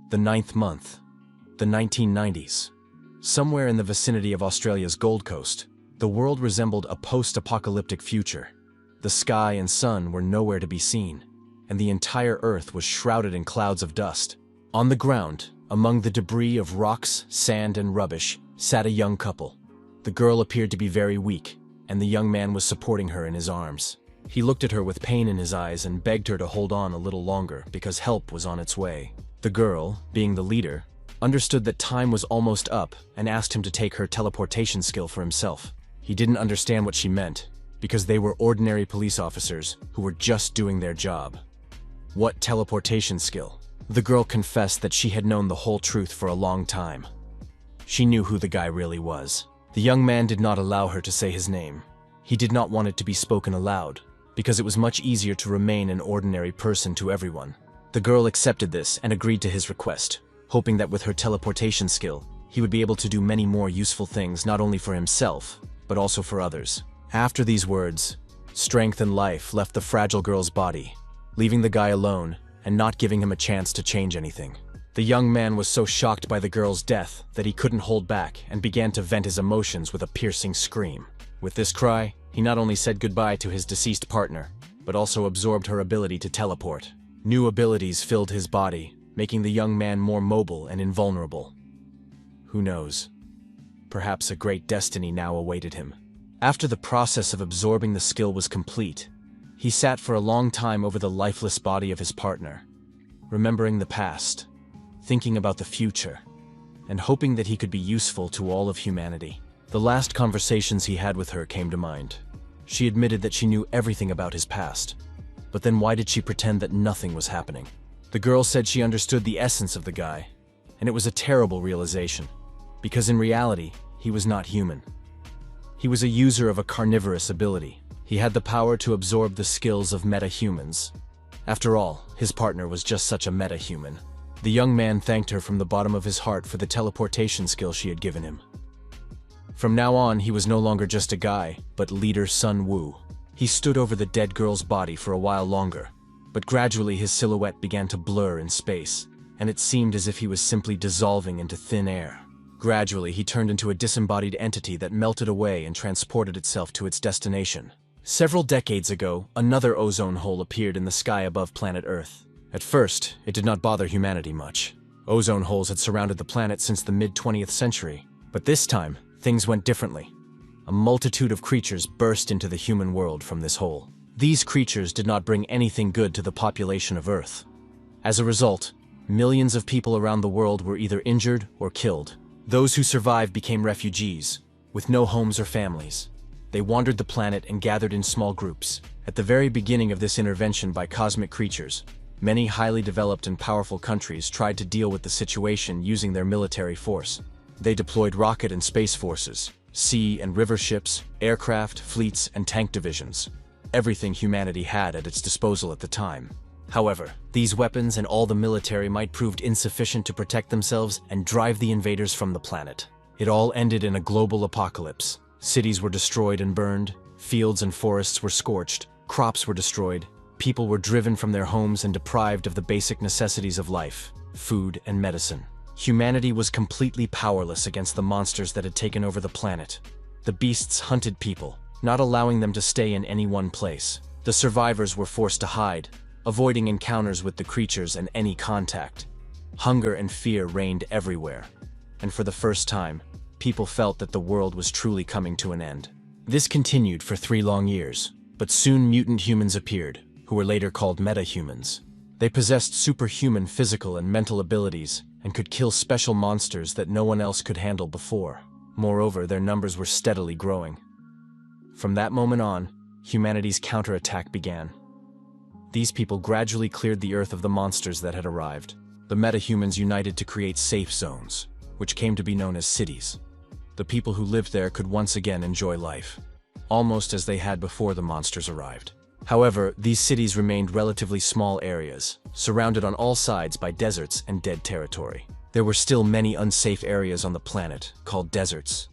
The ninth month. The 1990s. Somewhere in the vicinity of Australia's Gold Coast, the world resembled a post-apocalyptic future. The sky and sun were nowhere to be seen, and the entire earth was shrouded in clouds of dust. On the ground, among the debris of rocks, sand, and rubbish, sat a young couple. The girl appeared to be very weak, and the young man was supporting her in his arms. He looked at her with pain in his eyes and begged her to hold on a little longer because help was on its way. The girl, being the leader, understood that time was almost up and asked him to take her teleportation skill for himself. He didn't understand what she meant, because they were ordinary police officers who were just doing their job. What teleportation skill? The girl confessed that she had known the whole truth for a long time. She knew who the guy really was. The young man did not allow her to say his name. He did not want it to be spoken aloud, because it was much easier to remain an ordinary person to everyone. The girl accepted this and agreed to his request, hoping that with her teleportation skill, he would be able to do many more useful things not only for himself, but also for others. After these words, strength and life left the fragile girl's body, leaving the guy alone and not giving him a chance to change anything. The young man was so shocked by the girl's death that he couldn't hold back and began to vent his emotions with a piercing scream. With this cry, he not only said goodbye to his deceased partner, but also absorbed her ability to teleport. New abilities filled his body, making the young man more mobile and invulnerable. Who knows? Perhaps a great destiny now awaited him. After the process of absorbing the skill was complete, he sat for a long time over the lifeless body of his partner, remembering the past, thinking about the future, and hoping that he could be useful to all of humanity. The last conversations he had with her came to mind. She admitted that she knew everything about his past, but then why did she pretend that nothing was happening? The girl said she understood the essence of the guy, and it was a terrible realization, because in reality, he was not human. He was a user of a carnivorous ability. He had the power to absorb the skills of meta-humans. After all, his partner was just such a meta-human. The young man thanked her from the bottom of his heart for the teleportation skill she had given him. From now on, he was no longer just a guy, but leader Sun Woo. He stood over the dead girl's body for a while longer, but gradually his silhouette began to blur in space, and it seemed as if he was simply dissolving into thin air. Gradually, he turned into a disembodied entity that melted away and transported itself to its destination. Several decades ago, another ozone hole appeared in the sky above planet Earth. At first, it did not bother humanity much. Ozone holes had surrounded the planet since the mid-20th century, but this time, things went differently. A multitude of creatures burst into the human world from this hole. These creatures did not bring anything good to the population of Earth. As a result, millions of people around the world were either injured or killed. Those who survived became refugees, with no homes or families. They wandered the planet and gathered in small groups. At the very beginning of this intervention by cosmic creatures, many highly developed and powerful countries tried to deal with the situation using their military force. They deployed rocket and space forces, sea and river ships, aircraft, fleets, and tank divisions. Everything humanity had at its disposal at the time. However, these weapons and all the military might proved insufficient to protect themselves and drive the invaders from the planet. It all ended in a global apocalypse. Cities were destroyed and burned, fields and forests were scorched, crops were destroyed, people were driven from their homes and deprived of the basic necessities of life, food and medicine. Humanity was completely powerless against the monsters that had taken over the planet. The beasts hunted people, not allowing them to stay in any one place. The survivors were forced to hide, avoiding encounters with the creatures and any contact. Hunger and fear reigned everywhere, and for the first time, people felt that the world was truly coming to an end. This continued for 3 long years, but soon mutant humans appeared, who were later called metahumans. They possessed superhuman physical and mental abilities and could kill special monsters that no one else could handle before. Moreover, their numbers were steadily growing. From that moment on, humanity's counterattack began. These people gradually cleared the Earth of the monsters that had arrived. The metahumans united to create safe zones, which came to be known as cities. The people who lived there could once again enjoy life, almost as they had before the monsters arrived. However, these cities remained relatively small areas, surrounded on all sides by deserts and dead territory. There were still many unsafe areas on the planet, called deserts.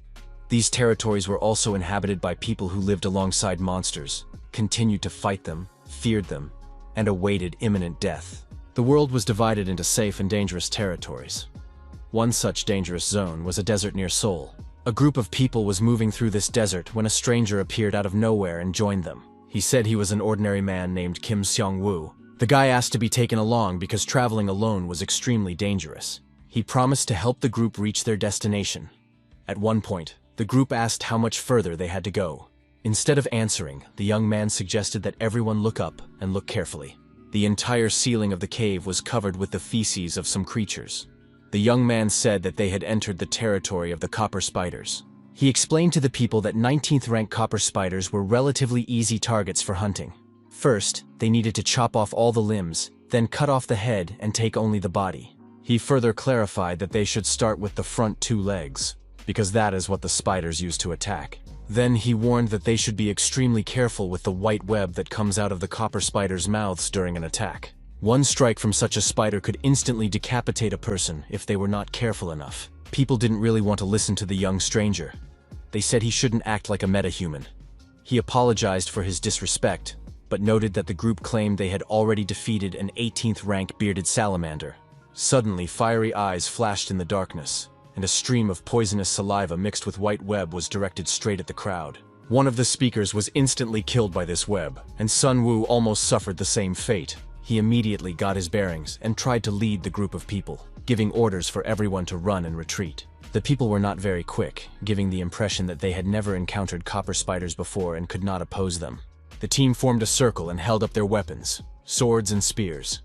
These territories were also inhabited by people who lived alongside monsters, continued to fight them, feared them, and awaited imminent death. The world was divided into safe and dangerous territories. One such dangerous zone was a desert near Seoul. A group of people was moving through this desert when a stranger appeared out of nowhere and joined them. He said he was an ordinary man named Kim Seong-woo. The guy asked to be taken along because traveling alone was extremely dangerous. He promised to help the group reach their destination. At one point, the group asked how much further they had to go. Instead of answering, the young man suggested that everyone look up and look carefully. The entire ceiling of the cave was covered with the feces of some creatures. The young man said that they had entered the territory of the copper spiders. He explained to the people that 19th rank copper spiders were relatively easy targets for hunting. First, they needed to chop off all the limbs, then cut off the head and take only the body. He further clarified that they should start with the front 2 legs, because that is what the spiders use to attack. Then he warned that they should be extremely careful with the white web that comes out of the copper spiders' mouths during an attack. One strike from such a spider could instantly decapitate a person if they were not careful enough. People didn't really want to listen to the young stranger. They said he shouldn't act like a metahuman. He apologized for his disrespect, but noted that the group claimed they had already defeated an 18th rank bearded salamander. Suddenly, fiery eyes flashed in the darkness, and a stream of poisonous saliva mixed with white web was directed straight at the crowd. One of the speakers was instantly killed by this web, and Sun Woo almost suffered the same fate. He immediately got his bearings and tried to lead the group of people, giving orders for everyone to run and retreat. The people were not very quick, giving the impression that they had never encountered copper spiders before and could not oppose them. The team formed a circle and held up their weapons, swords and spears.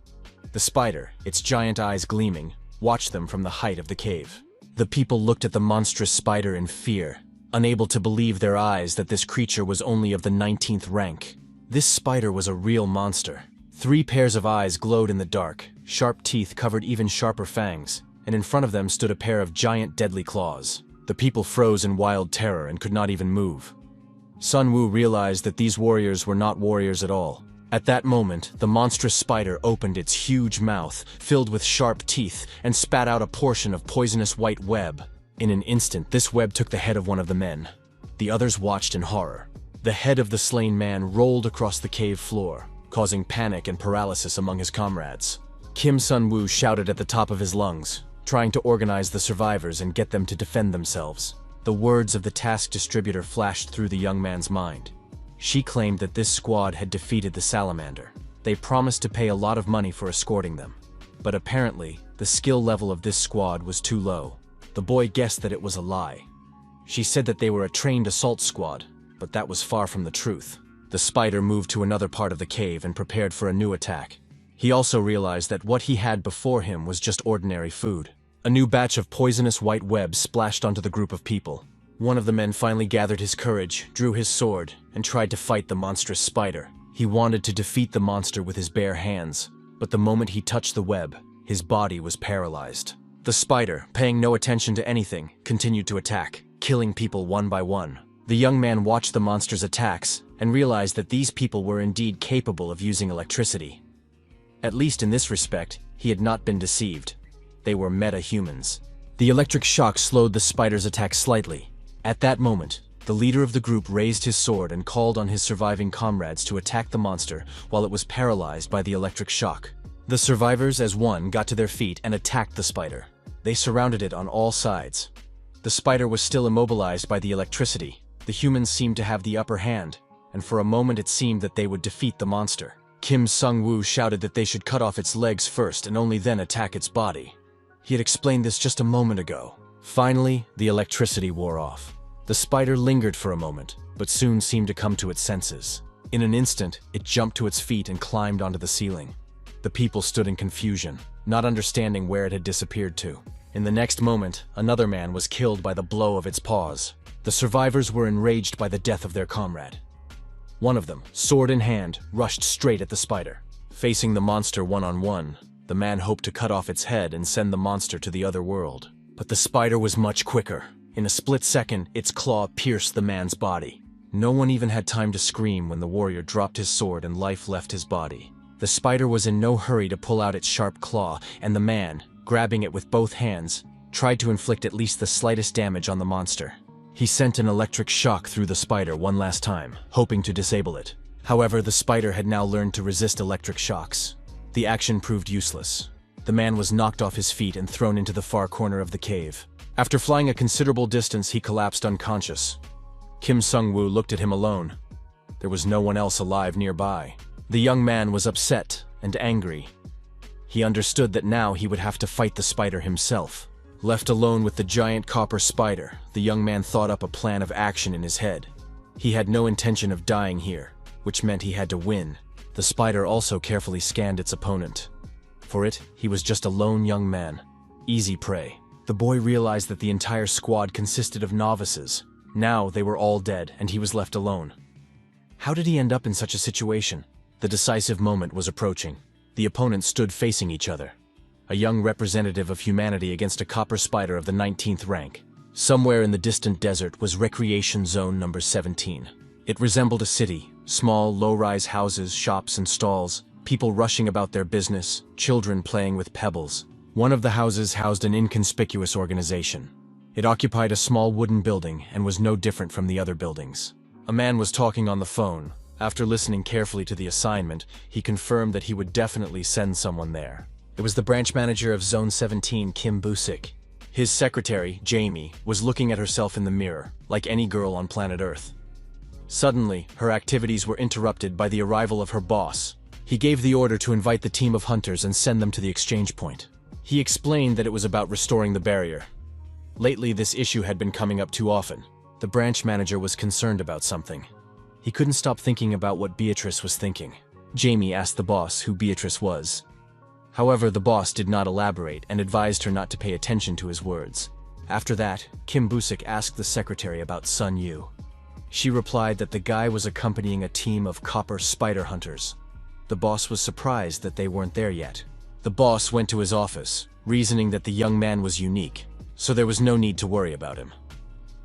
The spider, its giant eyes gleaming, watched them from the height of the cave. The people looked at the monstrous spider in fear, unable to believe their eyes that this creature was only of the 19th rank. This spider was a real monster. 3 pairs of eyes glowed in the dark, sharp teeth covered even sharper fangs, and in front of them stood a pair of giant deadly claws. The people froze in wild terror and could not even move. Sun Woo realized that these warriors were not warriors at all. At that moment, the monstrous spider opened its huge mouth, filled with sharp teeth, and spat out a portion of poisonous white web. In an instant, this web took the head of one of the men. The others watched in horror. The head of the slain man rolled across the cave floor, causing panic and paralysis among his comrades. Kim Sun-woo shouted at the top of his lungs, trying to organize the survivors and get them to defend themselves. The words of the task distributor flashed through the young man's mind. She claimed that this squad had defeated the salamander. They promised to pay a lot of money for escorting them. But apparently, the skill level of this squad was too low. The boy guessed that it was a lie. She said that they were a trained assault squad, but that was far from the truth. The spider moved to another part of the cave and prepared for a new attack. He also realized that what he had before him was just ordinary food. A new batch of poisonous white web splashed onto the group of people. One of the men finally gathered his courage, drew his sword, and tried to fight the monstrous spider. He wanted to defeat the monster with his bare hands, but the moment he touched the web, his body was paralyzed. The spider, paying no attention to anything, continued to attack, killing people one by one. The young man watched the monster's attacks and realized that these people were indeed capable of using electricity. At least in this respect, he had not been deceived. They were meta-humans. The electric shock slowed the spider's attack slightly. At that moment, the leader of the group raised his sword and called on his surviving comrades to attack the monster while it was paralyzed by the electric shock. The survivors as one got to their feet and attacked the spider. They surrounded it on all sides. The spider was still immobilized by the electricity. The humans seemed to have the upper hand, and for a moment it seemed that they would defeat the monster. Kim Sung-woo shouted that they should cut off its legs first and only then attack its body. He had explained this just a moment ago. Finally, the electricity wore off. The spider lingered for a moment, but soon seemed to come to its senses. In an instant, it jumped to its feet and climbed onto the ceiling. The people stood in confusion, not understanding where it had disappeared to. In the next moment, another man was killed by the blow of its paws. The survivors were enraged by the death of their comrade. One of them, sword in hand, rushed straight at the spider. Facing the monster one-on-one, the man hoped to cut off its head and send the monster to the other world. But the spider was much quicker. In a split second, its claw pierced the man's body. No one even had time to scream when the warrior dropped his sword and life left his body. The spider was in no hurry to pull out its sharp claw, and the man, grabbing it with both hands, tried to inflict at least the slightest damage on the monster. He sent an electric shock through the spider one last time, hoping to disable it. However, the spider had now learned to resist electric shocks. The action proved useless. The man was knocked off his feet and thrown into the far corner of the cave. After flying a considerable distance, he collapsed unconscious. Kim Sung-woo looked at him alone. There was no one else alive nearby. The young man was upset and angry. He understood that now he would have to fight the spider himself. Left alone with the giant copper spider, the young man thought up a plan of action in his head. He had no intention of dying here, which meant he had to win. The spider also carefully scanned its opponent. For it, he was just a lone young man. Easy prey. The boy realized that the entire squad consisted of novices. Now they were all dead, and he was left alone. How did he end up in such a situation? The decisive moment was approaching. The opponents stood facing each other. A young representative of humanity against a copper spider of the 19th rank. Somewhere in the distant desert was Recreation Zone number 17. It resembled a city, small, low-rise houses, shops and stalls, people rushing about their business, children playing with pebbles. One of the houses housed an inconspicuous organization. It occupied a small wooden building and was no different from the other buildings. A man was talking on the phone. After listening carefully to the assignment, he confirmed that he would definitely send someone there. It was the branch manager of Zone 17, Kim Busik. His secretary, Jamie, was looking at herself in the mirror, like any girl on planet Earth. Suddenly, her activities were interrupted by the arrival of her boss. He gave the order to invite the team of hunters and send them to the exchange point. He explained that it was about restoring the barrier. Lately, this issue had been coming up too often. The branch manager was concerned about something. He couldn't stop thinking about what Beatrice was thinking. Jamie asked the boss who Beatrice was. However, the boss did not elaborate and advised her not to pay attention to his words. After that, Kim Busik asked the secretary about Sun Yu. She replied that the guy was accompanying a team of copper spider hunters. The boss was surprised that they weren't there yet. The boss went to his office, reasoning that the young man was unique, so there was no need to worry about him.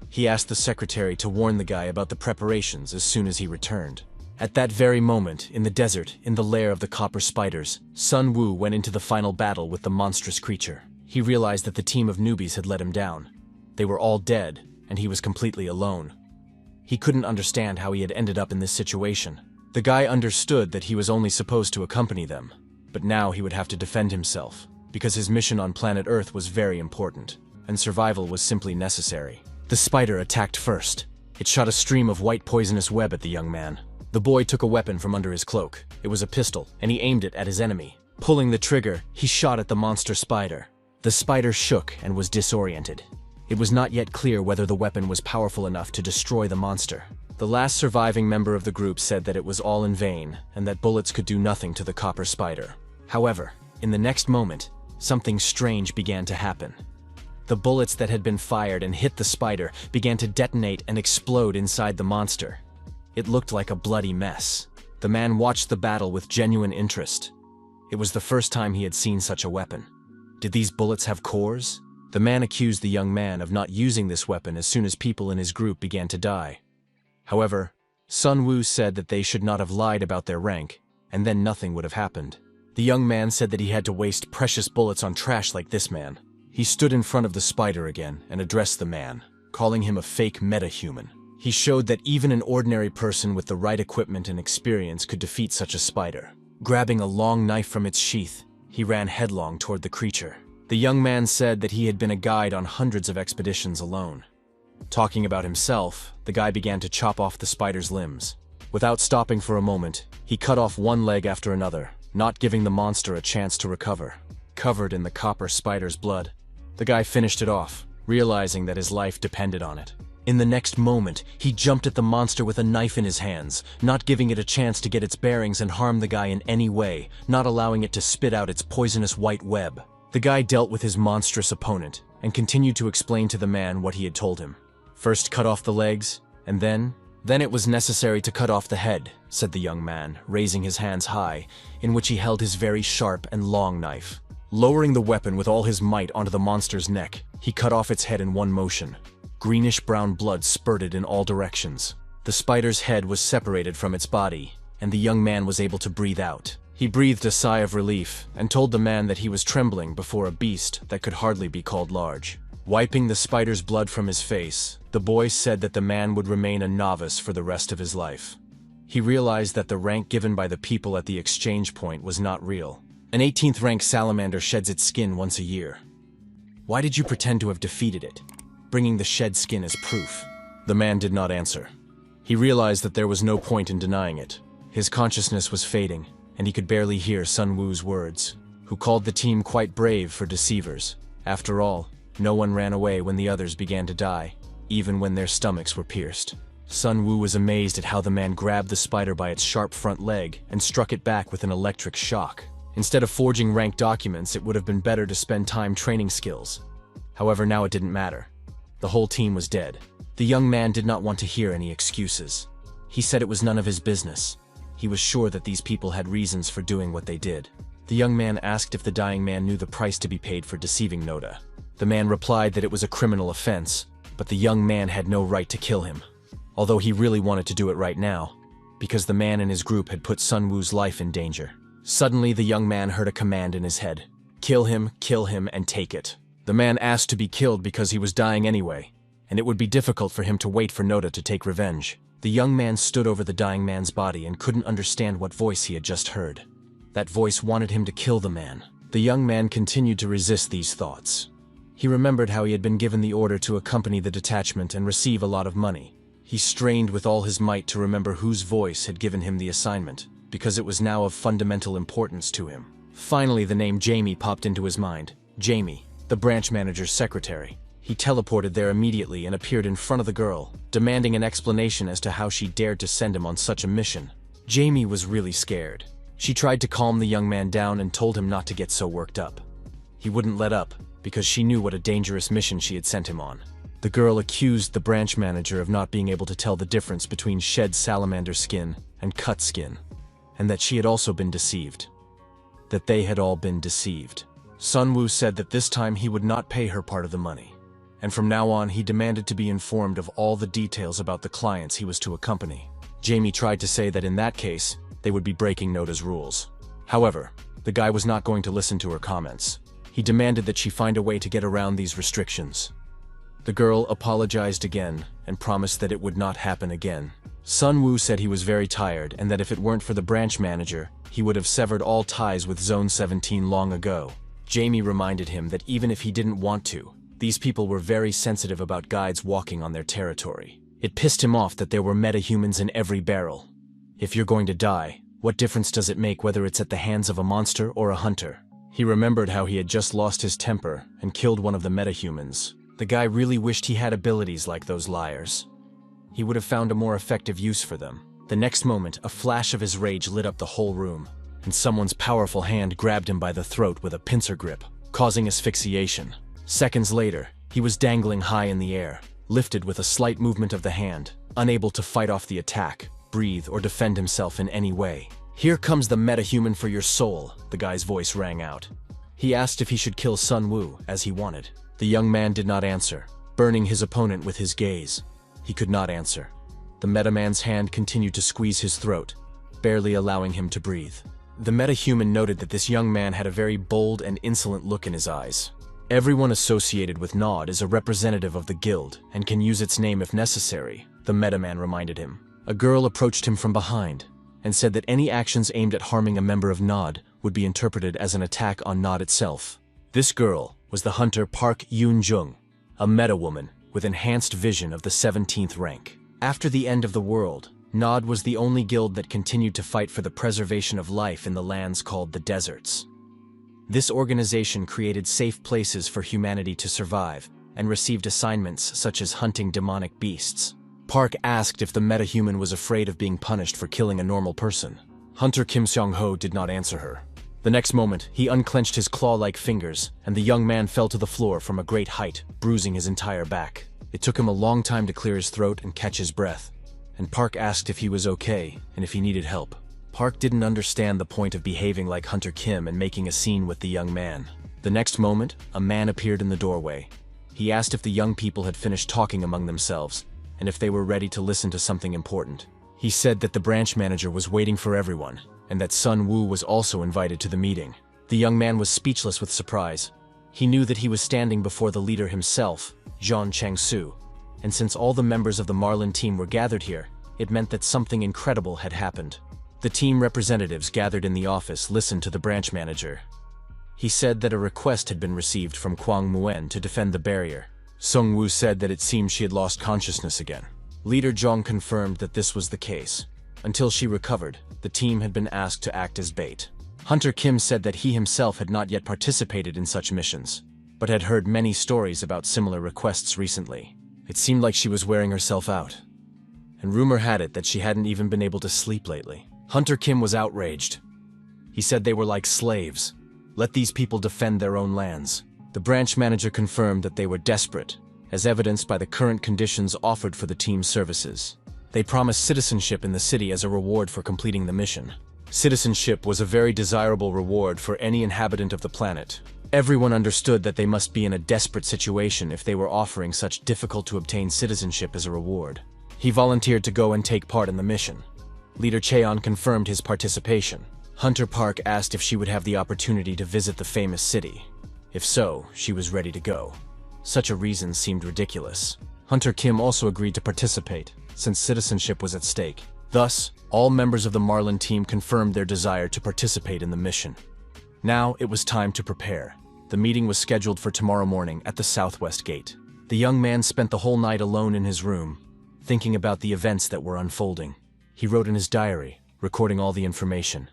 He asked the secretary to warn the guy about the preparations as soon as he returned. At that very moment, in the desert, in the lair of the copper spiders, Sun Woo went into the final battle with the monstrous creature. He realized that the team of newbies had let him down. They were all dead, and he was completely alone. He couldn't understand how he had ended up in this situation. The guy understood that he was only supposed to accompany them, but now he would have to defend himself, because his mission on planet Earth was very important, and survival was simply necessary. The spider attacked first. It shot a stream of white poisonous web at the young man. The boy took a weapon from under his cloak. It was a pistol, and he aimed it at his enemy. Pulling the trigger, he shot at the monster spider. The spider shook and was disoriented. It was not yet clear whether the weapon was powerful enough to destroy the monster. The last surviving member of the group said that it was all in vain, and that bullets could do nothing to the copper spider. However, in the next moment, something strange began to happen. The bullets that had been fired and hit the spider began to detonate and explode inside the monster. It looked like a bloody mess. The man watched the battle with genuine interest. It was the first time he had seen such a weapon. Did these bullets have cores? The man accused the young man of not using this weapon as soon as people in his group began to die. However, Sun Woo said that they should not have lied about their rank, and then nothing would have happened. The young man said that he had to waste precious bullets on trash like this man. He stood in front of the spider again and addressed the man, calling him a fake meta-human. He showed that even an ordinary person with the right equipment and experience could defeat such a spider. Grabbing a long knife from its sheath, he ran headlong toward the creature. The young man said that he had been a guide on hundreds of expeditions alone. Talking about himself, the guy began to chop off the spider's limbs. Without stopping for a moment, he cut off one leg after another, not giving the monster a chance to recover. Covered in the copper spider's blood, the guy finished it off, realizing that his life depended on it. In the next moment, he jumped at the monster with a knife in his hands, not giving it a chance to get its bearings and harm the guy in any way, not allowing it to spit out its poisonous white web. The guy dealt with his monstrous opponent and continued to explain to the man what he had told him. First cut off the legs, and then it was necessary to cut off the head, said the young man, raising his hands high, in which he held his very sharp and long knife. Lowering the weapon with all his might onto the monster's neck, he cut off its head in one motion. Greenish-brown blood spurted in all directions. The spider's head was separated from its body, and the young man was able to breathe out. He breathed a sigh of relief and told the man that he was trembling before a beast that could hardly be called large. Wiping the spider's blood from his face, the boy said that the man would remain a novice for the rest of his life. He realized that the rank given by the people at the exchange point was not real. An 18th rank salamander sheds its skin once a year. Why did you pretend to have defeated it, bringing the shed skin as proof? The man did not answer. He realized that there was no point in denying it. His consciousness was fading, and he could barely hear Sun Wu's words, who called the team quite brave for deceivers. After all, no one ran away when the others began to die, even when their stomachs were pierced. Sun Wu was amazed at how the man grabbed the spider by its sharp front leg and struck it back with an electric shock. Instead of forging rank documents, it would have been better to spend time training skills. However, now it didn't matter. The whole team was dead. The young man did not want to hear any excuses. He said it was none of his business. He was sure that these people had reasons for doing what they did. The young man asked if the dying man knew the price to be paid for deceiving Noda. The man replied that it was a criminal offense, but the young man had no right to kill him. Although he really wanted to do it right now, because the man and his group had put Sun Wu's life in danger. Suddenly, the young man heard a command in his head. Kill him, and take it. The man asked to be killed because he was dying anyway, and it would be difficult for him to wait for Noda to take revenge. The young man stood over the dying man's body and couldn't understand what voice he had just heard. That voice wanted him to kill the man. The young man continued to resist these thoughts. He remembered how he had been given the order to accompany the detachment and receive a lot of money. He strained with all his might to remember whose voice had given him the assignment, because it was now of fundamental importance to him. Finally, the name Jamie popped into his mind. Jamie, the branch manager's secretary. He teleported there immediately and appeared in front of the girl, demanding an explanation as to how she dared to send him on such a mission. Jamie was really scared. She tried to calm the young man down and told him not to get so worked up. He wouldn't let up, because she knew what a dangerous mission she had sent him on. The girl accused the branch manager of not being able to tell the difference between shed salamander skin and cut skin, and that she had also been deceived. That they had all been deceived. Sun Wu said that this time he would not pay her part of the money, and from now on he demanded to be informed of all the details about the clients he was to accompany. Jamie tried to say that in that case, they would be breaking Noda's rules. However, the guy was not going to listen to her comments. He demanded that she find a way to get around these restrictions. The girl apologized again and promised that it would not happen again. Sun Wu said he was very tired and that if it weren't for the branch manager, he would have severed all ties with Zone 17 long ago. Jamie reminded him that even if he didn't want to, these people were very sensitive about guides walking on their territory. It pissed him off that there were metahumans in every barrel. If you're going to die, what difference does it make whether it's at the hands of a monster or a hunter? He remembered how he had just lost his temper and killed one of the metahumans. The guy really wished he had abilities like those liars. He would have found a more effective use for them. The next moment, a flash of his rage lit up the whole room, and someone's powerful hand grabbed him by the throat with a pincer grip, causing asphyxiation. Seconds later, he was dangling high in the air, lifted with a slight movement of the hand, unable to fight off the attack, breathe, or defend himself in any way. "Here comes the metahuman for your soul," the guy's voice rang out. He asked if he should kill Sun Wu, as he wanted. The young man did not answer, burning his opponent with his gaze. He could not answer. The metaman's hand continued to squeeze his throat, barely allowing him to breathe. The metahuman noted that this young man had a very bold and insolent look in his eyes. Everyone associated with Nod is a representative of the guild and can use its name if necessary, the metaman reminded him. A girl approached him from behind and said that any actions aimed at harming a member of Nod would be interpreted as an attack on Nod itself. This girl was the hunter Park Yoon-jung, a meta-woman with enhanced vision of the 17th rank. After the end of the world, Nod was the only guild that continued to fight for the preservation of life in the lands called the deserts. This organization created safe places for humanity to survive and received assignments such as hunting demonic beasts. Park asked if the metahuman was afraid of being punished for killing a normal person. Hunter Kim Seong-ho did not answer her. The next moment, he unclenched his claw-like fingers, and the young man fell to the floor from a great height, bruising his entire back. It took him a long time to clear his throat and catch his breath, and Park asked if he was okay and if he needed help. Park didn't understand the point of behaving like Hunter Kim and making a scene with the young man. The next moment, a man appeared in the doorway. He asked if the young people had finished talking among themselves, and if they were ready to listen to something important. He said that the branch manager was waiting for everyone, and that Sun Wu was also invited to the meeting. The young man was speechless with surprise. He knew that he was standing before the leader himself, Zhang Changsu, and since all the members of the Marlin team were gathered here, it meant that something incredible had happened. The team representatives gathered in the office listened to the branch manager. He said that a request had been received from Kwang Muen to defend the barrier. Sung Woo said that it seemed she had lost consciousness again. Leader Zhong confirmed that this was the case. Until she recovered, the team had been asked to act as bait. Hunter Kim said that he himself had not yet participated in such missions, but had heard many stories about similar requests recently. It seemed like she was wearing herself out. And rumor had it that she hadn't even been able to sleep lately. Hunter Kim was outraged. He said they were like slaves. Let these people defend their own lands. The branch manager confirmed that they were desperate, as evidenced by the current conditions offered for the team's services. They promised citizenship in the city as a reward for completing the mission. Citizenship was a very desirable reward for any inhabitant of the planet. Everyone understood that they must be in a desperate situation if they were offering such difficult-to-obtain citizenship as a reward. He volunteered to go and take part in the mission. Leader Cheon confirmed his participation. Hunter Park asked if she would have the opportunity to visit the famous city. If so, she was ready to go. Such a reason seemed ridiculous. Hunter Kim also agreed to participate, since citizenship was at stake. Thus, all members of the Marlin team confirmed their desire to participate in the mission. Now it was time to prepare. The meeting was scheduled for tomorrow morning at the Southwest Gate. The young man spent the whole night alone in his room, thinking about the events that were unfolding. He wrote in his diary, recording all the information.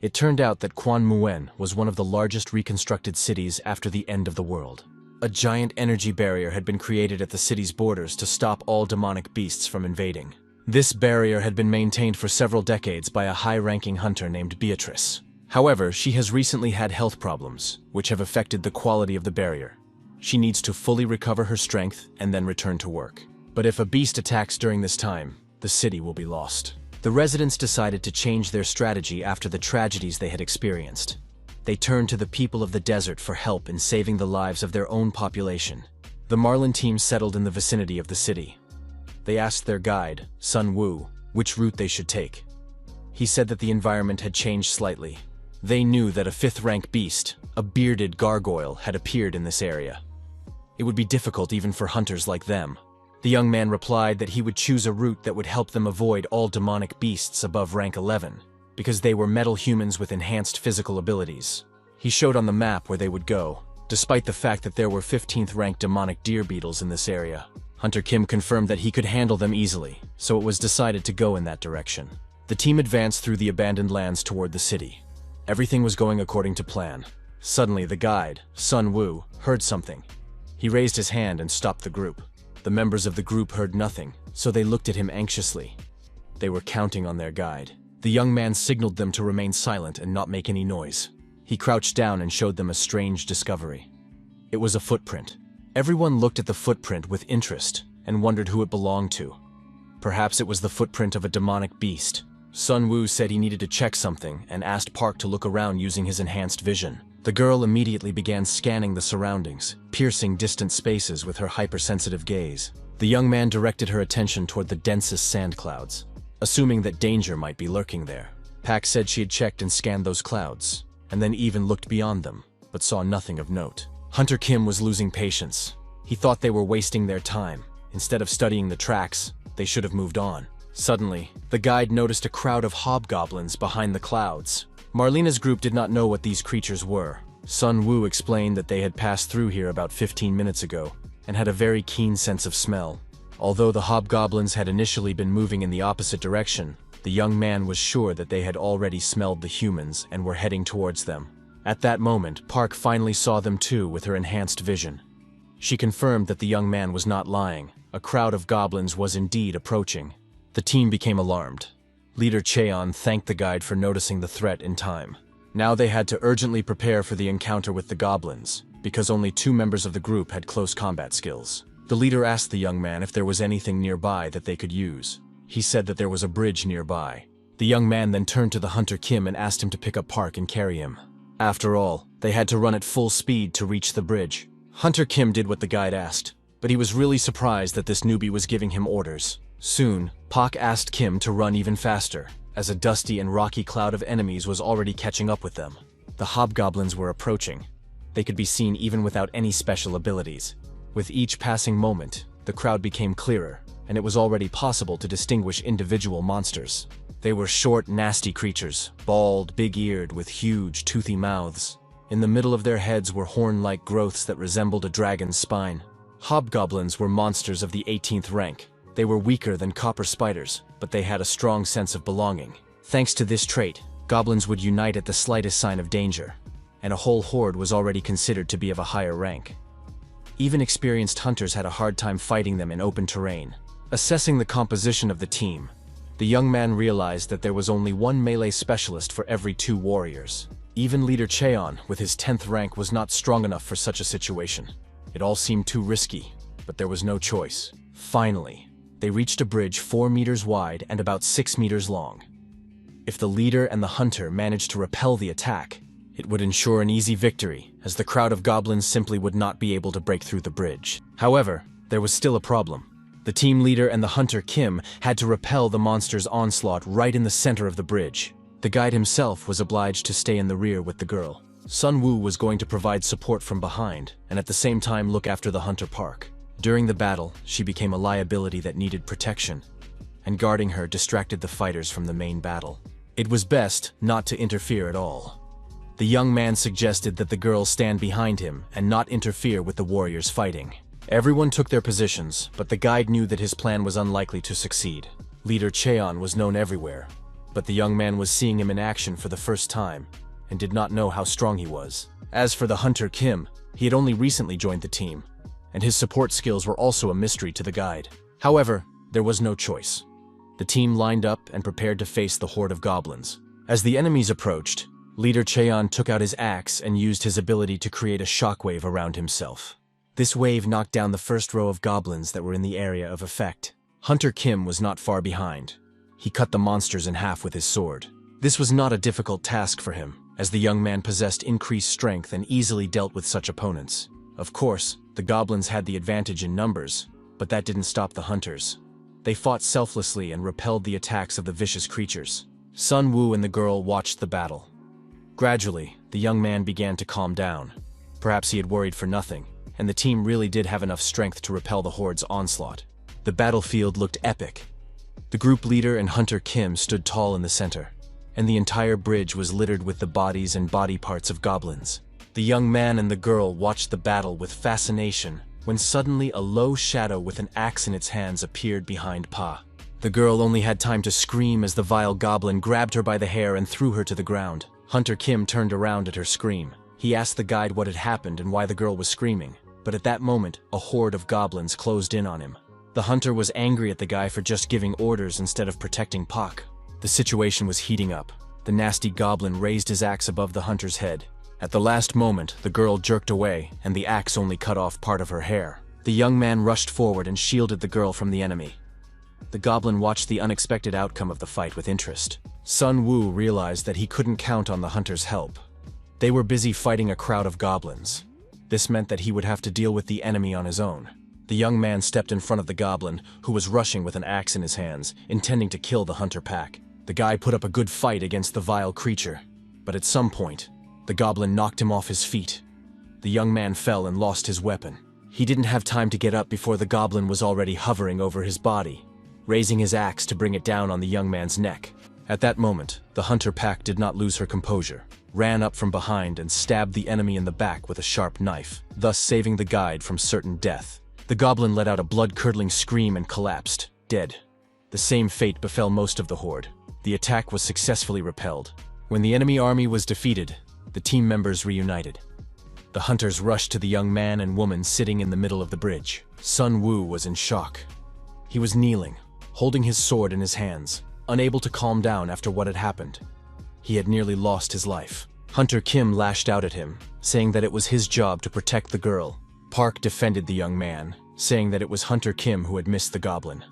It turned out that Kwan Muen was one of the largest reconstructed cities after the end of the world. A giant energy barrier had been created at the city's borders to stop all demonic beasts from invading. This barrier had been maintained for several decades by a high-ranking hunter named Beatrice. However, she has recently had health problems, which have affected the quality of the barrier. She needs to fully recover her strength and then return to work. But if a beast attacks during this time, the city will be lost. The residents decided to change their strategy after the tragedies they had experienced. They turned to the people of the desert for help in saving the lives of their own population. The Marlin team settled in the vicinity of the city. They asked their guide, Sun Woo, which route they should take. He said that the environment had changed slightly. They knew that a fifth-rank beast, a bearded gargoyle, had appeared in this area. It would be difficult even for hunters like them. The young man replied that he would choose a route that would help them avoid all demonic beasts above rank 11, because they were metal humans with enhanced physical abilities. He showed on the map where they would go, despite the fact that there were 15th-ranked demonic deer beetles in this area. Hunter Kim confirmed that he could handle them easily, so it was decided to go in that direction. The team advanced through the abandoned lands toward the city. Everything was going according to plan. Suddenly, the guide, Sun Woo, heard something. He raised his hand and stopped the group. The members of the group heard nothing, so they looked at him anxiously. They were counting on their guide. The young man signaled them to remain silent and not make any noise. He crouched down and showed them a strange discovery. It was a footprint. Everyone looked at the footprint with interest and wondered who it belonged to. Perhaps it was the footprint of a demonic beast. Sun Woo said he needed to check something and asked Park to look around using his enhanced vision. The girl immediately began scanning the surroundings, piercing distant spaces with her hypersensitive gaze. The young man directed her attention toward the densest sand clouds, assuming that danger might be lurking there. Pak said she had checked and scanned those clouds, and then even looked beyond them, but saw nothing of note. Hunter Kim was losing patience. He thought they were wasting their time. Instead of studying the tracks, they should have moved on. Suddenly, the guide noticed a crowd of hobgoblins behind the clouds. Marlena's group did not know what these creatures were. Sun Woo explained that they had passed through here about 15 minutes ago and had a very keen sense of smell. Although the hobgoblins had initially been moving in the opposite direction, the young man was sure that they had already smelled the humans and were heading towards them. At that moment, Park finally saw them too with her enhanced vision. She confirmed that the young man was not lying. A crowd of goblins was indeed approaching. The team became alarmed. Leader Cheon thanked the guide for noticing the threat in time. Now they had to urgently prepare for the encounter with the goblins, because only 2 members of the group had close combat skills. The leader asked the young man if there was anything nearby that they could use. He said that there was a bridge nearby. The young man then turned to the Hunter Kim and asked him to pick up Park and carry him. After all, they had to run at full speed to reach the bridge. Hunter Kim did what the guide asked, but he was really surprised that this newbie was giving him orders. Soon, Pak asked Kim to run even faster, as a dusty and rocky cloud of enemies was already catching up with them. The hobgoblins were approaching. They could be seen even without any special abilities. With each passing moment, the crowd became clearer, and it was already possible to distinguish individual monsters. They were short, nasty creatures, bald, big-eared, with huge, toothy mouths. In the middle of their heads were horn-like growths that resembled a dragon's spine. Hobgoblins were monsters of the 18th rank. They were weaker than copper spiders, but they had a strong sense of belonging. Thanks to this trait, goblins would unite at the slightest sign of danger, and a whole horde was already considered to be of a higher rank. Even experienced hunters had a hard time fighting them in open terrain. Assessing the composition of the team, the young man realized that there was only one melee specialist for every 2 warriors. Even leader Cheon, with his 10th rank, was not strong enough for such a situation. It all seemed too risky, but there was no choice. Finally, they reached a bridge 4 meters wide and about 6 meters long. If the leader and the hunter managed to repel the attack, it would ensure an easy victory, as the crowd of goblins simply would not be able to break through the bridge. However, there was still a problem. The team leader and the hunter Kim had to repel the monster's onslaught right in the center of the bridge. The guide himself was obliged to stay in the rear with the girl. Sun Woo was going to provide support from behind, and at the same time look after the hunter Park. During the battle, she became a liability that needed protection, and guarding her distracted the fighters from the main battle. It was best not to interfere at all. The young man suggested that the girl stand behind him and not interfere with the warriors fighting. Everyone took their positions, but the guide knew that his plan was unlikely to succeed. Leader Cheon was known everywhere, but the young man was seeing him in action for the first time and did not know how strong he was. As for the hunter Kim, he had only recently joined the team, and his support skills were also a mystery to the guide. However, there was no choice. The team lined up and prepared to face the horde of goblins. As the enemies approached, Leader Cheon took out his axe and used his ability to create a shockwave around himself. This wave knocked down the first row of goblins that were in the area of effect. Hunter Kim was not far behind. He cut the monsters in half with his sword. This was not a difficult task for him, as the young man possessed increased strength and easily dealt with such opponents. Of course, the goblins had the advantage in numbers, but that didn't stop the hunters. They fought selflessly and repelled the attacks of the vicious creatures. Sun Woo and the girl watched the battle. Gradually, the young man began to calm down. Perhaps he had worried for nothing, and the team really did have enough strength to repel the horde's onslaught. The battlefield looked epic. The group leader and hunter Kim stood tall in the center, and the entire bridge was littered with the bodies and body parts of goblins. The young man and the girl watched the battle with fascination when suddenly a low shadow with an axe in its hands appeared behind Pa. The girl only had time to scream as the vile goblin grabbed her by the hair and threw her to the ground. Hunter Kim turned around at her scream. He asked the guide what had happened and why the girl was screaming, but at that moment, a horde of goblins closed in on him. The hunter was angry at the guy for just giving orders instead of protecting Pak. The situation was heating up. The nasty goblin raised his axe above the hunter's head. At the last moment, the girl jerked away, and the axe only cut off part of her hair. The young man rushed forward and shielded the girl from the enemy. The goblin watched the unexpected outcome of the fight with interest. Sun Woo realized that he couldn't count on the hunter's help. They were busy fighting a crowd of goblins. This meant that he would have to deal with the enemy on his own. The young man stepped in front of the goblin, who was rushing with an axe in his hands, intending to kill the hunter pack. The guy put up a good fight against the vile creature, but at some point, the goblin knocked him off his feet. The young man fell and lost his weapon. He didn't have time to get up before the goblin was already hovering over his body, raising his axe to bring it down on the young man's neck. At that moment, the hunter pack did not lose her composure, ran up from behind and stabbed the enemy in the back with a sharp knife, thus saving the guide from certain death. The goblin let out a blood-curdling scream and collapsed, dead. The same fate befell most of the horde. The attack was successfully repelled. When the enemy army was defeated, the team members reunited. The hunters rushed to the young man and woman sitting in the middle of the bridge. Sun Woo was in shock. He was kneeling, holding his sword in his hands, unable to calm down after what had happened. He had nearly lost his life. Hunter Kim lashed out at him, saying that it was his job to protect the girl. Park defended the young man, saying that it was Hunter Kim who had missed the goblin.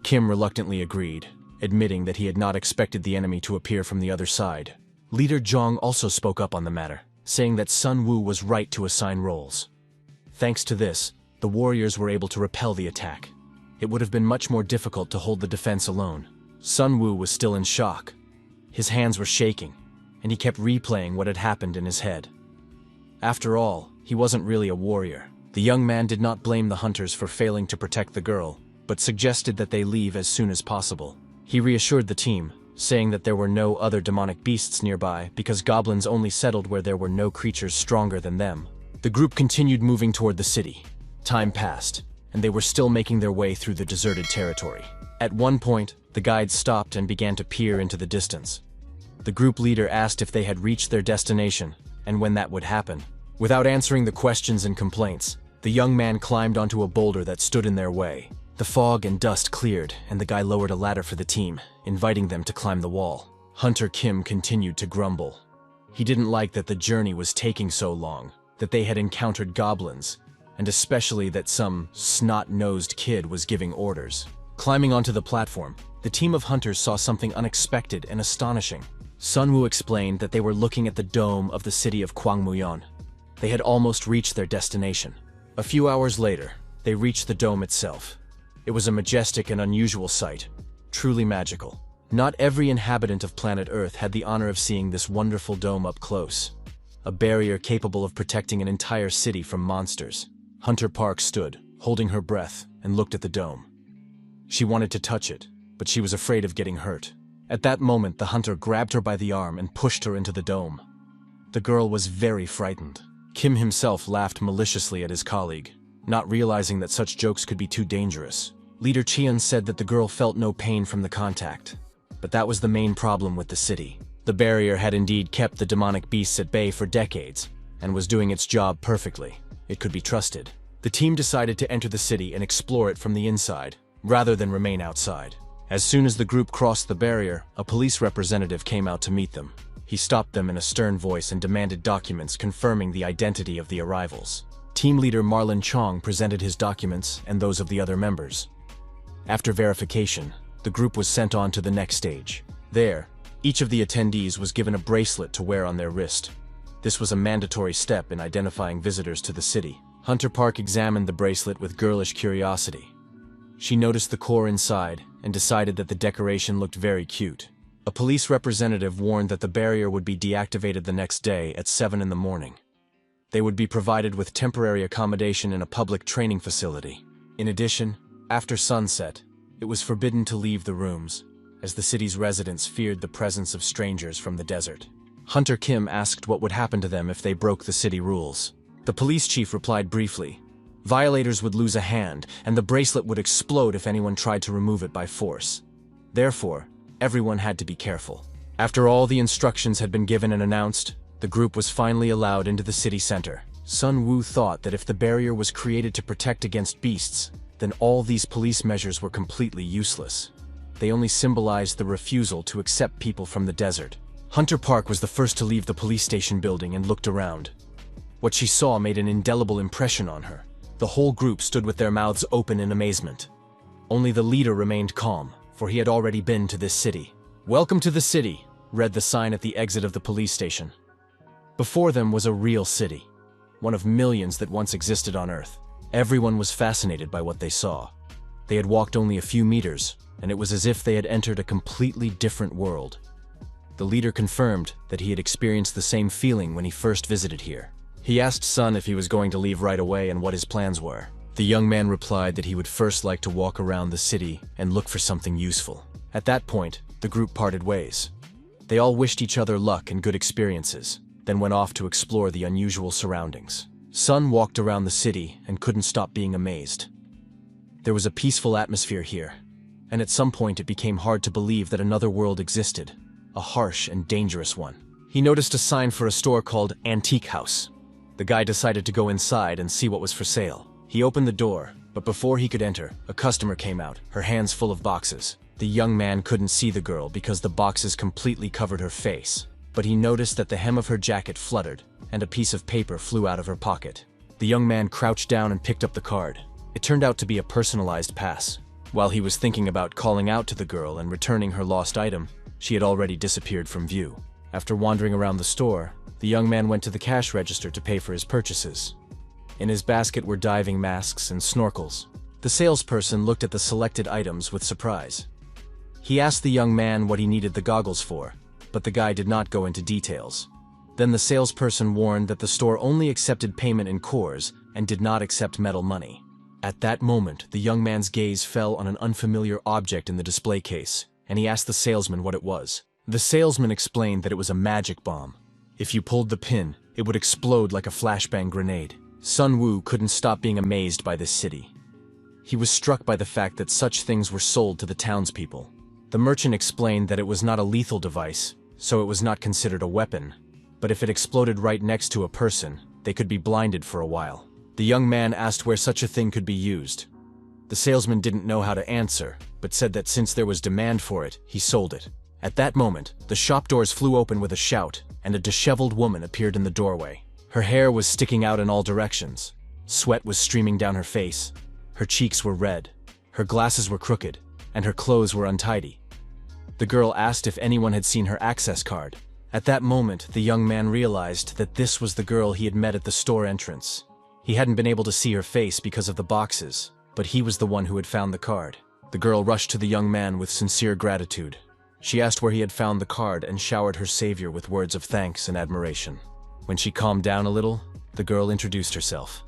Kim reluctantly agreed, admitting that he had not expected the enemy to appear from the other side. Leader Jong also spoke up on the matter, saying that Sun Woo was right to assign roles. Thanks to this, the warriors were able to repel the attack. It would have been much more difficult to hold the defense alone. Sun Woo was still in shock. His hands were shaking, and he kept replaying what had happened in his head. After all, he wasn't really a warrior. The young man did not blame the hunters for failing to protect the girl, but suggested that they leave as soon as possible. He reassured the team, saying that there were no other demonic beasts nearby because goblins only settled where there were no creatures stronger than them. The group continued moving toward the city. Time passed, and they were still making their way through the deserted territory. At one point, the guide stopped and began to peer into the distance. The group leader asked if they had reached their destination, and when that would happen. Without answering the questions and complaints, the young man climbed onto a boulder that stood in their way. The fog and dust cleared, and the guy lowered a ladder for the team, inviting them to climb the wall. Hunter Kim continued to grumble. He didn't like that the journey was taking so long, that they had encountered goblins, and especially that some snot-nosed kid was giving orders. Climbing onto the platform, the team of hunters saw something unexpected and astonishing. Sunwoo explained that they were looking at the dome of the city of Kwangmuyong. They had almost reached their destination. A few hours later, they reached the dome itself. It was a majestic and unusual sight, truly magical. Not every inhabitant of planet Earth had the honor of seeing this wonderful dome up close. A barrier capable of protecting an entire city from monsters. Hunter Park stood, holding her breath, and looked at the dome. She wanted to touch it, but she was afraid of getting hurt. At that moment, the hunter grabbed her by the arm and pushed her into the dome. The girl was very frightened. Kim himself laughed maliciously at his colleague, not realizing that such jokes could be too dangerous. Leader Chiun said that the girl felt no pain from the contact. But that was the main problem with the city. The barrier had indeed kept the demonic beasts at bay for decades, and was doing its job perfectly. It could be trusted. The team decided to enter the city and explore it from the inside, rather than remain outside. As soon as the group crossed the barrier, a police representative came out to meet them. He stopped them in a stern voice and demanded documents confirming the identity of the arrivals. Team leader Marlon Chong presented his documents and those of the other members. After verification, the group was sent on to the next stage. There, each of the attendees was given a bracelet to wear on their wrist. This was a mandatory step in identifying visitors to the city. Hunter Park examined the bracelet with girlish curiosity. She noticed the core inside and decided that the decoration looked very cute. A police representative warned that the barrier would be deactivated the next day at 7 in the morning. They would be provided with temporary accommodation in a public training facility. In addition, after sunset, it was forbidden to leave the rooms, as the city's residents feared the presence of strangers from the desert. Hunter Kim asked what would happen to them if they broke the city rules. The police chief replied briefly, "Violators would lose a hand, and the bracelet would explode if anyone tried to remove it by force. Therefore, everyone had to be careful." After all the instructions had been given and announced, the group was finally allowed into the city center. Sun Woo thought that if the barrier was created to protect against beasts, then all these police measures were completely useless. They only symbolized the refusal to accept people from the desert. Hunter Park was the first to leave the police station building and looked around. What she saw made an indelible impression on her. The whole group stood with their mouths open in amazement. Only the leader remained calm, for he had already been to this city. "Welcome to the city," read the sign at the exit of the police station. Before them was a real city, one of millions that once existed on Earth. Everyone was fascinated by what they saw. They had walked only a few meters, and it was as if they had entered a completely different world. The leader confirmed that he had experienced the same feeling when he first visited here. He asked Sun if he was going to leave right away and what his plans were. The young man replied that he would first like to walk around the city and look for something useful. At that point, the group parted ways. They all wished each other luck and good experiences, then went off to explore the unusual surroundings. Sun walked around the city and couldn't stop being amazed. There was a peaceful atmosphere here, and at some point it became hard to believe that another world existed, a harsh and dangerous one. He noticed a sign for a store called Antique House. The guy decided to go inside and see what was for sale. He opened the door, but before he could enter, a customer came out, her hands full of boxes. The young man couldn't see the girl because the boxes completely covered her face, but he noticed that the hem of her jacket fluttered, and a piece of paper flew out of her pocket. The young man crouched down and picked up the card. It turned out to be a personalized pass. While he was thinking about calling out to the girl and returning her lost item, she had already disappeared from view. After wandering around the store, the young man went to the cash register to pay for his purchases. In his basket were diving masks and snorkels. The salesperson looked at the selected items with surprise. He asked the young man what he needed the goggles for, but the guy did not go into details. Then the salesperson warned that the store only accepted payment in cores and did not accept metal money. At that moment, the young man's gaze fell on an unfamiliar object in the display case, and he asked the salesman what it was. The salesman explained that it was a magic bomb. If you pulled the pin, it would explode like a flashbang grenade. Sun Wu couldn't stop being amazed by this city. He was struck by the fact that such things were sold to the townspeople. The merchant explained that it was not a lethal device, so it was not considered a weapon, but if it exploded right next to a person, they could be blinded for a while. The young man asked where such a thing could be used. The salesman didn't know how to answer, but said that since there was demand for it, he sold it. At that moment, the shop doors flew open with a shout, and a disheveled woman appeared in the doorway. Her hair was sticking out in all directions. Sweat was streaming down her face. Her cheeks were red. Her glasses were crooked, and her clothes were untidy. The girl asked if anyone had seen her access card. At that moment, the young man realized that this was the girl he had met at the store entrance. He hadn't been able to see her face because of the boxes, but he was the one who had found the card. The girl rushed to the young man with sincere gratitude. She asked where he had found the card and showered her savior with words of thanks and admiration. When she calmed down a little, the girl introduced herself.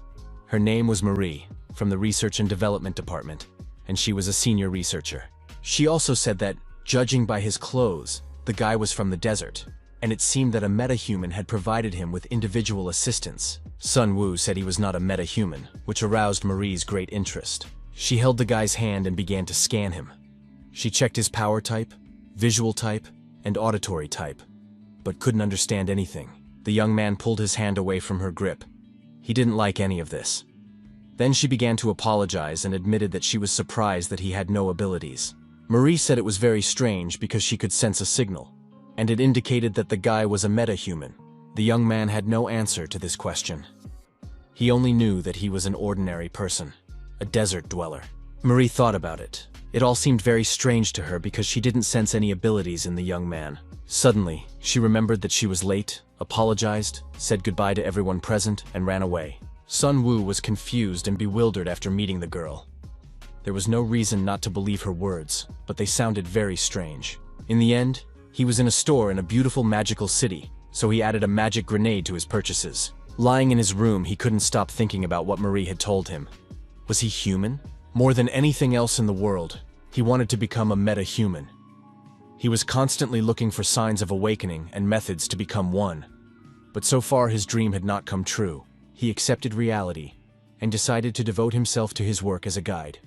Her name was Marie, from the Research and Development Department, and she was a senior researcher. She also said that, judging by his clothes, the guy was from the desert, and it seemed that a metahuman had provided him with individual assistance. Sun Wu said he was not a metahuman, which aroused Marie's great interest. She held the guy's hand and began to scan him. She checked his power type, visual type, and auditory type, but couldn't understand anything. The young man pulled his hand away from her grip. He didn't like any of this. Then she began to apologize and admitted that she was surprised that he had no abilities. Marie said it was very strange because she could sense a signal, and it indicated that the guy was a metahuman. The young man had no answer to this question. He only knew that he was an ordinary person, a desert dweller. Marie thought about it. It all seemed very strange to her because she didn't sense any abilities in the young man. Suddenly, she remembered that she was late, apologized, said goodbye to everyone present, and ran away. Sun Wu was confused and bewildered after meeting the girl. There was no reason not to believe her words, but they sounded very strange. In the end, he was in a store in a beautiful magical city, so he added a magic grenade to his purchases. Lying in his room, he couldn't stop thinking about what Marie had told him. Was he human? More than anything else in the world, he wanted to become a metahuman. He was constantly looking for signs of awakening and methods to become one. But so far his dream had not come true. He accepted reality and decided to devote himself to his work as a guide.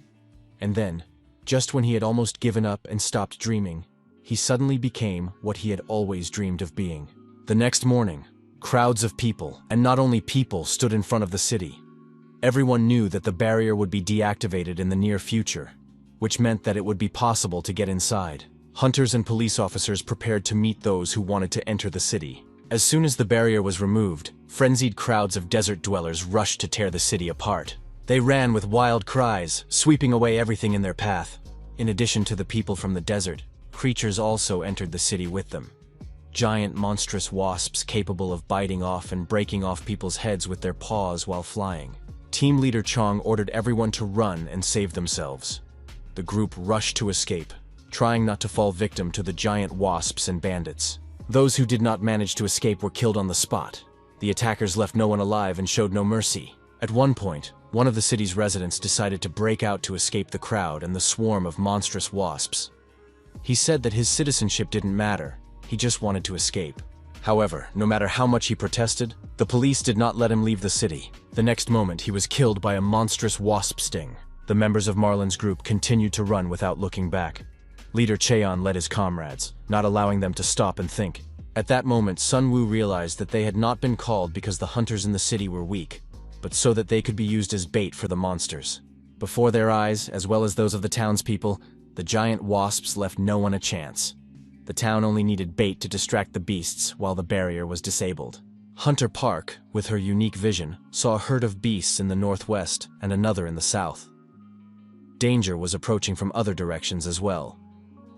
And then, just when he had almost given up and stopped dreaming, he suddenly became what he had always dreamed of being. The next morning, crowds of people, and not only people, stood in front of the city. Everyone knew that the barrier would be deactivated in the near future, which meant that it would be possible to get inside. Hunters and police officers prepared to meet those who wanted to enter the city. As soon as the barrier was removed, frenzied crowds of desert dwellers rushed to tear the city apart. They ran with wild cries, sweeping away everything in their path. In addition to the people from the desert, creatures also entered the city with them. Giant monstrous wasps capable of biting off and breaking off people's heads with their paws while flying. Team leader Chong ordered everyone to run and save themselves. The group rushed to escape, trying not to fall victim to the giant wasps and bandits. Those who did not manage to escape were killed on the spot. The attackers left no one alive and showed no mercy. At one point, one of the city's residents decided to break out to escape the crowd and the swarm of monstrous wasps. He said that his citizenship didn't matter, he just wanted to escape. However, no matter how much he protested, the police did not let him leave the city. The next moment, he was killed by a monstrous wasp sting. The members of Marlin's group continued to run without looking back. Leader Cheon led his comrades, not allowing them to stop and think. At that moment, Sun Wu realized that they had not been called because the hunters in the city were weak, but so that they could be used as bait for the monsters. Before their eyes, as well as those of the townspeople, the giant wasps left no one a chance. The town only needed bait to distract the beasts while the barrier was disabled. Hunter Park, with her unique vision, saw a herd of beasts in the northwest and another in the south. Danger was approaching from other directions as well.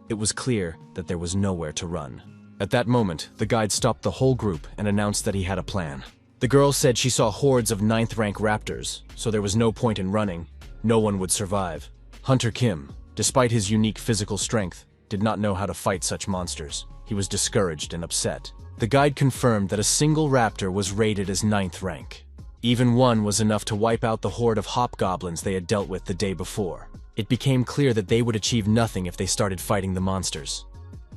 It was clear that there was nowhere to run. At that moment, the guide stopped the whole group and announced that he had a plan. The girl said she saw hordes of 9th-rank raptors, so there was no point in running. No one would survive. Hunter Kim, despite his unique physical strength, did not know how to fight such monsters. He was discouraged and upset. The guide confirmed that a single raptor was rated as 9th rank. Even one was enough to wipe out the horde of hobgoblins they had dealt with the day before. It became clear that they would achieve nothing if they started fighting the monsters.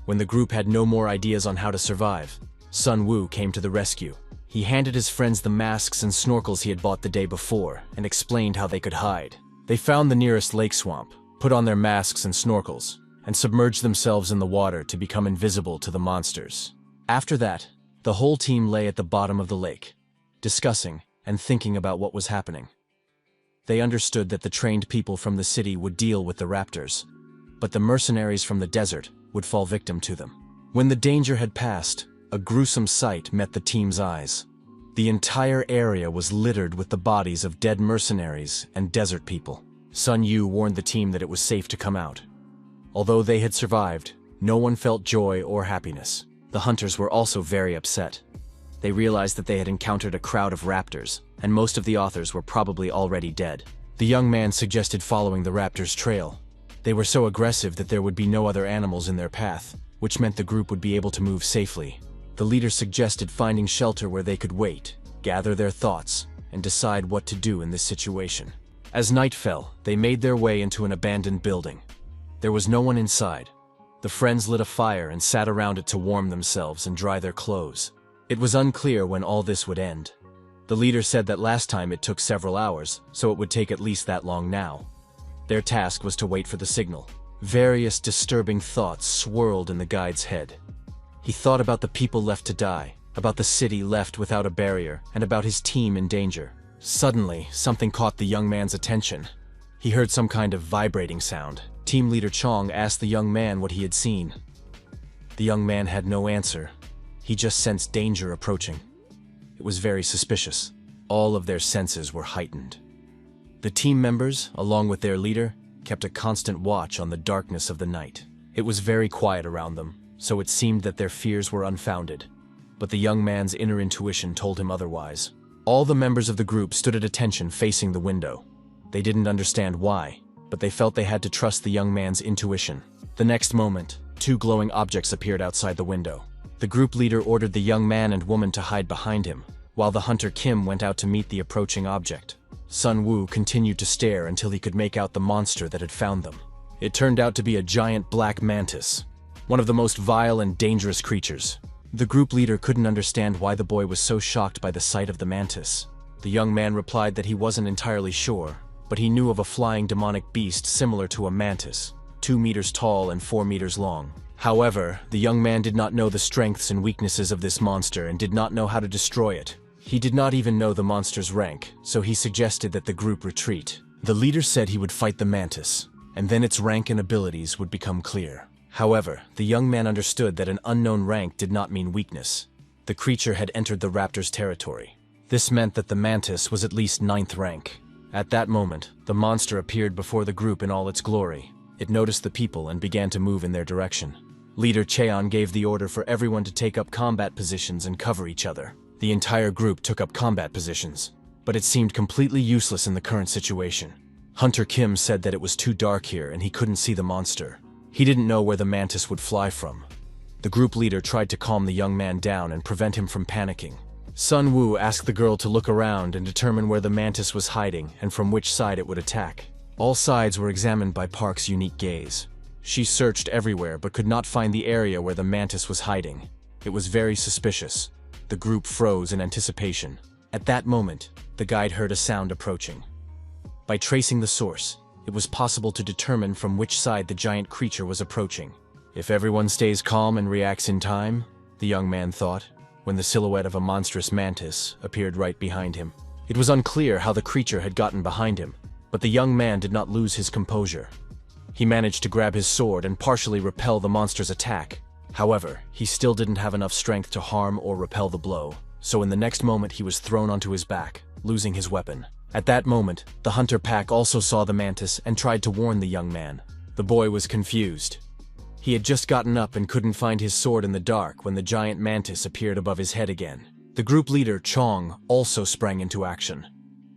When the group had no more ideas on how to survive, Sun Wu came to the rescue. He handed his friends the masks and snorkels he had bought the day before and explained how they could hide. They found the nearest lake swamp, put on their masks and snorkels, and submerged themselves in the water to become invisible to the monsters. After that, the whole team lay at the bottom of the lake, discussing and thinking about what was happening. They understood that the trained people from the city would deal with the raptors, but the mercenaries from the desert would fall victim to them. When the danger had passed, a gruesome sight met the team's eyes. The entire area was littered with the bodies of dead mercenaries and desert people. Sun Yu warned the team that it was safe to come out. Although they had survived, no one felt joy or happiness. The hunters were also very upset. They realized that they had encountered a crowd of raptors, and most of the authors were probably already dead. The young man suggested following the raptors' trail. They were so aggressive that there would be no other animals in their path, which meant the group would be able to move safely. The leader suggested finding shelter where they could wait, gather their thoughts, and decide what to do in this situation. As night fell, they made their way into an abandoned building. There was no one inside. The friends lit a fire and sat around it to warm themselves and dry their clothes. It was unclear when all this would end. The leader said that last time it took several hours, so it would take at least that long now. Their task was to wait for the signal. Various disturbing thoughts swirled in the guide's head. He thought about the people left to die, about the city left without a barrier, and about his team in danger. Suddenly, something caught the young man's attention. He heard some kind of vibrating sound. Team leader Chong asked the young man what he had seen. The young man had no answer. He just sensed danger approaching. It was very suspicious. All of their senses were heightened. The team members, along with their leader, kept a constant watch on the darkness of the night. It was very quiet around them, so it seemed that their fears were unfounded. But the young man's inner intuition told him otherwise. All the members of the group stood at attention facing the window. They didn't understand why, but they felt they had to trust the young man's intuition. The next moment, two glowing objects appeared outside the window. The group leader ordered the young man and woman to hide behind him, while the hunter Kim went out to meet the approaching object. Sun Wu continued to stare until he could make out the monster that had found them. It turned out to be a giant black mantis, one of the most vile and dangerous creatures. The group leader couldn't understand why the boy was so shocked by the sight of the mantis. The young man replied that he wasn't entirely sure, but he knew of a flying demonic beast similar to a mantis, 2 meters tall and 4 meters long. However, the young man did not know the strengths and weaknesses of this monster and did not know how to destroy it. He did not even know the monster's rank, so he suggested that the group retreat. The leader said he would fight the mantis, and then its rank and abilities would become clear. However, the young man understood that an unknown rank did not mean weakness. The creature had entered the raptor's territory. This meant that the mantis was at least 9th rank. At that moment, the monster appeared before the group in all its glory. It noticed the people and began to move in their direction. Leader Cheon gave the order for everyone to take up combat positions and cover each other. The entire group took up combat positions, but it seemed completely useless in the current situation. Hunter Kim said that it was too dark here and he couldn't see the monster. He didn't know where the mantis would fly from. The group leader tried to calm the young man down and prevent him from panicking. Sun Wu asked the girl to look around and determine where the mantis was hiding and from which side it would attack. All sides were examined by Park's unique gaze. She searched everywhere but could not find the area where the mantis was hiding. It was very suspicious. The group froze in anticipation. At that moment, the guide heard a sound approaching. By tracing the source, it was possible to determine from which side the giant creature was approaching. If everyone stays calm and reacts in time, the young man thought, when the silhouette of a monstrous mantis appeared right behind him. It was unclear how the creature had gotten behind him, but the young man did not lose his composure. He managed to grab his sword and partially repel the monster's attack. However, he still didn't have enough strength to harm or repel the blow, so in the next moment he was thrown onto his back, losing his weapon. At that moment, the hunter pack also saw the mantis and tried to warn the young man. The boy was confused. He had just gotten up and couldn't find his sword in the dark when the giant mantis appeared above his head again. The group leader, Chong, also sprang into action.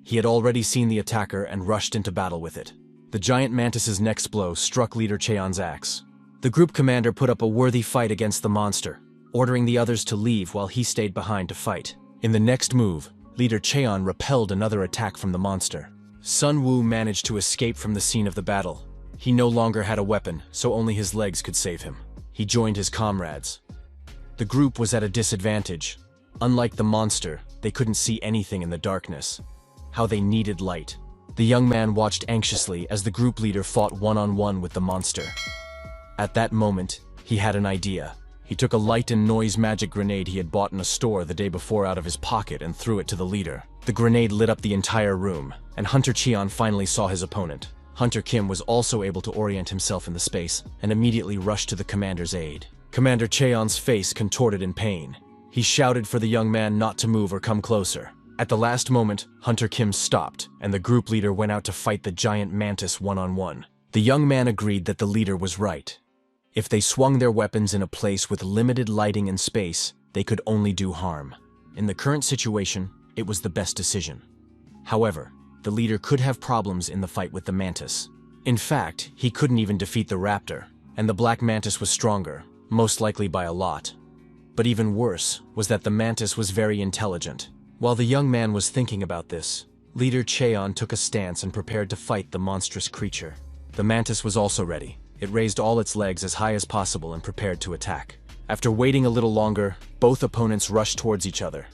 He had already seen the attacker and rushed into battle with it. The giant mantis's next blow struck leader Cheon's axe. The group commander put up a worthy fight against the monster. ordering the others to leave while he stayed behind to fight. In the next move, Leader Cheon repelled another attack from the monster. Sun Wu managed to escape from the scene of the battle. He no longer had a weapon, so only his legs could save him. He joined his comrades. The group was at a disadvantage. Unlike the monster, they couldn't see anything in the darkness. How they needed light. The young man watched anxiously as the group leader fought one-on-one with the monster. At that moment, he had an idea. He took a light and noise magic grenade he had bought in a store the day before out of his pocket and threw it to the leader. The grenade lit up the entire room, and Hunter Cheon finally saw his opponent. Hunter Kim was also able to orient himself in the space and immediately rushed to the commander's aid. Commander Cheon's face contorted in pain. He shouted for the young man not to move or come closer. At the last moment, Hunter Kim stopped, and the group leader went out to fight the giant mantis one-on-one. The young man agreed that the leader was right. If they swung their weapons in a place with limited lighting and space, they could only do harm. In the current situation, it was the best decision. However, the leader could have problems in the fight with the mantis. In fact, he couldn't even defeat the raptor, and the black mantis was stronger, most likely by a lot. But even worse was that the mantis was very intelligent. While the young man was thinking about this, Leader Cheon took a stance and prepared to fight the monstrous creature. The mantis was also ready. It raised all its legs as high as possible and prepared to attack. After waiting a little longer, both opponents rushed towards each other.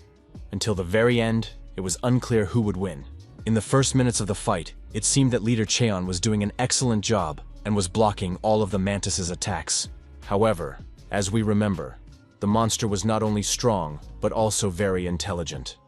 Until the very end, it was unclear who would win. In the first minutes of the fight, it seemed that Leader Cheon was doing an excellent job and was blocking all of the mantis's attacks. However, as we remember, the monster was not only strong, but also very intelligent.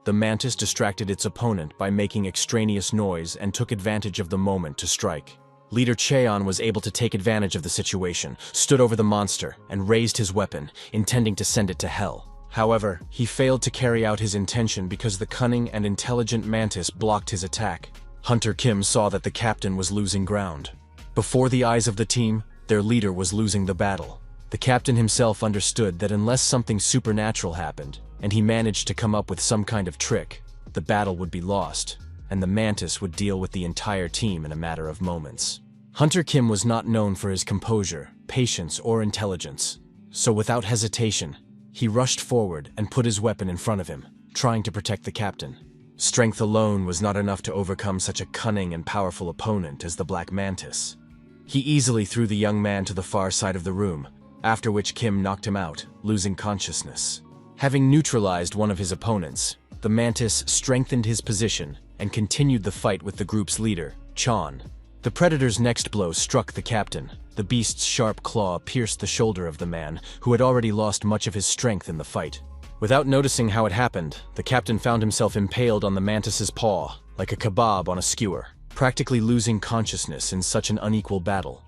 The mantis distracted its opponent by making extraneous noise and took advantage of the moment to strike. Leader Cheon was able to take advantage of the situation, stood over the monster, and raised his weapon, intending to send it to hell. However, he failed to carry out his intention because the cunning and intelligent mantis blocked his attack. Hunter Kim saw that the captain was losing ground. Before the eyes of the team, their leader was losing the battle. The captain himself understood that unless something supernatural happened, and he managed to come up with some kind of trick, the battle would be lost, and the mantis would deal with the entire team in a matter of moments. Hunter Kim was not known for his composure, patience, or intelligence, so without hesitation, he rushed forward and put his weapon in front of him, trying to protect the captain. Strength alone was not enough to overcome such a cunning and powerful opponent as the black mantis. He easily threw the young man to the far side of the room, after which Kim knocked him out, losing consciousness. Having neutralized one of his opponents, the mantis strengthened his position and continued the fight with the group's leader, Chon. The predator's next blow struck the captain. The beast's sharp claw pierced the shoulder of the man, who had already lost much of his strength in the fight. Without noticing how it happened, the captain found himself impaled on the mantis's paw, like a kebab on a skewer, practically losing consciousness in such an unequal battle.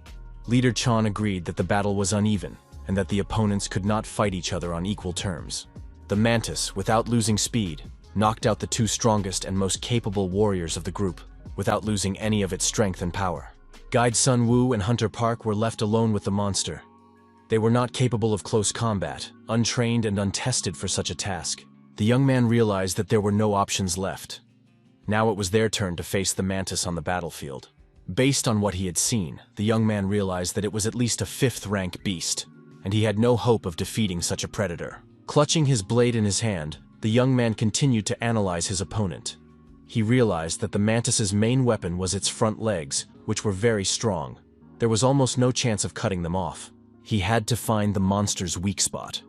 Leader Chon agreed that the battle was uneven, and that the opponents could not fight each other on equal terms. The mantis, without losing speed, knocked out the two strongest and most capable warriors of the group, without losing any of its strength and power. Guide Sun Wu and Hunter Park were left alone with the monster. They were not capable of close combat, untrained and untested for such a task. The young man realized that there were no options left. Now it was their turn to face the mantis on the battlefield. Based on what he had seen, the young man realized that it was at least a 5th-rank beast, and he had no hope of defeating such a predator. Clutching his blade in his hand, the young man continued to analyze his opponent. He realized that the mantis's main weapon was its front legs, which were very strong. There was almost no chance of cutting them off. He had to find the monster's weak spot.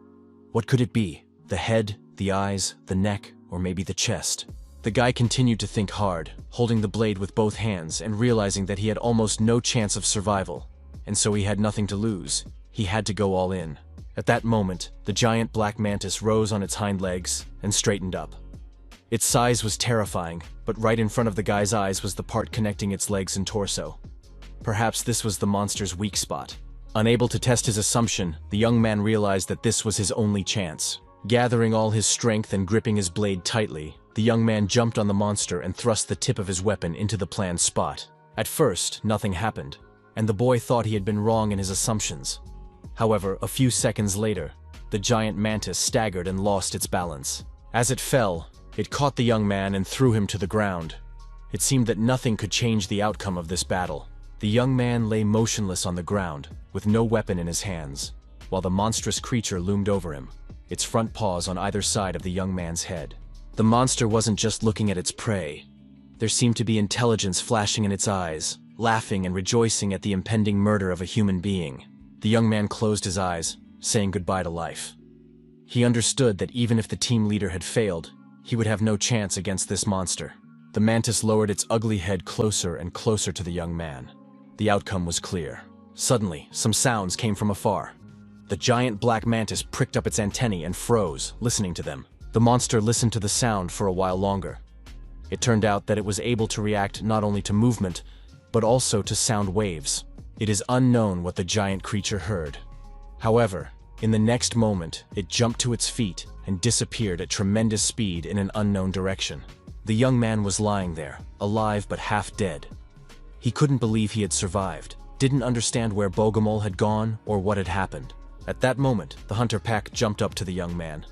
What could it be? The head, the eyes, the neck, or maybe the chest? The guy continued to think hard, holding the blade with both hands and realizing that he had almost no chance of survival, and so he had nothing to lose. He had to go all in. At that moment, the giant black mantis rose on its hind legs and straightened up. Its size was terrifying, but right in front of the guy's eyes was the part connecting its legs and torso. Perhaps this was the monster's weak spot. Unable to test his assumption, the young man realized that this was his only chance. Gathering all his strength and gripping his blade tightly, the young man jumped on the monster and thrust the tip of his weapon into the planned spot. At first, nothing happened, and the boy thought he had been wrong in his assumptions. However, a few seconds later, the giant mantis staggered and lost its balance. As it fell, it caught the young man and threw him to the ground. It seemed that nothing could change the outcome of this battle. The young man lay motionless on the ground, with no weapon in his hands. while the monstrous creature loomed over him, its front paws on either side of the young man's head. The monster wasn't just looking at its prey. There seemed to be intelligence flashing in its eyes, laughing and rejoicing at the impending murder of a human being. The young man closed his eyes, saying goodbye to life. He understood that even if the team leader had failed, he would have no chance against this monster. The mantis lowered its ugly head closer and closer to the young man. The outcome was clear. Suddenly, some sounds came from afar. The giant black mantis pricked up its antennae and froze, listening to them. The monster listened to the sound for a while longer. It turned out that it was able to react not only to movement, but also to sound waves. It is unknown what the giant creature heard. However, in the next moment, it jumped to its feet and disappeared at tremendous speed in an unknown direction. The young man was lying there, alive but half dead. He couldn't believe he had survived, didn't understand where Bogomol had gone or what had happened. At that moment, the hunter pack jumped up to the young man.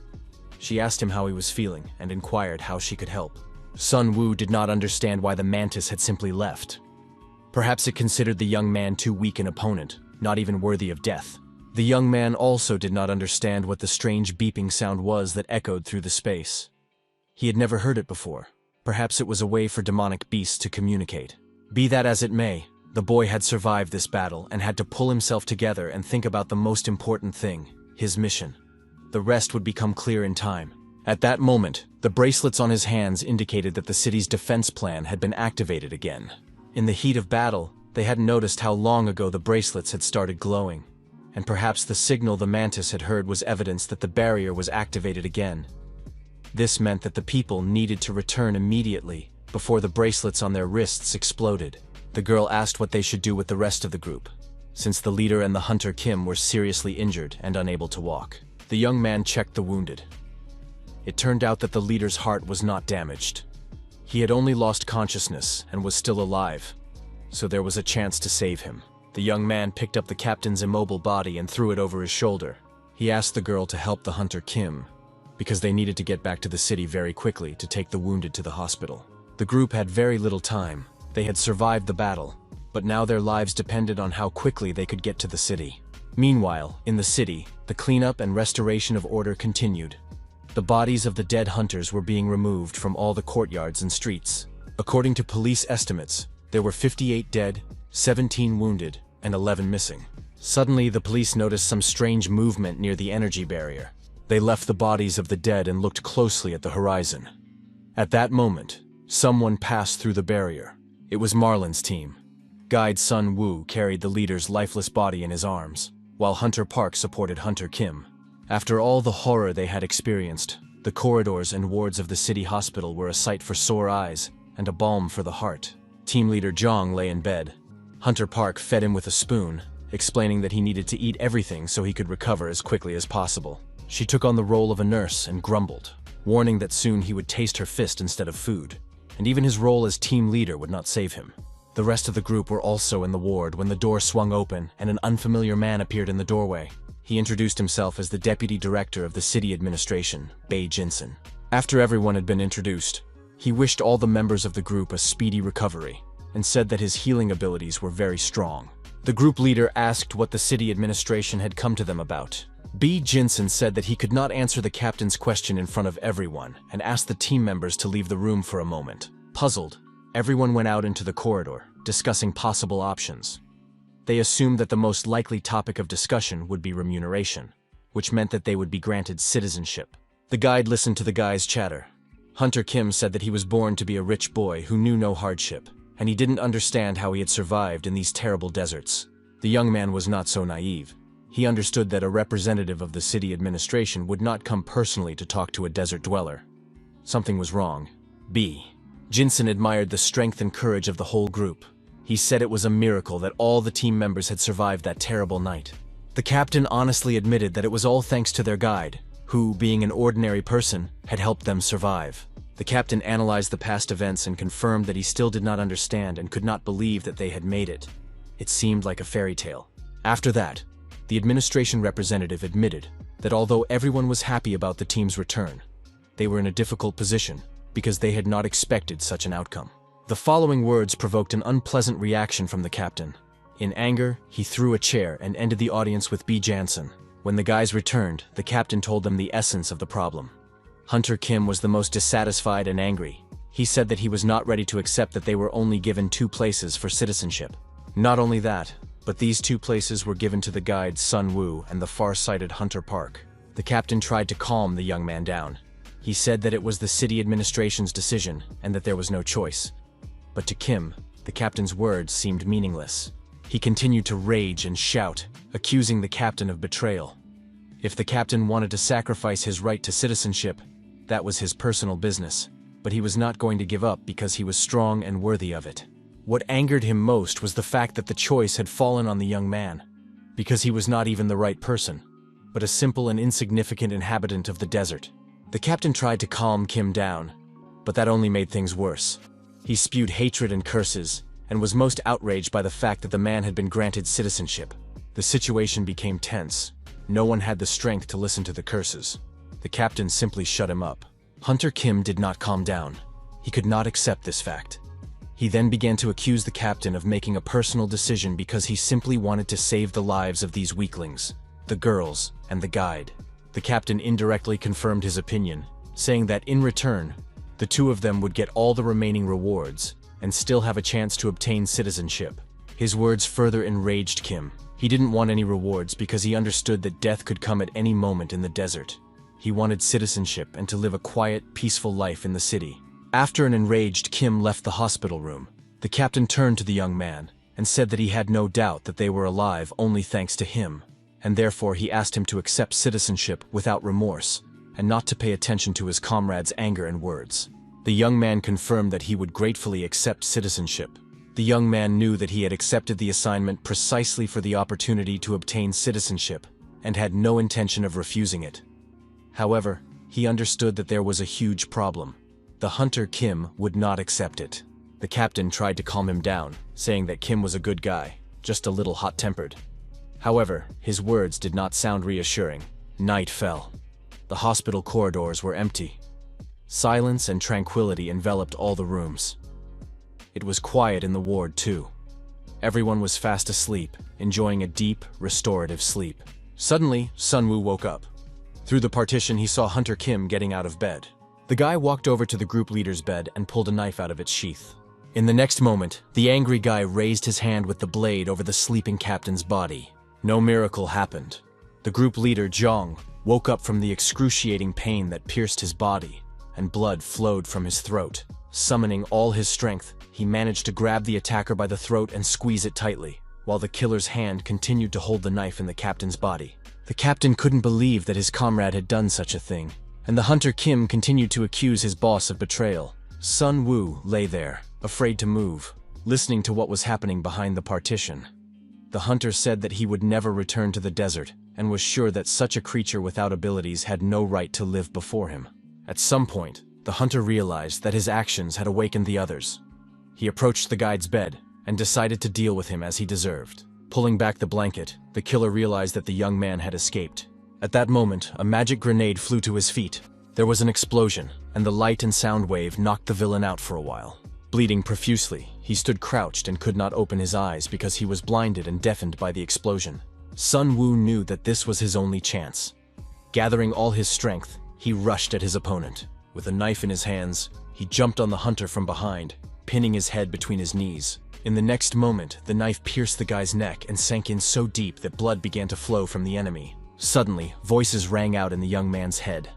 She asked him how he was feeling and inquired how she could help. Sun Wu did not understand why the mantis had simply left. Perhaps it considered the young man too weak an opponent, not even worthy of death. The young man also did not understand what the strange beeping sound was that echoed through the space. He had never heard it before. Perhaps it was a way for demonic beasts to communicate. Be that as it may, the boy had survived this battle and had to pull himself together and think about the most important thing, his mission. The rest would become clear in time. At that moment, the bracelets on his hands indicated that the city's defense plan had been activated again. In the heat of battle, they hadn't noticed how long ago the bracelets had started glowing. And perhaps the signal the mantis had heard was evidence that the barrier was activated again. This meant that the people needed to return immediately, before the bracelets on their wrists exploded. The girl asked what they should do with the rest of the group, since the leader and the hunter Kim were seriously injured and unable to walk. The young man checked the wounded. It turned out that the leader's heart was not damaged. He had only lost consciousness and was still alive, so there was a chance to save him. The young man picked up the captain's immobile body and threw it over his shoulder. He asked the girl to help the hunter Kim, because they needed to get back to the city very quickly to take the wounded to the hospital. The group had very little time. They had survived the battle, but now their lives depended on how quickly they could get to the city. Meanwhile, in the city, the cleanup and restoration of order continued. The bodies of the dead hunters were being removed from all the courtyards and streets. According to police estimates, there were 58 dead, 17 wounded, and 11 missing. Suddenly, the police noticed some strange movement near the energy barrier. They left the bodies of the dead and looked closely at the horizon. At that moment, someone passed through the barrier. It was Marlin's team. Guide Sun Wu carried the leader's lifeless body in his arms, while Hunter Park supported Hunter Kim. After all the horror they had experienced, the corridors and wards of the city hospital were a sight for sore eyes and a balm for the heart. Team leader Zhang lay in bed. Hunter Park fed him with a spoon, explaining that he needed to eat everything so he could recover as quickly as possible. She took on the role of a nurse and grumbled, warning that soon he would taste her fist instead of food, and even his role as team leader would not save him. The rest of the group were also in the ward when the door swung open and an unfamiliar man appeared in the doorway. He introduced himself as the deputy director of the city administration, Bei Jinsen. After everyone had been introduced, he wished all the members of the group a speedy recovery and said that his healing abilities were very strong. The group leader asked what the city administration had come to them about. Bei Jinsen said that he could not answer the captain's question in front of everyone and asked the team members to leave the room for a moment. Puzzled, everyone went out into the corridor, discussing possible options. They assumed that the most likely topic of discussion would be remuneration, which meant that they would be granted citizenship. The guide listened to the guys' chatter. Hunter Kim said that he was born to be a rich boy who knew no hardship, and he didn't understand how he had survived in these terrible deserts. The young man was not so naive. He understood that a representative of the city administration would not come personally to talk to a desert dweller. Something was wrong. Bei Jinsen admired the strength and courage of the whole group. He said it was a miracle that all the team members had survived that terrible night. The captain honestly admitted that it was all thanks to their guide, who, being an ordinary person, had helped them survive. The captain analyzed the past events and confirmed that he still did not understand and could not believe that they had made it. It seemed like a fairy tale. After that, the administration representative admitted that although everyone was happy about the team's return, they were in a difficult position because they had not expected such an outcome. The following words provoked an unpleasant reaction from the captain. In anger, he threw a chair and ended the audience with Bei Jansen. When the guys returned, the captain told them the essence of the problem. Hunter Kim was the most dissatisfied and angry. He said that he was not ready to accept that they were only given 2 places for citizenship. Not only that, but these 2 places were given to the guides Sun Woo and the far-sighted Hunter Park. The captain tried to calm the young man down. He said that it was the city administration's decision and that there was no choice. But to Kim, the captain's words seemed meaningless. He continued to rage and shout, accusing the captain of betrayal. If the captain wanted to sacrifice his right to citizenship, that was his personal business, but he was not going to give up because he was strong and worthy of it. What angered him most was the fact that the choice had fallen on the young man, because he was not even the right person, but a simple and insignificant inhabitant of the desert. The captain tried to calm Kim down, but that only made things worse. He spewed hatred and curses, and was most outraged by the fact that the man had been granted citizenship. The situation became tense. No one had the strength to listen to the curses. The captain simply shut him up. Hunter Kim did not calm down. He could not accept this fact. He then began to accuse the captain of making a personal decision because he simply wanted to save the lives of these weaklings, the girls, and the guide. The captain indirectly confirmed his opinion, saying that in return, the 2 of them would get all the remaining rewards and still have a chance to obtain citizenship. His words further enraged Kim. He didn't want any rewards because he understood that death could come at any moment in the desert. He wanted citizenship and to live a quiet, peaceful life in the city. After an enraged Kim left the hospital room, the captain turned to the young man and said that he had no doubt that they were alive only thanks to him, and therefore he asked him to accept citizenship without remorse and not to pay attention to his comrade's anger and words. The young man confirmed that he would gratefully accept citizenship. The young man knew that he had accepted the assignment precisely for the opportunity to obtain citizenship and had no intention of refusing it. However, he understood that there was a huge problem. The hunter Kim would not accept it. The captain tried to calm him down, saying that Kim was a good guy, just a little hot-tempered. However, his words did not sound reassuring. Night fell. The hospital corridors were empty. Silence and tranquility enveloped all the rooms. It was quiet in the ward too. Everyone was fast asleep, enjoying a deep, restorative sleep. Suddenly, Sun Woo woke up. Through the partition, he saw Hunter Kim getting out of bed. The guy walked over to the group leader's bed and pulled a knife out of its sheath. In the next moment, the angry guy raised his hand with the blade over the sleeping captain's body. No miracle happened. The group leader, Jong, woke up from the excruciating pain that pierced his body, and blood flowed from his throat. Summoning all his strength, he managed to grab the attacker by the throat and squeeze it tightly, while the killer's hand continued to hold the knife in the captain's body. The captain couldn't believe that his comrade had done such a thing, and the hunter Kim continued to accuse his boss of betrayal. Sun Woo lay there, afraid to move, listening to what was happening behind the partition. The hunter said that he would never return to the desert, and was sure that such a creature without abilities had no right to live before him. At some point, the hunter realized that his actions had awakened the others. He approached the guide's bed and decided to deal with him as he deserved. Pulling back the blanket, the killer realized that the young man had escaped. At that moment, a magic grenade flew to his feet. There was an explosion, and the light and sound wave knocked the villain out for a while. Bleeding profusely, he stood crouched and could not open his eyes because he was blinded and deafened by the explosion. Sun Woo knew that this was his only chance. Gathering all his strength, he rushed at his opponent. With a knife in his hands, he jumped on the hunter from behind, pinning his head between his knees. In the next moment, the knife pierced the guy's neck and sank in so deep that blood began to flow from the enemy. Suddenly, voices rang out in the young man's head.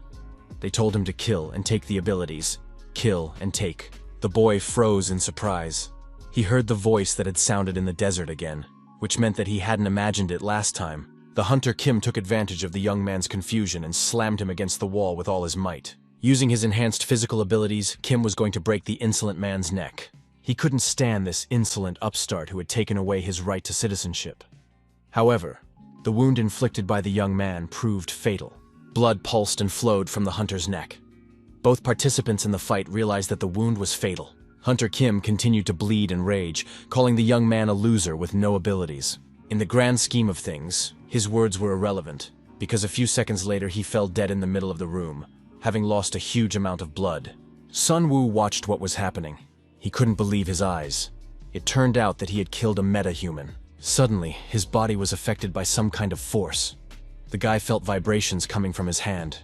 They told him to kill and take the abilities. Kill and take. The boy froze in surprise. He heard the voice that had sounded in the desert again, which meant that he hadn't imagined it last time. The hunter Kim took advantage of the young man's confusion and slammed him against the wall with all his might. Using his enhanced physical abilities, Kim was going to break the insolent man's neck. He couldn't stand this insolent upstart who had taken away his right to citizenship. However, the wound inflicted by the young man proved fatal. Blood pulsed and flowed from the hunter's neck. Both participants in the fight realized that the wound was fatal. Hunter Kim continued to bleed and rage, calling the young man a loser with no abilities. In the grand scheme of things, his words were irrelevant, because a few seconds later he fell dead in the middle of the room, having lost a huge amount of blood. Sun Woo watched what was happening. He couldn't believe his eyes. It turned out that he had killed a meta-human. Suddenly, his body was affected by some kind of force. The guy felt vibrations coming from his hand.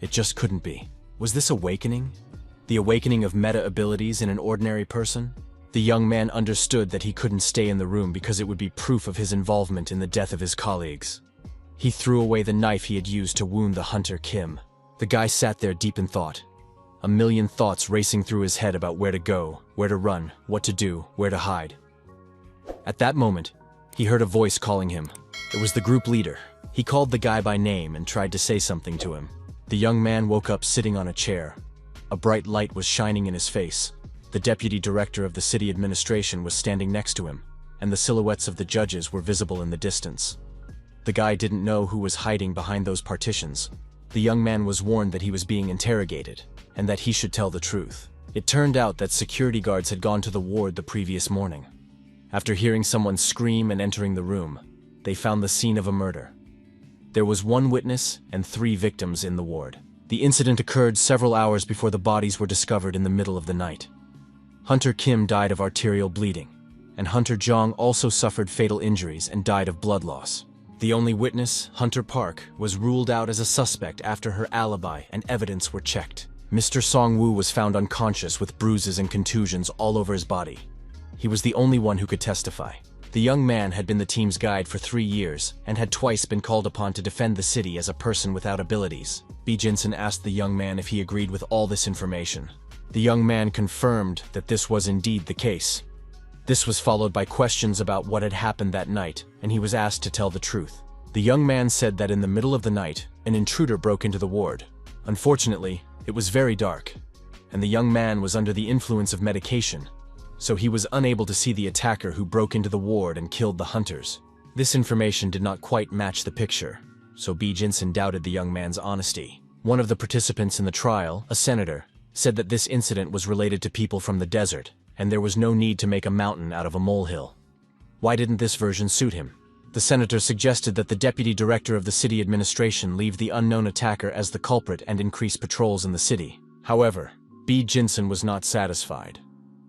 It just couldn't be. Was this awakening? The awakening of meta abilities in an ordinary person? The young man understood that he couldn't stay in the room because it would be proof of his involvement in the death of his colleagues. He threw away the knife he had used to wound the hunter Kim. The guy sat there deep in thought. A million thoughts racing through his head about where to go, where to run, what to do, where to hide. At that moment, he heard a voice calling him. It was the group leader. He called the guy by name and tried to say something to him. The young man woke up sitting on a chair. A bright light was shining in his face. The deputy director of the city administration was standing next to him, and the silhouettes of the judges were visible in the distance. The guy didn't know who was hiding behind those partitions. The young man was warned that he was being interrogated, and that he should tell the truth. It turned out that security guards had gone to the ward the previous morning. After hearing someone scream and entering the room, they found the scene of a murder. There was one witness and 3 victims in the ward. The incident occurred several hours before the bodies were discovered in the middle of the night. Hunter Kim died of arterial bleeding, and Hunter Jong also suffered fatal injuries and died of blood loss. The only witness, Hunter Park, was ruled out as a suspect after her alibi and evidence were checked. Mr. Song-woo was found unconscious with bruises and contusions all over his body. He was the only one who could testify. The young man had been the team's guide for 3 years and had twice been called upon to defend the city as a person without abilities. B. Jinsen asked the young man if he agreed with all this information. The young man confirmed that this was indeed the case. This was followed by questions about what had happened that night, and he was asked to tell the truth. The young man said that in the middle of the night, an intruder broke into the ward. Unfortunately, it was very dark, and the young man was under the influence of medication, so he was unable to see the attacker who broke into the ward and killed the hunters. This information did not quite match the picture, so B. Jinsen doubted the young man's honesty. One of the participants in the trial, a senator, said that this incident was related to people from the desert, and there was no need to make a mountain out of a molehill. Why didn't this version suit him? The senator suggested that the deputy director of the city administration leave the unknown attacker as the culprit and increase patrols in the city. However, B. Jinsen was not satisfied.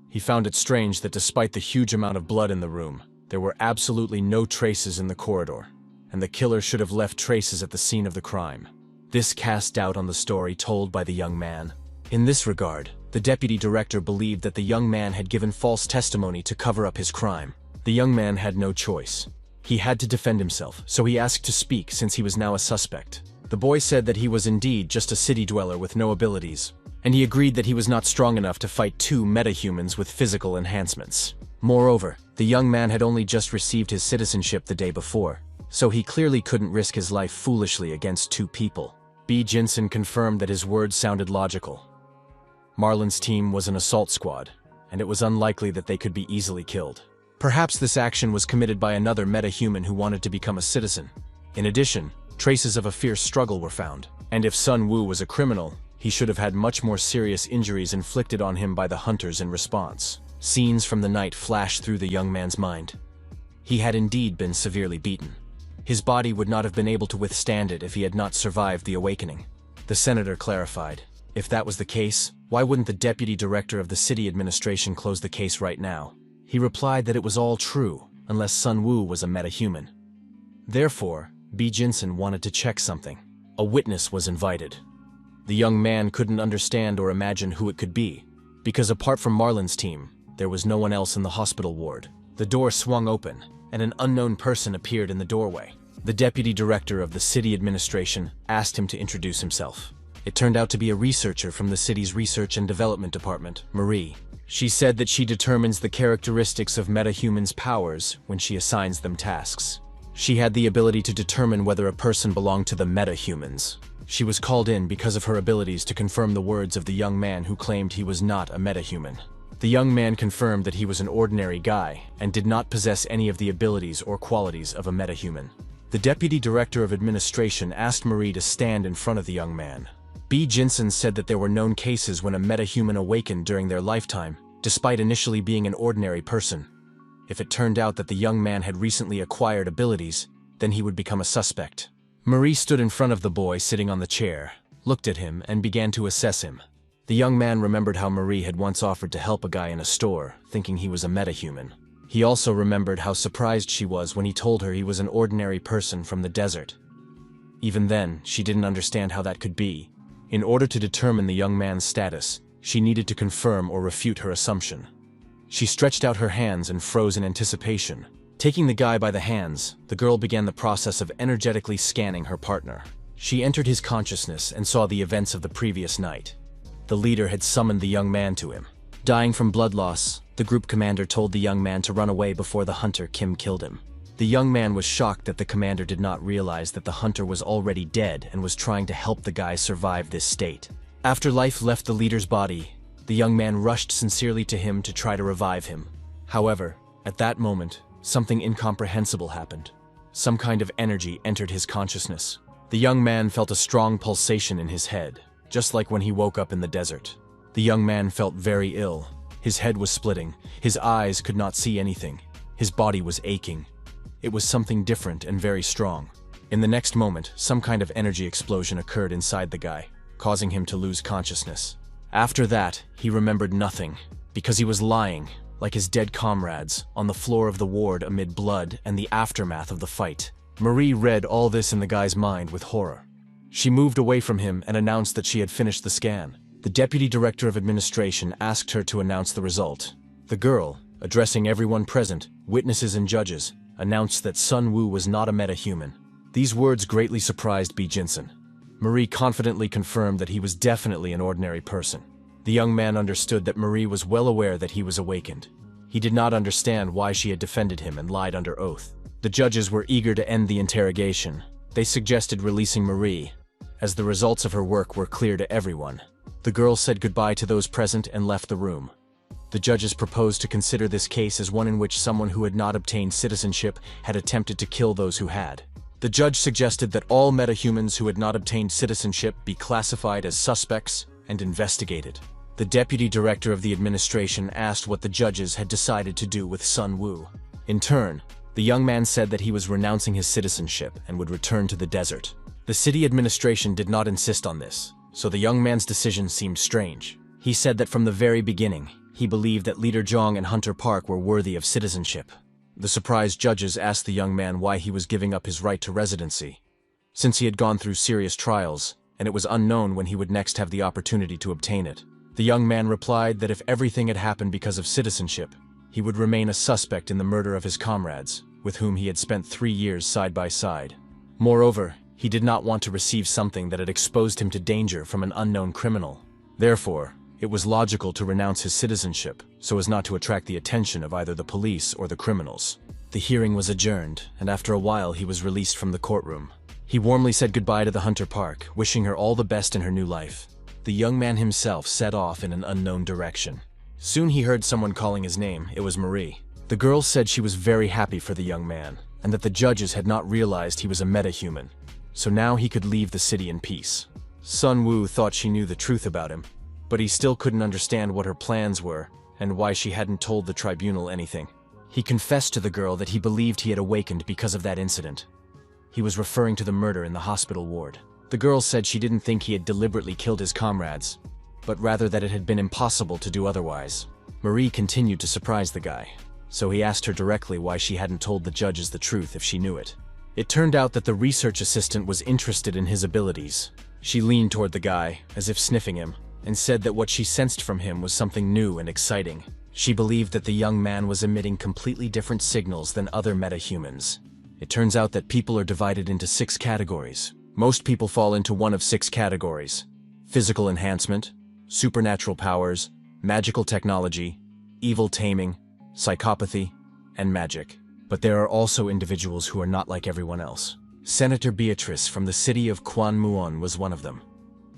He found it strange that despite the huge amount of blood in the room, there were absolutely no traces in the corridor, and the killer should have left traces at the scene of the crime. This cast doubt on the story told by the young man. In this regard, the deputy director believed that the young man had given false testimony to cover up his crime. The young man had no choice. He had to defend himself, so he asked to speak since he was now a suspect. The boy said that he was indeed just a city dweller with no abilities, and he agreed that he was not strong enough to fight 2 metahumans with physical enhancements. Moreover, the young man had only just received his citizenship the day before, so he clearly couldn't risk his life foolishly against 2 people. B. Jinsen confirmed that his words sounded logical. Marlin's team was an assault squad, and it was unlikely that they could be easily killed. Perhaps this action was committed by another metahuman who wanted to become a citizen. In addition, traces of a fierce struggle were found, and if Sun Woo was a criminal, he should have had much more serious injuries inflicted on him by the hunters in response. Scenes from the night flashed through the young man's mind. He had indeed been severely beaten. His body would not have been able to withstand it if he had not survived the awakening. The senator clarified. If that was the case, why wouldn't the deputy director of the city administration close the case right now? He replied that it was all true, unless Sun Woo was a metahuman. Therefore, B. Jinsen wanted to check something. A witness was invited. The young man couldn't understand or imagine who it could be, because apart from Marlin's team, there was no one else in the hospital ward. The door swung open, and an unknown person appeared in the doorway. The deputy director of the city administration asked him to introduce himself. It turned out to be a researcher from the city's research and development department, Marie. She said that she determines the characteristics of metahumans' powers when she assigns them tasks. She had the ability to determine whether a person belonged to the metahumans. She was called in because of her abilities to confirm the words of the young man who claimed he was not a metahuman. The young man confirmed that he was an ordinary guy and did not possess any of the abilities or qualities of a metahuman. The deputy director of administration asked Marie to stand in front of the young man. B. Jinsen said that there were known cases when a metahuman awakened during their lifetime, despite initially being an ordinary person. If it turned out that the young man had recently acquired abilities, then he would become a suspect. Marie stood in front of the boy sitting on the chair, looked at him, and began to assess him. The young man remembered how Marie had once offered to help a guy in a store, thinking he was a metahuman. He also remembered how surprised she was when he told her he was an ordinary person from the desert. Even then, she didn't understand how that could be. In order to determine the young man's status, she needed to confirm or refute her assumption. She stretched out her hands and froze in anticipation. Taking the guy by the hands, the girl began the process of energetically scanning her partner. She entered his consciousness and saw the events of the previous night. The leader had summoned the young man to him. Dying from blood loss, the group commander told the young man to run away before the hunter Kim killed him. The young man was shocked that the commander did not realize that the hunter was already dead and was trying to help the guy survive this state. After life left the leader's body, the young man rushed sincerely to him to try to revive him. However, at that moment, something incomprehensible happened. Some kind of energy entered his consciousness. The young man felt a strong pulsation in his head, just like when he woke up in the desert. The young man felt very ill. His head was splitting, his eyes could not see anything, his body was aching. It was something different and very strong. In the next moment, some kind of energy explosion occurred inside the guy, causing him to lose consciousness. After that, he remembered nothing, because he was lying, like his dead comrades, on the floor of the ward amid blood and the aftermath of the fight. Marie read all this in the guy's mind with horror. She moved away from him and announced that she had finished the scan. The deputy director of administration asked her to announce the result. The girl, addressing everyone present, witnesses and judges, announced that Sun Woo was not a metahuman. These words greatly surprised B. Jinsen. Marie confidently confirmed that he was definitely an ordinary person. The young man understood that Marie was well aware that he was awakened. He did not understand why she had defended him and lied under oath. The judges were eager to end the interrogation. They suggested releasing Marie, as the results of her work were clear to everyone. The girl said goodbye to those present and left the room. The judges proposed to consider this case as one in which someone who had not obtained citizenship had attempted to kill those who had. The judge suggested that all metahumans who had not obtained citizenship be classified as suspects and investigated. The deputy director of the administration asked what the judges had decided to do with Sun Woo. In turn, the young man said that he was renouncing his citizenship and would return to the desert. The city administration did not insist on this, so the young man's decision seemed strange. He said that from the very beginning, he believed that Leader Zhang and Hunter Park were worthy of citizenship. The surprised judges asked the young man why he was giving up his right to residency, since he had gone through serious trials, and it was unknown when he would next have the opportunity to obtain it. The young man replied that if everything had happened because of citizenship, he would remain a suspect in the murder of his comrades, with whom he had spent 3 years side by side. Moreover, he did not want to receive something that had exposed him to danger from an unknown criminal. Therefore, it was logical to renounce his citizenship, so as not to attract the attention of either the police or the criminals. The hearing was adjourned, and after a while he was released from the courtroom. He warmly said goodbye to the Hunter Park, wishing her all the best in her new life. The young man himself set off in an unknown direction. Soon he heard someone calling his name. It was Marie. The girl said she was very happy for the young man, and that the judges had not realized he was a metahuman, so now he could leave the city in peace. Sun Woo thought she knew the truth about him, but he still couldn't understand what her plans were and why she hadn't told the tribunal anything. He confessed to the girl that he believed he had awakened because of that incident. He was referring to the murder in the hospital ward. The girl said she didn't think he had deliberately killed his comrades, but rather that it had been impossible to do otherwise. Marie continued to surprise the guy, so he asked her directly why she hadn't told the judges the truth if she knew it. It turned out that the research assistant was interested in his abilities. She leaned toward the guy, as if sniffing him, and said that what she sensed from him was something new and exciting. She believed that the young man was emitting completely different signals than other metahumans. It turns out that people are divided into 6 categories. Most people fall into one of 6 categories: physical enhancement, supernatural powers, magical technology, evil taming, psychopathy, and magic. But there are also individuals who are not like everyone else. Senator Beatrice from the city of Kwanmuon was one of them.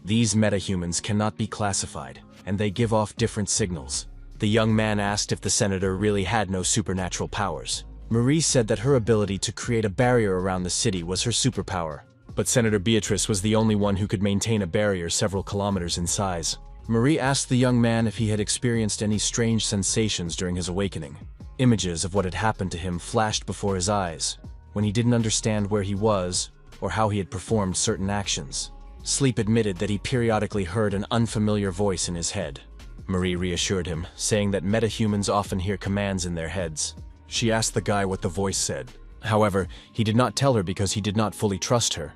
These metahumans cannot be classified, and they give off different signals. The young man asked if the senator really had no supernatural powers. Marie said that her ability to create a barrier around the city was her superpower, but Senator Beatrice was the only one who could maintain a barrier several kilometers in size. Marie asked the young man if he had experienced any strange sensations during his awakening. Images of what had happened to him flashed before his eyes, when he didn't understand where he was or how he had performed certain actions. Sleep admitted that he periodically heard an unfamiliar voice in his head. Marie reassured him, saying that metahumans often hear commands in their heads. She asked the guy what the voice said. However, he did not tell her because he did not fully trust her.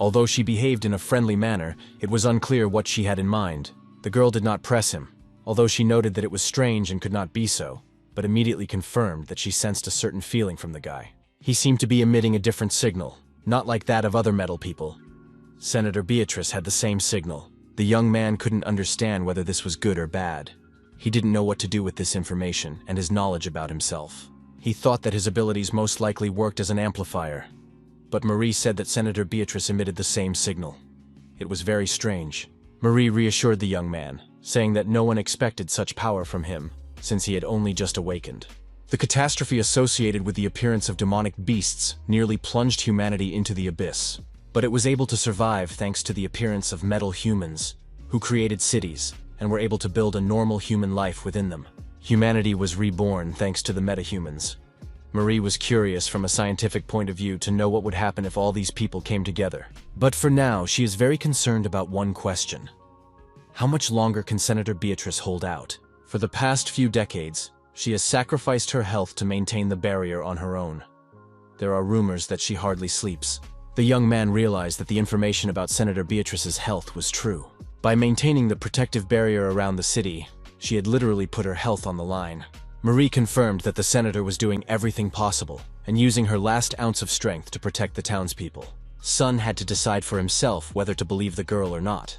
Although she behaved in a friendly manner, it was unclear what she had in mind. The girl did not press him, although she noted that it was strange and could not be so, but immediately confirmed that she sensed a certain feeling from the guy. He seemed to be emitting a different signal, not like that of other metal people. Senator Beatrice had the same signal. The young man couldn't understand whether this was good or bad. He didn't know what to do with this information and his knowledge about himself. He thought that his abilities most likely worked as an amplifier. But Marie said that Senator Beatrice emitted the same signal. It was very strange. Marie reassured the young man, saying that no one expected such power from him, since he had only just awakened. The catastrophe associated with the appearance of demonic beasts nearly plunged humanity into the abyss. But it was able to survive thanks to the appearance of metal humans, who created cities and were able to build a normal human life within them. Humanity was reborn thanks to the metahumans. Marie was curious from a scientific point of view to know what would happen if all these people came together. But for now, she is very concerned about one question. How much longer can Senator Beatrice hold out? For the past few decades, she has sacrificed her health to maintain the barrier on her own. There are rumors that she hardly sleeps. The young man realized that the information about Senator Beatrice's health was true. By maintaining the protective barrier around the city, she had literally put her health on the line. Marie confirmed that the senator was doing everything possible and using her last ounce of strength to protect the townspeople. Sun had to decide for himself whether to believe the girl or not,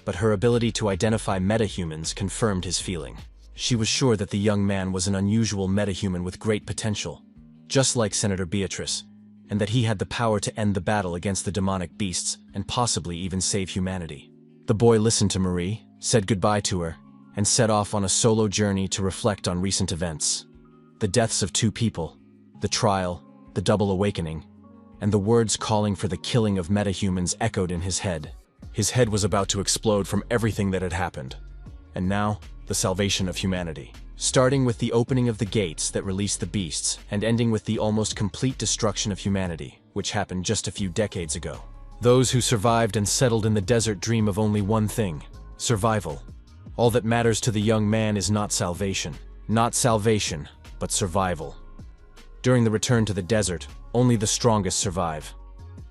but her ability to identify metahumans confirmed his feeling. She was sure that the young man was an unusual metahuman with great potential, just like Senator Beatrice, and that he had the power to end the battle against the demonic beasts and possibly even save humanity. The boy listened to Marie, said goodbye to her, and set off on a solo journey to reflect on recent events. The deaths of 2 people, the trial, the double awakening, and the words calling for the killing of metahumans echoed in his head. His head was about to explode from everything that had happened. And now, the salvation of humanity. Starting with the opening of the gates that released the beasts, and ending with the almost complete destruction of humanity, which happened just a few decades ago. Those who survived and settled in the desert dream of only one thing: survival. All that matters to the young man is not salvation, but survival. During the return to the desert, only the strongest survive.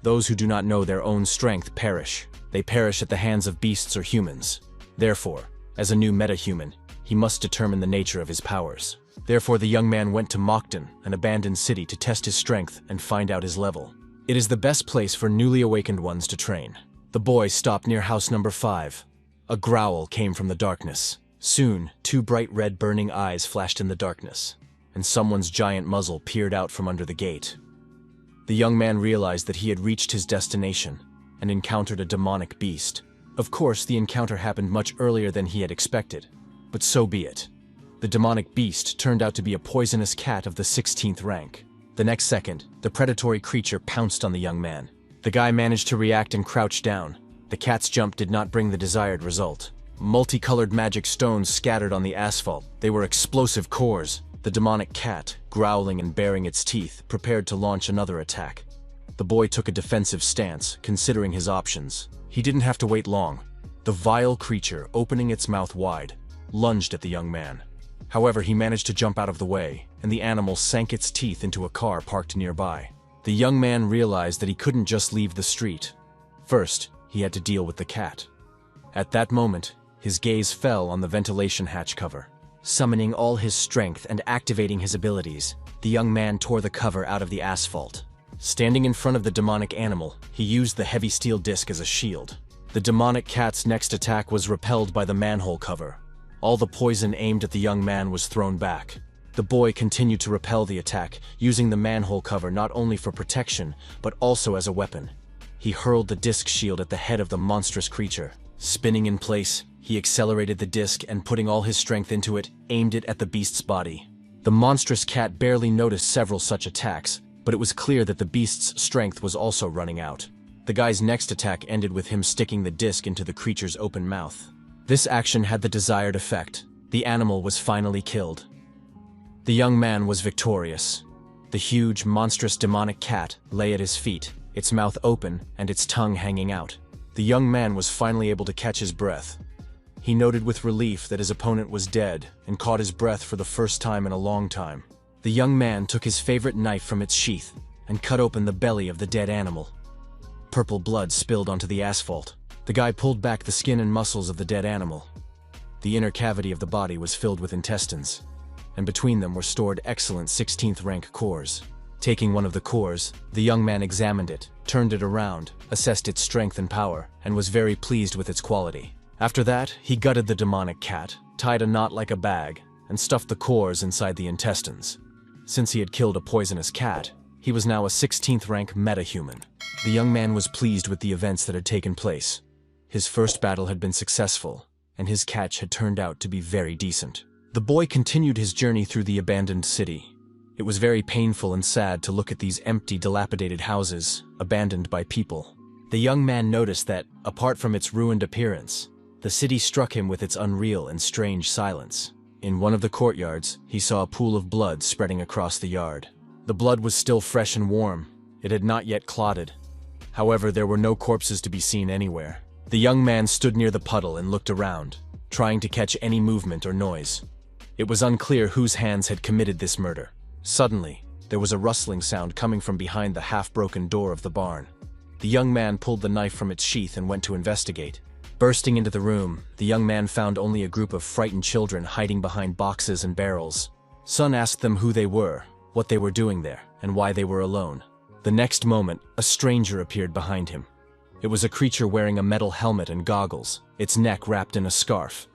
Those who do not know their own strength perish. They perish at the hands of beasts or humans. Therefore, as a new metahuman, he must determine the nature of his powers. Therefore, the young man went to Mokden, an abandoned city, to test his strength and find out his level. It is the best place for newly awakened ones to train. The boy stopped near house number 5. A growl came from the darkness. Soon, 2 bright red burning eyes flashed in the darkness, and someone's giant muzzle peered out from under the gate. The young man realized that he had reached his destination and encountered a demonic beast. Of course, the encounter happened much earlier than he had expected, but so be it. The demonic beast turned out to be a poisonous cat of the 16th rank. The next second, the predatory creature pounced on the young man. The guy managed to react and crouch down. The cat's jump did not bring the desired result. Multicolored magic stones scattered on the asphalt. They were explosive cores. The demonic cat, growling and baring its teeth, prepared to launch another attack. The boy took a defensive stance, considering his options. He didn't have to wait long. The vile creature, opening its mouth wide, lunged at the young man. However, he managed to jump out of the way, and the animal sank its teeth into a car parked nearby. The young man realized that he couldn't just leave the street. First, he had to deal with the cat. At that moment, his gaze fell on the ventilation hatch cover. Summoning all his strength and activating his abilities, the young man tore the cover out of the asphalt. Standing in front of the demonic animal, he used the heavy steel disc as a shield. The demonic cat's next attack was repelled by the manhole cover. All the poison aimed at the young man was thrown back. The boy continued to repel the attack, using the manhole cover not only for protection, but also as a weapon. He hurled the disc shield at the head of the monstrous creature. Spinning in place, he accelerated the disc and, putting all his strength into it, aimed it at the beast's body. The monstrous cat barely noticed several such attacks, but it was clear that the beast's strength was also running out. The guy's next attack ended with him sticking the disc into the creature's open mouth. This action had the desired effect. The animal was finally killed. The young man was victorious. The huge, monstrous demonic cat lay at his feet, its mouth open and its tongue hanging out. The young man was finally able to catch his breath. He noted with relief that his opponent was dead and caught his breath for the first time in a long time. The young man took his favorite knife from its sheath and cut open the belly of the dead animal. purple blood spilled onto the asphalt. The guy pulled back the skin and muscles of the dead animal. The inner cavity of the body was filled with intestines, and between them were stored excellent 16th rank cores. Taking one of the cores, the young man examined it, turned it around, assessed its strength and power, and was very pleased with its quality. After that, he gutted the demonic cat, tied a knot like a bag, and stuffed the cores inside the intestines. Since he had killed a poisonous cat, he was now a 16th rank metahuman. The young man was pleased with the events that had taken place. His first battle had been successful, and his catch had turned out to be very decent. The boy continued his journey through the abandoned city. It was very painful and sad to look at these empty, dilapidated houses, abandoned by people. The young man noticed that, apart from its ruined appearance, the city struck him with its unreal and strange silence. In one of the courtyards, he saw a pool of blood spreading across the yard. The blood was still fresh and warm. It had not yet clotted. However, there were no corpses to be seen anywhere. The young man stood near the puddle and looked around, trying to catch any movement or noise. It was unclear whose hands had committed this murder. Suddenly, there was a rustling sound coming from behind the half-broken door of the barn. The young man pulled the knife from its sheath and went to investigate. Bursting into the room, the young man found only a group of frightened children hiding behind boxes and barrels. Sun asked them who they were, what they were doing there, and why they were alone. The next moment, a stranger appeared behind him. It was a creature wearing a metal helmet and goggles, its neck wrapped in a scarf,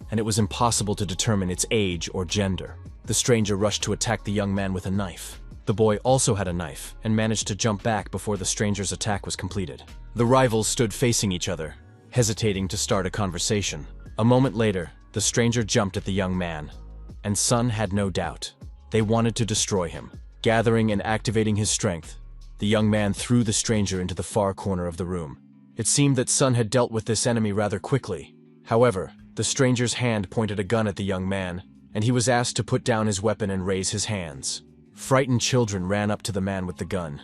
and it was impossible to determine its age or gender. The stranger rushed to attack the young man with a knife. The boy also had a knife and managed to jump back before the stranger's attack was completed. The rivals stood facing each other, hesitating to start a conversation. A moment later, the stranger jumped at the young man, and Sun had no doubt. They wanted to destroy him. Gathering and activating his strength, the young man threw the stranger into the far corner of the room. It seemed that Sun had dealt with this enemy rather quickly. However, the stranger's hand pointed a gun at the young man, and he was asked to put down his weapon and raise his hands. Frightened children ran up to the man with the gun.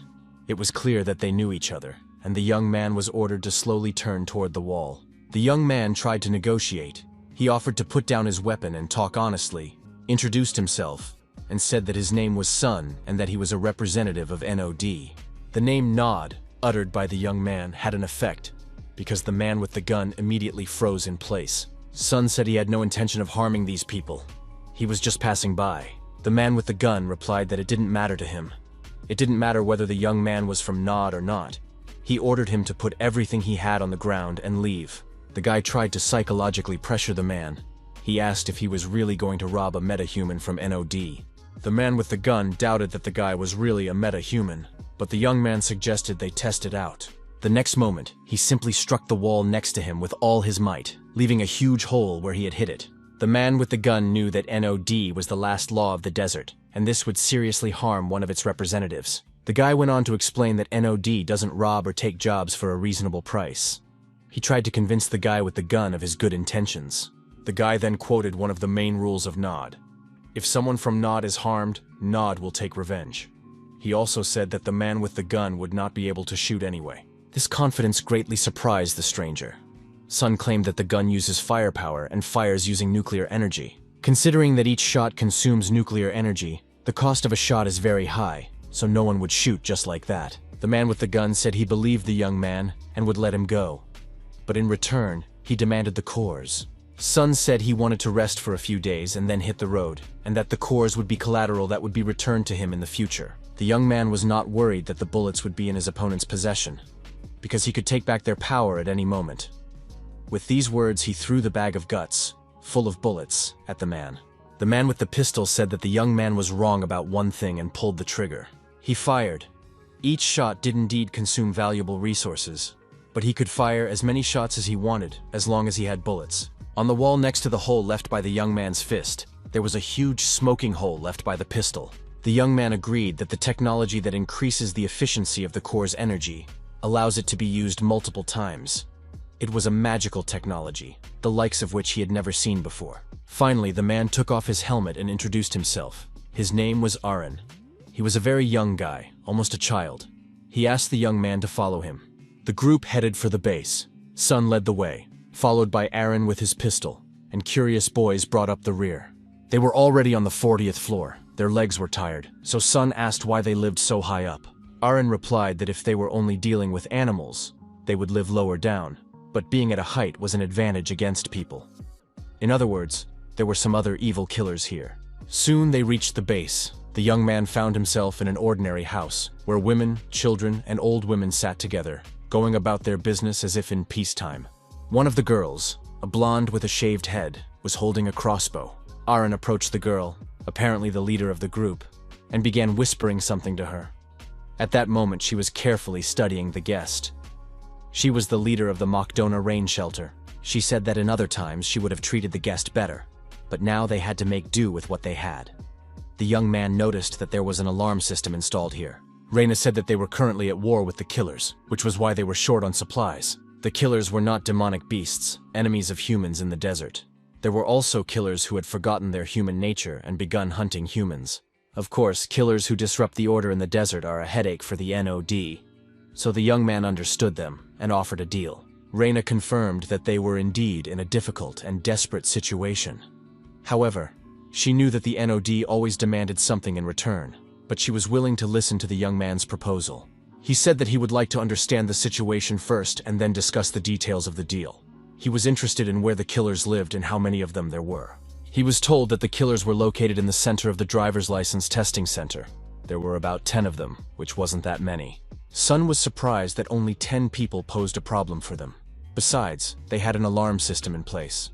It was clear that they knew each other, and the young man was ordered to slowly turn toward the wall. The young man tried to negotiate. He offered to put down his weapon and talk honestly, introduced himself, and said that his name was Sun and that he was a representative of NOD. The name Nod, uttered by the young man, had an effect, because the man with the gun immediately froze in place. Sun said he had no intention of harming these people. He was just passing by. The man with the gun replied that it didn't matter to him. It didn't matter whether the young man was from Nod or not. He ordered him to put everything he had on the ground and leave. The guy tried to psychologically pressure the man. He asked if he was really going to rob a metahuman from NOD. The man with the gun doubted that the guy was really a metahuman, but the young man suggested they test it out. The next moment, he simply struck the wall next to him with all his might, leaving a huge hole where he had hit it. The man with the gun knew that NOD was the last law of the desert, and this would seriously harm one of its representatives. The guy went on to explain that NOD doesn't rob or take jobs for a reasonable price. He tried to convince the guy with the gun of his good intentions. The guy then quoted one of the main rules of Nod. If someone from Nod is harmed, Nod will take revenge. He also said that the man with the gun would not be able to shoot anyway. This confidence greatly surprised the stranger. Sun claimed that the gun uses firepower and fires using nuclear energy. Considering that each shot consumes nuclear energy, the cost of a shot is very high, so no one would shoot just like that. The man with the gun said he believed the young man and would let him go. But in return, he demanded the cores. Sun said he wanted to rest for a few days and then hit the road, and that the cores would be collateral that would be returned to him in the future. The young man was not worried that the bullets would be in his opponent's possession, because he could take back their power at any moment. With these words, he threw the bag of guts, full of bullets, at the man. The man with the pistol said that the young man was wrong about one thing and pulled the trigger. He fired. Each shot did indeed consume valuable resources, but he could fire as many shots as he wanted, as long as he had bullets. On the wall next to the hole left by the young man's fist, there was a huge smoking hole left by the pistol. The young man agreed that the technology that increases the efficiency of the core's energy allows it to be used multiple times. It was a magical technology, the likes of which he had never seen before. Finally, the man took off his helmet and introduced himself. His name was Aaron. He was a very young guy, almost a child. He asked the young man to follow him. The group headed for the base. Sun led the way, followed by Aaron with his pistol, and curious boys brought up the rear. They were already on the 40th floor. Their legs were tired, so Sun asked why they lived so high up. Aaron replied that if they were only dealing with animals, they would live lower down, but being at a height was an advantage against people. In other words, there were some other evil killers here. Soon they reached the base. The young man found himself in an ordinary house, where women, children, and old women sat together, going about their business as if in peacetime. One of the girls, a blonde with a shaved head, was holding a crossbow. Aaron approached the girl, apparently the leader of the group, and began whispering something to her. At that moment, she was carefully studying the guest. She was the leader of the Mokdona rain shelter. She said that in other times she would have treated the guest better, but now they had to make do with what they had. The young man noticed that there was an alarm system installed here. Reyna said that they were currently at war with the killers, which was why they were short on supplies. The killers were not demonic beasts, enemies of humans in the desert. There were also killers who had forgotten their human nature and begun hunting humans. Of course, killers who disrupt the order in the desert are a headache for the NOD. So the young man understood them and offered a deal. Reyna confirmed that they were indeed in a difficult and desperate situation. However, she knew that the NOD always demanded something in return, but she was willing to listen to the young man's proposal. He said that he would like to understand the situation first and then discuss the details of the deal. He was interested in where the killers lived and how many of them there were. He was told that the killers were located in the center of the driver's license testing center. There were about 10 of them, which wasn't that many. Sun was surprised that only 10 people posed a problem for them. Besides, they had an alarm system in place.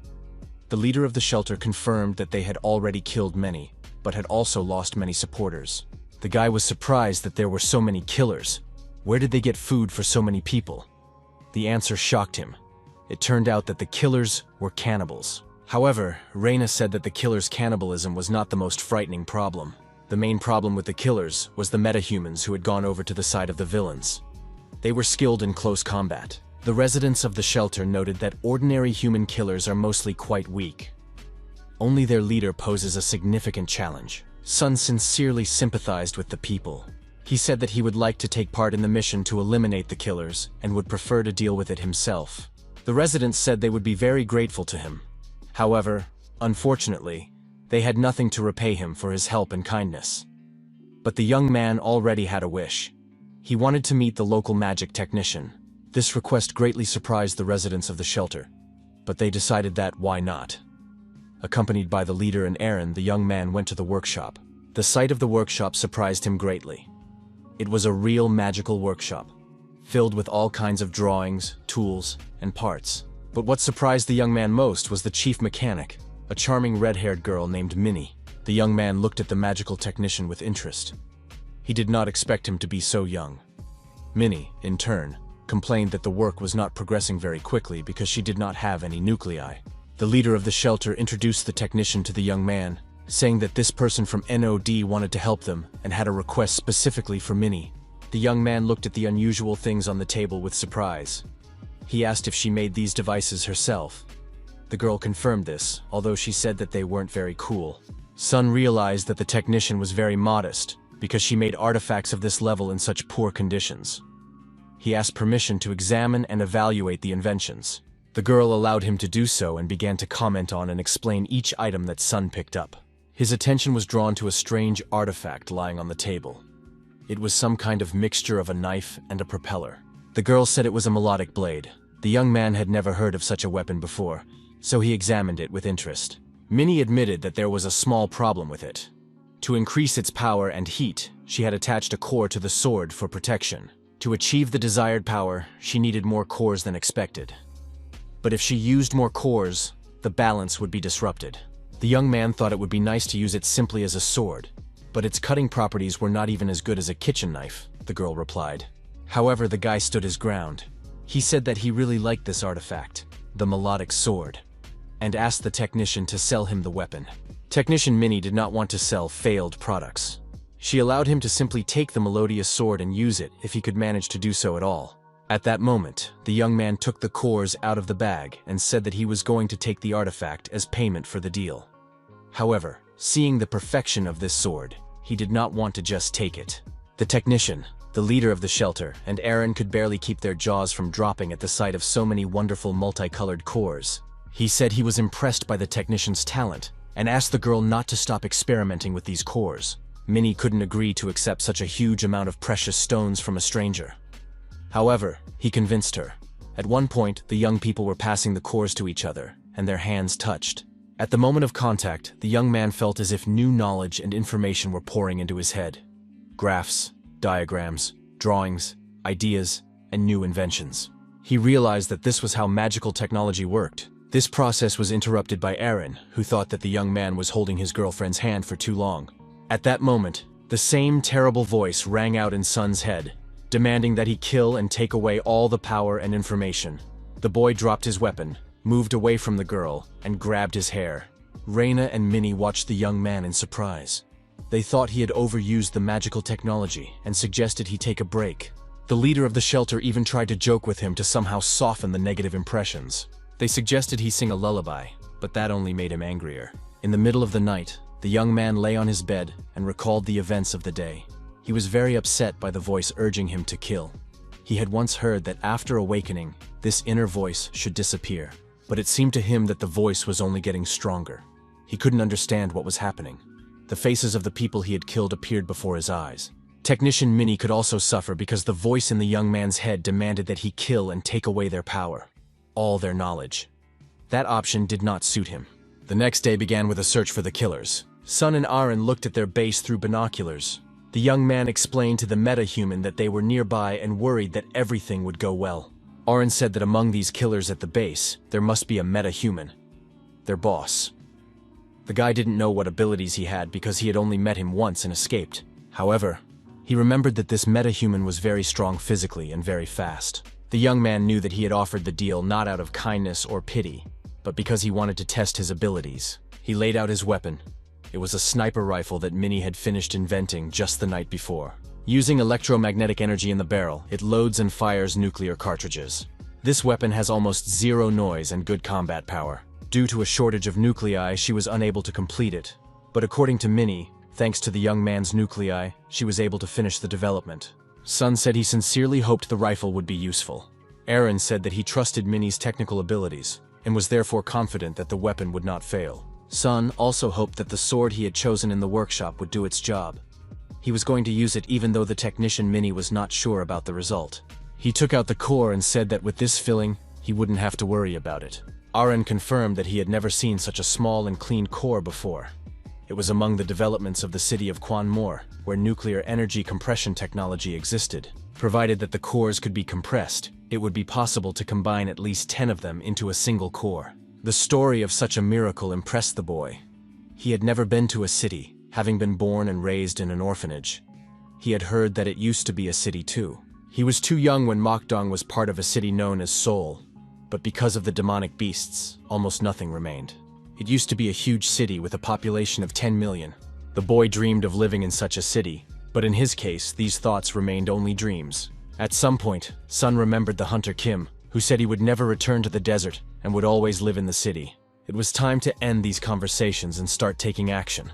The leader of the shelter confirmed that they had already killed many, but had also lost many supporters. The guy was surprised that there were so many killers. Where did they get food for so many people? The answer shocked him. It turned out that the killers were cannibals. However, Reyna said that the killers' cannibalism was not the most frightening problem. The main problem with the killers was the metahumans who had gone over to the side of the villains. They were skilled in close combat. The residents of the shelter noted that ordinary human killers are mostly quite weak. Only their leader poses a significant challenge. Sun sincerely sympathized with the people. He said that he would like to take part in the mission to eliminate the killers and would prefer to deal with it himself. The residents said they would be very grateful to him. However, unfortunately, they had nothing to repay him for his help and kindness. But the young man already had a wish. He wanted to meet the local magic technician. This request greatly surprised the residents of the shelter, but they decided that why not? Accompanied by the leader and Aaron, the young man went to the workshop. The sight of the workshop surprised him greatly. It was a real magical workshop, filled with all kinds of drawings, tools, and parts. But what surprised the young man most was the chief mechanic, a charming red-haired girl named Minnie. The young man looked at the magical technician with interest. He did not expect him to be so young. Minnie, in turn, complained that the work was not progressing very quickly because she did not have any nuclei. The leader of the shelter introduced the technician to the young man, saying that this person from NOD wanted to help them and had a request specifically for Minnie. The young man looked at the unusual things on the table with surprise. He asked if she made these devices herself. The girl confirmed this, although she said that they weren't very cool. Sun realized that the technician was very modest because she made artifacts of this level in such poor conditions. He asked permission to examine and evaluate the inventions. The girl allowed him to do so and began to comment on and explain each item that Sun picked up. His attention was drawn to a strange artifact lying on the table. It was some kind of mixture of a knife and a propeller. The girl said it was a melodic blade. The young man had never heard of such a weapon before, so he examined it with interest. Minnie admitted that there was a small problem with it. To increase its power and heat, she had attached a core to the sword for protection. To achieve the desired power, she needed more cores than expected. But if she used more cores, the balance would be disrupted. The young man thought it would be nice to use it simply as a sword, but its cutting properties were not even as good as a kitchen knife, the girl replied. However, the guy stood his ground. He said that he really liked this artifact, the melodic sword, and asked the technician to sell him the weapon. Technician Minnie did not want to sell failed products. She allowed him to simply take the melodious sword and use it if he could manage to do so at all. At that moment, the young man took the cores out of the bag and said that he was going to take the artifact as payment for the deal. However, seeing the perfection of this sword, he did not want to just take it. The technician, the leader of the shelter, and Aaron could barely keep their jaws from dropping at the sight of so many wonderful multicolored cores. He said he was impressed by the technician's talent and asked the girl not to stop experimenting with these cores. Minnie couldn't agree to accept such a huge amount of precious stones from a stranger. However, he convinced her. At one point, the young people were passing the cores to each other, and their hands touched. At the moment of contact, the young man felt as if new knowledge and information were pouring into his head. Graphs, diagrams, drawings, ideas, and new inventions. He realized that this was how magical technology worked. This process was interrupted by Aaron, who thought that the young man was holding his girlfriend's hand for too long. At that moment, the same terrible voice rang out in Sun's head, demanding that he kill and take away all the power and information. The boy dropped his weapon, moved away from the girl, and grabbed his hair. Reina and Minnie watched the young man in surprise. They thought he had overused the magical technology and suggested he take a break. The leader of the shelter even tried to joke with him to somehow soften the negative impressions. They suggested he sing a lullaby, but that only made him angrier. In the middle of the night, the young man lay on his bed and recalled the events of the day. He was very upset by the voice urging him to kill. He had once heard that after awakening, this inner voice should disappear, but it seemed to him that the voice was only getting stronger. He couldn't understand what was happening. The faces of the people he had killed appeared before his eyes. Technician Minnie could also suffer because the voice in the young man's head demanded that he kill and take away their power, all their knowledge. That option did not suit him. The next day began with a search for the killers. Sun and Aaron looked at their base through binoculars. The young man explained to the meta-human that they were nearby and worried that everything would go well. Aaron said that among these killers at the base, there must be a meta-human, their boss. The guy didn't know what abilities he had because he had only met him once and escaped. However, he remembered that this meta-human was very strong physically and very fast. The young man knew that he had offered the deal not out of kindness or pity, but because he wanted to test his abilities. He laid out his weapon. It was a sniper rifle that Minnie had finished inventing just the night before. Using electromagnetic energy in the barrel, it loads and fires nuclear cartridges. This weapon has almost zero noise and good combat power. Due to a shortage of nuclei, she was unable to complete it. But according to Minnie, thanks to the young man's nuclei, she was able to finish the development. Sun said he sincerely hoped the rifle would be useful. Aaron said that he trusted Minnie's technical abilities, and was therefore confident that the weapon would not fail. Sun also hoped that the sword he had chosen in the workshop would do its job. He was going to use it even though the technician Minnie was not sure about the result. He took out the core and said that with this filling, he wouldn't have to worry about it. Aaron confirmed that he had never seen such a small and clean core before. It was among the developments of the city of Kwanmore, where nuclear energy compression technology existed. Provided that the cores could be compressed, it would be possible to combine at least 10 of them into a single core. The story of such a miracle impressed the boy. He had never been to a city, having been born and raised in an orphanage. He had heard that it used to be a city too. He was too young when Mokdong was part of a city known as Seoul, but because of the demonic beasts, almost nothing remained. It used to be a huge city with a population of 10 million. The boy dreamed of living in such a city, but in his case, these thoughts remained only dreams. At some point, Sun remembered the hunter Kim, who said he would never return to the desert and would always live in the city. It was time to end these conversations and start taking action.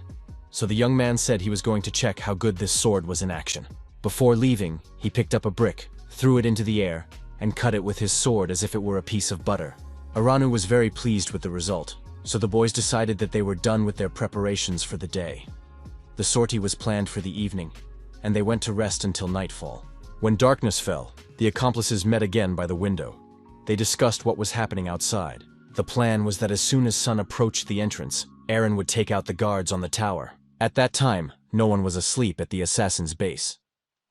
So the young man said he was going to check how good this sword was in action. Before leaving, he picked up a brick, threw it into the air, and cut it with his sword as if it were a piece of butter. Aranu was very pleased with the result, so the boys decided that they were done with their preparations for the day. The sortie was planned for the evening, and they went to rest until nightfall. When darkness fell, the accomplices met again by the window. They discussed what was happening outside. The plan was that as soon as Sun approached the entrance, Aaron would take out the guards on the tower. At that time, no one was asleep at the assassin's base.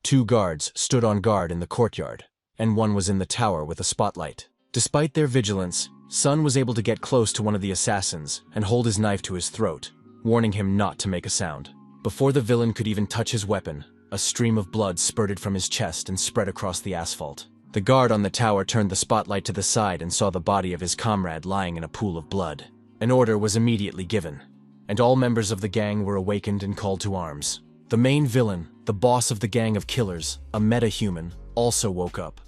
2 guards stood on guard in the courtyard, and 1 was in the tower with a spotlight. Despite their vigilance, Sun was able to get close to one of the assassins and hold his knife to his throat, warning him not to make a sound. Before the villain could even touch his weapon, a stream of blood spurted from his chest and spread across the asphalt. The guard on the tower turned the spotlight to the side and saw the body of his comrade lying in a pool of blood. An order was immediately given, and all members of the gang were awakened and called to arms. The main villain, the boss of the gang of killers, a meta-human, also woke up.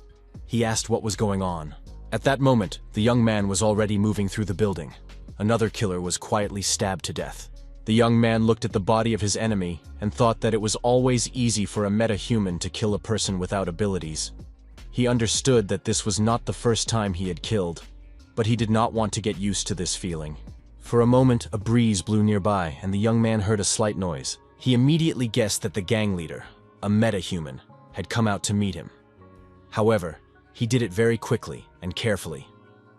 He asked what was going on. At that moment, the young man was already moving through the building. Another killer was quietly stabbed to death. The young man looked at the body of his enemy and thought that it was always easy for a meta-human to kill a person without abilities. He understood that this was not the first time he had killed, but he did not want to get used to this feeling. For a moment, a breeze blew nearby and the young man heard a slight noise. He immediately guessed that the gang leader, a metahuman, had come out to meet him. However, he did it very quickly and carefully.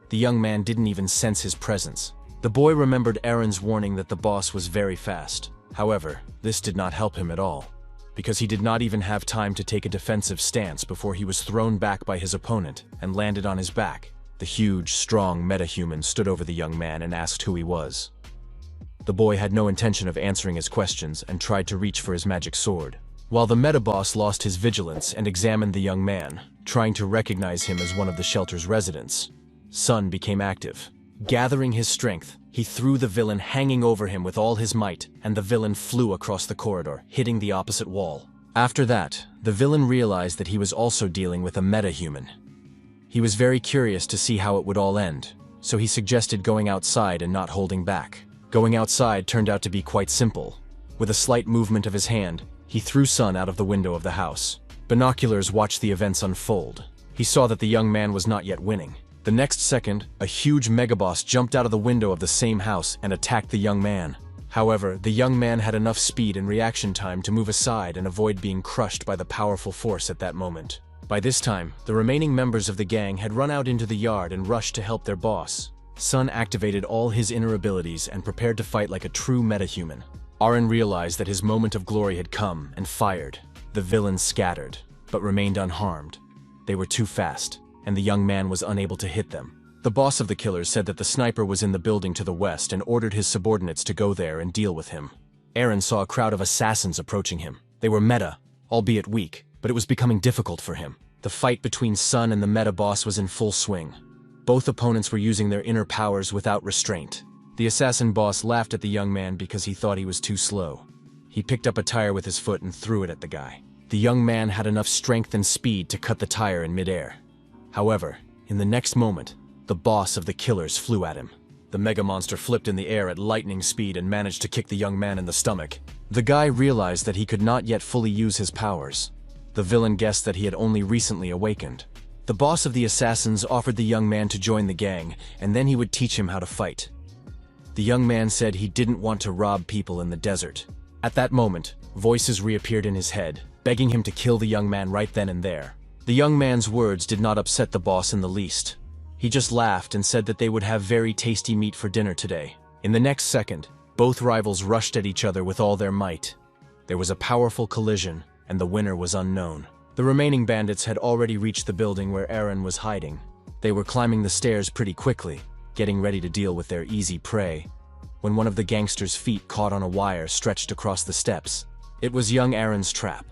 The young man didn't even sense his presence. The boy remembered Aaron's warning that the boss was very fast. However, this did not help him at all, because he did not even have time to take a defensive stance before he was thrown back by his opponent and landed on his back. The huge, strong metahuman stood over the young man and asked who he was. The boy had no intention of answering his questions and tried to reach for his magic sword, while the metaboss lost his vigilance and examined the young man, trying to recognize him as one of the shelter's residents. Sun became active. Gathering his strength, he threw the villain hanging over him with all his might, and the villain flew across the corridor, hitting the opposite wall. After that, the villain realized that he was also dealing with a metahuman. He was very curious to see how it would all end, so he suggested going outside and not holding back. Going outside turned out to be quite simple. With a slight movement of his hand, he threw Sun out of the window of the house. Binoculars watched the events unfold. He saw that the young man was not yet winning. The next second, a huge megaboss jumped out of the window of the same house and attacked the young man. However, the young man had enough speed and reaction time to move aside and avoid being crushed by the powerful force at that moment. By this time, the remaining members of the gang had run out into the yard and rushed to help their boss. Sun activated all his inner abilities and prepared to fight like a true metahuman. Aaron realized that his moment of glory had come and fired. The villains scattered, but remained unharmed. They were too fast, and the young man was unable to hit them. The boss of the killers said that the sniper was in the building to the west and ordered his subordinates to go there and deal with him. Aaron saw a crowd of assassins approaching him. They were meta, albeit weak, but it was becoming difficult for him. The fight between Sun and the meta boss was in full swing. Both opponents were using their inner powers without restraint. The assassin boss laughed at the young man because he thought he was too slow. He picked up a tire with his foot and threw it at the guy. The young man had enough strength and speed to cut the tire in midair. However, in the next moment, the boss of the killers flew at him. The mega monster flipped in the air at lightning speed and managed to kick the young man in the stomach. The guy realized that he could not yet fully use his powers. The villain guessed that he had only recently awakened. The boss of the assassins offered the young man to join the gang, and then he would teach him how to fight. The young man said he didn't want to rob people in the desert. At that moment, voices reappeared in his head, begging him to kill the young man right then and there. The young man's words did not upset the boss in the least. He just laughed and said that they would have very tasty meat for dinner today. In the next second, both rivals rushed at each other with all their might. There was a powerful collision, and the winner was unknown. The remaining bandits had already reached the building where Aaron was hiding. They were climbing the stairs pretty quickly, getting ready to deal with their easy prey, when one of the gangsters' feet caught on a wire stretched across the steps. It was young Aaron's trap.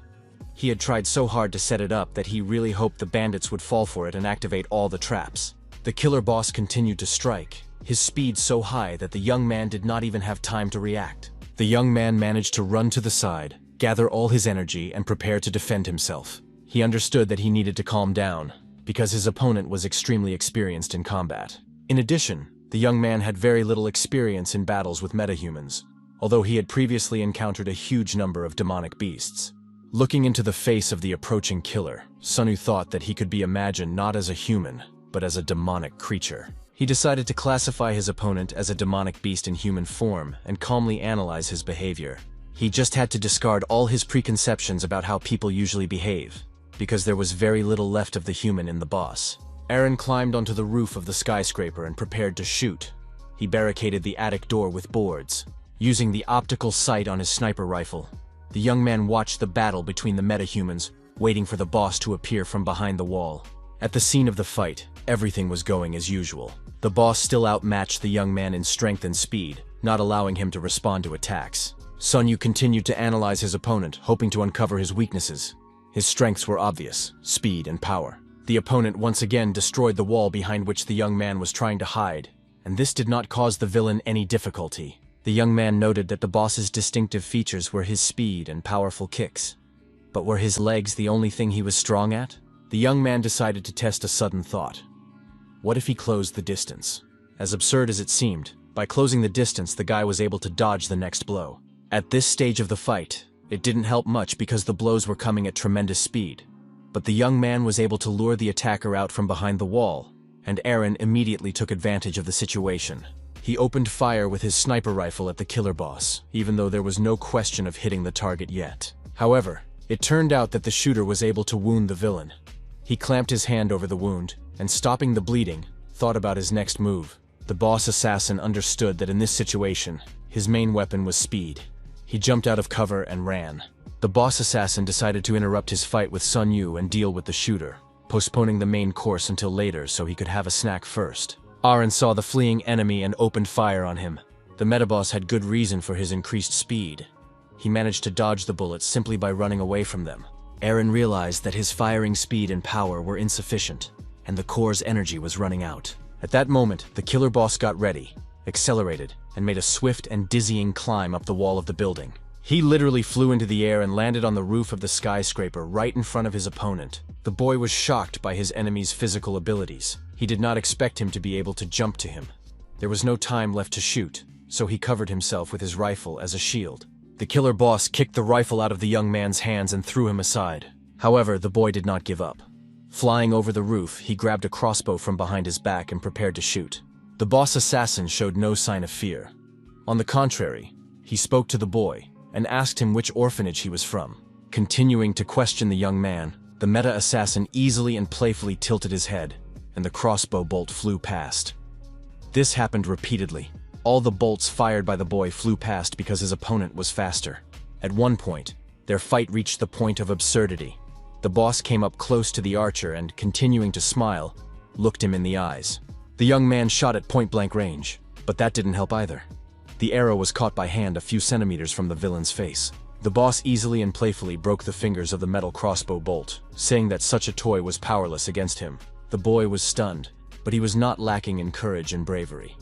He had tried so hard to set it up that he really hoped the bandits would fall for it and activate all the traps. The killer boss continued to strike, his speed so high that the young man did not even have time to react. The young man managed to run to the side, gather all his energy, and prepare to defend himself. He understood that he needed to calm down, because his opponent was extremely experienced in combat. In addition, the young man had very little experience in battles with metahumans, although he had previously encountered a huge number of demonic beasts. Looking into the face of the approaching killer, Sunu thought that he could be imagined not as a human, but as a demonic creature. He decided to classify his opponent as a demonic beast in human form and calmly analyze his behavior. He just had to discard all his preconceptions about how people usually behave, because there was very little left of the human in the boss. Aaron climbed onto the roof of the skyscraper and prepared to shoot. He barricaded the attic door with boards, using the optical sight on his sniper rifle. The young man watched the battle between the metahumans, waiting for the boss to appear from behind the wall. At the scene of the fight, everything was going as usual. The boss still outmatched the young man in strength and speed, not allowing him to respond to attacks. Sunu continued to analyze his opponent, hoping to uncover his weaknesses. His strengths were obvious: speed and power. The opponent once again destroyed the wall behind which the young man was trying to hide, and this did not cause the villain any difficulty. The young man noted that the boss's distinctive features were his speed and powerful kicks. But were his legs the only thing he was strong at? The young man decided to test a sudden thought. What if he closed the distance? As absurd as it seemed, by closing the distance the guy was able to dodge the next blow. At this stage of the fight, it didn't help much because the blows were coming at tremendous speed. But the young man was able to lure the attacker out from behind the wall, and Aaron immediately took advantage of the situation. He opened fire with his sniper rifle at the killer boss, even though there was no question of hitting the target yet. However, it turned out that the shooter was able to wound the villain. He clamped his hand over the wound, and stopping the bleeding, thought about his next move. The boss assassin understood that in this situation, his main weapon was speed. He jumped out of cover and ran. The boss assassin decided to interrupt his fight with Sun Yu and deal with the shooter, postponing the main course until later so he could have a snack first. Aaron saw the fleeing enemy and opened fire on him. The metaboss had good reason for his increased speed. He managed to dodge the bullets simply by running away from them. Aaron realized that his firing speed and power were insufficient, and the core's energy was running out. At that moment, the killer boss got ready, accelerated, and made a swift and dizzying climb up the wall of the building. He literally flew into the air and landed on the roof of the skyscraper right in front of his opponent. The boy was shocked by his enemy's physical abilities. He did not expect him to be able to jump to him. There was no time left to shoot, so he covered himself with his rifle as a shield. The killer boss kicked the rifle out of the young man's hands and threw him aside. However, the boy did not give up. Flying over the roof, he grabbed a crossbow from behind his back and prepared to shoot. The boss assassin showed no sign of fear. On the contrary, he spoke to the boy and asked him which orphanage he was from. Continuing to question the young man, the meta assassin easily and playfully tilted his head, and the crossbow bolt flew past. This happened repeatedly. All the bolts fired by the boy flew past because his opponent was faster. At one point, their fight reached the point of absurdity. The boss came up close to the archer and, continuing to smile, looked him in the eyes. The young man shot at point-blank range, but that didn't help either. The arrow was caught by hand a few centimeters from the villain's face. The boss easily and playfully broke the fingers of the metal crossbow bolt, saying that such a toy was powerless against him. The boy was stunned, but he was not lacking in courage and bravery.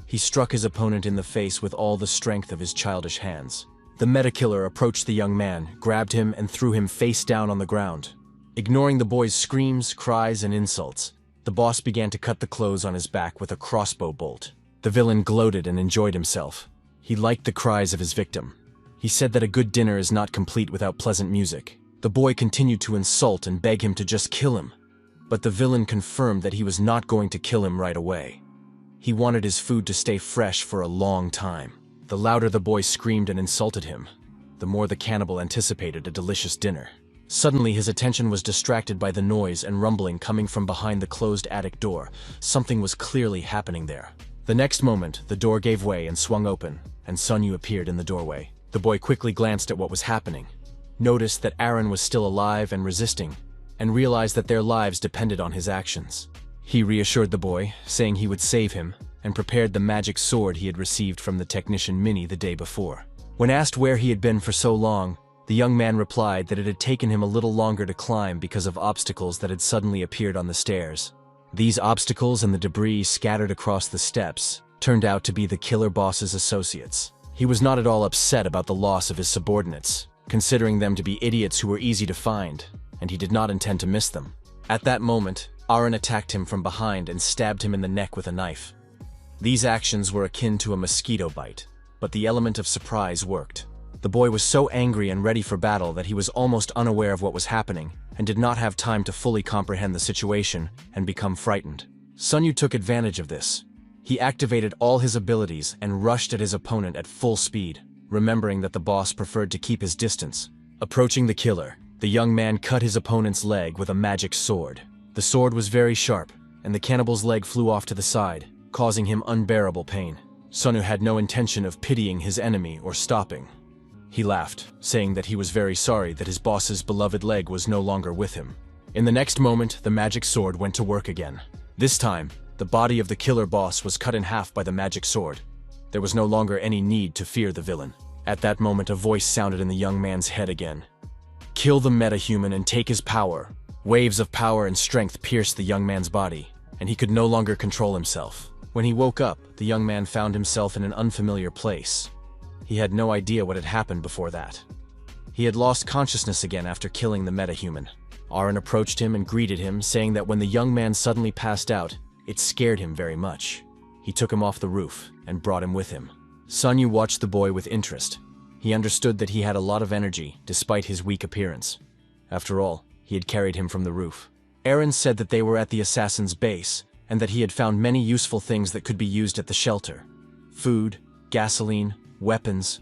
He struck his opponent in the face with all the strength of his childish hands. The meta-killer approached the young man, grabbed him, and threw him face down on the ground. Ignoring the boy's screams, cries, and insults, the boss began to cut the clothes on his back with a crossbow bolt. The villain gloated and enjoyed himself. He liked the cries of his victim. He said that a good dinner is not complete without pleasant music. The boy continued to insult and beg him to just kill him, but the villain confirmed that he was not going to kill him right away. He wanted his food to stay fresh for a long time. The louder the boy screamed and insulted him, the more the cannibal anticipated a delicious dinner. Suddenly, his attention was distracted by the noise and rumbling coming from behind the closed attic door. Something was clearly happening there. The next moment, the door gave way and swung open, and Sun Yu appeared in the doorway. The boy quickly glanced at what was happening, noticed that Aaron was still alive and resisting, and realized that their lives depended on his actions. He reassured the boy, saying he would save him, and prepared the magic sword he had received from the technician Minnie the day before. When asked where he had been for so long, the young man replied that it had taken him a little longer to climb because of obstacles that had suddenly appeared on the stairs. These obstacles and the debris scattered across the steps turned out to be the killer boss's associates. He was not at all upset about the loss of his subordinates, considering them to be idiots who were easy to find, and he did not intend to miss them. At that moment, Aaron attacked him from behind and stabbed him in the neck with a knife. These actions were akin to a mosquito bite, but the element of surprise worked. The boy was so angry and ready for battle that he was almost unaware of what was happening and did not have time to fully comprehend the situation and become frightened. Sun Yu took advantage of this. He activated all his abilities and rushed at his opponent at full speed, remembering that the boss preferred to keep his distance. Approaching the killer, the young man cut his opponent's leg with a magic sword. The sword was very sharp, and the cannibal's leg flew off to the side, causing him unbearable pain. Sun Yu had no intention of pitying his enemy or stopping. He laughed, saying that he was very sorry that his boss's beloved leg was no longer with him. In the next moment, the magic sword went to work again. This time, the body of the killer boss was cut in half by the magic sword. There was no longer any need to fear the villain. At that moment, a voice sounded in the young man's head again. Kill the metahuman and take his power. Waves of power and strength pierced the young man's body, and he could no longer control himself. When he woke up, the young man found himself in an unfamiliar place. He had no idea what had happened before that. He had lost consciousness again after killing the metahuman. Aaron approached him and greeted him, saying that when the young man suddenly passed out, it scared him very much. He took him off the roof and brought him with him. Sun Yu watched the boy with interest. He understood that he had a lot of energy, despite his weak appearance. After all, he had carried him from the roof. Aaron said that they were at the assassin's base, and that he had found many useful things that could be used at the shelter. food, gasoline, weapons.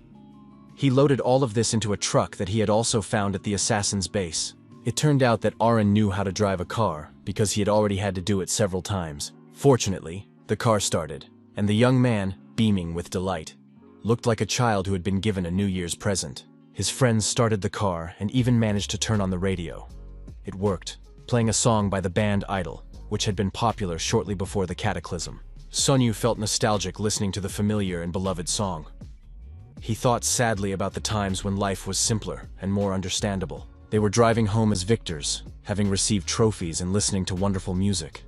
He loaded all of this into a truck that he had also found at the assassin's base. It turned out that Aaron knew how to drive a car because he had already had to do it several times. Fortunately, the car started, and the young man, beaming with delight, looked like a child who had been given a New Year's present. His friends started the car and even managed to turn on the radio. It worked, playing a song by the band Idol, which had been popular shortly before the cataclysm. Sunyu felt nostalgic listening to the familiar and beloved song. He thought sadly about the times when life was simpler and more understandable. They were driving home as victors, having received trophies and listening to wonderful music.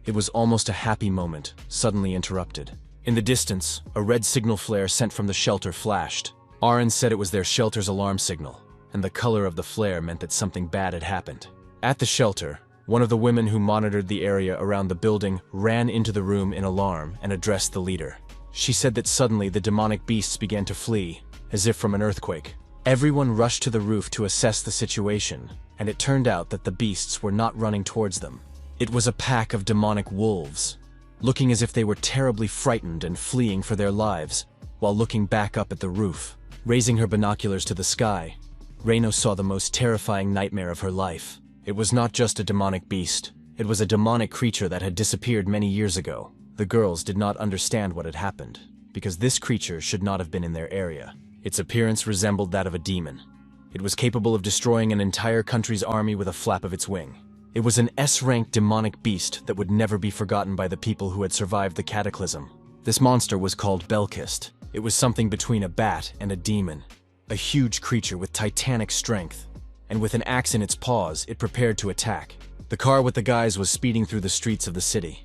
It was almost a happy moment, suddenly interrupted. In the distance, a red signal flare sent from the shelter flashed. Aaron said it was their shelter's alarm signal, and the color of the flare meant that something bad had happened. At the shelter, one of the women who monitored the area around the building ran into the room in alarm and addressed the leader. She said that suddenly the demonic beasts began to flee, as if from an earthquake. Everyone rushed to the roof to assess the situation, and it turned out that the beasts were not running towards them. It was a pack of demonic wolves, looking as if they were terribly frightened and fleeing for their lives, while looking back up at the roof. Raising her binoculars to the sky, Reino saw the most terrifying nightmare of her life. It was not just a demonic beast, it was a demonic creature that had disappeared many years ago. The girls did not understand what had happened, because this creature should not have been in their area. Its appearance resembled that of a demon. It was capable of destroying an entire country's army with a flap of its wing. It was an S-rank demonic beast that would never be forgotten by the people who had survived the cataclysm. This monster was called Belkist. It was something between a bat and a demon. A huge creature with titanic strength, and with an axe in its paws, it prepared to attack. The car with the guys was speeding through the streets of the city.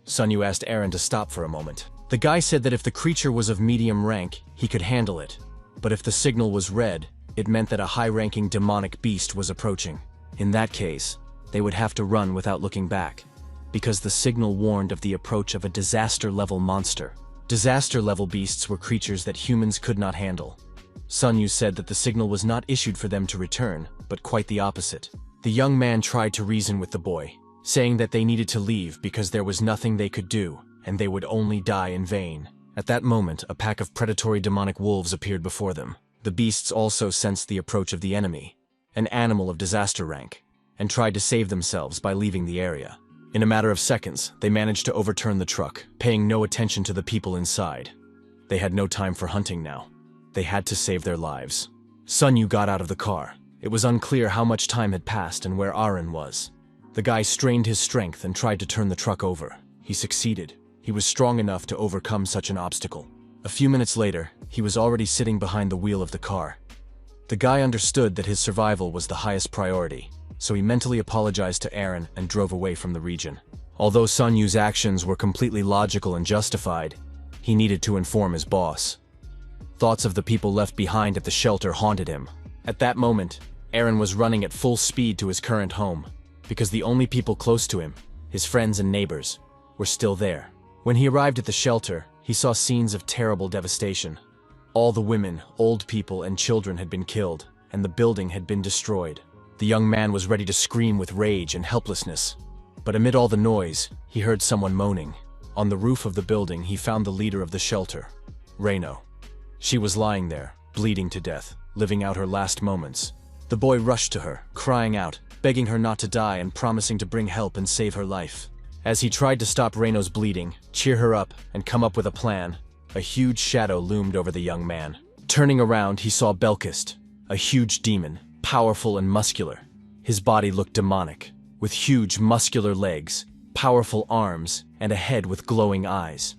Sunyu asked Aaron to stop for a moment. The guy said that if the creature was of medium rank, he could handle it. But if the signal was red, it meant that a high-ranking demonic beast was approaching. In that case, they would have to run without looking back, because the signal warned of the approach of a disaster-level monster. Disaster-level beasts were creatures that humans could not handle. Sunyu said that the signal was not issued for them to return, but quite the opposite. The young man tried to reason with the boy, saying that they needed to leave because there was nothing they could do, and they would only die in vain. At that moment, a pack of predatory demonic wolves appeared before them. The beasts also sensed the approach of the enemy, an animal of disaster rank, and tried to save themselves by leaving the area. In a matter of seconds, they managed to overturn the truck, paying no attention to the people inside. They had no time for hunting now. They had to save their lives. Sunyu got out of the car. It was unclear how much time had passed and where Aaron was. The guy strained his strength and tried to turn the truck over. He succeeded. He was strong enough to overcome such an obstacle. A few minutes later, he was already sitting behind the wheel of the car. The guy understood that his survival was the highest priority, so he mentally apologized to Aaron and drove away from the region. Although Sunyu's actions were completely logical and justified, he needed to inform his boss. Thoughts of the people left behind at the shelter haunted him. At that moment, Aaron was running at full speed to his current home, because the only people close to him, his friends and neighbors, were still there. When he arrived at the shelter, he saw scenes of terrible devastation. All the women, old people, and children had been killed, and the building had been destroyed. The young man was ready to scream with rage and helplessness. But amid all the noise, he heard someone moaning. On the roof of the building, he found the leader of the shelter, Reino. She was lying there, bleeding to death, living out her last moments. The boy rushed to her, crying out, begging her not to die and promising to bring help and save her life. As he tried to stop Reino's bleeding, cheer her up, and come up with a plan, a huge shadow loomed over the young man. Turning around, he saw Belkist, a huge demon, powerful and muscular. His body looked demonic, with huge muscular legs, powerful arms, and a head with glowing eyes.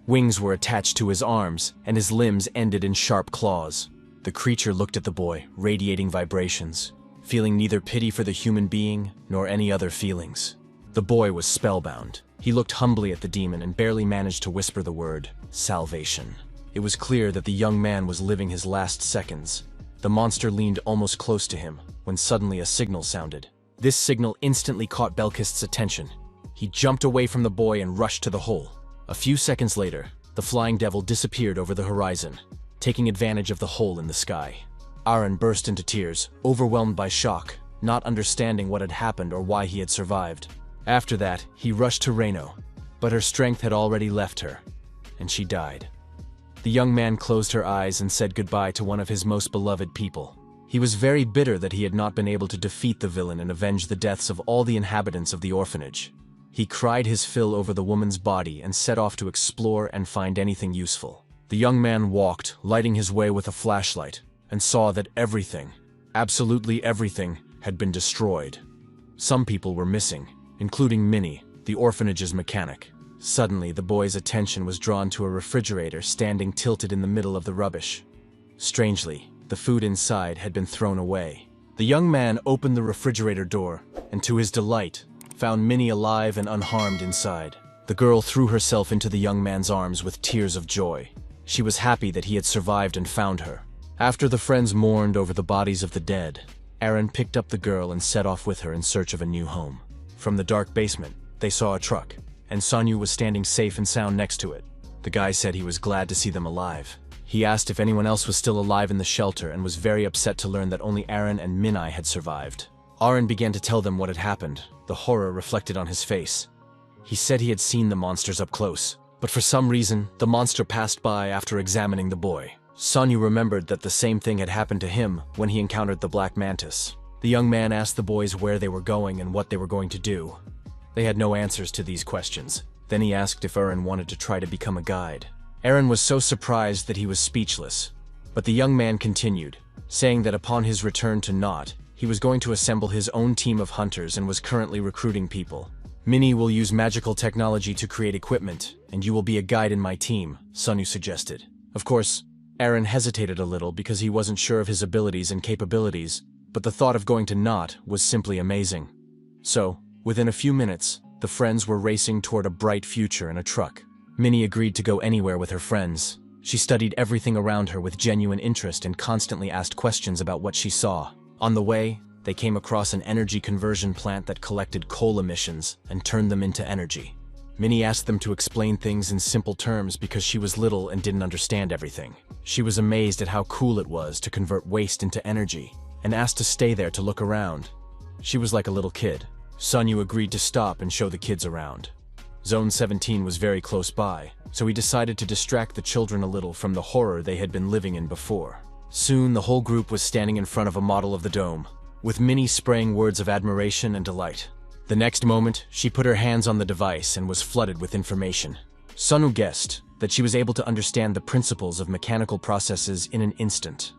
Wings were attached to his arms, and his limbs ended in sharp claws. The creature looked at the boy, radiating vibrations, feeling neither pity for the human being nor any other feelings. The boy was spellbound. He looked humbly at the demon and barely managed to whisper the word, salvation. It was clear that the young man was living his last seconds. The monster leaned almost close to him, when suddenly a signal sounded. This signal instantly caught Belkist's attention. He jumped away from the boy and rushed to the hole. A few seconds later, the flying devil disappeared over the horizon, taking advantage of the hole in the sky. Aaron burst into tears, overwhelmed by shock, not understanding what had happened or why he had survived. After that, he rushed to Reino, but her strength had already left her. and she died. The young man closed her eyes and said goodbye to one of his most beloved people. He was very bitter that he had not been able to defeat the villain and avenge the deaths of all the inhabitants of the orphanage. He cried his fill over the woman's body and set off to explore and find anything useful. The young man walked, lighting his way with a flashlight, and saw that everything, absolutely everything, had been destroyed. Some people were missing, including Minnie, the orphanage's mechanic. Suddenly, the boy's attention was drawn to a refrigerator standing tilted in the middle of the rubbish. Strangely, the food inside had been thrown away. The young man opened the refrigerator door, and to his delight, found Minnie alive and unharmed inside. The girl threw herself into the young man's arms with tears of joy. She was happy that he had survived and found her. After the friends mourned over the bodies of the dead, Aaron picked up the girl and set off with her in search of a new home. From the dark basement, they saw a truck, and Sonyu was standing safe and sound next to it. The guy said he was glad to see them alive. He asked if anyone else was still alive in the shelter and was very upset to learn that only Aaron and Minai had survived. Aaron began to tell them what had happened, the horror reflected on his face. He said he had seen the monsters up close, but for some reason, the monster passed by after examining the boy. Sonyu remembered that the same thing had happened to him when he encountered the black mantis. The young man asked the boys where they were going and what they were going to do. They had no answers to these questions. Then he asked if Aaron wanted to try to become a guide. Aaron was so surprised that he was speechless. But the young man continued, saying that upon his return to Knot, he was going to assemble his own team of hunters and was currently recruiting people. Minnie will use magical technology to create equipment, and you will be a guide in my team, Sonyu suggested. Of course, Aaron hesitated a little because he wasn't sure of his abilities and capabilities, but the thought of going to Knot was simply amazing. So, within a few minutes, the friends were racing toward a bright future in a truck. Minnie agreed to go anywhere with her friends. She studied everything around her with genuine interest and constantly asked questions about what she saw. On the way, they came across an energy conversion plant that collected coal emissions and turned them into energy. Minnie asked them to explain things in simple terms because she was little and didn't understand everything. She was amazed at how cool it was to convert waste into energy, and asked to stay there to look around. She was like a little kid. Sonyu agreed to stop and show the kids around. Zone 17 was very close by, so he decided to distract the children a little from the horror they had been living in before. Soon, the whole group was standing in front of a model of the dome, with Minnie spraying words of admiration and delight. The next moment, she put her hands on the device and was flooded with information. Sonyu guessed that she was able to understand the principles of mechanical processes in an instant.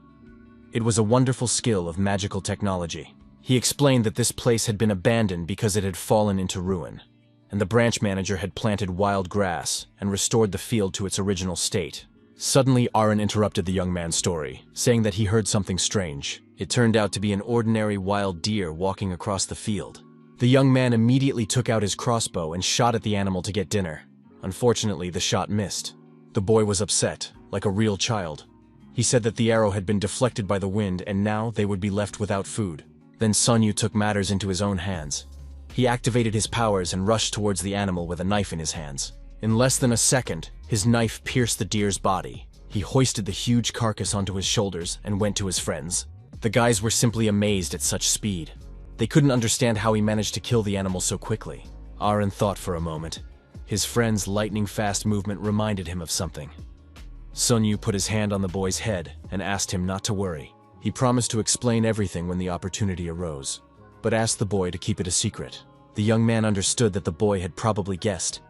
It was a wonderful skill of magical technology. He explained that this place had been abandoned because it had fallen into ruin, and the branch manager had planted wild grass and restored the field to its original state. Suddenly, Aaron interrupted the young man's story, saying that he heard something strange. It turned out to be an ordinary wild deer walking across the field. The young man immediately took out his crossbow and shot at the animal to get dinner. Unfortunately, the shot missed. The boy was upset, like a real child. He said that the arrow had been deflected by the wind and now they would be left without food. Then Sonyu took matters into his own hands. He activated his powers and rushed towards the animal with a knife in his hands. In less than a second, his knife pierced the deer's body. He hoisted the huge carcass onto his shoulders and went to his friends. The guys were simply amazed at such speed. They couldn't understand how he managed to kill the animal so quickly. Aaron thought for a moment. His friend's lightning-fast movement reminded him of something. Sonyu put his hand on the boy's head and asked him not to worry. He promised to explain everything when the opportunity arose, but asked the boy to keep it a secret. The young man understood that the boy had probably guessed.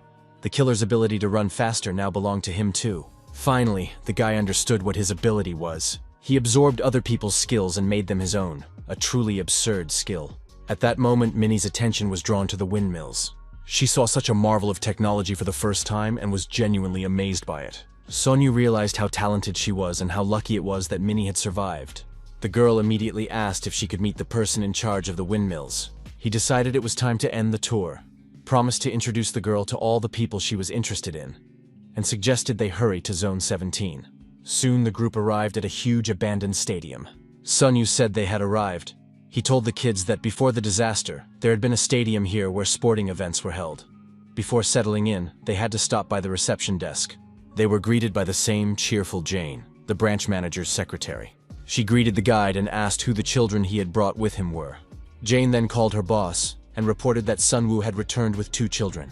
The killer's ability to run faster now belonged to him too. Finally, the guy understood what his ability was. He absorbed other people's skills and made them his own, a truly absurd skill. At that moment, Minnie's attention was drawn to the windmills. She saw such a marvel of technology for the first time and was genuinely amazed by it. Sonyu realized how talented she was and how lucky it was that Minnie had survived. The girl immediately asked if she could meet the person in charge of the windmills. He decided it was time to end the tour, promised to introduce the girl to all the people she was interested in, and suggested they hurry to Zone 17. Soon the group arrived at a huge abandoned stadium. Sonyu said they had arrived. He told the kids that before the disaster, there had been a stadium here where sporting events were held. Before settling in, they had to stop by the reception desk. They were greeted by the same cheerful Jane, the branch manager's secretary. She greeted the guide and asked who the children he had brought with him were. Jane then called her boss and reported that Sunwoo had returned with 2 children.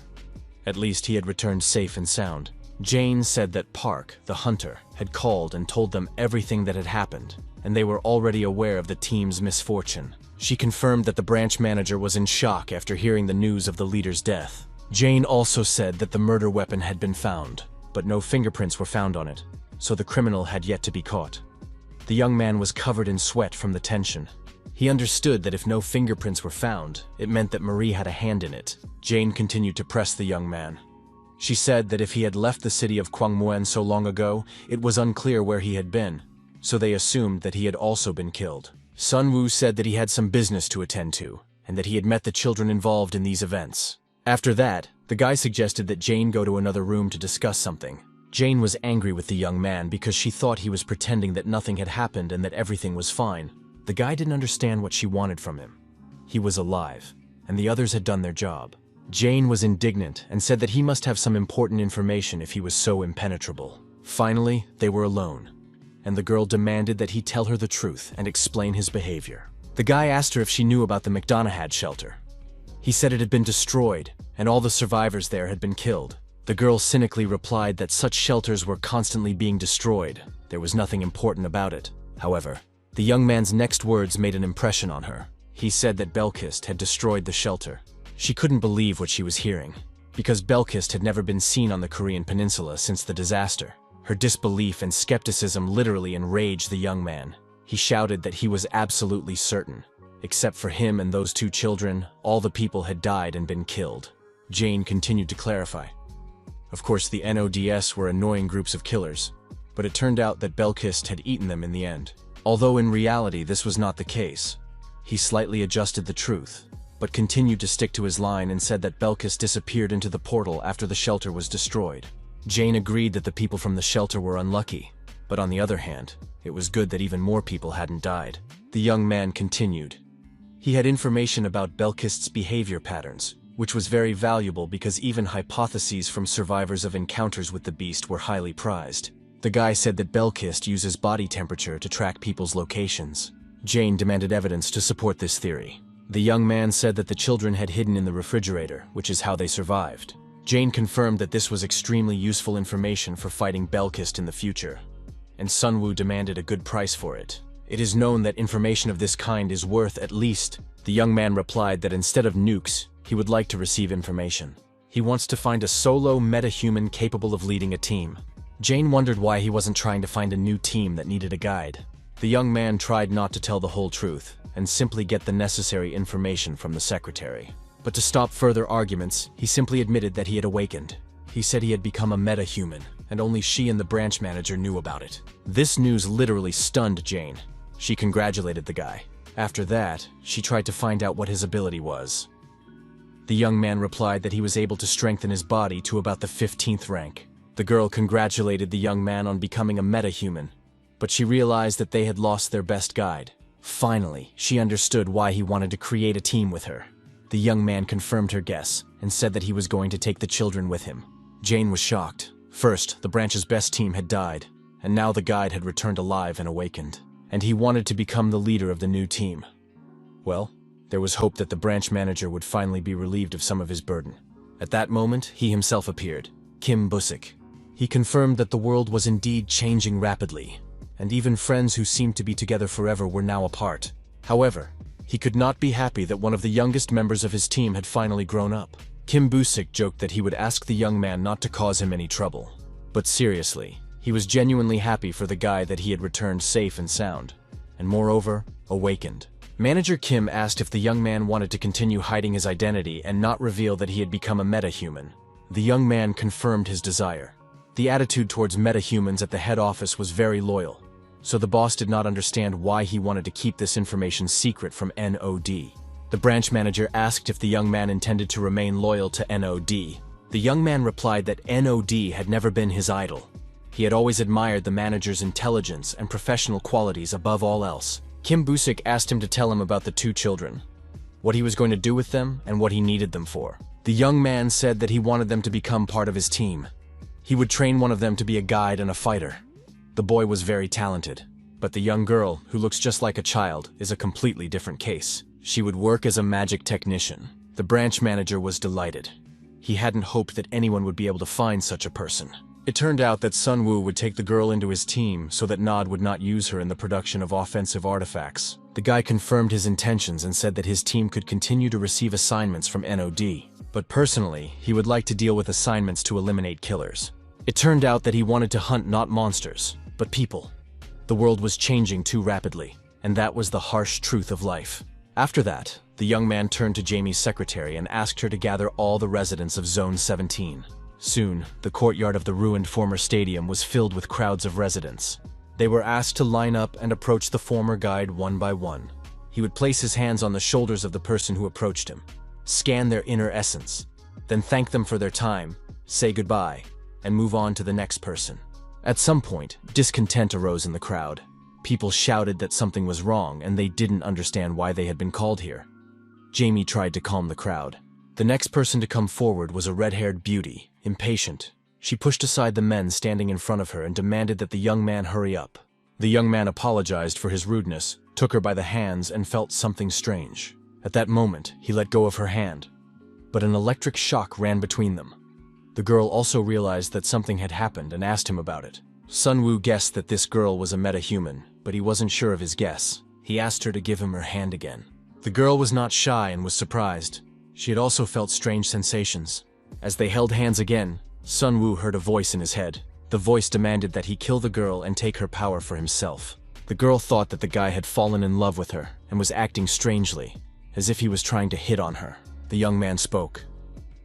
At least he had returned safe and sound. Jane said that Park, the hunter, had called and told them everything that had happened, and they were already aware of the team's misfortune. She confirmed that the branch manager was in shock after hearing the news of the leader's death. Jane also said that the murder weapon had been found, but no fingerprints were found on it, so the criminal had yet to be caught. The young man was covered in sweat from the tension. He understood that if no fingerprints were found, it meant that Marie had a hand in it. Jane continued to press the young man. She said that if he had left the city of Kwangmuen so long ago, it was unclear where he had been, so they assumed that he had also been killed. Sun Woo said that he had some business to attend to, and that he had met the children involved in these events. After that, the guy suggested that Jane go to another room to discuss something. Jane was angry with the young man because she thought he was pretending that nothing had happened and that everything was fine. The guy didn't understand what she wanted from him. He was alive, and the others had done their job. Jane was indignant and said that he must have some important information if he was so impenetrable. Finally, they were alone, and the girl demanded that he tell her the truth and explain his behavior. The guy asked her if she knew about the McDonagh shelter. He said it had been destroyed, and all the survivors there had been killed. The girl cynically replied that such shelters were constantly being destroyed. There was nothing important about it. However, the young man's next words made an impression on her. He said that Belkist had destroyed the shelter. She couldn't believe what she was hearing, because Belkist had never been seen on the Korean peninsula since the disaster. Her disbelief and skepticism literally enraged the young man. He shouted that he was absolutely certain. Except for him and those two children, all the people had died and been killed. Jane continued to clarify. Of course, the NODS were annoying groups of killers, but it turned out that Belkist had eaten them in the end. Although in reality this was not the case. He slightly adjusted the truth, but continued to stick to his line and said that Belkist disappeared into the portal after the shelter was destroyed. Jane agreed that the people from the shelter were unlucky, but on the other hand, it was good that even more people hadn't died. The young man continued. He had information about Belkist's behavior patterns, which was very valuable because even hypotheses from survivors of encounters with the beast were highly prized. The guy said that Belkist uses body temperature to track people's locations. Jane demanded evidence to support this theory. The young man said that the children had hidden in the refrigerator, which is how they survived. Jane confirmed that this was extremely useful information for fighting Belkist in the future, and Sunwoo demanded a good price for it. It is known that information of this kind is worth at least. The young man replied that instead of nukes, he would like to receive information. He wants to find a solo metahuman capable of leading a team. Jane wondered why he wasn't trying to find a new team that needed a guide. The young man tried not to tell the whole truth and simply get the necessary information from the secretary. But to stop further arguments, he simply admitted that he had awakened. He said he had become a metahuman, and only she and the branch manager knew about it. This news literally stunned Jane. She congratulated the guy. After that, she tried to find out what his ability was. The young man replied that he was able to strengthen his body to about the 15th rank. The girl congratulated the young man on becoming a metahuman, but she realized that they had lost their best guide. Finally, she understood why he wanted to create a team with her. The young man confirmed her guess and said that he was going to take the children with him. Jane was shocked. First, the branch's best team had died, and now the guide had returned alive and awakened, and he wanted to become the leader of the new team. Well, there was hope that the branch manager would finally be relieved of some of his burden. At that moment, he himself appeared, Kim Busik. He confirmed that the world was indeed changing rapidly, and even friends who seemed to be together forever were now apart. However, he could not be happy that one of the youngest members of his team had finally grown up. Kim Busik joked that he would ask the young man not to cause him any trouble. But seriously, he was genuinely happy for the guy that he had returned safe and sound, and moreover, awakened. Manager Kim asked if the young man wanted to continue hiding his identity and not reveal that he had become a metahuman. The young man confirmed his desire. The attitude towards metahumans at the head office was very loyal, so the boss did not understand why he wanted to keep this information secret from NOD. The branch manager asked if the young man intended to remain loyal to NOD. The young man replied that NOD had never been his idol. He had always admired the manager's intelligence and professional qualities above all else. Kim Busik asked him to tell him about the two children, what he was going to do with them, and what he needed them for. The young man said that he wanted them to become part of his team. He would train one of them to be a guide and a fighter. The boy was very talented, but the young girl, who looks just like a child, is a completely different case. She would work as a magic technician. The branch manager was delighted. He hadn't hoped that anyone would be able to find such a person. It turned out that Sun Woo would take the girl into his team so that Nod would not use her in the production of offensive artifacts. The guy confirmed his intentions and said that his team could continue to receive assignments from NOD, but personally, he would like to deal with assignments to eliminate killers. It turned out that he wanted to hunt not monsters, but people. The world was changing too rapidly, and that was the harsh truth of life. After that, the young man turned to Jamie's secretary and asked her to gather all the residents of Zone 17. Soon, the courtyard of the ruined former stadium was filled with crowds of residents. They were asked to line up and approach the former guide one by one. He would place his hands on the shoulders of the person who approached him, scan their inner essence, then thank them for their time, say goodbye, and move on to the next person. At some point, discontent arose in the crowd. People shouted that something was wrong and they didn't understand why they had been called here. Jamie tried to calm the crowd. The next person to come forward was a red-haired beauty, impatient. She pushed aside the men standing in front of her and demanded that the young man hurry up. The young man apologized for his rudeness, took her by the hands, and felt something strange. At that moment, he let go of her hand, but an electric shock ran between them. The girl also realized that something had happened and asked him about it. Sun Woo guessed that this girl was a metahuman, but he wasn't sure of his guess. He asked her to give him her hand again. The girl was not shy and was surprised. She had also felt strange sensations. As they held hands again, Sun Woo heard a voice in his head. The voice demanded that he kill the girl and take her power for himself. The girl thought that the guy had fallen in love with her and was acting strangely, as if he was trying to hit on her. The young man spoke.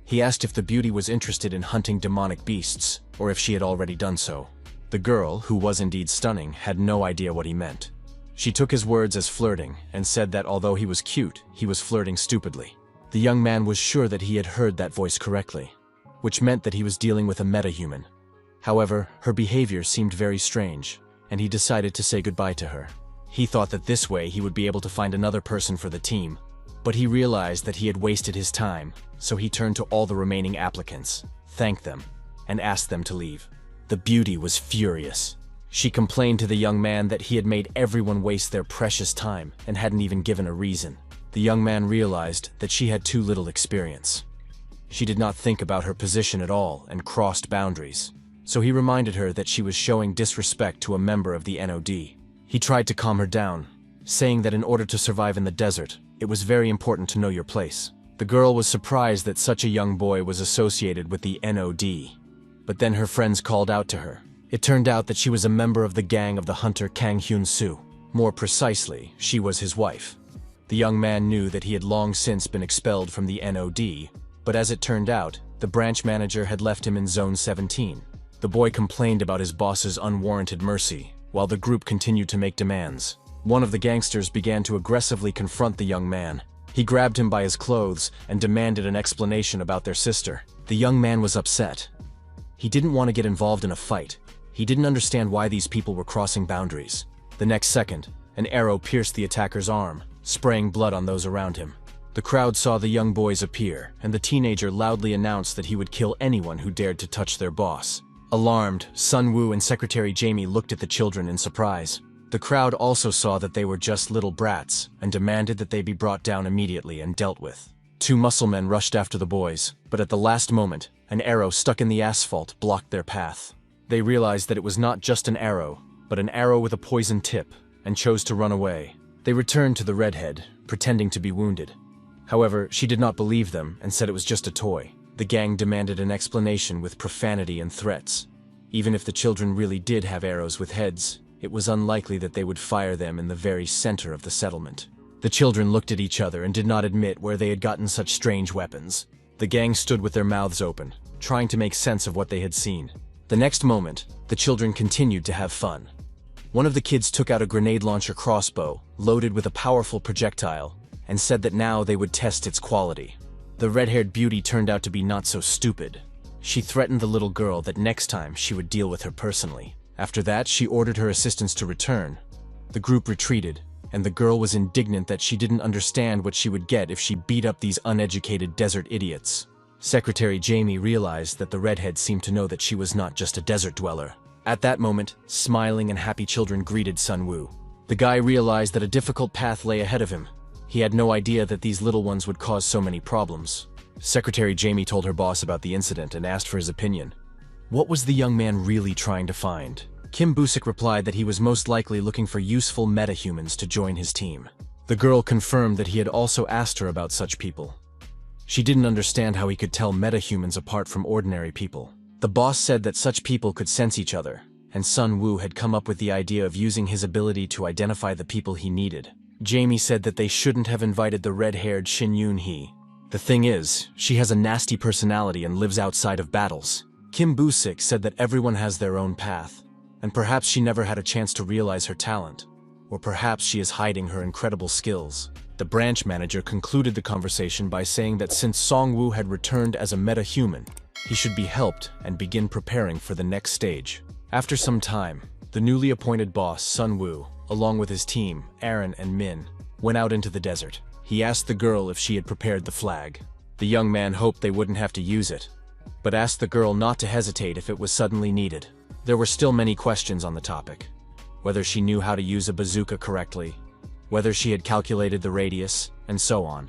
He asked if the beauty was interested in hunting demonic beasts, or if she had already done so. The girl, who was indeed stunning, had no idea what he meant. She took his words as flirting and said that although he was cute, he was flirting stupidly. The young man was sure that he had heard that voice correctly, which meant that he was dealing with a metahuman. However, her behavior seemed very strange, and he decided to say goodbye to her. He thought that this way he would be able to find another person for the team, but he realized that he had wasted his time, so he turned to all the remaining applicants, thanked them, and asked them to leave. The beauty was furious. She complained to the young man that he had made everyone waste their precious time and hadn't even given a reason. The young man realized that she had too little experience. She did not think about her position at all and crossed boundaries, so he reminded her that she was showing disrespect to a member of the NOD. He tried to calm her down, saying that in order to survive in the desert, it was very important to know your place. The girl was surprised that such a young boy was associated with the NOD, but then her friends called out to her. It turned out that she was a member of the gang of the hunter Kang Hyun-soo. More precisely, she was his wife. The young man knew that he had long since been expelled from the NOD, but as it turned out, the branch manager had left him in Zone 17. The boy complained about his boss's unwarranted mercy, while the group continued to make demands. One of the gangsters began to aggressively confront the young man. He grabbed him by his clothes and demanded an explanation about their sister. The young man was upset. He didn't want to get involved in a fight. He didn't understand why these people were crossing boundaries. The next second, an arrow pierced the attacker's arm, spraying blood on those around him. The crowd saw the young boys appear, and the teenager loudly announced that he would kill anyone who dared to touch their boss. Alarmed, Sun Woo and Secretary Jamie looked at the children in surprise. The crowd also saw that they were just little brats and demanded that they be brought down immediately and dealt with. Two muscle men rushed after the boys, but at the last moment, an arrow stuck in the asphalt blocked their path. They realized that it was not just an arrow, but an arrow with a poison tip, and chose to run away. They returned to the redhead, pretending to be wounded. However, she did not believe them and said it was just a toy. The gang demanded an explanation with profanity and threats. Even if the children really did have arrows with heads, it was unlikely that they would fire them in the very center of the settlement. The children looked at each other and did not admit where they had gotten such strange weapons. The gang stood with their mouths open, trying to make sense of what they had seen. The next moment, the children continued to have fun. One of the kids took out a grenade launcher crossbow, loaded with a powerful projectile, and said that now they would test its quality. The red-haired beauty turned out to be not so stupid. She threatened the little girl that next time she would deal with her personally. After that, she ordered her assistants to return. The group retreated, and the girl was indignant that she didn't understand what she would get if she beat up these uneducated desert idiots. Secretary Jamie realized that the redhead seemed to know that she was not just a desert dweller. At that moment, smiling and happy children greeted Sun Woo. The guy realized that a difficult path lay ahead of him. He had no idea that these little ones would cause so many problems. Secretary Jamie told her boss about the incident and asked for his opinion. What was the young man really trying to find? Kim Busik replied that he was most likely looking for useful metahumans to join his team. The girl confirmed that he had also asked her about such people. She didn't understand how he could tell metahumans apart from ordinary people. The boss said that such people could sense each other, and Sun Woo had come up with the idea of using his ability to identify the people he needed. Jamie said that they shouldn't have invited the red-haired Shin Yoon-hee. The thing is, she has a nasty personality and lives outside of battles. Kim Busik said that everyone has their own path, and perhaps she never had a chance to realize her talent, or perhaps she is hiding her incredible skills. The branch manager concluded the conversation by saying that since Song Woo had returned as a meta-human, he should be helped and begin preparing for the next stage. After some time, the newly appointed boss, Sun Woo, along with his team, Aaron and Min, went out into the desert. He asked the girl if she had prepared the flag. The young man hoped they wouldn't have to use it, but asked the girl not to hesitate if it was suddenly needed. There were still many questions on the topic. Whether she knew how to use a bazooka correctly, whether she had calculated the radius, and so on.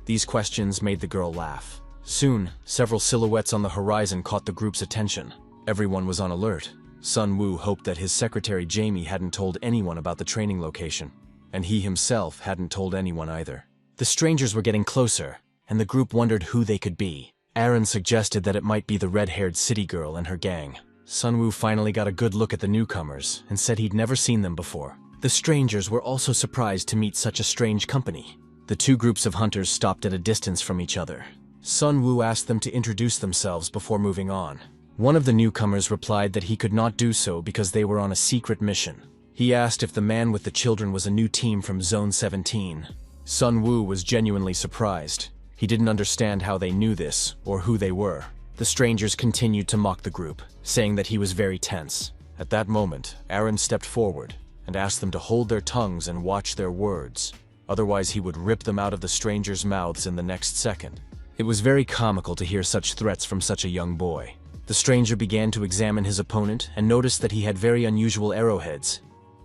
These questions made the girl laugh. Soon, several silhouettes on the horizon caught the group's attention. Everyone was on alert. Sun Woo hoped that his secretary Jamie hadn't told anyone about the training location, and he himself hadn't told anyone either. The strangers were getting closer, and the group wondered who they could be. Aaron suggested that it might be the red-haired city girl and her gang. Sun Woo finally got a good look at the newcomers and said he'd never seen them before. The strangers were also surprised to meet such a strange company. The two groups of hunters stopped at a distance from each other. Sun Woo asked them to introduce themselves before moving on. One of the newcomers replied that he could not do so because they were on a secret mission. He asked if the man with the children was a new team from Zone 17. Sun Woo was genuinely surprised. He didn't understand how they knew this or who they were. The strangers continued to mock the group, saying that he was very tense. At that moment, Aaron stepped forward and asked them to hold their tongues and watch their words. Otherwise, he would rip them out of the strangers' mouths in the next second. It was very comical to hear such threats from such a young boy. The stranger began to examine his opponent and noticed that he had very unusual arrowheads.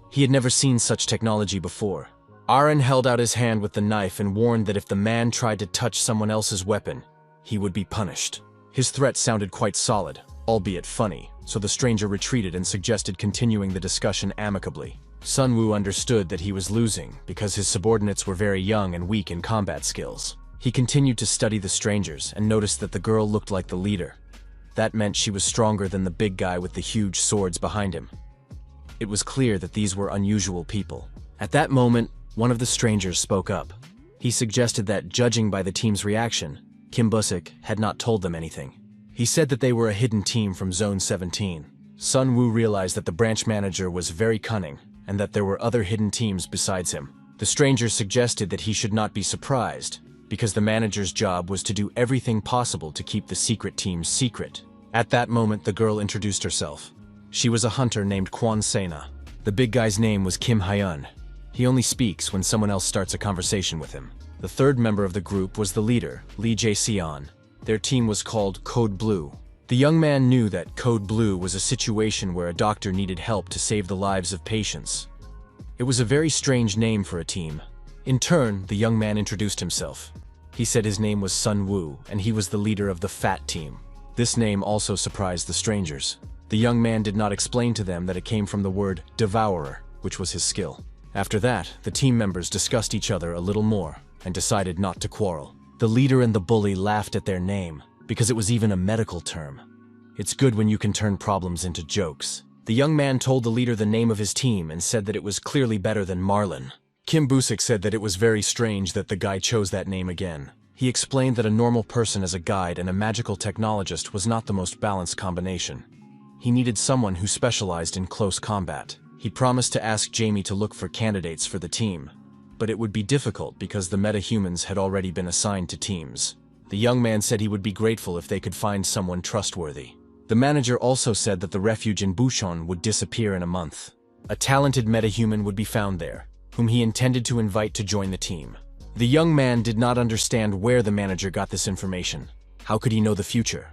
He had never seen such technology before. Aaron held out his hand with the knife and warned that if the man tried to touch someone else's weapon, he would be punished. His threat sounded quite solid, albeit funny, so the stranger retreated and suggested continuing the discussion amicably. Sun Woo understood that he was losing because his subordinates were very young and weak in combat skills. He continued to study the strangers and noticed that the girl looked like the leader. That meant she was stronger than the big guy with the huge swords behind him. It was clear that these were unusual people. At that moment, one of the strangers spoke up. He suggested that, judging by the team's reaction, Kim Busik had not told them anything. He said that they were a hidden team from Zone 17. Sun Woo realized that the branch manager was very cunning and that there were other hidden teams besides him. The stranger suggested that he should not be surprised, because the manager's job was to do everything possible to keep the secret teams secret. At that moment, the girl introduced herself. She was a hunter named Kwon Sena. The big guy's name was Kim Hyun. He only speaks when someone else starts a conversation with him. The third member of the group was the leader, Lee Jae-seon. Their team was called Code Blue. The young man knew that Code Blue was a situation where a doctor needed help to save the lives of patients. It was a very strange name for a team. In turn, the young man introduced himself. He said his name was Sun Woo, and he was the leader of the Fat Team. This name also surprised the strangers. The young man did not explain to them that it came from the word Devourer, which was his skill. After that, the team members discussed each other a little more and decided not to quarrel. The leader and the bully laughed at their name, because it was even a medical term. It's good when you can turn problems into jokes. The young man told the leader the name of his team and said that it was clearly better than Marlin. Kim Busik said that it was very strange that the guy chose that name again. He explained that a normal person as a guide and a magical technologist was not the most balanced combination. He needed someone who specialized in close combat. He promised to ask Jamie to look for candidates for the team, but it would be difficult because the metahumans had already been assigned to teams. The young man said he would be grateful if they could find someone trustworthy. The manager also said that the refuge in Bucheon would disappear in a month. A talented metahuman would be found there, whom he intended to invite to join the team. The young man did not understand where the manager got this information. How could he know the future?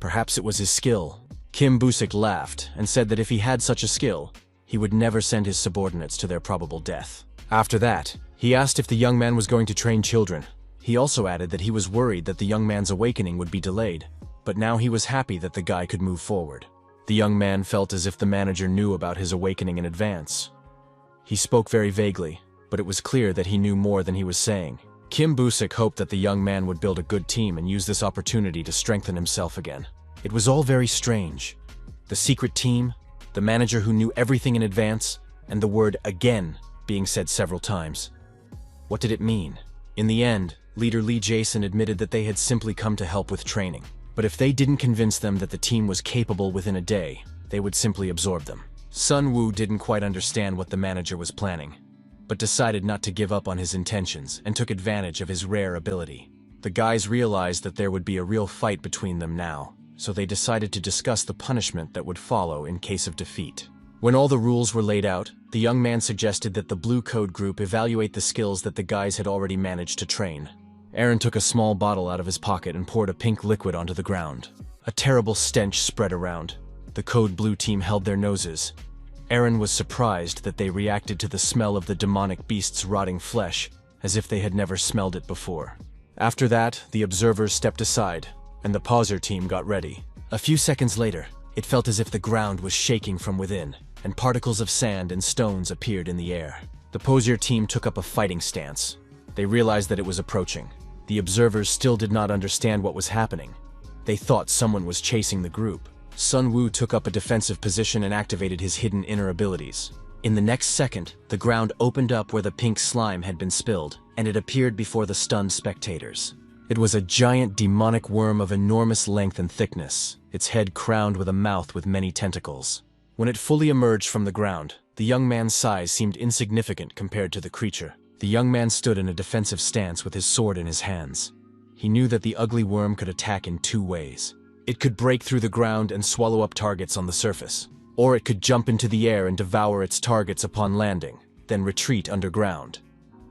Perhaps it was his skill. Kim Busik laughed and said that if he had such a skill, he would never send his subordinates to their probable death. After that, he asked if the young man was going to train children. He also added that he was worried that the young man's awakening would be delayed, but now he was happy that the guy could move forward. The young man felt as if the manager knew about his awakening in advance. He spoke very vaguely, but it was clear that he knew more than he was saying. Kim Busik hoped that the young man would build a good team and use this opportunity to strengthen himself again. It was all very strange. The secret team, the manager who knew everything in advance, and the word "again" being said several times. What did it mean? In the end, leader Lee Jason admitted that they had simply come to help with training. But if they didn't convince them that the team was capable within a day, they would simply absorb them. Sun Woo didn't quite understand what the manager was planning, but decided not to give up on his intentions and took advantage of his rare ability. The guys realized that there would be a real fight between them now, so they decided to discuss the punishment that would follow in case of defeat. When all the rules were laid out, the young man suggested that the Blue Code group evaluate the skills that the guys had already managed to train. Aaron took a small bottle out of his pocket and poured a pink liquid onto the ground. A terrible stench spread around. The Code Blue team held their noses. Aaron was surprised that they reacted to the smell of the demonic beast's rotting flesh, as if they had never smelled it before. After that, the observers stepped aside, and the pauser team got ready. A few seconds later, it felt as if the ground was shaking from within, and particles of sand and stones appeared in the air. The Posier team took up a fighting stance. They realized that it was approaching. The observers still did not understand what was happening. They thought someone was chasing the group. Sun Woo took up a defensive position and activated his hidden inner abilities. In the next second, the ground opened up where the pink slime had been spilled, and it appeared before the stunned spectators. It was a giant demonic worm of enormous length and thickness, its head crowned with a mouth with many tentacles. When it fully emerged from the ground, the young man's size seemed insignificant compared to the creature. The young man stood in a defensive stance with his sword in his hands. He knew that the ugly worm could attack in two ways. It could break through the ground and swallow up targets on the surface, or it could jump into the air and devour its targets upon landing, then retreat underground.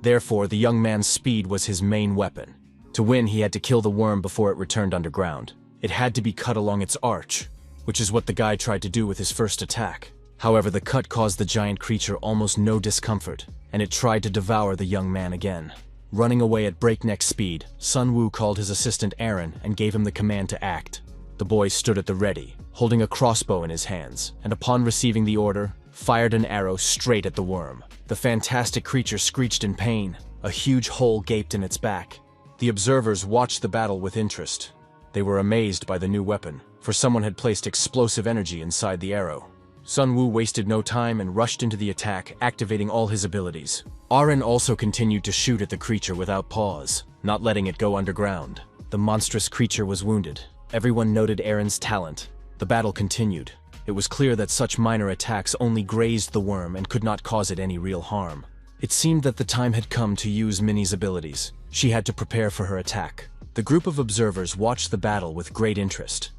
Therefore, the young man's speed was his main weapon. To win, he had to kill the worm before it returned underground. It had to be cut along its arch, which is what the guy tried to do with his first attack. However, the cut caused the giant creature almost no discomfort, and it tried to devour the young man again. Running away at breakneck speed, Sun Woo called his assistant Aaron and gave him the command to act. The boy stood at the ready, holding a crossbow in his hands, and upon receiving the order, fired an arrow straight at the worm. The fantastic creature screeched in pain. A huge hole gaped in its back. The observers watched the battle with interest. They were amazed by the new weapon, for someone had placed explosive energy inside the arrow. Sun Woo wasted no time and rushed into the attack, activating all his abilities. Aaron also continued to shoot at the creature without pause, not letting it go underground. The monstrous creature was wounded. Everyone noted Aaron's talent. The battle continued. It was clear that such minor attacks only grazed the worm and could not cause it any real harm. It seemed that the time had come to use Minnie's abilities. She had to prepare for her attack. The group of observers watched the battle with great interest.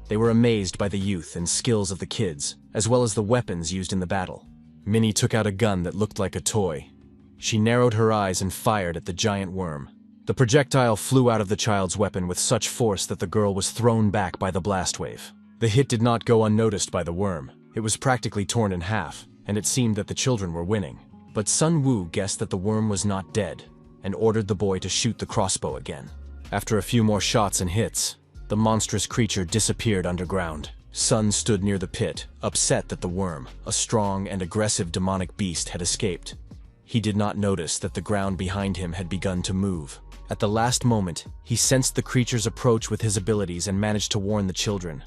They were amazed by the youth and skills of the kids, as well as the weapons used in the battle. Minnie took out a gun that looked like a toy. She narrowed her eyes and fired at the giant worm. The projectile flew out of the child's weapon with such force that the girl was thrown back by the blast wave. The hit did not go unnoticed by the worm. It was practically torn in half, and it seemed that the children were winning. But Sun Woo guessed that the worm was not dead, and ordered the boy to shoot the crossbow again. After a few more shots and hits, the monstrous creature disappeared underground. Sun stood near the pit, upset that the worm, a strong and aggressive demonic beast, had escaped. He did not notice that the ground behind him had begun to move. At the last moment, he sensed the creature's approach with his abilities and managed to warn the children.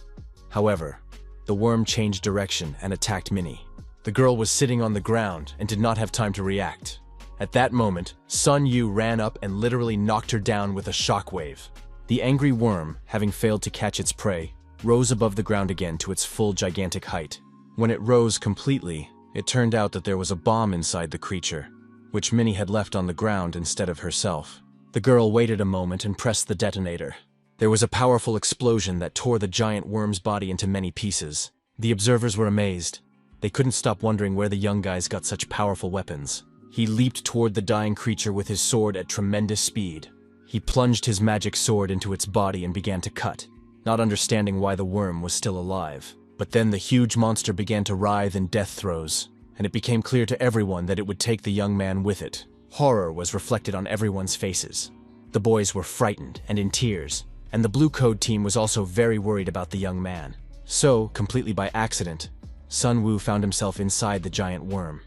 However, the worm changed direction and attacked Minnie. The girl was sitting on the ground and did not have time to react. At that moment, Sun Yu ran up and literally knocked her down with a shockwave. The angry worm, having failed to catch its prey, rose above the ground again to its full gigantic height. When it rose completely, it turned out that there was a bomb inside the creature, which Minnie had left on the ground instead of herself. The girl waited a moment and pressed the detonator. There was a powerful explosion that tore the giant worm's body into many pieces. The observers were amazed. They couldn't stop wondering where the young guys got such powerful weapons. He leaped toward the dying creature with his sword at tremendous speed. He plunged his magic sword into its body and began to cut, not understanding why the worm was still alive. But then the huge monster began to writhe in death throes, and it became clear to everyone that it would take the young man with it. Horror was reflected on everyone's faces. The boys were frightened and in tears, and the Blue Code team was also very worried about the young man. So, completely by accident, Sun Woo found himself inside the giant worm.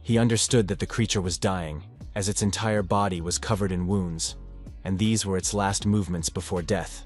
He understood that the creature was dying, as its entire body was covered in wounds, and these were its last movements before death.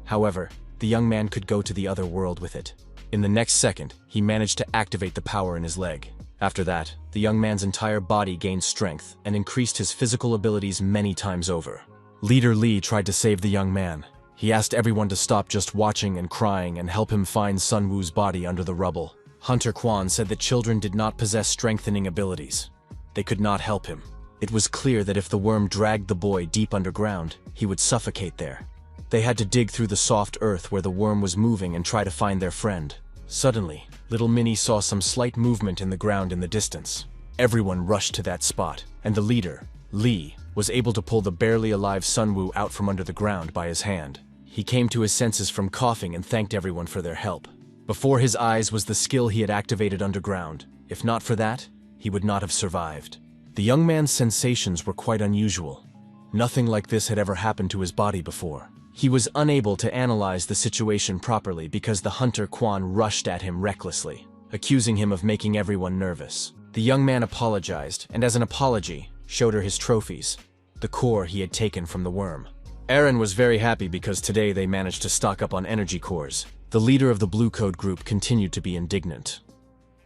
However, the young man could go to the other world with it. In the next second, he managed to activate the power in his leg. After that, the young man's entire body gained strength and increased his physical abilities many times over. Leader Lee tried to save the young man. He asked everyone to stop just watching and crying and help him find Sun Woo's body under the rubble. Hunter Quan said that children did not possess strengthening abilities. They could not help him. It was clear that if the worm dragged the boy deep underground, he would suffocate there. They had to dig through the soft earth where the worm was moving and try to find their friend. Suddenly, little Minnie saw some slight movement in the ground in the distance. Everyone rushed to that spot, and the leader, Lee, was able to pull the barely alive Sun Woo out from under the ground by his hand. He came to his senses from coughing and thanked everyone for their help. Before his eyes was the skill he had activated underground. If not for that, he would not have survived. The young man's sensations were quite unusual. Nothing like this had ever happened to his body before. He was unable to analyze the situation properly because the Hunter Quan rushed at him recklessly, accusing him of making everyone nervous. The young man apologized, and as an apology, showed her his trophies, the core he had taken from the worm. Aaron was very happy because today they managed to stock up on energy cores. The leader of the Blue Code group continued to be indignant.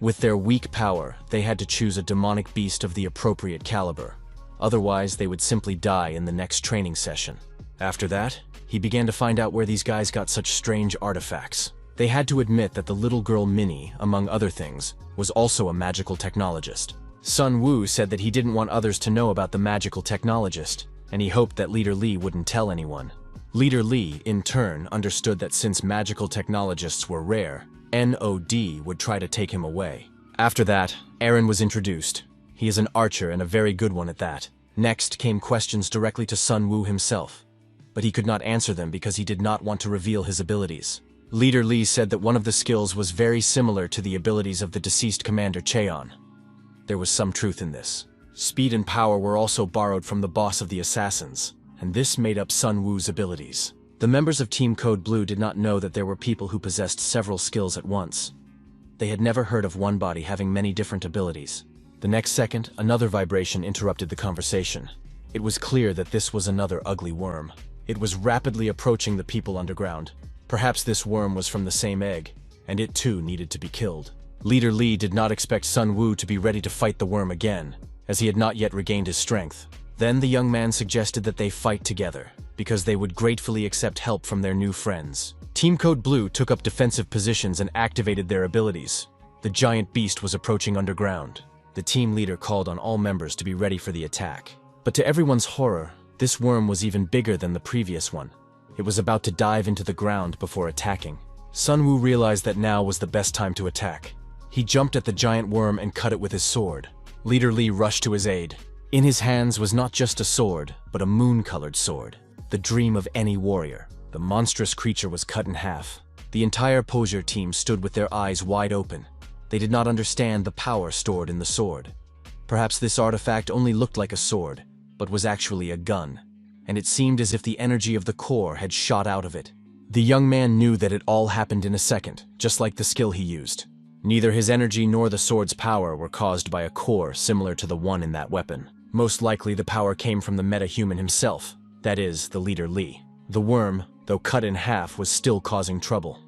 With their weak power, they had to choose a demonic beast of the appropriate caliber. Otherwise, they would simply die in the next training session. After that, he began to find out where these guys got such strange artifacts. They had to admit that the little girl Minnie, among other things, was also a magical technologist. Sun Woo said that he didn't want others to know about the magical technologist, and he hoped that Leader Lee wouldn't tell anyone. Leader Lee, in turn, understood that since magical technologists were rare, NOD would try to take him away. After that, Aaron was introduced. He is an archer and a very good one at that. Next came questions directly to Sun Woo himself, but he could not answer them because he did not want to reveal his abilities. Leader Lee said that one of the skills was very similar to the abilities of the deceased Commander Cheon. There was some truth in this. Speed and power were also borrowed from the boss of the assassins, and this made up Sun Woo's abilities. The members of Team Code Blue did not know that there were people who possessed several skills at once. They had never heard of one body having many different abilities. The next second, another vibration interrupted the conversation. It was clear that this was another ugly worm. It was rapidly approaching the people underground. Perhaps this worm was from the same egg, and it too needed to be killed. Leader Lee did not expect Sun Woo to be ready to fight the worm again, as he had not yet regained his strength. Then the young man suggested that they fight together, because they would gratefully accept help from their new friends. Team Code Blue took up defensive positions and activated their abilities. The giant beast was approaching underground. The team leader called on all members to be ready for the attack. But to everyone's horror, this worm was even bigger than the previous one. It was about to dive into the ground before attacking. Sun Woo realized that now was the best time to attack. He jumped at the giant worm and cut it with his sword. Leader Lee rushed to his aid. In his hands was not just a sword, but a moon-colored sword, the dream of any warrior. The monstrous creature was cut in half. The entire Posure team stood with their eyes wide open. They did not understand the power stored in the sword. Perhaps this artifact only looked like a sword, but was actually a gun, and it seemed as if the energy of the core had shot out of it. The young man knew that it all happened in a second, just like the skill he used. Neither his energy nor the sword's power were caused by a core similar to the one in that weapon. Most likely the power came from the meta-human himself, that is, the leader Lee. The worm, though cut in half, was still causing trouble.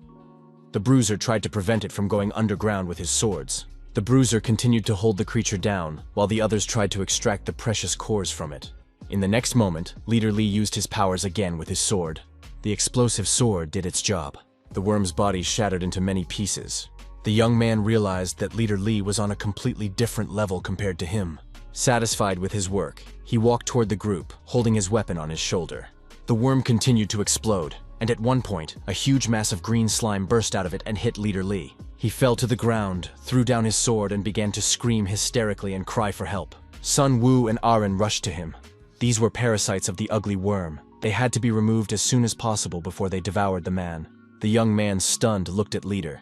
The bruiser tried to prevent it from going underground with his swords. The bruiser continued to hold the creature down, while the others tried to extract the precious cores from it. In the next moment, Leader Lee used his powers again with his sword. The explosive sword did its job. The worm's body shattered into many pieces. The young man realized that Leader Lee was on a completely different level compared to him. Satisfied with his work, he walked toward the group, holding his weapon on his shoulder. The worm continued to explode, and at one point, a huge mass of green slime burst out of it and hit Leader Lee. He fell to the ground, threw down his sword, and began to scream hysterically and cry for help. Sun Woo and Aaron rushed to him. These were parasites of the ugly worm. They had to be removed as soon as possible before they devoured the man. The young man, stunned, looked at Leader.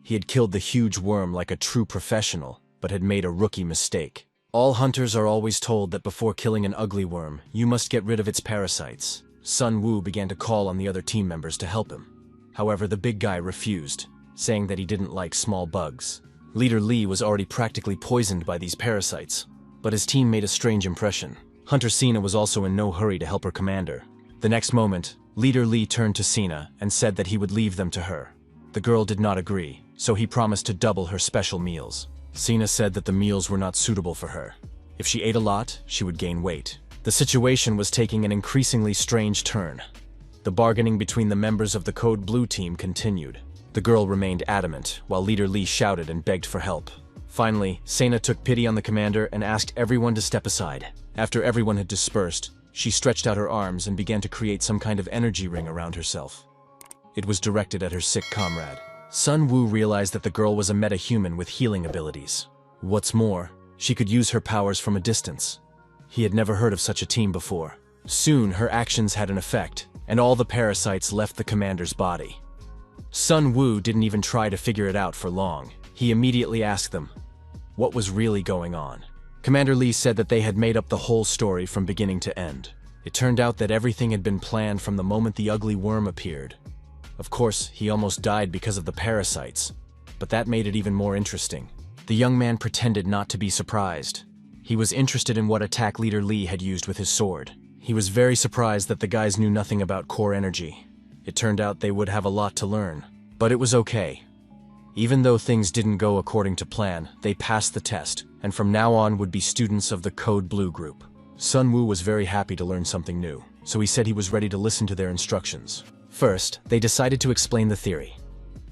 He had killed the huge worm like a true professional, but had made a rookie mistake. All hunters are always told that before killing an ugly worm, you must get rid of its parasites. Sun Woo began to call on the other team members to help him. However, the big guy refused, saying that he didn't like small bugs. Leader Lee was already practically poisoned by these parasites, but his team made a strange impression. Hunter Sina was also in no hurry to help her commander. The next moment, Leader Lee turned to Sina and said that he would leave them to her. The girl did not agree, so he promised to double her special meals. Sina said that the meals were not suitable for her. If she ate a lot, she would gain weight. The situation was taking an increasingly strange turn. The bargaining between the members of the Code Blue team continued. The girl remained adamant, while Leader Lee shouted and begged for help. Finally, Sena took pity on the commander and asked everyone to step aside. After everyone had dispersed, she stretched out her arms and began to create some kind of energy ring around herself. It was directed at her sick comrade. Sun Woo realized that the girl was a metahuman with healing abilities. What's more, she could use her powers from a distance. He had never heard of such a team before. Soon, her actions had an effect, and all the parasites left the commander's body. Sun Woo didn't even try to figure it out for long. He immediately asked them what was really going on. Commander Lee said that they had made up the whole story from beginning to end. It turned out that everything had been planned from the moment the ugly worm appeared. Of course, he almost died because of the parasites, but that made it even more interesting. The young man pretended not to be surprised. He was interested in what attack Leader Lee had used with his sword. He was very surprised that the guys knew nothing about core energy. It turned out they would have a lot to learn, but it was okay. Even though things didn't go according to plan, they passed the test, and from now on would be students of the Code Blue group. Sun Woo was very happy to learn something new, so he said he was ready to listen to their instructions. First, they decided to explain the theory.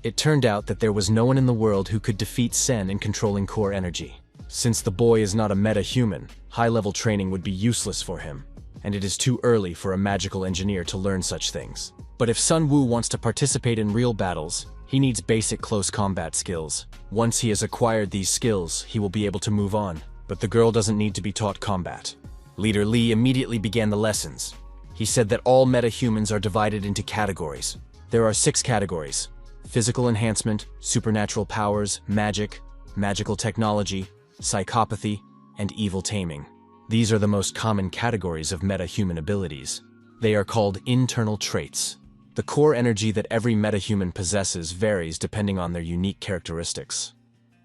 It turned out that there was no one in the world who could defeat Sen in controlling core energy. Since the boy is not a meta-human, high-level training would be useless for him, and it is too early for a magical engineer to learn such things. But if Sun Woo wants to participate in real battles, he needs basic close combat skills. Once he has acquired these skills, he will be able to move on. But the girl doesn't need to be taught combat. Leader Lee immediately began the lessons. He said that all metahumans are divided into categories. There are 6 categories: physical enhancement, supernatural powers, magic, magical technology, psychopathy, and evil taming. These are the most common categories of metahuman abilities. They are called internal traits. The core energy that every metahuman possesses varies depending on their unique characteristics.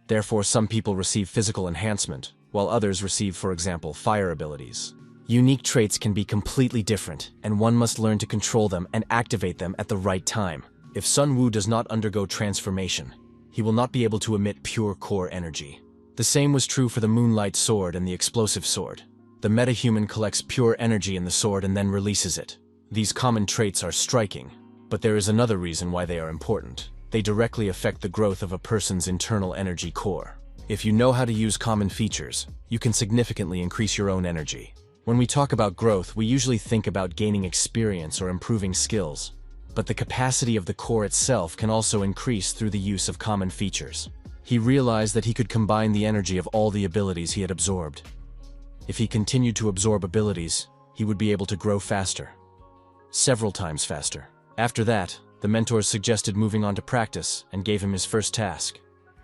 Therefore, some people receive physical enhancement, while others receive, for example, fire abilities. Unique traits can be completely different, and one must learn to control them and activate them at the right time. If Sun Woo does not undergo transformation, he will not be able to emit pure core energy. The same was true for the Moonlight Sword and the Explosive Sword. The metahuman collects pure energy in the sword and then releases it. These common traits are striking, but there is another reason why they are important. They directly affect the growth of a person's internal energy core. If you know how to use common features, you can significantly increase your own energy. When we talk about growth, we usually think about gaining experience or improving skills. But the capacity of the core itself can also increase through the use of common features. He realized that he could combine the energy of all the abilities he had absorbed. If he continued to absorb abilities, he would be able to grow faster. Several times faster. After that, the mentors suggested moving on to practice and gave him his first task: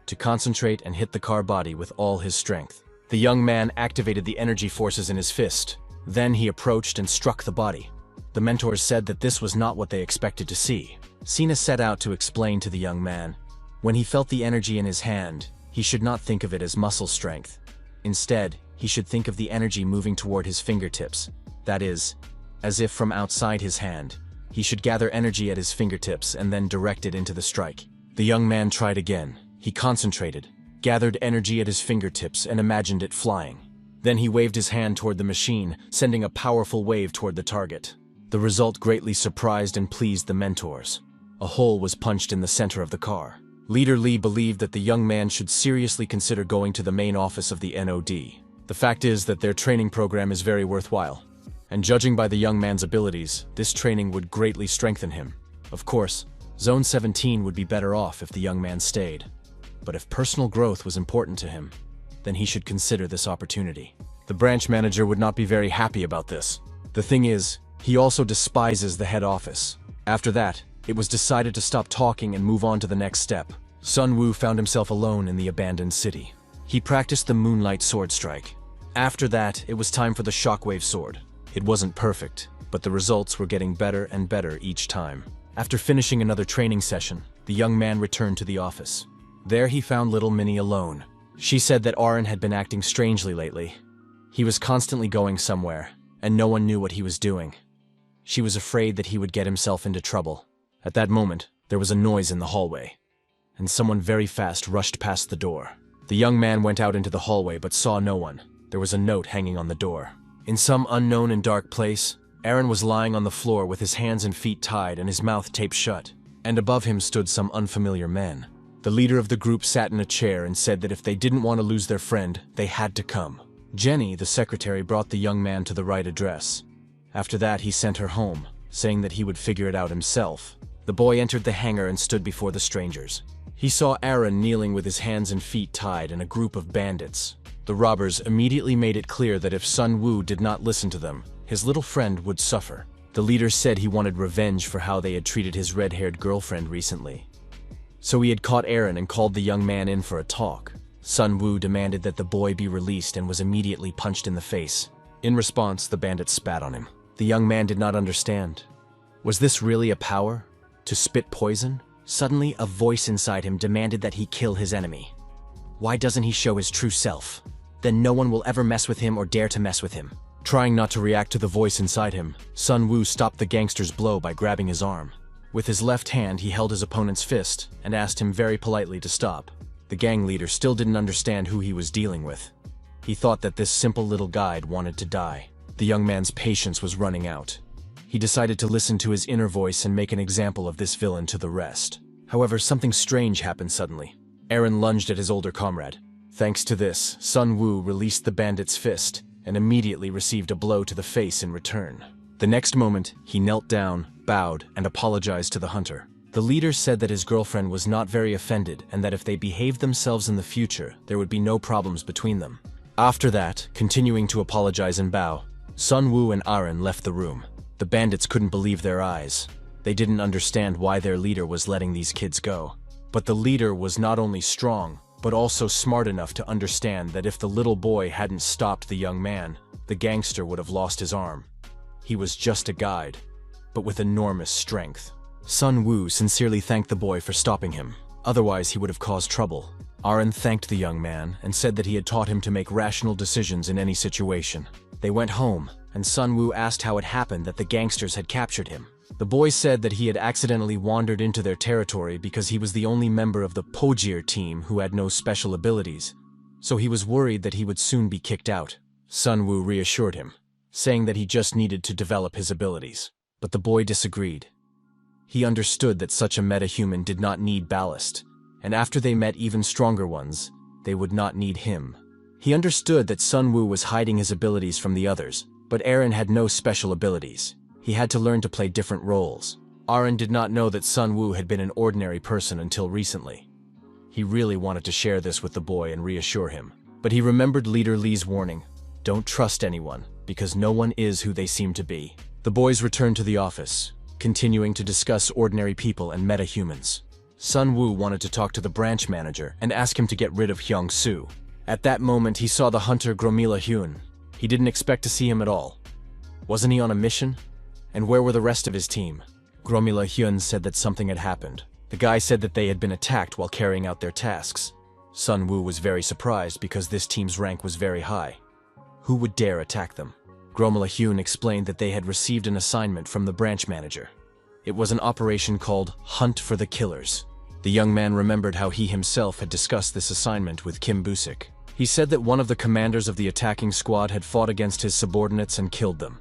to concentrate and hit the car body with all his strength. The young man activated the energy forces in his fist. Then he approached and struck the body. The mentors said that this was not what they expected to see. Sina set out to explain to the young man. When he felt the energy in his hand, he should not think of it as muscle strength. Instead, he should think of the energy moving toward his fingertips. That is, as if from outside his hand. He should gather energy at his fingertips and then direct it into the strike. The young man tried again. He concentrated, gathered energy at his fingertips, and imagined it flying. Then he waved his hand toward the machine, sending a powerful wave toward the target. The result greatly surprised and pleased the mentors. A hole was punched in the center of the car. Leader Lee believed that the young man should seriously consider going to the main office of the NOD. The fact is that their training program is very worthwhile. And judging by the young man's abilities, this training would greatly strengthen him. Of course, Zone 17 would be better off if the young man stayed. But if personal growth was important to him, then he should consider this opportunity. The branch manager would not be very happy about this. The thing is, he also despises the head office. After that, it was decided to stop talking and move on to the next step. Sun Woo found himself alone in the abandoned city. He practiced the Moonlight Sword strike. After that, it was time for the Shockwave Sword. It wasn't perfect, but the results were getting better and better each time. After finishing another training session, the young man returned to the office. There he found little Minnie alone. She said that Aaron had been acting strangely lately. He was constantly going somewhere, and no one knew what he was doing. She was afraid that he would get himself into trouble. At that moment, there was a noise in the hallway, and someone very fast rushed past the door. The young man went out into the hallway but saw no one. There was a note hanging on the door. In some unknown and dark place, Aaron was lying on the floor with his hands and feet tied and his mouth taped shut, and above him stood some unfamiliar men. The leader of the group sat in a chair and said that if they didn't want to lose their friend, they had to come. Jenny, the secretary, brought the young man to the right address. After that, he sent her home, saying that he would figure it out himself. The boy entered the hangar and stood before the strangers. He saw Aaron kneeling with his hands and feet tied and a group of bandits. The robbers immediately made it clear that if Sun Woo did not listen to them, his little friend would suffer. The leader said he wanted revenge for how they had treated his red-haired girlfriend recently. So he had caught Aaron and called the young man in for a talk. Sun Woo demanded that the boy be released and was immediately punched in the face. In response, the bandits spat on him. The young man did not understand. Was this really a power? To spit poison? Suddenly, a voice inside him demanded that he kill his enemy. Why doesn't he show his true self? Then no one will ever mess with him or dare to mess with him. Trying not to react to the voice inside him, Sun Woo stopped the gangster's blow by grabbing his arm. With his left hand, he held his opponent's fist and asked him very politely to stop. The gang leader still didn't understand who he was dealing with. He thought that this simple little guide wanted to die. The young man's patience was running out. He decided to listen to his inner voice and make an example of this villain to the rest. However, something strange happened suddenly. Aaron lunged at his older comrade. Thanks to this, Sun Woo released the bandit's fist and immediately received a blow to the face in return. The next moment, he knelt down, bowed, and apologized to the hunter. The leader said that his girlfriend was not very offended and that if they behaved themselves in the future, there would be no problems between them. After that, continuing to apologize and bow, Sun Woo and Aaron left the room. The bandits couldn't believe their eyes. They didn't understand why their leader was letting these kids go. But the leader was not only strong, but also smart enough to understand that if the little boy hadn't stopped the young man, the gangster would have lost his arm. He was just a guide, but with enormous strength. Sun Woo sincerely thanked the boy for stopping him. Otherwise, he would have caused trouble. Aaron thanked the young man and said that he had taught him to make rational decisions in any situation. They went home, and Sun Woo asked how it happened that the gangsters had captured him. The boy said that he had accidentally wandered into their territory because he was the only member of the Pojir team who had no special abilities, so he was worried that he would soon be kicked out. Sun Woo reassured him, saying that he just needed to develop his abilities. But the boy disagreed. He understood that such a metahuman did not need ballast, and after they met even stronger ones, they would not need him. He understood that Sun Woo was hiding his abilities from the others, but Aaron had no special abilities. He had to learn to play different roles. Aaron did not know that Sun Woo had been an ordinary person until recently. He really wanted to share this with the boy and reassure him. But he remembered Leader Lee's warning, don't trust anyone, because no one is who they seem to be. The boys returned to the office, continuing to discuss ordinary people and metahumans. Sun Woo wanted to talk to the branch manager and ask him to get rid of Hyung Soo. At that moment, he saw the hunter Gromila Hyun. He didn't expect to see him at all. Wasn't he on a mission? And where were the rest of his team? Gromila Hyun said that something had happened. The guy said that they had been attacked while carrying out their tasks. Sun Woo was very surprised because this team's rank was very high. Who would dare attack them? Gromila Hyun explained that they had received an assignment from the branch manager. It was an operation called Hunt for the Killers. The young man remembered how he himself had discussed this assignment with Kim Busik. He said that one of the commanders of the attacking squad had fought against his subordinates and killed them.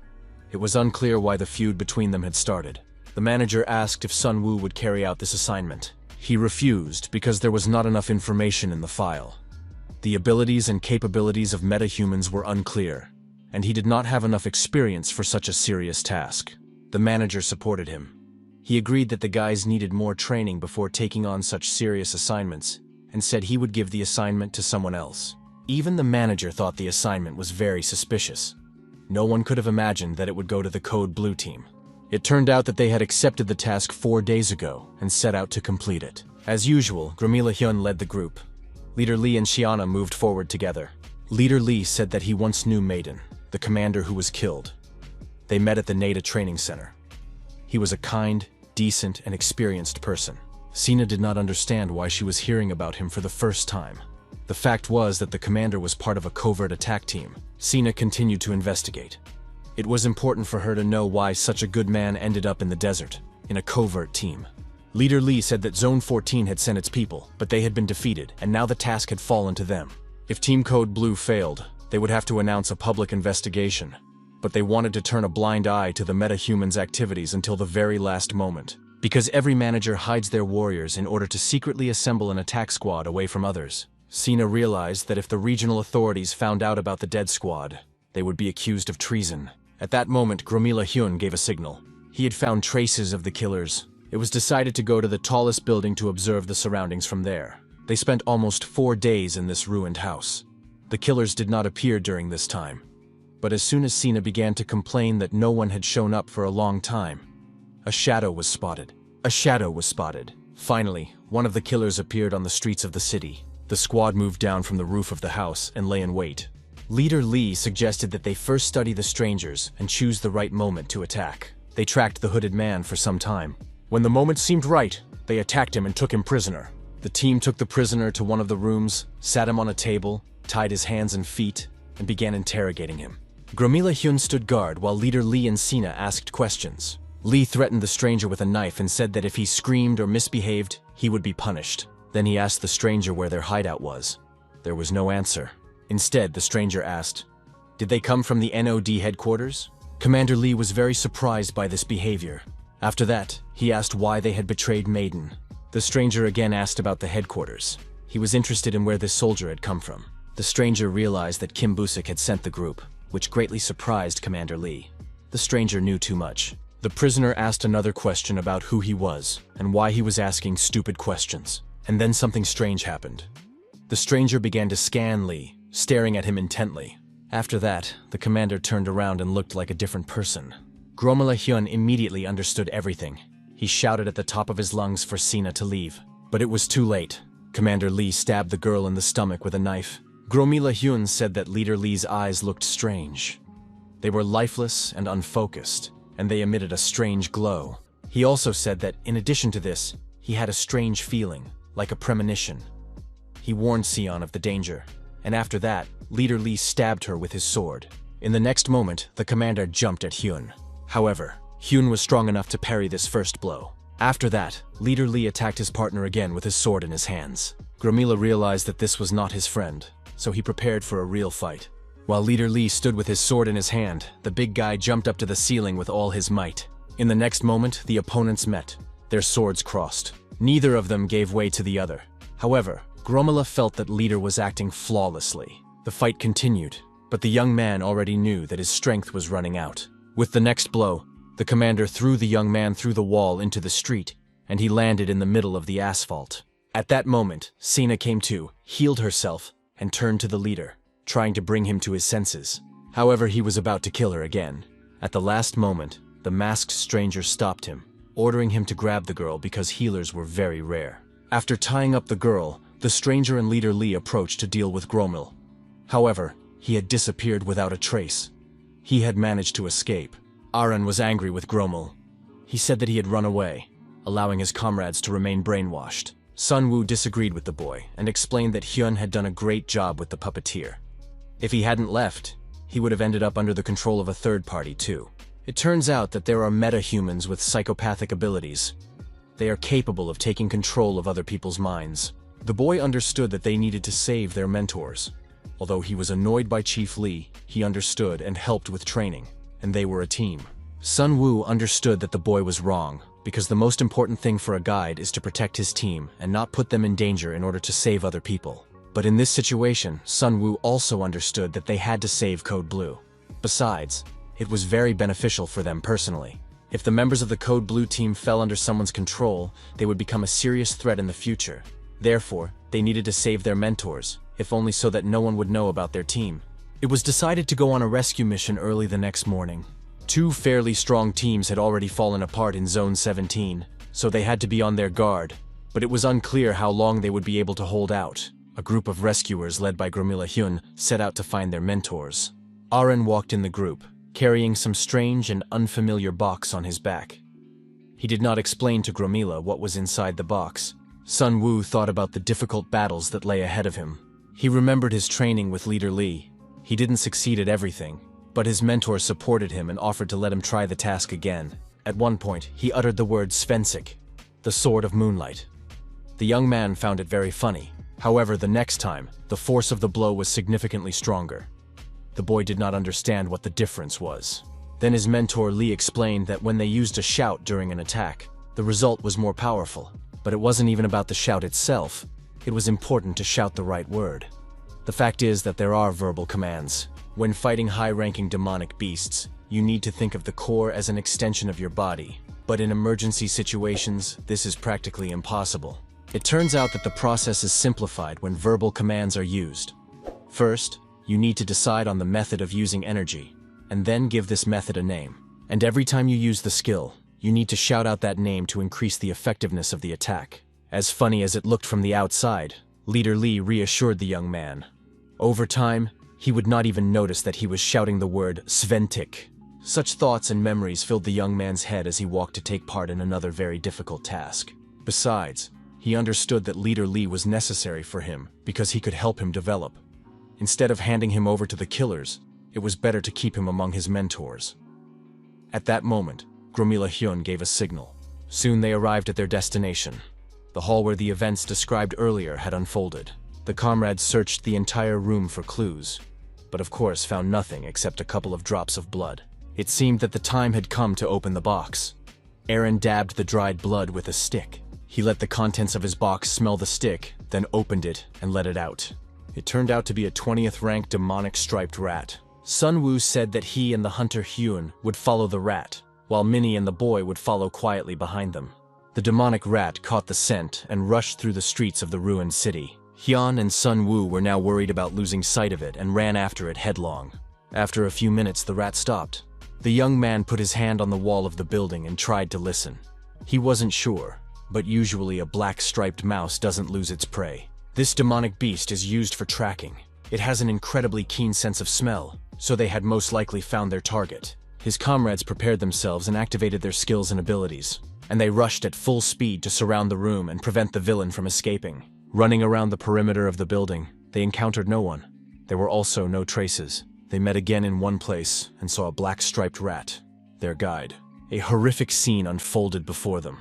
It was unclear why the feud between them had started. The manager asked if Sun Woo would carry out this assignment. He refused because there was not enough information in the file. The abilities and capabilities of metahumans were unclear, and he did not have enough experience for such a serious task. The manager supported him. He agreed that the guys needed more training before taking on such serious assignments, and said he would give the assignment to someone else. Even the manager thought the assignment was very suspicious. No one could have imagined that it would go to the Code Blue team. It turned out that they had accepted the task 4 days ago and set out to complete it. As usual, Gromila Hyun led the group. Leader Lee and Shiana moved forward together. Leader Lee said that he once knew Maiden, the commander who was killed. They met at the NADA training center. He was a kind, decent, and experienced person. Sina did not understand why she was hearing about him for the first time. The fact was that the commander was part of a covert attack team. Sina continued to investigate. It was important for her to know why such a good man ended up in the desert, in a covert team. Leader Lee said that Zone 14 had sent its people, but they had been defeated, and now the task had fallen to them. If Team Code Blue failed, they would have to announce a public investigation. But they wanted to turn a blind eye to the metahumans' activities until the very last moment. Because every manager hides their warriors in order to secretly assemble an attack squad away from others. Sina realized that if the regional authorities found out about the dead squad, they would be accused of treason. At that moment, Gromila Hyun gave a signal. He had found traces of the killers. It was decided to go to the tallest building to observe the surroundings from there. They spent almost 4 days in this ruined house. The killers did not appear during this time. But as soon as Sina began to complain that no one had shown up for a long time, a shadow was spotted. Finally, one of the killers appeared on the streets of the city. The squad moved down from the roof of the house and lay in wait. Leader Lee suggested that they first study the strangers and choose the right moment to attack. They tracked the hooded man for some time. When the moment seemed right, they attacked him and took him prisoner. The team took the prisoner to one of the rooms, sat him on a table, tied his hands and feet, and began interrogating him. Gromila Hyun stood guard while Leader Lee and Sina asked questions. Lee threatened the stranger with a knife and said that if he screamed or misbehaved, he would be punished. Then he asked the stranger where their hideout was. There was no answer. Instead, the stranger asked, "Did they come from the NOD headquarters?" Commander Lee was very surprised by this behavior. After that, he asked why they had betrayed Maiden. The stranger again asked about the headquarters. He was interested in where this soldier had come from. The stranger realized that Kim Busik had sent the group, which greatly surprised Commander Lee. The stranger knew too much. The prisoner asked another question about who he was and why he was asking stupid questions. And then something strange happened. The stranger began to scan Lee, staring at him intently. After that, the commander turned around and looked like a different person. Gromila Hyun immediately understood everything. He shouted at the top of his lungs for Sina to leave. But it was too late. Commander Lee stabbed the girl in the stomach with a knife. Gromila Hyun said that Leader Lee's eyes looked strange. They were lifeless and unfocused, and they emitted a strange glow. He also said that, in addition to this, he had a strange feeling, like a premonition. He warned Sion of the danger, and after that, Leader Lee stabbed her with his sword. In the next moment, the commander jumped at Hyun. However, Hyun was strong enough to parry this first blow. After that, Leader Lee attacked his partner again with his sword in his hands. Gromila realized that this was not his friend, so he prepared for a real fight. While Leader Lee stood with his sword in his hand, the big guy jumped up to the ceiling with all his might. In the next moment, the opponents met. Their swords crossed. Neither of them gave way to the other. However, Gromila felt that Leader was acting flawlessly. The fight continued, but the young man already knew that his strength was running out. With the next blow, the commander threw the young man through the wall into the street, and he landed in the middle of the asphalt. At that moment, Sina came to, healed herself, and turned to the leader, trying to bring him to his senses. However, he was about to kill her again. At the last moment, the masked stranger stopped him, ordering him to grab the girl because healers were very rare. After tying up the girl, the stranger and Leader Lee approached to deal with Gromil. However, he had disappeared without a trace. He had managed to escape. Aran was angry with Gromil. He said that he had run away, allowing his comrades to remain brainwashed. Sun Woo disagreed with the boy and explained that Hyun had done a great job with the puppeteer. If he hadn't left, he would have ended up under the control of a third party too. It turns out that there are metahumans with psychopathic abilities. They are capable of taking control of other people's minds. The boy understood that they needed to save their mentors. Although he was annoyed by Chief Lee, he understood and helped with training, and they were a team. Sun Woo understood that the boy was wrong, because the most important thing for a guide is to protect his team and not put them in danger in order to save other people. But in this situation, Sun Woo also understood that they had to save Code Blue. Besides, it was very beneficial for them personally. If the members of the Code Blue team fell under someone's control, they would become a serious threat in the future. Therefore, they needed to save their mentors, if only so that no one would know about their team. It was decided to go on a rescue mission early the next morning. 2 fairly strong teams had already fallen apart in Zone 17, so they had to be on their guard, but it was unclear how long they would be able to hold out. A group of rescuers led by Gromila Hyun set out to find their mentors. Aran walked in the group. carrying some strange and unfamiliar box on his back. He did not explain to Gromila what was inside the box. Sun Wu thought about the difficult battles that lay ahead of him. He remembered his training with Leader Li. He didn't succeed at everything, but his mentor supported him and offered to let him try the task again. At one point, he uttered the word Svensik, the sword of moonlight. The young man found it very funny. However, the next time, the force of the blow was significantly stronger. The boy did not understand what the difference was. Then his mentor Li explained that when they used a shout during an attack, the result was more powerful. But it wasn't even about the shout itself. It was important to shout the right word. The fact is that there are verbal commands. When fighting high-ranking demonic beasts, you need to think of the core as an extension of your body. But in emergency situations, this is practically impossible. It turns out that the process is simplified when verbal commands are used. First, you need to decide on the method of using energy, and then give this method a name. And every time you use the skill, you need to shout out that name to increase the effectiveness of the attack. As funny as it looked from the outside, Leader Li reassured the young man. Over time, he would not even notice that he was shouting the word Sventik. Such thoughts and memories filled the young man's head as he walked to take part in another very difficult task. Besides, he understood that Leader Li was necessary for him because he could help him develop. Instead of handing him over to the killers, it was better to keep him among his mentors. At that moment, Gromila Hyun gave a signal. Soon they arrived at their destination. The hall where the events described earlier had unfolded. The comrades searched the entire room for clues, but of course found nothing except a couple of drops of blood. It seemed that the time had come to open the box. Aaron dabbed the dried blood with a stick. He let the contents of his box smell the stick, then opened it and let it out. It turned out to be a 20th-ranked demonic striped rat. Sun Wu said that he and the hunter Hyun would follow the rat, while Minnie and the boy would follow quietly behind them. The demonic rat caught the scent and rushed through the streets of the ruined city. Hyun and Sun Wu were now worried about losing sight of it and ran after it headlong. After a few minutes, the rat stopped. The young man put his hand on the wall of the building and tried to listen. He wasn't sure, but usually a black striped mouse doesn't lose its prey. This demonic beast is used for tracking. It has an incredibly keen sense of smell, so they had most likely found their target. His comrades prepared themselves and activated their skills and abilities, and they rushed at full speed to surround the room and prevent the villain from escaping. Running around the perimeter of the building, they encountered no one. There were also no traces. They met again in one place and saw a black striped rat, their guide. A horrific scene unfolded before them.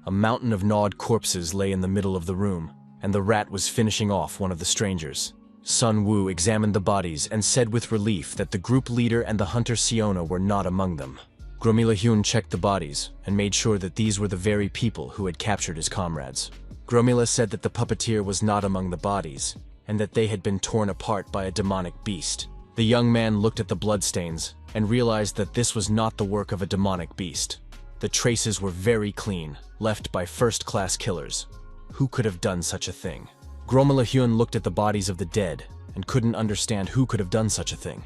A mountain of gnawed corpses lay in the middle of the room, and the rat was finishing off one of the strangers. Sun Wu examined the bodies and said with relief that the group leader and the hunter Siona were not among them. Gromila Hyun checked the bodies and made sure that these were the very people who had captured his comrades. Gromila said that the puppeteer was not among the bodies, and that they had been torn apart by a demonic beast. The young man looked at the bloodstains and realized that this was not the work of a demonic beast. The traces were very clean, left by first-class killers. Who could have done such a thing? Gromila Hyun looked at the bodies of the dead and couldn't understand who could have done such a thing.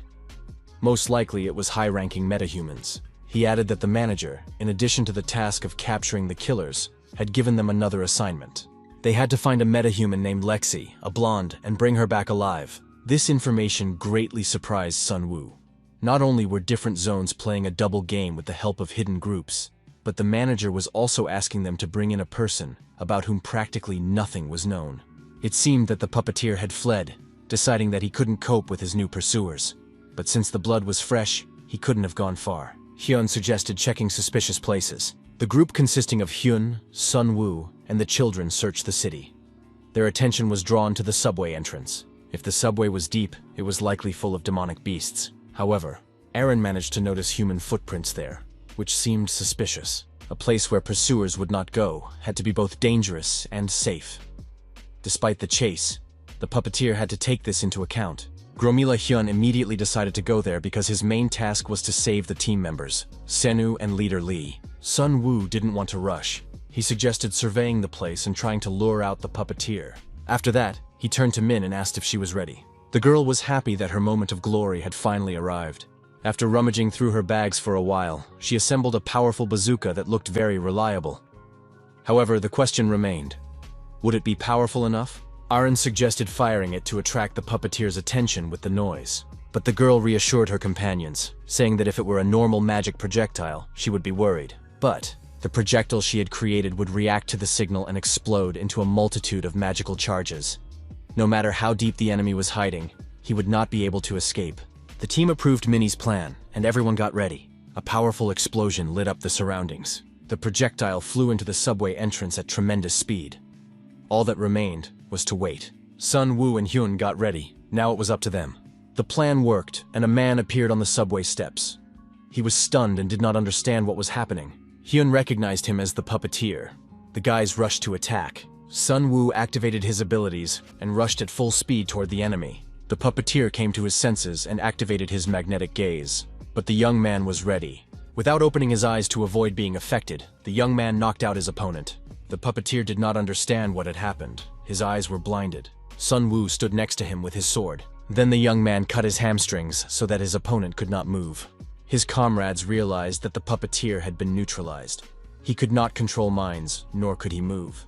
Most likely it was high-ranking metahumans. He added that the manager, in addition to the task of capturing the killers, had given them another assignment. They had to find a metahuman named Lexi, a blonde, and bring her back alive. This information greatly surprised Sun Wu. Not only were different zones playing a double game with the help of hidden groups, but the manager was also asking them to bring in a person about whom practically nothing was known. It seemed that the puppeteer had fled, deciding that he couldn't cope with his new pursuers. But since the blood was fresh, he couldn't have gone far. Hyun suggested checking suspicious places. The group consisting of Hyun, Sun Wu, and the children searched the city. Their attention was drawn to the subway entrance. If the subway was deep, it was likely full of demonic beasts. However, Aaron managed to notice human footprints there, which seemed suspicious. A place where pursuers would not go had to be both dangerous and safe. Despite the chase, the puppeteer had to take this into account. Gromila Hyun immediately decided to go there because his main task was to save the team members, Senu and Leader Li. Sun Wu didn't want to rush. He suggested surveying the place and trying to lure out the puppeteer. After that, he turned to Min and asked if she was ready. The girl was happy that her moment of glory had finally arrived. After rummaging through her bags for a while, she assembled a powerful bazooka that looked very reliable. However, the question remained. Would it be powerful enough? Aaron suggested firing it to attract the puppeteer's attention with the noise. But the girl reassured her companions, saying that if it were a normal magic projectile, she would be worried. But the projectile she had created would react to the signal and explode into a multitude of magical charges. No matter how deep the enemy was hiding, he would not be able to escape. The team approved Minnie's plan, and everyone got ready. A powerful explosion lit up the surroundings. The projectile flew into the subway entrance at tremendous speed. All that remained was to wait. Sun Woo and Hyun got ready. Now it was up to them. The plan worked, and a man appeared on the subway steps. He was stunned and did not understand what was happening. Hyun recognized him as the puppeteer. The guys rushed to attack. Sun Woo activated his abilities and rushed at full speed toward the enemy. The puppeteer came to his senses and activated his magnetic gaze. But the young man was ready. Without opening his eyes to avoid being affected, the young man knocked out his opponent. The puppeteer did not understand what had happened. His eyes were blinded. Sun Woo stood next to him with his sword. Then the young man cut his hamstrings so that his opponent could not move. His comrades realized that the puppeteer had been neutralized. He could not control minds, nor could he move.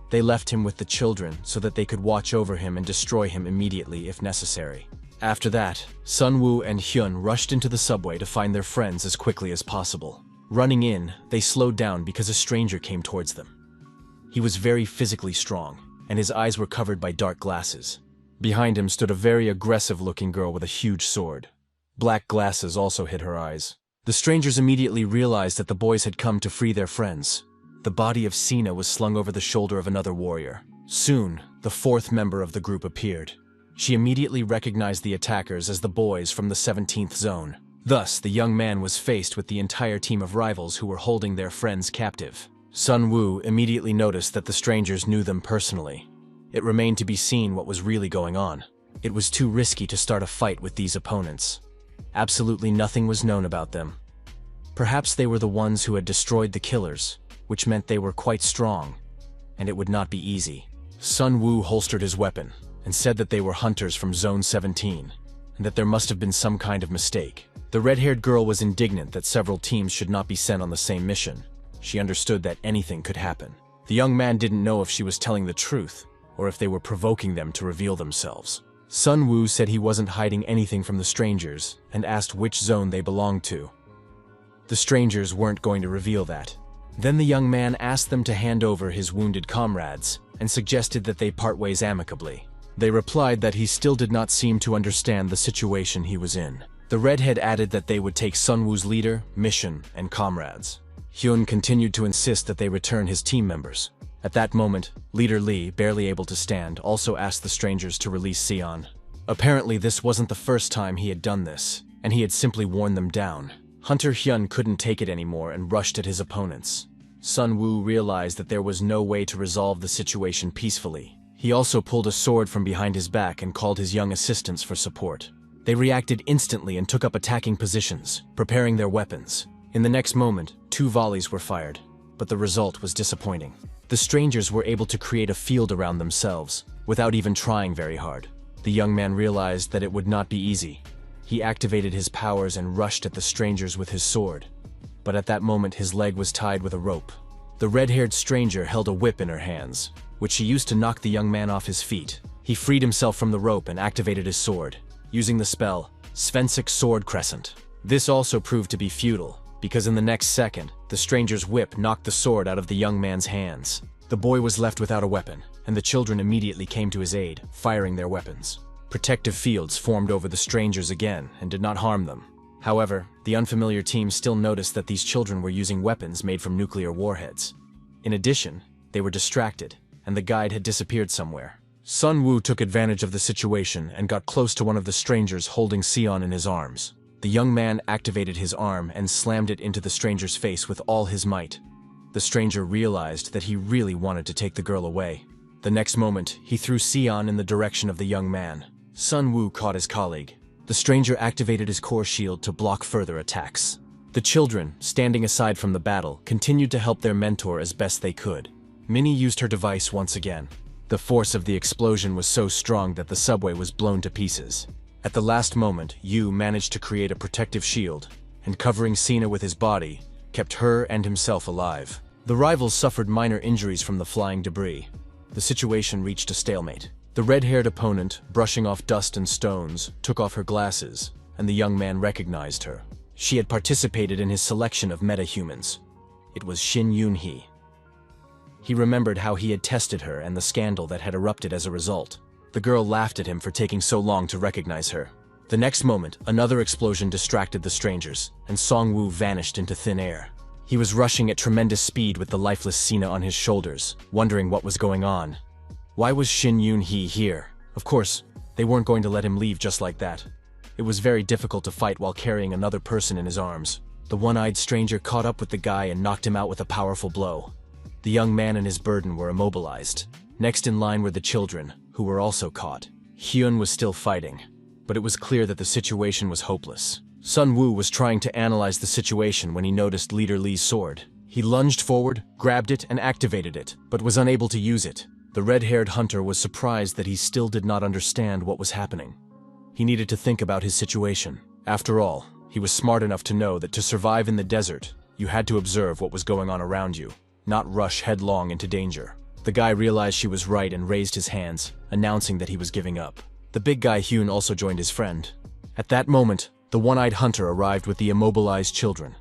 They left him with the children so that they could watch over him and destroy him immediately if necessary. After that, Sun Woo and Hyun rushed into the subway to find their friends as quickly as possible. Running in, they slowed down because a stranger came towards them. He was very physically strong, and his eyes were covered by dark glasses. Behind him stood a very aggressive-looking girl with a huge sword. Black glasses also hid her eyes. The strangers immediately realized that the boys had come to free their friends. The body of Sina was slung over the shoulder of another warrior. Soon, the fourth member of the group appeared. She immediately recognized the attackers as the boys from the 17th zone. Thus, the young man was faced with the entire team of rivals who were holding their friends captive. Sun Woo immediately noticed that the strangers knew them personally. It remained to be seen what was really going on. It was too risky to start a fight with these opponents. Absolutely nothing was known about them. Perhaps they were the ones who had destroyed the killers, which meant they were quite strong, and it would not be easy. Sun Woo holstered his weapon and said that they were hunters from Zone 17, and that there must have been some kind of mistake. The red-haired girl was indignant that several teams should not be sent on the same mission. She understood that anything could happen. The young man didn't know if she was telling the truth, or if they were provoking them to reveal themselves. Sun Woo said he wasn't hiding anything from the strangers, and asked which zone they belonged to. The strangers weren't going to reveal that. Then the young man asked them to hand over his wounded comrades, and suggested that they part ways amicably. They replied that he still did not seem to understand the situation he was in. The redhead added that they would take Sun Woo's leader, mission, and comrades. Hyun continued to insist that they return his team members. At that moment, Leader Lee, barely able to stand, also asked the strangers to release Sion. Apparently this wasn't the first time he had done this, and he had simply worn them down. Hunter Hyun couldn't take it anymore and rushed at his opponents. Sun Woo realized that there was no way to resolve the situation peacefully. He also pulled a sword from behind his back and called his young assistants for support. They reacted instantly and took up attacking positions, preparing their weapons. In the next moment, 2 volleys were fired, but the result was disappointing. The strangers were able to create a field around themselves, without even trying very hard. The young man realized that it would not be easy. He activated his powers and rushed at the strangers with his sword. But at that moment his leg was tied with a rope. The red-haired stranger held a whip in her hands, which she used to knock the young man off his feet. He freed himself from the rope and activated his sword, using the spell Svensic Sword Crescent. This also proved to be futile, because in the next second, the stranger's whip knocked the sword out of the young man's hands. The boy was left without a weapon, and the children immediately came to his aid, firing their weapons. Protective fields formed over the strangers again and did not harm them. However, the unfamiliar team still noticed that these children were using weapons made from nuclear warheads. In addition, they were distracted, and the guide had disappeared somewhere. Sun Woo took advantage of the situation and got close to one of the strangers holding Sion in his arms. The young man activated his arm and slammed it into the stranger's face with all his might. The stranger realized that he really wanted to take the girl away. The next moment, he threw Sion in the direction of the young man. Sun Woo caught his colleague. The stranger activated his core shield to block further attacks. The children, standing aside from the battle, continued to help their mentor as best they could. Minnie used her device once again. The force of the explosion was so strong that the subway was blown to pieces. At the last moment, Yu managed to create a protective shield, and covering Sina with his body, kept her and himself alive. The rivals suffered minor injuries from the flying debris. The situation reached a stalemate. The red-haired opponent, brushing off dust and stones, took off her glasses, and the young man recognized her. She had participated in his selection of metahumans. It was Shin Yoon-hee. He remembered how he had tested her and the scandal that had erupted as a result. The girl laughed at him for taking so long to recognize her. The next moment, another explosion distracted the strangers, and Song-woo vanished into thin air. He was rushing at tremendous speed with the lifeless Sina on his shoulders, wondering what was going on. Why was Shin Yoon-hee here? Of course, they weren't going to let him leave just like that. It was very difficult to fight while carrying another person in his arms. The one-eyed stranger caught up with the guy and knocked him out with a powerful blow. The young man and his burden were immobilized. Next in line were the children, who were also caught. Hyun was still fighting, but it was clear that the situation was hopeless. Sun-woo was trying to analyze the situation when he noticed Leader Lee's sword. He lunged forward, grabbed it, and activated it, but was unable to use it. The red-haired hunter was surprised that he still did not understand what was happening. He needed to think about his situation. After all, he was smart enough to know that to survive in the desert, you had to observe what was going on around you, not rush headlong into danger. The guy realized she was right and raised his hands, announcing that he was giving up. The big guy Hyun also joined his friend. At that moment, the one-eyed hunter arrived with the immobilized children.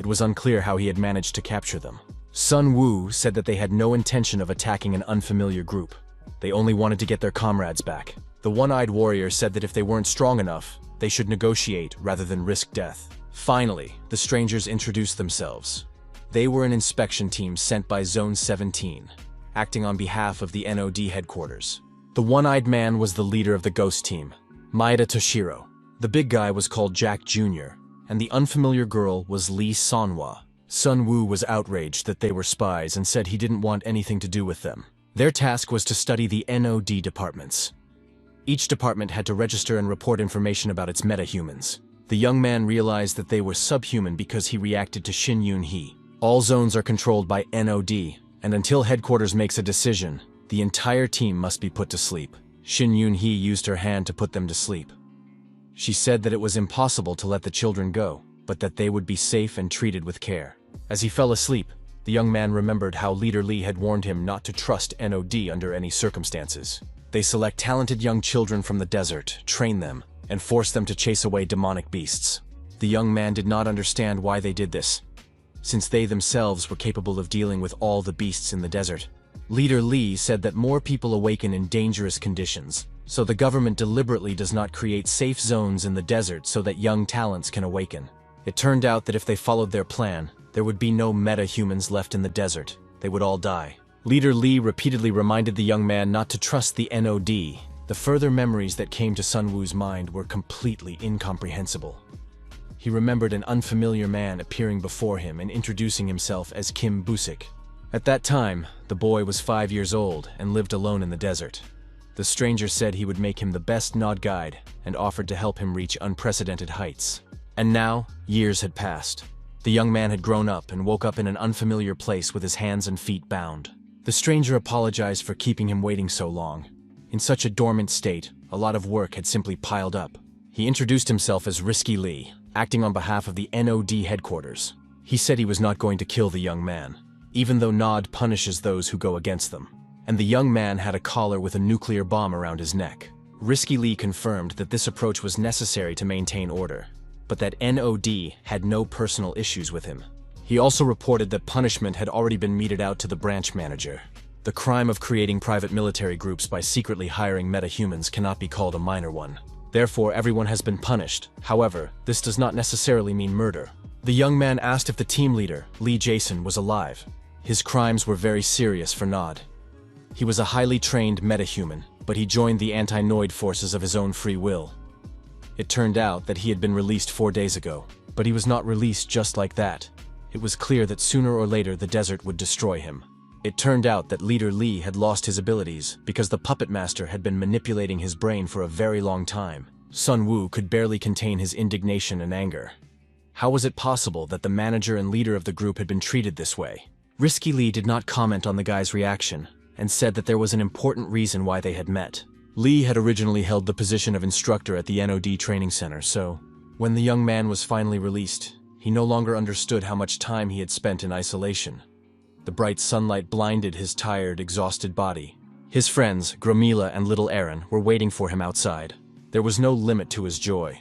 It was unclear how he had managed to capture them. Sun-woo said that they had no intention of attacking an unfamiliar group. They only wanted to get their comrades back. The one-eyed warrior said that if they weren't strong enough, they should negotiate rather than risk death. Finally, the strangers introduced themselves. They were an inspection team sent by Zone 17, acting on behalf of the NOD headquarters. The one-eyed man was the leader of the ghost team, Maeda Toshiro. The big guy was called Jack Jr., and the unfamiliar girl was Lee Sonhwa. Sun-woo was outraged that they were spies and said he didn't want anything to do with them. Their task was to study the NOD departments. Each department had to register and report information about its metahumans. The young man realized that they were subhuman because he reacted to Shin Yoon-hee. All zones are controlled by NOD, and until headquarters makes a decision, the entire team must be put to sleep. Shin Yoon-hee used her hand to put them to sleep. She said that it was impossible to let the children go, but that they would be safe and treated with care. As he fell asleep, the young man remembered how Leader Lee had warned him not to trust NOD under any circumstances. They select talented young children from the desert, train them, and force them to chase away demonic beasts. The young man did not understand why they did this, since they themselves were capable of dealing with all the beasts in the desert. Leader Lee said that more people awaken in dangerous conditions, so the government deliberately does not create safe zones in the desert so that young talents can awaken. It turned out that if they followed their plan, there would be no meta-humans left in the desert. They would all die. Leader Lee repeatedly reminded the young man not to trust the NOD. The further memories that came to Sun-woo's mind were completely incomprehensible. He remembered an unfamiliar man appearing before him and introducing himself as Kim Busik. At that time, the boy was 5 years old and lived alone in the desert. The stranger said he would make him the best Nod guide and offered to help him reach unprecedented heights. And now, years had passed. The young man had grown up and woke up in an unfamiliar place with his hands and feet bound. The stranger apologized for keeping him waiting so long. In such a dormant state, a lot of work had simply piled up. He introduced himself as Risky Lee, acting on behalf of the NOD headquarters. He said he was not going to kill the young man, even though Nod punishes those who go against them. And the young man had a collar with a nuclear bomb around his neck. Risky Lee confirmed that this approach was necessary to maintain order, but that NOD had no personal issues with him. He also reported that punishment had already been meted out to the branch manager. The crime of creating private military groups by secretly hiring metahumans cannot be called a minor one. Therefore, everyone has been punished. However, this does not necessarily mean murder. The young man asked if the team leader, Lee Jason, was alive. His crimes were very serious for Nod. He was a highly trained metahuman, but he joined the anti-Noid forces of his own free will. It turned out that he had been released 4 days ago, but he was not released just like that. It was clear that sooner or later the desert would destroy him. It turned out that Leader Lee had lost his abilities because the puppet master had been manipulating his brain for a very long time. Sun-woo could barely contain his indignation and anger. How was it possible that the manager and leader of the group had been treated this way? Risky Lee did not comment on the guy's reaction, and said that there was an important reason why they had met. Lee had originally held the position of instructor at the NOD training center, so when the young man was finally released, he no longer understood how much time he had spent in isolation. The bright sunlight blinded his tired, exhausted body. His friends, Gromila and little Aaron, were waiting for him outside. There was no limit to his joy.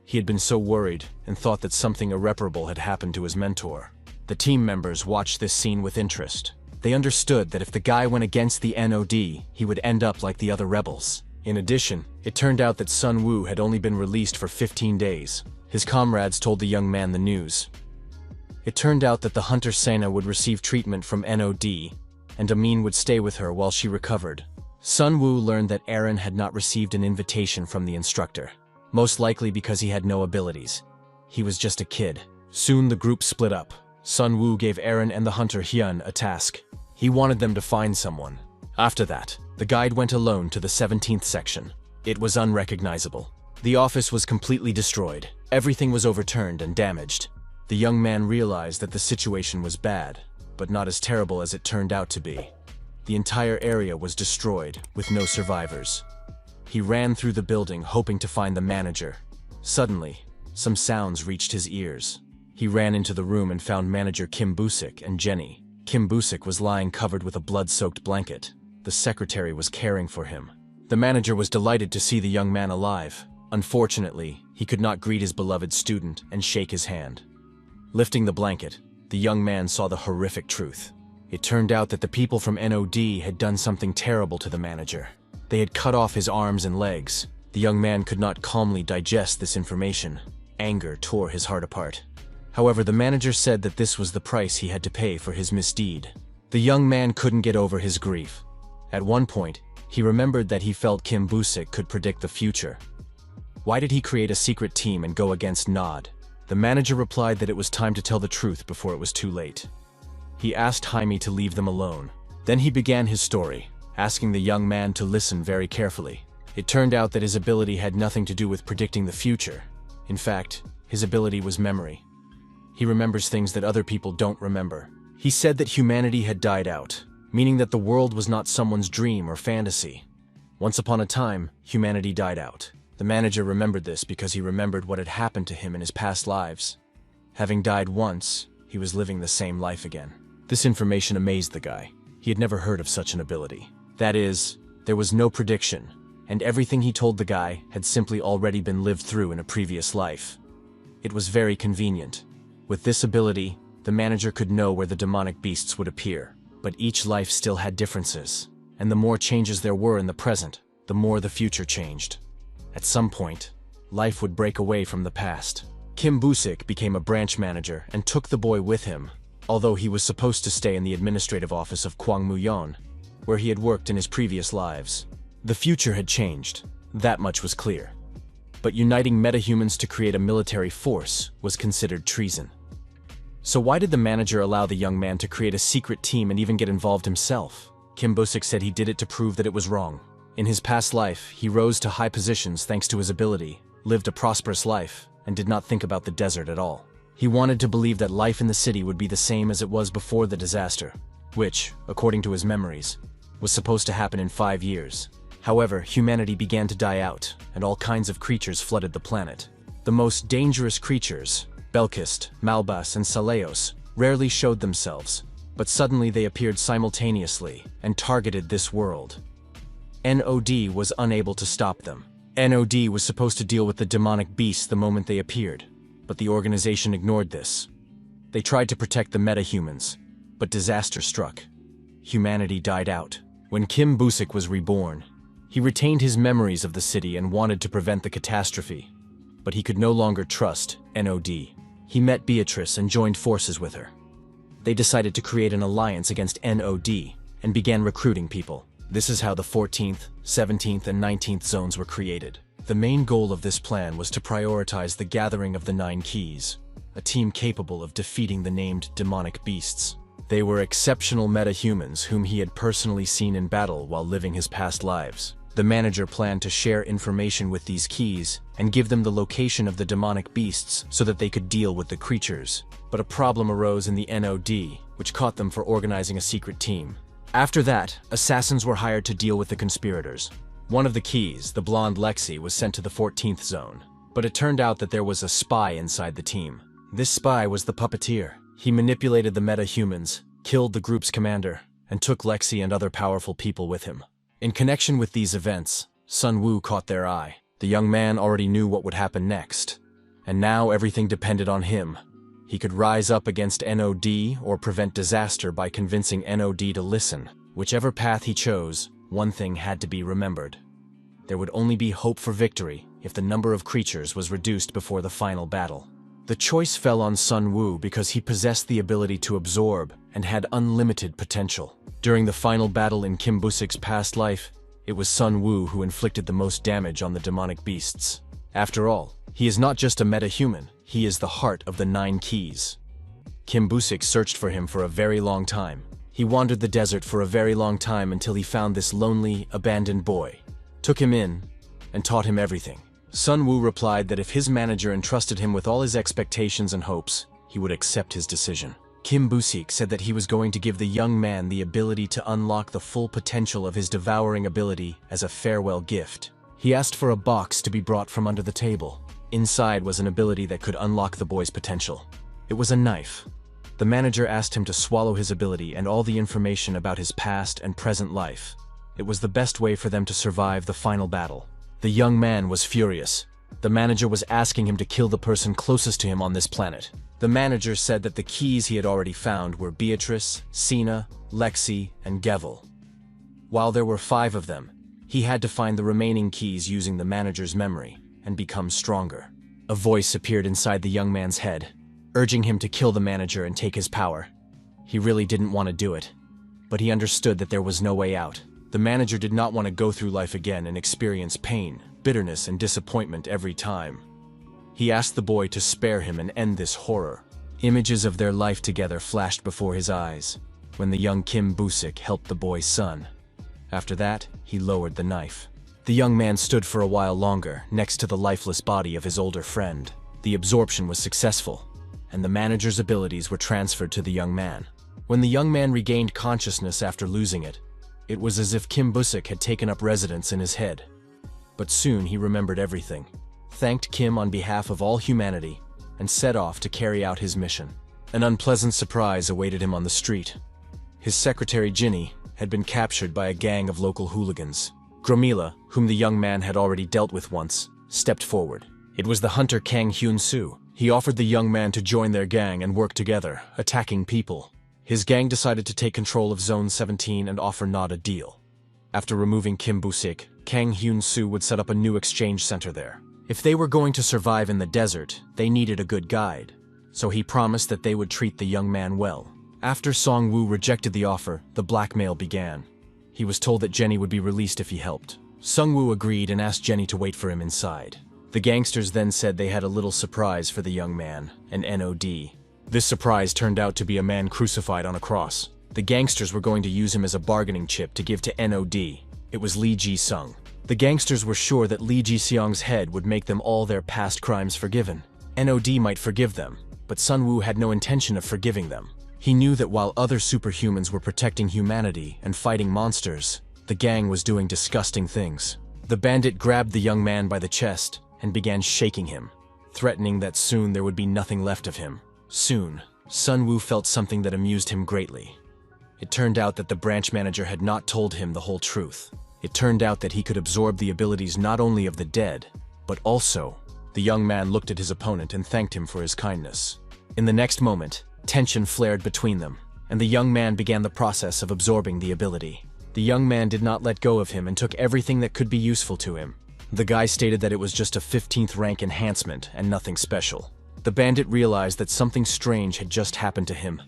He had been so worried and thought that something irreparable had happened to his mentor. The team members watched this scene with interest. They understood that if the guy went against the NOD, he would end up like the other rebels. In addition, it turned out that Sun Woo had only been released for 15 days. His comrades told the young man the news. It turned out that the Hunter Sena would receive treatment from NOD, and Amin would stay with her while she recovered. Sun Woo learned that Aaron had not received an invitation from the instructor, most likely because he had no abilities. He was just a kid. Soon the group split up. Sun Woo gave Aaron and the hunter Hyun a task. He wanted them to find someone. After that, the guide went alone to the 17th section. It was unrecognizable. The office was completely destroyed. Everything was overturned and damaged. The young man realized that the situation was bad, but not as terrible as it turned out to be. The entire area was destroyed, with no survivors. He ran through the building hoping to find the manager. Suddenly, some sounds reached his ears. He ran into the room and found manager Kim Busik and Jenny. Kim Busik was lying covered with a blood-soaked blanket. The secretary was caring for him. The manager was delighted to see the young man alive. Unfortunately, he could not greet his beloved student and shake his hand. Lifting the blanket, the young man saw the horrific truth. It turned out that the people from NOD had done something terrible to the manager. They had cut off his arms and legs. The young man could not calmly digest this information. Anger tore his heart apart. However, the manager said that this was the price he had to pay for his misdeed. The young man couldn't get over his grief. At one point, he remembered that he felt Kim Busik could predict the future. Why did he create a secret team and go against Nod? The manager replied that it was time to tell the truth before it was too late. He asked Jaime to leave them alone. Then he began his story, asking the young man to listen very carefully. It turned out that his ability had nothing to do with predicting the future. In fact, his ability was memory. He remembers things that other people don't remember. He said that humanity had died out, meaning that the world was not someone's dream or fantasy. Once upon a time, humanity died out. The manager remembered this because he remembered what had happened to him in his past lives. Having died once, he was living the same life again. This information amazed the guy. He had never heard of such an ability. That is, there was no prediction, and everything he told the guy had simply already been lived through in a previous life. It was very convenient. With this ability, the manager could know where the demonic beasts would appear, but each life still had differences, and the more changes there were in the present, the more the future changed. At some point, life would break away from the past. Kim Busik became a branch manager and took the boy with him, although he was supposed to stay in the administrative office of Kwangmuyeon, where he had worked in his previous lives. The future had changed, that much was clear. But uniting metahumans to create a military force was considered treason. So why did the manager allow the young man to create a secret team and even get involved himself? Kim Busik said he did it to prove that it was wrong. In his past life, he rose to high positions thanks to his ability, lived a prosperous life, and did not think about the desert at all. He wanted to believe that life in the city would be the same as it was before the disaster, which, according to his memories, was supposed to happen in 5 years. However, humanity began to die out, and all kinds of creatures flooded the planet. The most dangerous creatures, Belkist, Malbas, and Saleos, rarely showed themselves, but suddenly they appeared simultaneously and targeted this world. NOD was unable to stop them. NOD was supposed to deal with the demonic beasts the moment they appeared, but the organization ignored this. They tried to protect the metahumans, but disaster struck. Humanity died out. When Kim Busik was reborn, he retained his memories of the city and wanted to prevent the catastrophe, but he could no longer trust NOD. He met Beatrice and joined forces with her. They decided to create an alliance against NOD and began recruiting people. This is how the 14th, 17th, and 19th zones were created. The main goal of this plan was to prioritize the gathering of the 9 keys, a team capable of defeating the named demonic beasts. They were exceptional metahumans whom he had personally seen in battle while living his past lives. The manager planned to share information with these keys and give them the location of the demonic beasts so that they could deal with the creatures. But a problem arose in the NOD, which caught them for organizing a secret team. After that, assassins were hired to deal with the conspirators. One of the keys, the blonde Lexi, was sent to the 14th zone, but it turned out that there was a spy inside the team. This spy was the puppeteer. He manipulated the metahumans, killed the group's commander, and took Lexi and other powerful people with him. In connection with these events, Sun Woo caught their eye. The young man already knew what would happen next, and now everything depended on him. He could rise up against NOD or prevent disaster by convincing NOD to listen. Whichever path he chose, one thing had to be remembered. There would only be hope for victory if the number of creatures was reduced before the final battle. The choice fell on Sun Woo because he possessed the ability to absorb and had unlimited potential. During the final battle in Kim Busik's past life, it was Sun Woo who inflicted the most damage on the demonic beasts. After all, he is not just a meta-human, he is the heart of the 9 keys. Kim Busik searched for him for a very long time. He wandered the desert for a very long time until he found this lonely, abandoned boy, took him in, and taught him everything. Sun Woo replied that if his manager entrusted him with all his expectations and hopes, he would accept his decision. Kim Busik said that he was going to give the young man the ability to unlock the full potential of his devouring ability as a farewell gift. He asked for a box to be brought from under the table. Inside was an ability that could unlock the boy's potential. It was a knife. The manager asked him to swallow his ability and all the information about his past and present life. It was the best way for them to survive the final battle. The young man was furious. The manager was asking him to kill the person closest to him on this planet. The manager said that the keys he had already found were Beatrice, Sina, Lexi, and Gevel. While there were 5 of them, he had to find the remaining keys using the manager's memory and become stronger. A voice appeared inside the young man's head, urging him to kill the manager and take his power. He really didn't want to do it, but he understood that there was no way out. The manager did not want to go through life again and experience pain, bitterness, and disappointment every time. He asked the boy to spare him and end this horror. Images of their life together flashed before his eyes when the young Kim Busik helped the boy's son. After that, he lowered the knife. The young man stood for a while longer next to the lifeless body of his older friend. The absorption was successful, and the manager's abilities were transferred to the young man. When the young man regained consciousness after losing it, it was as if Kim Busik had taken up residence in his head. But soon he remembered everything, thanked Kim on behalf of all humanity, and set off to carry out his mission. An unpleasant surprise awaited him on the street. His secretary Ginny had been captured by a gang of local hooligans. Gromila, whom the young man had already dealt with once, stepped forward. It was the hunter Kang Hyun-soo. He offered the young man to join their gang and work together, attacking people. His gang decided to take control of Zone 17 and offer Nod a deal. After removing Kim Busik, Kang Hyun-soo would set up a new exchange center there. If they were going to survive in the desert, they needed a good guide, so he promised that they would treat the young man well. After Song Woo rejected the offer, the blackmail began. He was told that Jenny would be released if he helped. Sung Woo agreed and asked Jenny to wait for him inside. The gangsters then said they had a little surprise for the young man, an NOD. This surprise turned out to be a man crucified on a cross. The gangsters were going to use him as a bargaining chip to give to NOD. It was Lee Ji-sung. The gangsters were sure that Lee Ji-seong's head would make them all their past crimes forgiven. NOD might forgive them, but Sun Woo had no intention of forgiving them. He knew that while other superhumans were protecting humanity and fighting monsters, the gang was doing disgusting things. The bandit grabbed the young man by the chest and began shaking him, threatening that soon there would be nothing left of him. Soon, Sun Woo felt something that amused him greatly. It turned out that the branch manager had not told him the whole truth. It turned out that he could absorb the abilities not only of the dead, but also. The young man looked at his opponent and thanked him for his kindness. In the next moment, tension flared between them, and the young man began the process of absorbing the ability. The young man did not let go of him and took everything that could be useful to him. The guy stated that it was just a 15th rank enhancement and nothing special. The bandit realized that something strange had just happened to him,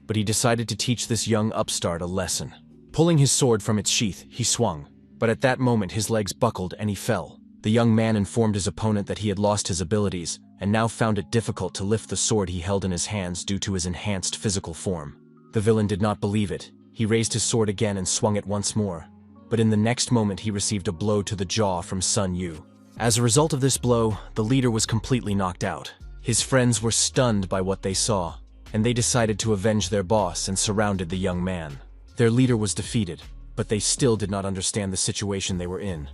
but he decided to teach this young upstart a lesson. Pulling his sword from its sheath, he swung, but at that moment his legs buckled and he fell. The young man informed his opponent that he had lost his abilities and now found it difficult to lift the sword he held in his hands due to his enhanced physical form. The villain did not believe it. He raised his sword again and swung it once more, but in the next moment he received a blow to the jaw from Sun Yu. As a result of this blow, the leader was completely knocked out. His friends were stunned by what they saw, and they decided to avenge their boss and surrounded the young man. Their leader was defeated, but they still did not understand the situation they were in.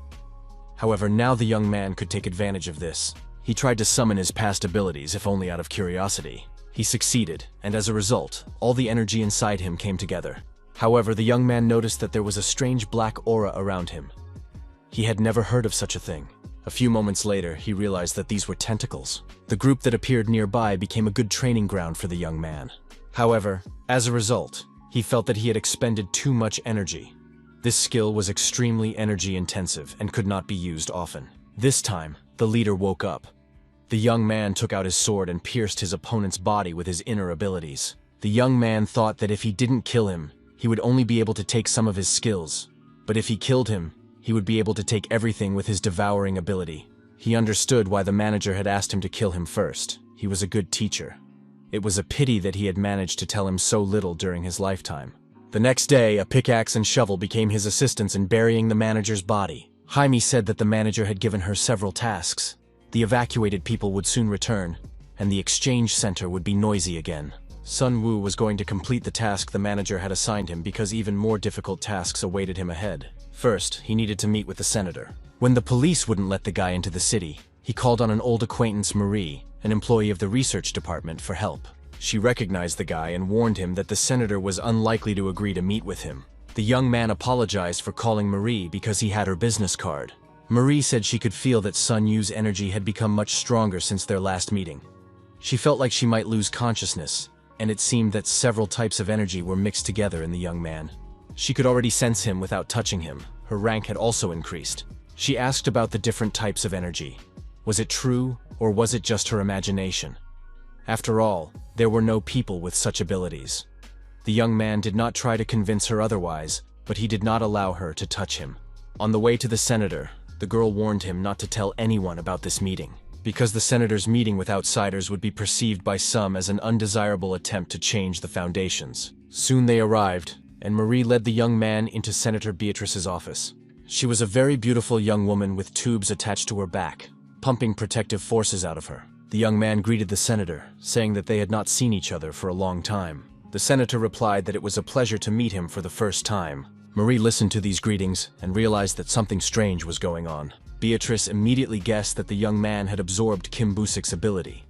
However, now the young man could take advantage of this. He tried to summon his past abilities, if only out of curiosity. He succeeded, and as a result, all the energy inside him came together. However, the young man noticed that there was a strange black aura around him. He had never heard of such a thing. A few moments later, he realized that these were tentacles. The group that appeared nearby became a good training ground for the young man. However, as a result, he felt that he had expended too much energy. This skill was extremely energy-intensive and could not be used often. This time, the leader woke up. The young man took out his sword and pierced his opponent's body with his inner abilities. The young man thought that if he didn't kill him, he would only be able to take some of his skills. But if he killed him, he would be able to take everything with his devouring ability. He understood why the manager had asked him to kill him first. He was a good teacher. It was a pity that he had managed to tell him so little during his lifetime. The next day, a pickaxe and shovel became his assistants in burying the manager's body. Jaime said that the manager had given her several tasks. The evacuated people would soon return, and the exchange center would be noisy again. Sun Wu was going to complete the task the manager had assigned him because even more difficult tasks awaited him ahead. First, he needed to meet with the senator. When the police wouldn't let the guy into the city, he called on an old acquaintance, Marie, an employee of the research department, for help. She recognized the guy and warned him that the senator was unlikely to agree to meet with him. The young man apologized for calling Marie because he had her business card. Marie said she could feel that Sun Yu's energy had become much stronger since their last meeting. She felt like she might lose consciousness, and it seemed that several types of energy were mixed together in the young man. She could already sense him without touching him. Her rank had also increased. She asked about the different types of energy. Was it true, or was it just her imagination? After all, there were no people with such abilities. The young man did not try to convince her otherwise, but he did not allow her to touch him. On the way to the senator, the girl warned him not to tell anyone about this meeting, because the senator's meeting with outsiders would be perceived by some as an undesirable attempt to change the foundations. Soon they arrived, and Marie led the young man into Senator Beatrice's office. She was a very beautiful young woman with tubes attached to her back, pumping protective forces out of her. The young man greeted the senator, saying that they had not seen each other for a long time. The senator replied that it was a pleasure to meet him for the first time. Marie listened to these greetings and realized that something strange was going on. Beatrice immediately guessed that the young man had absorbed Kim Busik's ability.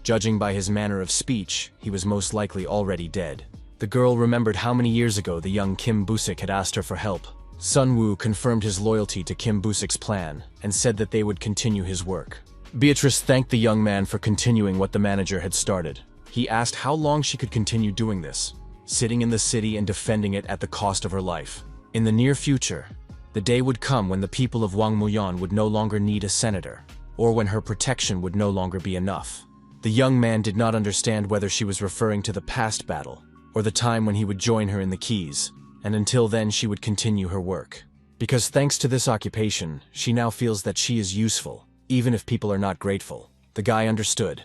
Judging by his manner of speech, he was most likely already dead. The girl remembered how many years ago the young Kim Busik had asked her for help. Sun Wu confirmed his loyalty to Kim Busik's plan and said that they would continue his work. Beatrice thanked the young man for continuing what the manager had started. He asked how long she could continue doing this, sitting in the city and defending it at the cost of her life. In the near future, the day would come when the people of Wangmuyan would no longer need a senator, or when her protection would no longer be enough. The young man did not understand whether she was referring to the past battle, or the time when he would join her in the Keys, and until then she would continue her work. Because thanks to this occupation, she now feels that she is useful, even if people are not grateful. The guy understood.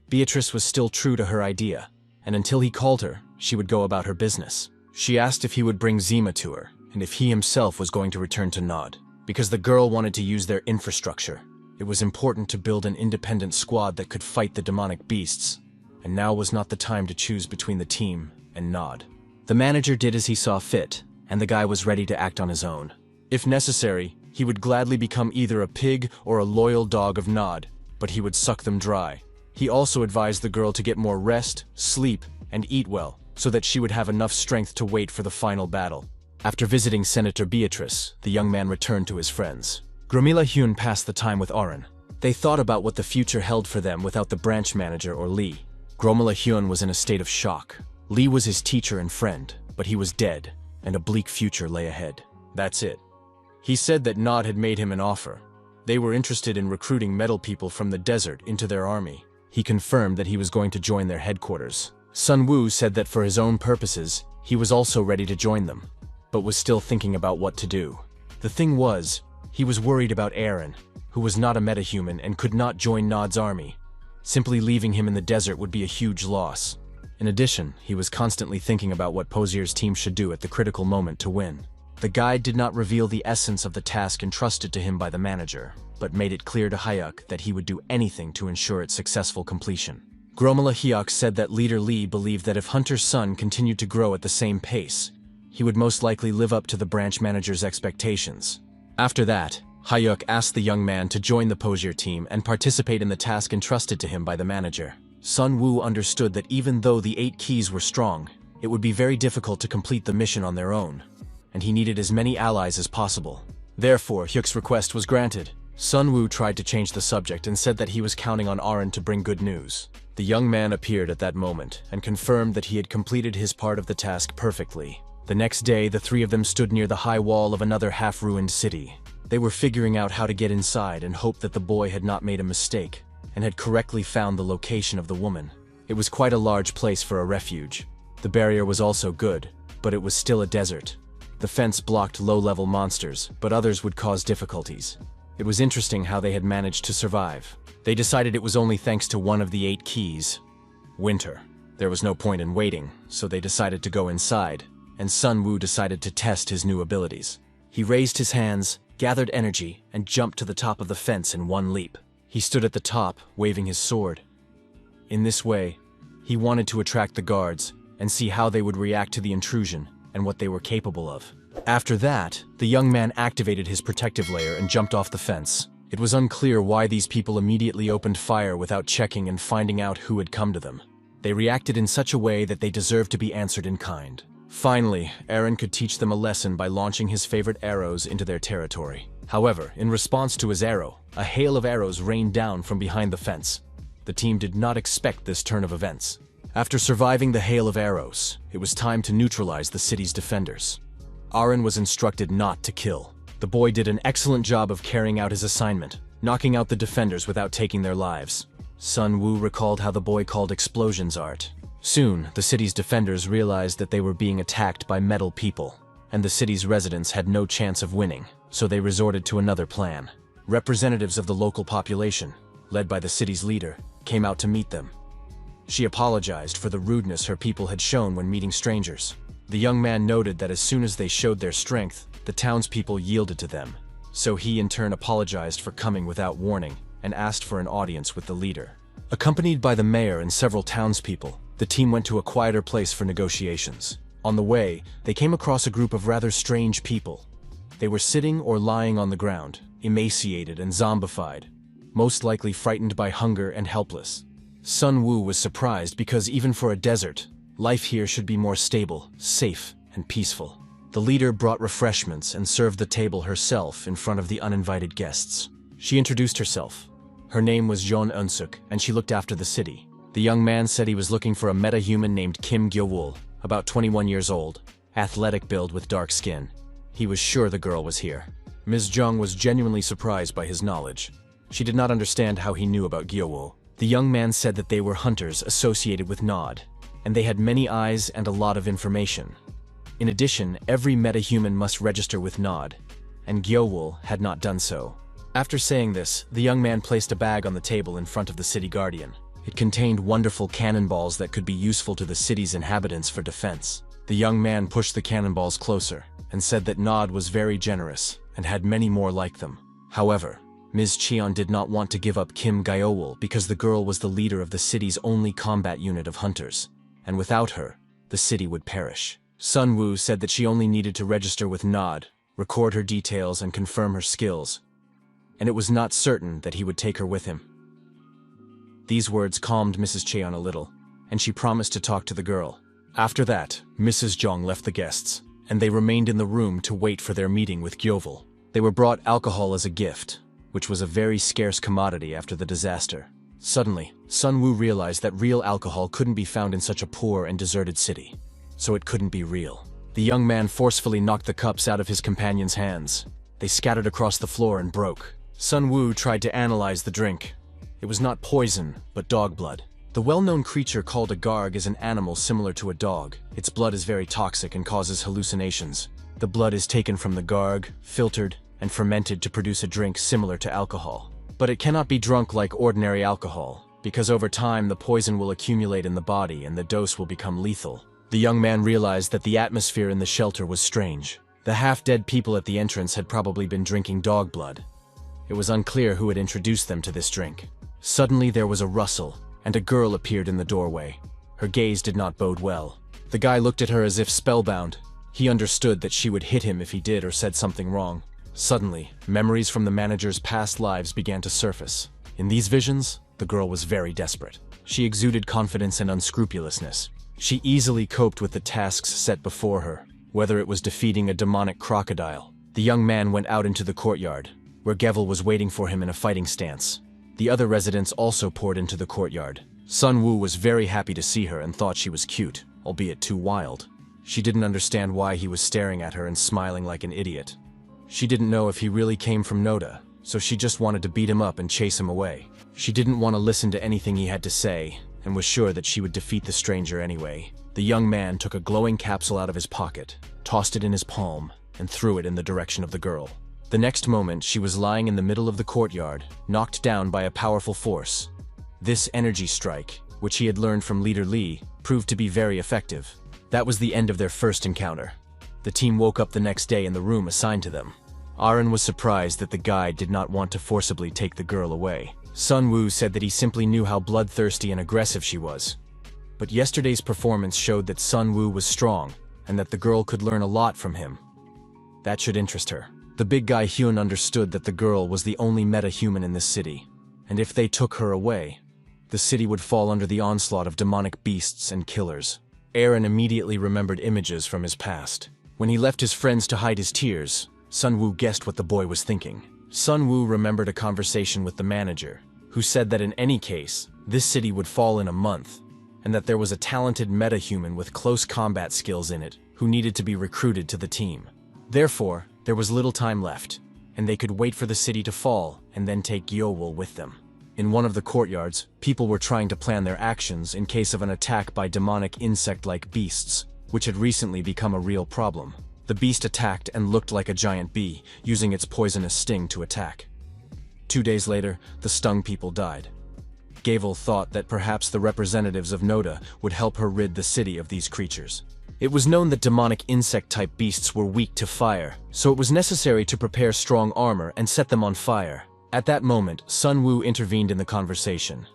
Beatrice was still true to her idea, and until he called her, she would go about her business. She asked if he would bring Zima to her, and if he himself was going to return to Nod. Because the girl wanted to use their infrastructure, it was important to build an independent squad that could fight the demonic beasts, and now was not the time to choose between the team and Nod. The manager did as he saw fit, and the guy was ready to act on his own. If necessary, he would gladly become either a pig or a loyal dog of Nod, but he would suck them dry. He also advised the girl to get more rest, sleep, and eat well, so that she would have enough strength to wait for the final battle. After visiting Senator Beatrice, the young man returned to his friends. Gromila Hyun passed the time with Aron. They thought about what the future held for them without the branch manager or Lee. Gromila Hyun was in a state of shock. Lee was his teacher and friend, but he was dead, and a bleak future lay ahead. That's it. He said that Nod had made him an offer. They were interested in recruiting metal people from the desert into their army. He confirmed that he was going to join their headquarters. Sun Wu said that for his own purposes, he was also ready to join them, but was still thinking about what to do. The thing was, he was worried about Aaron, who was not a metahuman and could not join Nod's army. Simply leaving him in the desert would be a huge loss. In addition, he was constantly thinking about what Posier's team should do at the critical moment to win. The guide did not reveal the essence of the task entrusted to him by the manager, but made it clear to Hyuk that he would do anything to ensure its successful completion. Gromila Hyuk said that Leader Lee believed that if Hunter's son continued to grow at the same pace, he would most likely live up to the branch manager's expectations. After that, Hyuk asked the young man to join the Posier team and participate in the task entrusted to him by the manager. Sun Wu understood that even though the 8 keys were strong, It would be very difficult to complete the mission on their own, and he needed as many allies as possible. Therefore, Hyuk's request was granted. Sun Woo tried to change the subject and said that he was counting on Arin to bring good news. The young man appeared at that moment and confirmed that he had completed his part of the task perfectly. The next day, the three of them stood near the high wall of another half-ruined city. They were figuring out how to get inside and hoped that the boy had not made a mistake and had correctly found the location of the woman. It was quite a large place for a refuge. The barrier was also good, but it was still a desert. The fence blocked low-level monsters, but others would cause difficulties. It was interesting how they had managed to survive. They decided it was only thanks to one of the 8 keys: winter. There was no point in waiting, so they decided to go inside, and Sun Woo decided to test his new abilities. He raised his hands, gathered energy, and jumped to the top of the fence in one leap. He stood at the top, waving his sword. In this way, he wanted to attract the guards and see how they would react to the intrusion and what they were capable of. After that, the young man activated his protective layer and jumped off the fence. It was unclear why these people immediately opened fire without checking and finding out who had come to them. They reacted in such a way that they deserved to be answered in kind. Finally, Eren could teach them a lesson by launching his favorite arrows into their territory. However, in response to his arrow, a hail of arrows rained down from behind the fence. The team did not expect this turn of events. After surviving the hail of arrows, it was time to neutralize the city's defenders. Eren was instructed not to kill. The boy did an excellent job of carrying out his assignment, knocking out the defenders without taking their lives. Sun Woo recalled how the boy called explosions art. Soon, the city's defenders realized that they were being attacked by metal people, and the city's residents had no chance of winning, so they resorted to another plan. Representatives of the local population, led by the city's leader, came out to meet them. She apologized for the rudeness her people had shown when meeting strangers. The young man noted that as soon as they showed their strength, the townspeople yielded to them, so he in turn apologized for coming without warning and asked for an audience with the leader. Accompanied by the mayor and several townspeople, the team went to a quieter place for negotiations. On the way, they came across a group of rather strange people. They were sitting or lying on the ground, emaciated and zombified, most likely frightened by hunger and helpless. Sun Woo was surprised because even for a desert, life here should be more stable, safe, and peaceful. The leader brought refreshments and served the table herself in front of the uninvited guests. She introduced herself. Her name was Jeon Eun-suk, and she looked after the city. The young man said he was looking for a meta-human named Kim Gyo-wol, about 21 years old, athletic build with dark skin. He was sure the girl was here. Ms. Jung was genuinely surprised by his knowledge. She did not understand how he knew about Gyo-wol. The young man said that they were hunters associated with Nod, and they had many eyes and a lot of information. In addition, every meta-human must register with Nod, and Gyo-wol had not done so. After saying this, the young man placed a bag on the table in front of the city guardian. It contained wonderful cannonballs that could be useful to the city's inhabitants for defense. The young man pushed the cannonballs closer and said that Nod was very generous and had many more like them. However, Ms. Cheon did not want to give up Kim Gyo-wol because the girl was the leader of the city's only combat unit of hunters, and without her, the city would perish. Sun Woo said that she only needed to register with Nod, record her details and confirm her skills, and it was not certain that he would take her with him. These words calmed Mrs. Cheon a little, and she promised to talk to the girl. After that, Mrs. Jong left the guests, and they remained in the room to wait for their meeting with Gyo-wol. They were brought alcohol as a gift, which was a very scarce commodity after the disaster. Suddenly, Sun Woo realized that real alcohol couldn't be found in such a poor and deserted city, so it couldn't be real. The young man forcefully knocked the cups out of his companion's hands. They scattered across the floor and broke. Sun Woo tried to analyze the drink. It was not poison, but dog blood. The well-known creature called a garg is an animal similar to a dog. Its blood is very toxic and causes hallucinations. The blood is taken from the garg, filtered, and fermented to produce a drink similar to alcohol. But it cannot be drunk like ordinary alcohol, because over time the poison will accumulate in the body and the dose will become lethal. The young man realized that the atmosphere in the shelter was strange. The half-dead people at the entrance had probably been drinking dog blood. It was unclear who had introduced them to this drink. Suddenly there was a rustle, and a girl appeared in the doorway. Her gaze did not bode well. The guy looked at her as if spellbound. He understood that she would hit him if he did or said something wrong. Suddenly, memories from the manager's past lives began to surface. In these visions, the girl was very desperate. She exuded confidence and unscrupulousness. She easily coped with the tasks set before her, whether it was defeating a demonic crocodile. The young man went out into the courtyard, where Gevel was waiting for him in a fighting stance. The other residents also poured into the courtyard. Sun Wu was very happy to see her and thought she was cute, albeit too wild. She didn't understand why he was staring at her and smiling like an idiot. She didn't know if he really came from Noda, so she just wanted to beat him up and chase him away. She didn't want to listen to anything he had to say, and was sure that she would defeat the stranger anyway. The young man took a glowing capsule out of his pocket, tossed it in his palm, and threw it in the direction of the girl. The next moment, she was lying in the middle of the courtyard, knocked down by a powerful force. This energy strike, which he had learned from Leader Li, proved to be very effective. That was the end of their first encounter. The team woke up the next day in the room assigned to them. Aaron was surprised that the guide did not want to forcibly take the girl away. Sun Wu said that he simply knew how bloodthirsty and aggressive she was. But yesterday's performance showed that Sun Wu was strong, and that the girl could learn a lot from him. That should interest her. The big guy Hyun understood that the girl was the only meta-human in this city, and if they took her away, the city would fall under the onslaught of demonic beasts and killers. Aaron immediately remembered images from his past. When he left his friends to hide his tears, Sun Wu guessed what the boy was thinking. Sun Wu remembered a conversation with the manager, who said that in any case, this city would fall in a month, and that there was a talented meta-human with close combat skills in it who needed to be recruited to the team. Therefore, there was little time left, and they could wait for the city to fall and then take Gyeowol with them. In one of the courtyards, people were trying to plan their actions in case of an attack by demonic insect-like beasts, which had recently become a real problem. The beast attacked and looked like a giant bee, using its poisonous sting to attack. 2 days later, the stung people died. Gyeowol thought that perhaps the representatives of Noda would help her rid the city of these creatures. It was known that demonic insect-type beasts were weak to fire, so it was necessary to prepare strong armor and set them on fire. At that moment, Sun Wu intervened in the conversation.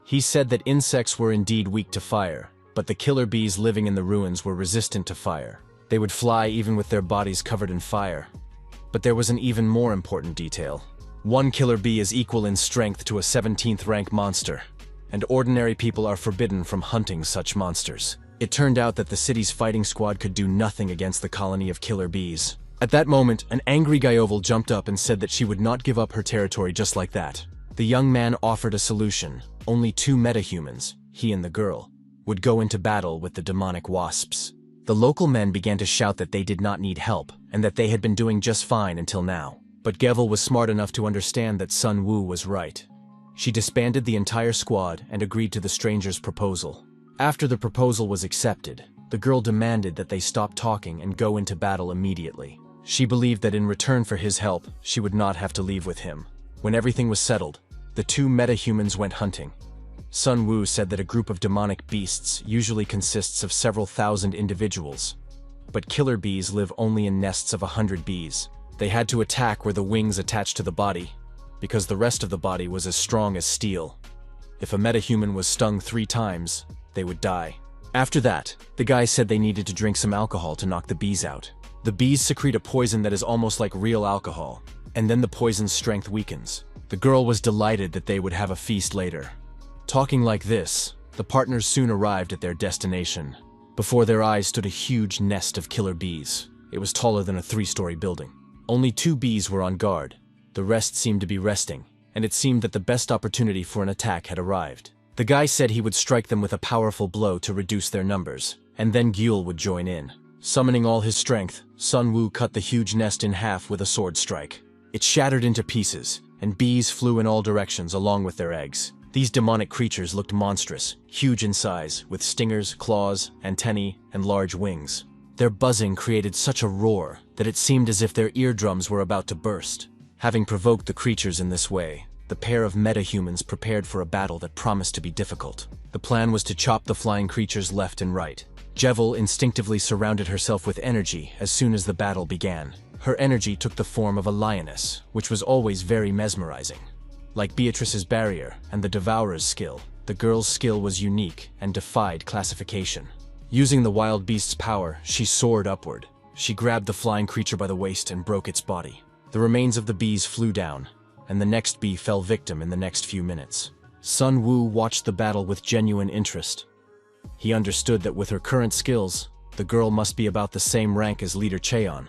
He said that insects were indeed weak to fire, but the killer bees living in the ruins were resistant to fire. They would fly even with their bodies covered in fire. But there was an even more important detail. One killer bee is equal in strength to a 17th rank monster, and ordinary people are forbidden from hunting such monsters. It turned out that the city's fighting squad could do nothing against the colony of killer bees. At that moment, an angry Gyeowol jumped up and said that she would not give up her territory just like that. The young man offered a solution. Only 2 metahumans, he and the girl, would go into battle with the demonic wasps. The local men began to shout that they did not need help, and that they had been doing just fine until now. But Gyeowol was smart enough to understand that Sun Wu was right. She disbanded the entire squad and agreed to the stranger's proposal. After the proposal was accepted, the girl demanded that they stop talking and go into battle immediately. She believed that in return for his help, she would not have to leave with him. When everything was settled, the 2 metahumans went hunting. Sun Wu said that a group of demonic beasts usually consists of several thousand individuals, but killer bees live only in nests of 100 bees. They had to attack where the wings attached to the body, because the rest of the body was as strong as steel. If a metahuman was stung 3 times, they would die. After that, the guy said they needed to drink some alcohol to knock the bees out. The bees secrete a poison that is almost like real alcohol, and then the poison's strength weakens. The girl was delighted that they would have a feast later. Talking like this, the partners soon arrived at their destination. Before their eyes stood a huge nest of killer bees. It was taller than a 3-story building. Only 2 bees were on guard. The rest seemed to be resting, and it seemed that the best opportunity for an attack had arrived. The guy said he would strike them with a powerful blow to reduce their numbers, and then Gyeowol would join in. Summoning all his strength, Sun Wu cut the huge nest in half with a sword strike. It shattered into pieces, and bees flew in all directions along with their eggs. These demonic creatures looked monstrous, huge in size, with stingers, claws, antennae, and large wings. Their buzzing created such a roar that it seemed as if their eardrums were about to burst. Having provoked the creatures in this way, the pair of metahumans prepared for a battle that promised to be difficult. The plan was to chop the flying creatures left and right. Gyeowol instinctively surrounded herself with energy as soon as the battle began. Her energy took the form of a lioness, which was always very mesmerizing. Like Beatrice's barrier and the Devourer's skill, the girl's skill was unique and defied classification. Using the wild beast's power, she soared upward. She grabbed the flying creature by the waist and broke its body. The remains of the bees flew down, and the next bee fell victim in the next few minutes. Sun Wu watched the battle with genuine interest. He understood that with her current skills, the girl must be about the same rank as Leader Cheon,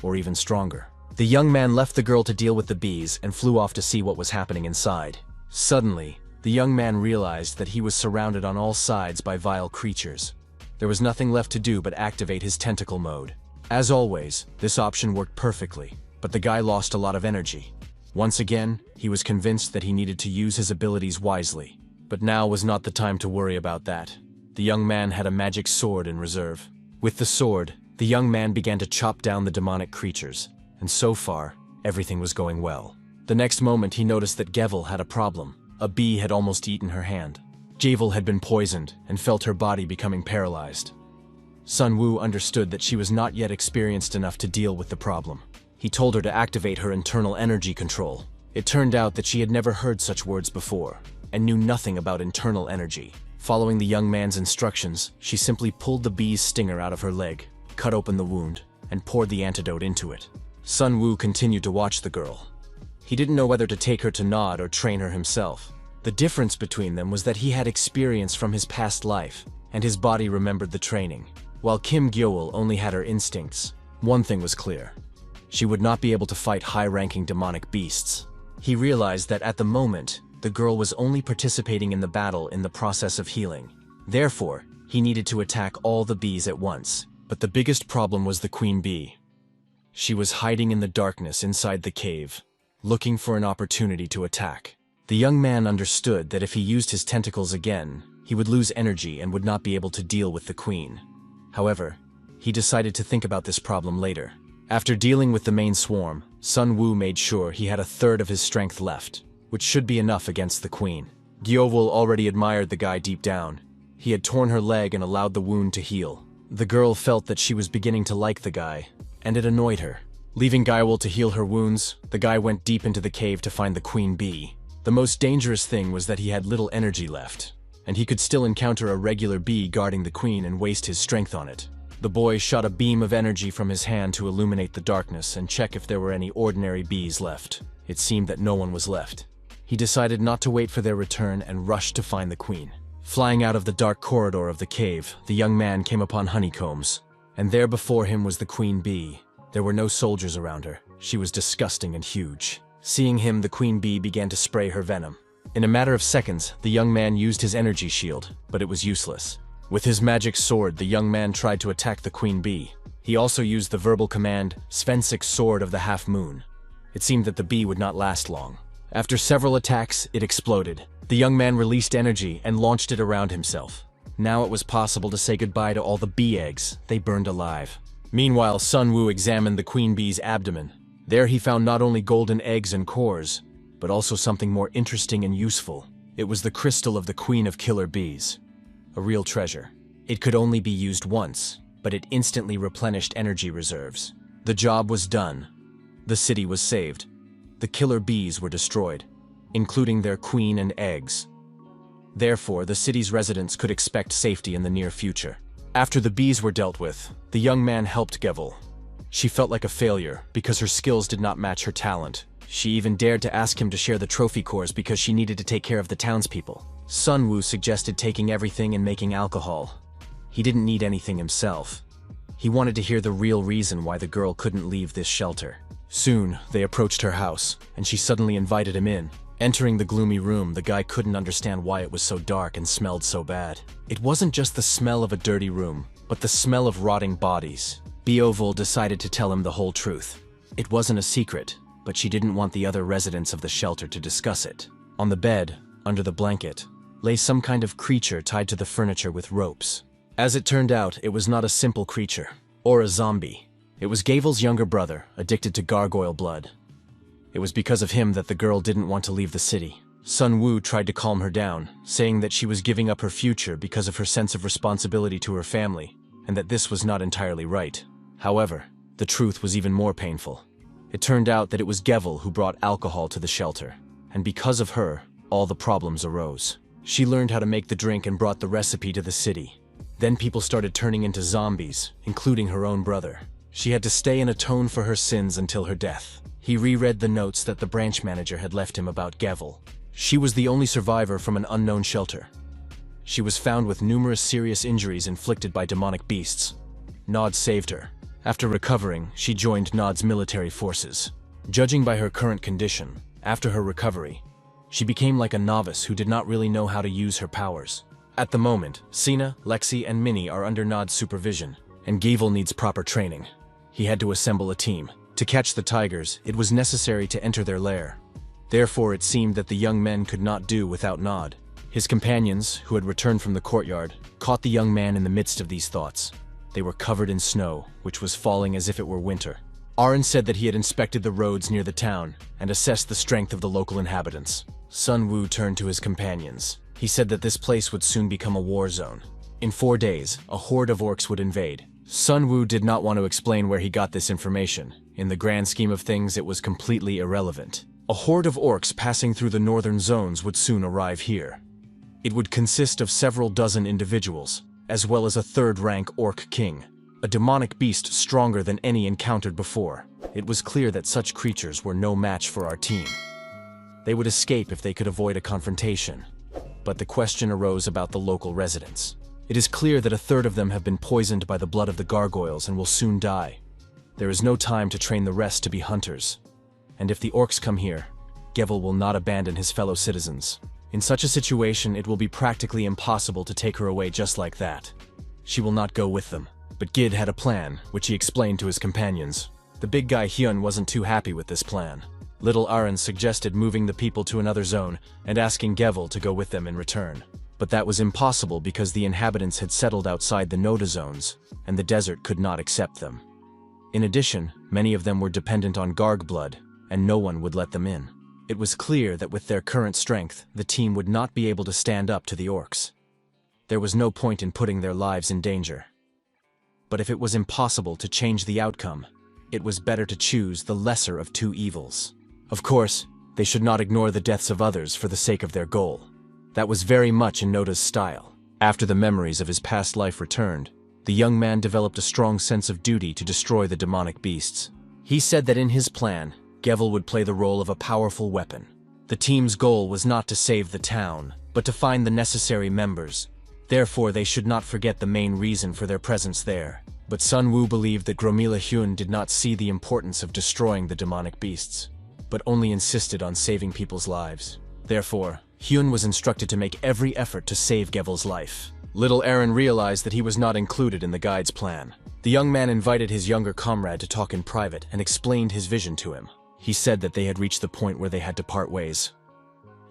or even stronger. The young man left the girl to deal with the bees and flew off to see what was happening inside. Suddenly, the young man realized that he was surrounded on all sides by vile creatures. There was nothing left to do but activate his tentacle mode. As always, this option worked perfectly, but the guy lost a lot of energy. Once again, he was convinced that he needed to use his abilities wisely. But now was not the time to worry about that. The young man had a magic sword in reserve. With the sword, the young man began to chop down the demonic creatures, and so far, everything was going well. The next moment he noticed that Gevel had a problem. A bee had almost eaten her hand. Gevel had been poisoned and felt her body becoming paralyzed. Sun Wu understood that she was not yet experienced enough to deal with the problem. He told her to activate her internal energy control. It turned out that she had never heard such words before, and knew nothing about internal energy. Following the young man's instructions, she simply pulled the bee's stinger out of her leg, cut open the wound, and poured the antidote into it. Sun Wu continued to watch the girl. He didn't know whether to take her to Nod or train her himself. The difference between them was that he had experience from his past life, and his body remembered the training. While Kim Gyeol only had her instincts, one thing was clear. She would not be able to fight high-ranking demonic beasts. He realized that at the moment, the girl was only participating in the battle in the process of healing. Therefore, he needed to attack all the bees at once. But the biggest problem was the queen bee. She was hiding in the darkness inside the cave, looking for an opportunity to attack. The young man understood that if he used his tentacles again, he would lose energy and would not be able to deal with the queen. However, he decided to think about this problem later. After dealing with the main swarm, Sun Wu made sure he had a third of his strength left, which should be enough against the queen. Gyeovul already admired the guy deep down. He had torn her leg and allowed the wound to heal. The girl felt that she was beginning to like the guy, and it annoyed her. Leaving Gyeowul to heal her wounds, the guy went deep into the cave to find the queen bee. The most dangerous thing was that he had little energy left, and he could still encounter a regular bee guarding the queen and waste his strength on it. The boy shot a beam of energy from his hand to illuminate the darkness and check if there were any ordinary bees left. It seemed that no one was left. He decided not to wait for their return and rushed to find the queen. Flying out of the dark corridor of the cave, the young man came upon honeycombs, and there before him was the queen bee. There were no soldiers around her. She was disgusting and huge. Seeing him, the queen bee began to spray her venom. In a matter of seconds, the young man used his energy shield, but it was useless. With his magic sword, the young man tried to attack the queen bee. He also used the verbal command, Svensik's Sword of the Half Moon. It seemed that the bee would not last long. After several attacks, it exploded. The young man released energy and launched it around himself. Now it was possible to say goodbye to all the bee eggs. They burned alive. Meanwhile, Sun Wu examined the queen bee's abdomen. There he found not only golden eggs and cores, but also something more interesting and useful. It was the crystal of the queen of killer bees. A real treasure. It could only be used once, but it instantly replenished energy reserves. The job was done. The city was saved. The killer bees were destroyed, including their queen and eggs. Therefore, the city's residents could expect safety in the near future. After the bees were dealt with, the young man helped Gevel. She felt like a failure because her skills did not match her talent. She even dared to ask him to share the trophy cores because she needed to take care of the townspeople. Sun Wu suggested taking everything and making alcohol. He didn't need anything himself. He wanted to hear the real reason why the girl couldn't leave this shelter. Soon, they approached her house, and she suddenly invited him in. Entering the gloomy room, the guy couldn't understand why it was so dark and smelled so bad. It wasn't just the smell of a dirty room, but the smell of rotting bodies. Beovul decided to tell him the whole truth. It wasn't a secret, but she didn't want the other residents of the shelter to discuss it. On the bed, under the blanket, lay some kind of creature tied to the furniture with ropes. As it turned out, it was not a simple creature, or a zombie. It was Gavel's younger brother, addicted to gargoyle blood. It was because of him that the girl didn't want to leave the city. Sun Wu tried to calm her down, saying that she was giving up her future because of her sense of responsibility to her family, and that this was not entirely right. However, the truth was even more painful. It turned out that it was Gevel who brought alcohol to the shelter, and because of her, all the problems arose. She learned how to make the drink and brought the recipe to the city. Then people started turning into zombies, including her own brother. She had to stay and atone for her sins until her death. He reread the notes that the branch manager had left him about Gevel. She was the only survivor from an unknown shelter. She was found with numerous serious injuries inflicted by demonic beasts. Nod saved her. After recovering, she joined Nod's military forces. Judging by her current condition, after her recovery, she became like a novice who did not really know how to use her powers. At the moment, Sina, Lexi, and Minnie are under Nod's supervision, and Gavel needs proper training. He had to assemble a team. To catch the tigers, it was necessary to enter their lair. Therefore, it seemed that the young men could not do without Nod. His companions, who had returned from the courtyard, caught the young man in the midst of these thoughts. They were covered in snow, which was falling as if it were winter. Aaron said that he had inspected the roads near the town and assessed the strength of the local inhabitants. Sun Wu turned to his companions. He said that this place would soon become a war zone. In 4 days, a horde of orcs would invade. Sun Wu did not want to explain where he got this information. In the grand scheme of things, it was completely irrelevant. A horde of orcs passing through the northern zones would soon arrive here. It would consist of several dozen individuals, as well as a third-rank orc king, a demonic beast stronger than any encountered before. It was clear that such creatures were no match for our team. They would escape if they could avoid a confrontation. But the question arose about the local residents. It is clear that a third of them have been poisoned by the blood of the gargoyles and will soon die. There is no time to train the rest to be hunters. And if the orcs come here, Gavel will not abandon his fellow citizens. In such a situation, it will be practically impossible to take her away just like that. She will not go with them. But Gid had a plan, which he explained to his companions. The big guy Hyun wasn't too happy with this plan. Little Aaron suggested moving the people to another zone and asking Gavel to go with them in return. But that was impossible because the inhabitants had settled outside the Noda zones, and the desert could not accept them. In addition, many of them were dependent on Garg blood, and no one would let them in. It was clear that with their current strength, the team would not be able to stand up to the orcs. There was no point in putting their lives in danger. But if it was impossible to change the outcome, it was better to choose the lesser of two evils. Of course, they should not ignore the deaths of others for the sake of their goal. That was very much in Noda's style. After the memories of his past life returned, the young man developed a strong sense of duty to destroy the demonic beasts. He said that in his plan, Gavel would play the role of a powerful weapon. The team's goal was not to save the town, but to find the necessary members. Therefore, they should not forget the main reason for their presence there. But Sun Wu believed that Gromila Hyun did not see the importance of destroying the demonic beasts, but only insisted on saving people's lives. Therefore, Hyun was instructed to make every effort to save Gavel's life. Little Aaron realized that he was not included in the guide's plan. The young man invited his younger comrade to talk in private and explained his vision to him. He said that they had reached the point where they had to part ways.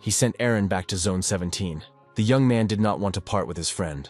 He sent Aaron back to Zone 17. The young man did not want to part with his friend,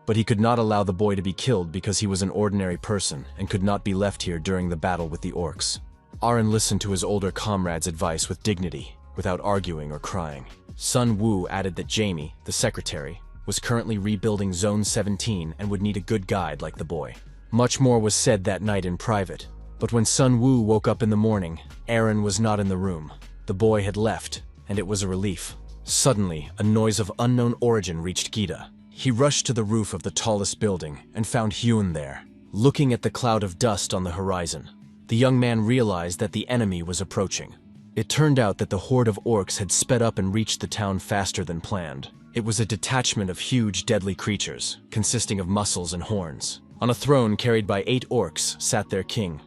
but he could not allow the boy to be killed because he was an ordinary person and could not be left here during the battle with the orcs. Aaron listened to his older comrade's advice with dignity, without arguing or crying. Sun Wu added that Jamie, the secretary, was currently rebuilding Zone 17 and would need a good guide like the boy. Much more was said that night in private, but when Sun Wu woke up in the morning, Aaron was not in the room. The boy had left, and it was a relief. Suddenly, a noise of unknown origin reached Gita. He rushed to the roof of the tallest building and found Hyun there, looking at the cloud of dust on the horizon. The young man realized that the enemy was approaching. It turned out that the horde of orcs had sped up and reached the town faster than planned. It was a detachment of huge, deadly creatures, consisting of muscles and horns. On a throne carried by 8 orcs sat their king,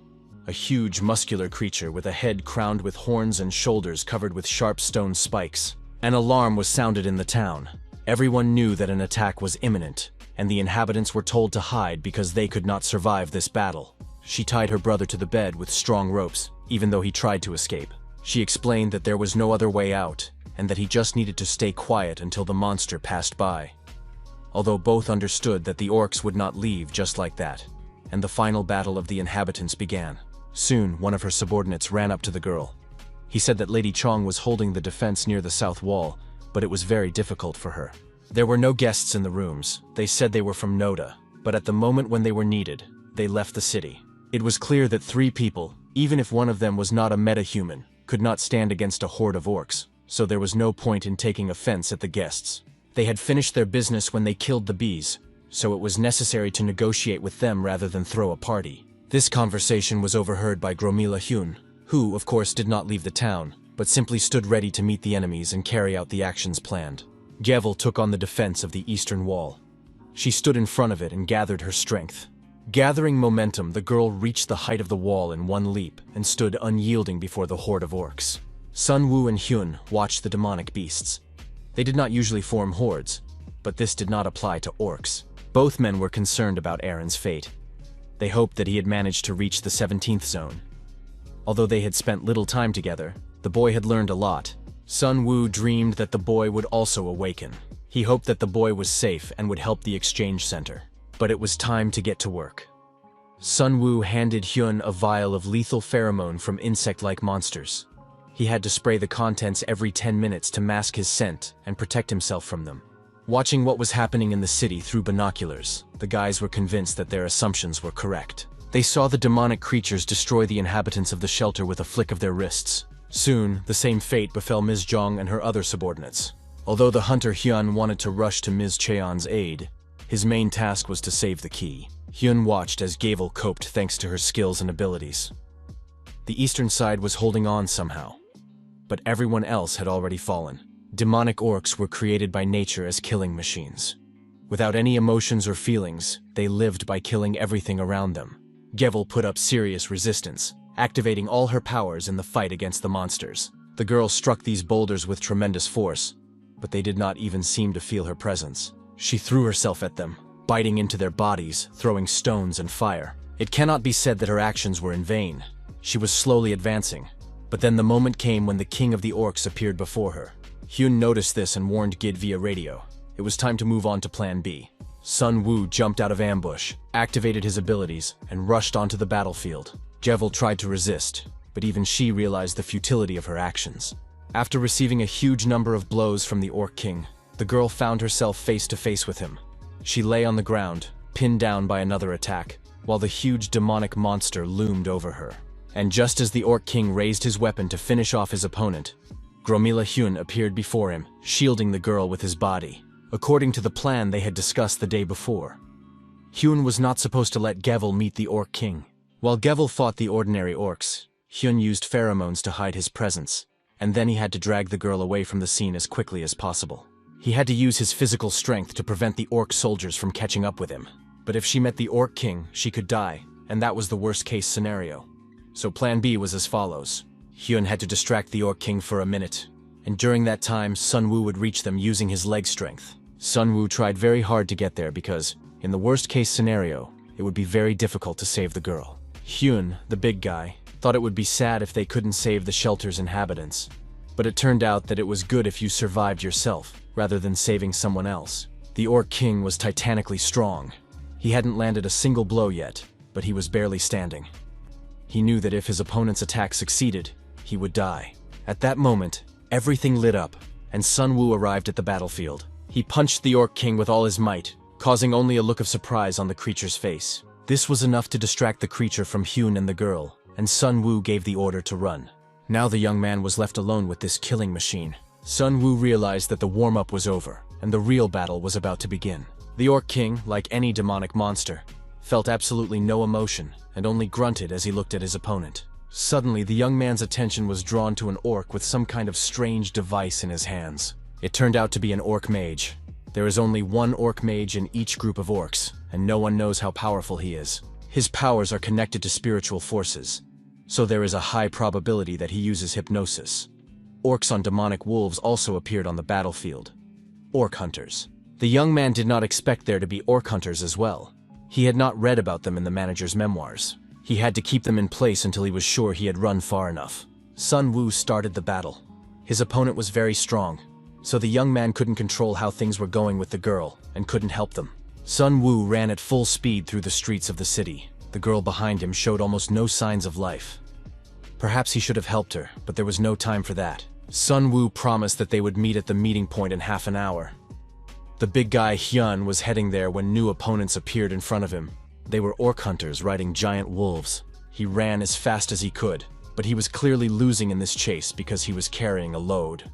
a huge, muscular creature with a head crowned with horns and shoulders covered with sharp stone spikes. An alarm was sounded in the town. Everyone knew that an attack was imminent, and the inhabitants were told to hide because they could not survive this battle. She tied her brother to the bed with strong ropes, even though he tried to escape. She explained that there was no other way out, and that he just needed to stay quiet until the monster passed by. Although both understood that the orcs would not leave just like that, and the final battle of the inhabitants began. Soon, one of her subordinates ran up to the girl. He said that Lady Chong was holding the defense near the south wall, but it was very difficult for her. There were no guests in the rooms. They said they were from Noda, but at the moment when they were needed, they left the city. It was clear that 3 people, even if one of them was not a metahuman, could not stand against a horde of orcs, so there was no point in taking offense at the guests. They had finished their business when they killed the bees, so it was necessary to negotiate with them rather than throw a party. This conversation was overheard by Gromila Hyun, who, of course, did not leave the town, but simply stood ready to meet the enemies and carry out the actions planned. Yahello took on the defense of the eastern wall. She stood in front of it and gathered her strength. Gathering momentum, the girl reached the height of the wall in one leap and stood unyielding before the horde of orcs. Sun Woo and Hyun watched the demonic beasts. They did not usually form hordes, but this did not apply to orcs. Both men were concerned about Aaron's fate. They hoped that he had managed to reach the 17th zone. Although they had spent little time together, the boy had learned a lot. Sun Woo dreamed that the boy would also awaken. He hoped that the boy was safe and would help the exchange center. But it was time to get to work. Sun Woo handed Hyun a vial of lethal pheromone from insect-like monsters. He had to spray the contents every 10 minutes to mask his scent and protect himself from them. Watching what was happening in the city through binoculars, the guys were convinced that their assumptions were correct. They saw the demonic creatures destroy the inhabitants of the shelter with a flick of their wrists. Soon, the same fate befell Ms. Jong and her other subordinates. Although the hunter Hyun wanted to rush to Ms. Cheon's aid, his main task was to save the key. Hyun watched as Yahello coped thanks to her skills and abilities. The eastern side was holding on somehow, but everyone else had already fallen. Demonic orcs were created by nature as killing machines. Without any emotions or feelings, they lived by killing everything around them. Yahello put up serious resistance, activating all her powers in the fight against the monsters. The girl struck these boulders with tremendous force, but they did not even seem to feel her presence. She threw herself at them, biting into their bodies, throwing stones and fire. It cannot be said that her actions were in vain. She was slowly advancing, but then the moment came when the king of the orcs appeared before her. Hyun noticed this and warned Gid via radio. It was time to move on to Plan B. Sun Woo jumped out of ambush, activated his abilities, and rushed onto the battlefield. Yahello tried to resist, but even she realized the futility of her actions. After receiving a huge number of blows from the Orc King, the girl found herself face to face with him. She lay on the ground, pinned down by another attack, while the huge demonic monster loomed over her. And just as the Orc King raised his weapon to finish off his opponent, Gromila Hyun appeared before him, shielding the girl with his body. According to the plan they had discussed the day before, Hyun was not supposed to let Yahello meet the Orc King. While Yahello fought the ordinary orcs, Hyun used pheromones to hide his presence, and then he had to drag the girl away from the scene as quickly as possible. He had to use his physical strength to prevent the orc soldiers from catching up with him. But if she met the Orc King, she could die, and that was the worst-case scenario. So Plan B was as follows. Hyun had to distract the Orc King for a minute, and during that time, Sun Woo would reach them using his leg strength. Sun Woo tried very hard to get there because, in the worst-case scenario, it would be very difficult to save the girl. Hyun, the big guy, thought it would be sad if they couldn't save the shelter's inhabitants. But it turned out that it was good if you survived yourself, rather than saving someone else. The Orc King was titanically strong. He hadn't landed a single blow yet, but he was barely standing. He knew that if his opponent's attack succeeded, he would die. At that moment, everything lit up, and Sun Woo arrived at the battlefield. He punched the Orc King with all his might, causing only a look of surprise on the creature's face. This was enough to distract the creature from Hyun and the girl, and Sun Woo gave the order to run. Now the young man was left alone with this killing machine. Sun Woo realized that the warm-up was over, and the real battle was about to begin. The Orc King, like any demonic monster, felt absolutely no emotion and only grunted as he looked at his opponent. Suddenly, the young man's attention was drawn to an orc with some kind of strange device in his hands. It turned out to be an orc mage. There is only one orc mage in each group of orcs, and no one knows how powerful he is. His powers are connected to spiritual forces, so there is a high probability that he uses hypnosis. Orcs on demonic wolves also appeared on the battlefield. Orc hunters. The young man did not expect there to be orc hunters as well. He had not read about them in the manager's memoirs. He had to keep them in place until he was sure he had run far enough. Sun Woo started the battle. His opponent was very strong, so the young man couldn't control how things were going with the girl and couldn't help them. Sun Woo ran at full speed through the streets of the city. The girl behind him showed almost no signs of life. Perhaps he should have helped her, but there was no time for that. Sun Woo promised that they would meet at the meeting point in half an hour. The big guy Hyun was heading there when new opponents appeared in front of him. They were orc hunters riding giant wolves. He ran as fast as he could, but he was clearly losing in this chase because he was carrying a load.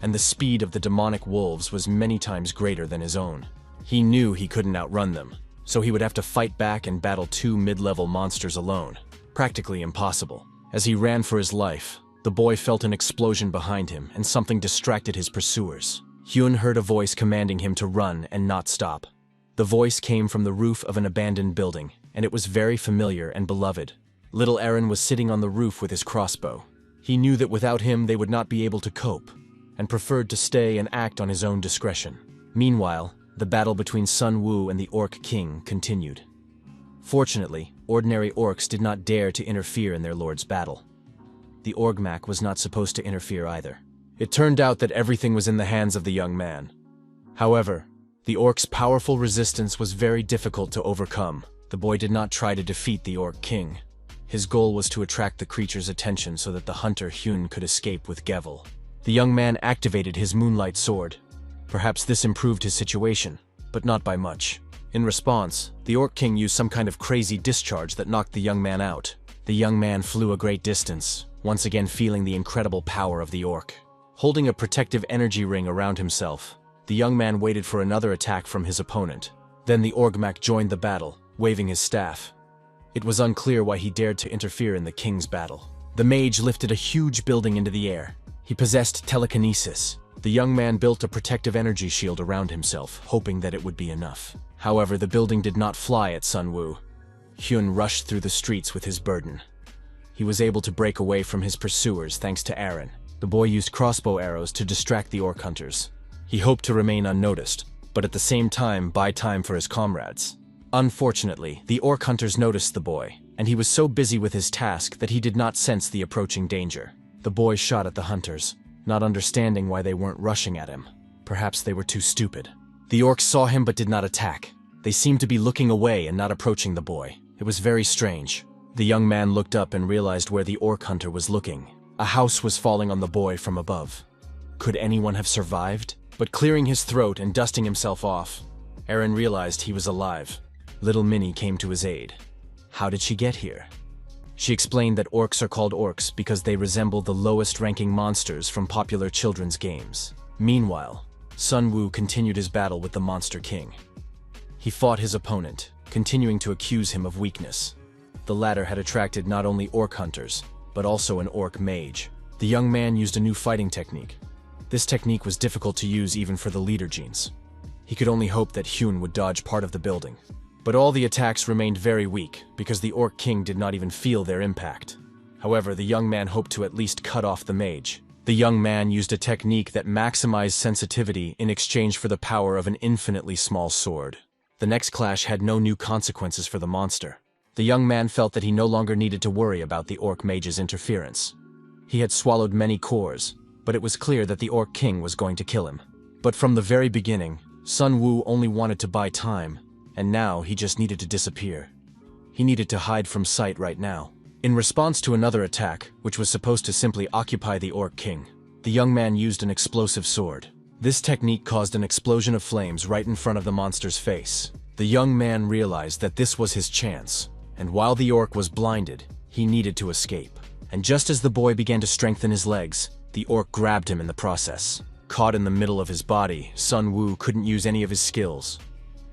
And the speed of the demonic wolves was many times greater than his own. He knew he couldn't outrun them, so he would have to fight back and battle two mid-level monsters alone. Practically impossible. As he ran for his life, the boy felt an explosion behind him and something distracted his pursuers. Hyun heard a voice commanding him to run and not stop. The voice came from the roof of an abandoned building, and it was very familiar and beloved. Little Eren was sitting on the roof with his crossbow. He knew that without him they would not be able to cope, and preferred to stay and act on his own discretion. Meanwhile, the battle between Sun Wu and the Orc King continued. Fortunately, ordinary orcs did not dare to interfere in their lord's battle. The Orgmak was not supposed to interfere either. It turned out that everything was in the hands of the young man. However, the orc's powerful resistance was very difficult to overcome. The boy did not try to defeat the Orc King. His goal was to attract the creature's attention so that the hunter Hyun could escape with Gevel. The young man activated his moonlight sword. Perhaps this improved his situation, but not by much. In response, the Orc King used some kind of crazy discharge that knocked the young man out. The young man flew a great distance, once again feeling the incredible power of the orc. Holding a protective energy ring around himself, the young man waited for another attack from his opponent. Then the Orgmak joined the battle, waving his staff. It was unclear why he dared to interfere in the king's battle. The mage lifted a huge building into the air. He possessed telekinesis. The young man built a protective energy shield around himself, hoping that it would be enough. However, the building did not fly at Sun Wu. Hyun rushed through the streets with his burden. He was able to break away from his pursuers thanks to Eren. The boy used crossbow arrows to distract the orc hunters. He hoped to remain unnoticed, but at the same time buy time for his comrades. Unfortunately, the orc hunters noticed the boy, and he was so busy with his task that he did not sense the approaching danger. The boy shot at the hunters, not understanding why they weren't rushing at him. Perhaps they were too stupid. The orcs saw him but did not attack. They seemed to be looking away and not approaching the boy. It was very strange. The young man looked up and realized where the orc hunter was looking. A house was falling on the boy from above. Could anyone have survived? But clearing his throat and dusting himself off, Eren realized he was alive. Little Minnie came to his aid. How did she get here? She explained that orcs are called orcs because they resemble the lowest-ranking monsters from popular children's games. Meanwhile, Sun Wu continued his battle with the Monster King. He fought his opponent, continuing to accuse him of weakness. The latter had attracted not only orc hunters, but also an orc mage. The young man used a new fighting technique. This technique was difficult to use even for the leader genes. He could only hope that Hyun would dodge part of the building. But all the attacks remained very weak, because the Orc King did not even feel their impact. However, the young man hoped to at least cut off the mage. The young man used a technique that maximized sensitivity in exchange for the power of an infinitely small sword. The next clash had no new consequences for the monster. The young man felt that he no longer needed to worry about the Orc Mage's interference. He had swallowed many cores, but it was clear that the Orc King was going to kill him. But from the very beginning, Sun Wu only wanted to buy time, and now he just needed to disappear. He needed to hide from sight right now. In response to another attack, which was supposed to simply occupy the Orc King, the young man used an explosive sword. This technique caused an explosion of flames right in front of the monster's face. The young man realized that this was his chance, and while the orc was blinded, he needed to escape. And just as the boy began to strengthen his legs, the orc grabbed him in the process. Caught in the middle of his body, Sun Wu couldn't use any of his skills.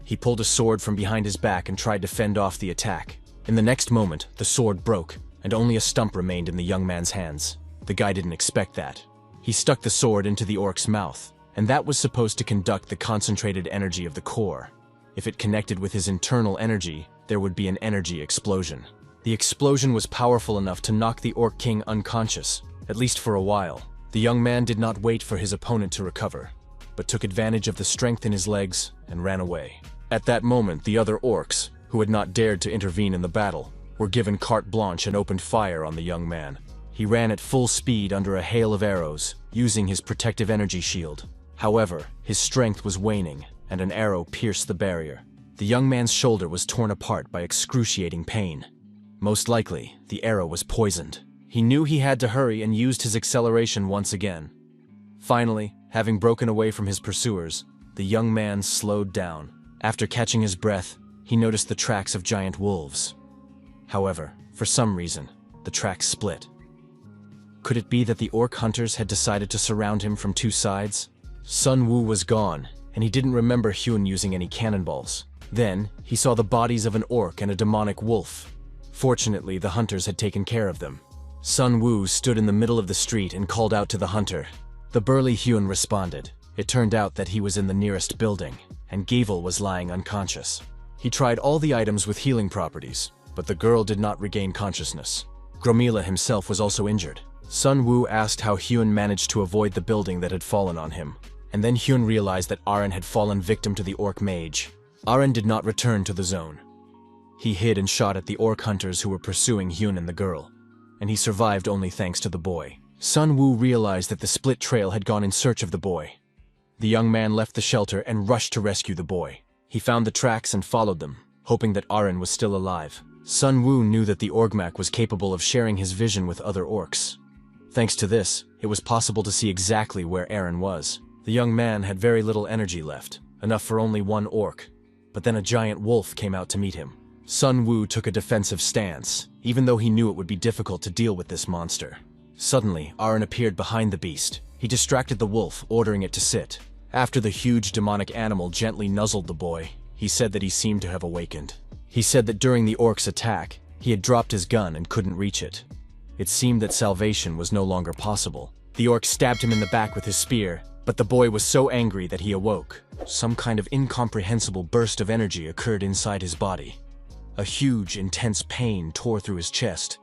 He pulled a sword from behind his back and tried to fend off the attack. In the next moment, the sword broke, and only a stump remained in the young man's hands. The guy didn't expect that. He stuck the sword into the orc's mouth, and that was supposed to conduct the concentrated energy of the core. If it connected with his internal energy, there would be an energy explosion. The explosion was powerful enough to knock the Orc King unconscious, at least for a while. The young man did not wait for his opponent to recover, but took advantage of the strength in his legs and ran away. At that moment, the other orcs, who had not dared to intervene in the battle, were given carte blanche and opened fire on the young man. He ran at full speed under a hail of arrows, using his protective energy shield. However, his strength was waning, and an arrow pierced the barrier. The young man's shoulder was torn apart by excruciating pain. Most likely, the arrow was poisoned. He knew he had to hurry and used his acceleration once again. Finally, having broken away from his pursuers, the young man slowed down. After catching his breath, he noticed the tracks of giant wolves. However, for some reason, the tracks split. Could it be that the orc hunters had decided to surround him from two sides? Sun Wu was gone, and he didn't remember Hyun using any cannonballs. Then, he saw the bodies of an orc and a demonic wolf. Fortunately, the hunters had taken care of them. Sun Wu stood in the middle of the street and called out to the hunter. The burly Hyun responded. It turned out that he was in the nearest building, and Gavel was lying unconscious. He tried all the items with healing properties, but the girl did not regain consciousness. Gromila himself was also injured. Sun Wu asked how Hyun managed to avoid the building that had fallen on him, and then Hyun realized that Aren had fallen victim to the orc mage. Aren did not return to the zone. He hid and shot at the orc hunters who were pursuing Hyun and the girl, and he survived only thanks to the boy. Sun Wu realized that the split trail had gone in search of the boy. The young man left the shelter and rushed to rescue the boy. He found the tracks and followed them, hoping that Aren was still alive. Sun Wu knew that the Orgmak was capable of sharing his vision with other orcs. Thanks to this, it was possible to see exactly where Aren was. The young man had very little energy left, enough for only one orc, but then a giant wolf came out to meet him. Sun Wu took a defensive stance, even though he knew it would be difficult to deal with this monster. Suddenly, Aren appeared behind the beast. He distracted the wolf, ordering it to sit. After the huge demonic animal gently nuzzled the boy, he said that he seemed to have awakened. He said that during the orc's attack, he had dropped his gun and couldn't reach it. It seemed that salvation was no longer possible. The orc stabbed him in the back with his spear, but the boy was so angry that he awoke. Some kind of incomprehensible burst of energy occurred inside his body. A huge, intense pain tore through his chest,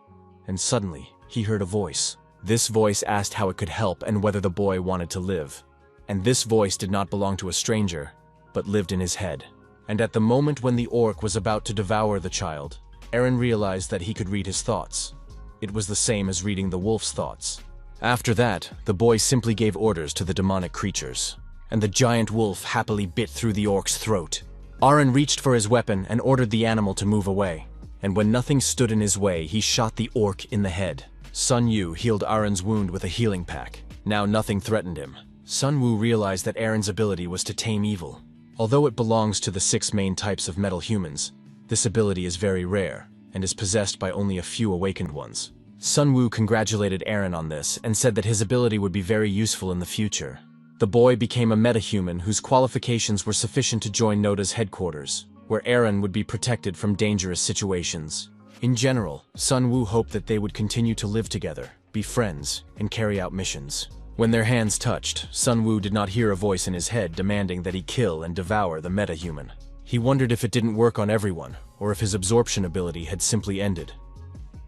and suddenly, he heard a voice. This voice asked how it could help and whether the boy wanted to live. And this voice did not belong to a stranger, but lived in his head. And at the moment when the orc was about to devour the child, Eren realized that he could read his thoughts. It was the same as reading the wolf's thoughts. After that, the boy simply gave orders to the demonic creatures, and the giant wolf happily bit through the orc's throat. Eren reached for his weapon and ordered the animal to move away, and when nothing stood in his way, he shot the orc in the head. Sun Yu healed Aren's wound with a healing pack. Now nothing threatened him. Sun Wu realized that Aren's ability was to tame evil. Although it belongs to the 6 main types of metal humans, this ability is very rare, and is possessed by only a few awakened ones. Sun Wu congratulated Eren on this and said that his ability would be very useful in the future. The boy became a metahuman whose qualifications were sufficient to join Noda's headquarters, where Eren would be protected from dangerous situations. In general, Sun Wu hoped that they would continue to live together, be friends, and carry out missions. When their hands touched, Sun Wu did not hear a voice in his head demanding that he kill and devour the metahuman. He wondered if it didn't work on everyone, or if his absorption ability had simply ended.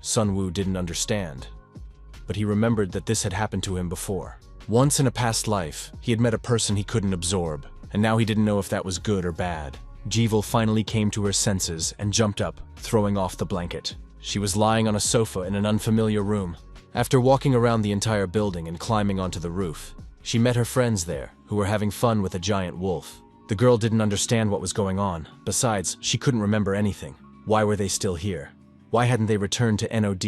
Sun Wu didn't understand, but he remembered that this had happened to him before. Once in a past life, he had met a person he couldn't absorb, and now he didn't know if that was good or bad. Jeevel finally came to her senses and jumped up, throwing off the blanket. She was lying on a sofa in an unfamiliar room. After walking around the entire building and climbing onto the roof, she met her friends there, who were having fun with a giant wolf. The girl didn't understand what was going on. Besides, she couldn't remember anything. Why were they still here? Why hadn't they returned to NOD?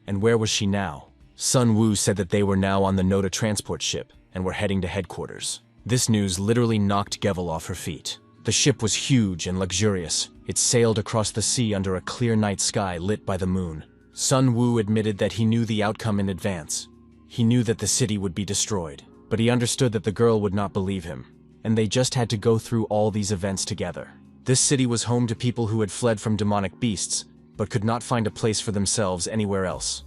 And where was she now? Sun Wu said that they were now on the Noda transport ship and were heading to headquarters. This news literally knocked Gevel off her feet. The ship was huge and luxurious. It sailed across the sea under a clear night sky lit by the moon. Sun Wu admitted that he knew the outcome in advance. He knew that the city would be destroyed, but he understood that the girl would not believe him, and they just had to go through all these events together. This city was home to people who had fled from demonic beasts, but could not find a place for themselves anywhere else.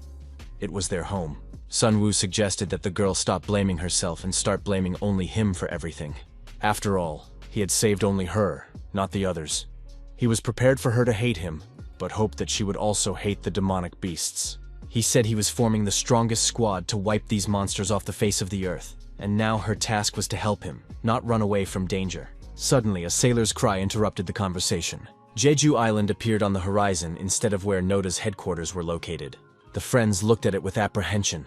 It was their home. Sun Wu suggested that the girl stop blaming herself and start blaming only him for everything. After all, he had saved only her, not the others. He was prepared for her to hate him, but hoped that she would also hate the demonic beasts. He said he was forming the strongest squad to wipe these monsters off the face of the earth, and now her task was to help him, not run away from danger. Suddenly, a sailor's cry interrupted the conversation. Jeju Island appeared on the horizon instead of where Noda's headquarters were located. The friends looked at it with apprehension.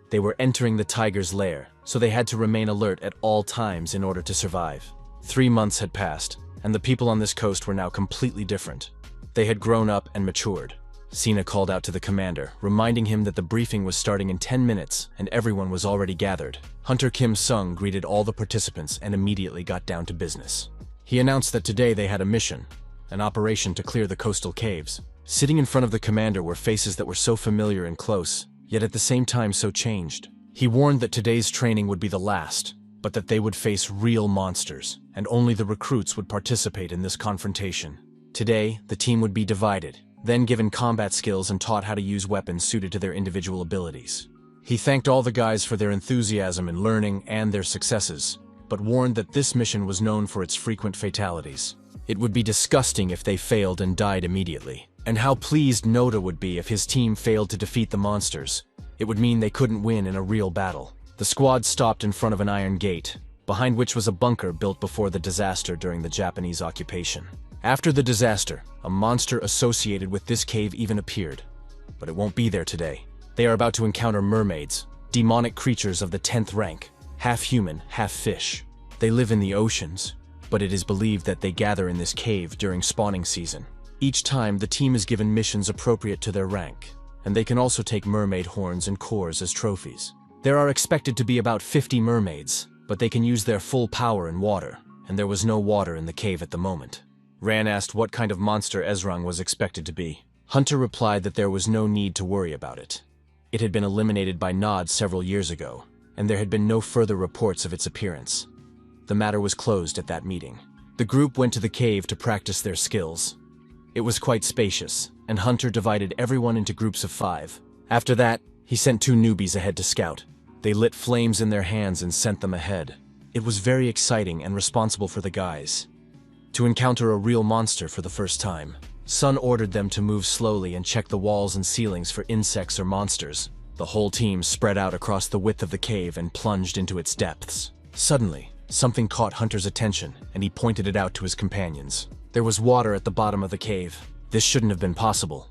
They were entering the tiger's lair, so they had to remain alert at all times in order to survive. 3 months had passed, and the people on this coast were now completely different. They had grown up and matured. Sina called out to the commander, reminding him that the briefing was starting in 10 minutes and everyone was already gathered. Hunter Kim Sung greeted all the participants and immediately got down to business. He announced that today they had a mission, an operation to clear the coastal caves. Sitting in front of the commander were faces that were so familiar and close, yet at the same time so changed. He warned that today's training would be the last, but that they would face real monsters, and only the recruits would participate in this confrontation. Today, the team would be divided, then given combat skills and taught how to use weapons suited to their individual abilities. He thanked all the guys for their enthusiasm in learning and their successes, but warned that this mission was known for its frequent fatalities. It would be disgusting if they failed and died immediately, and how pleased Noda would be if his team failed to defeat the monsters. It would mean they couldn't win in a real battle. The squad stopped in front of an iron gate, behind which was a bunker built before the disaster during the Japanese occupation. After the disaster, a monster associated with this cave even appeared, but it won't be there today. They are about to encounter mermaids, demonic creatures of the 10th rank, half human, half fish. They live in the oceans, but it is believed that they gather in this cave during spawning season. Each time, the team is given missions appropriate to their rank, and they can also take mermaid horns and cores as trophies. There are expected to be about 50 mermaids, but they can use their full power in water, and there was no water in the cave at the moment. Ran asked what kind of monster Ezrang was expected to be. Hunter replied that there was no need to worry about it. It had been eliminated by Nod several years ago, and there had been no further reports of its appearance. The matter was closed at that meeting. The group went to the cave to practice their skills. It was quite spacious, and Hunter divided everyone into groups of 5. After that, he sent 2 newbies ahead to scout. They lit flames in their hands and sent them ahead. It was very exciting and responsible for the guys to encounter a real monster for the first time. Sun ordered them to move slowly and check the walls and ceilings for insects or monsters. The whole team spread out across the width of the cave and plunged into its depths. Suddenly, something caught Hunter's attention, and he pointed it out to his companions. There was water at the bottom of the cave. This shouldn't have been possible.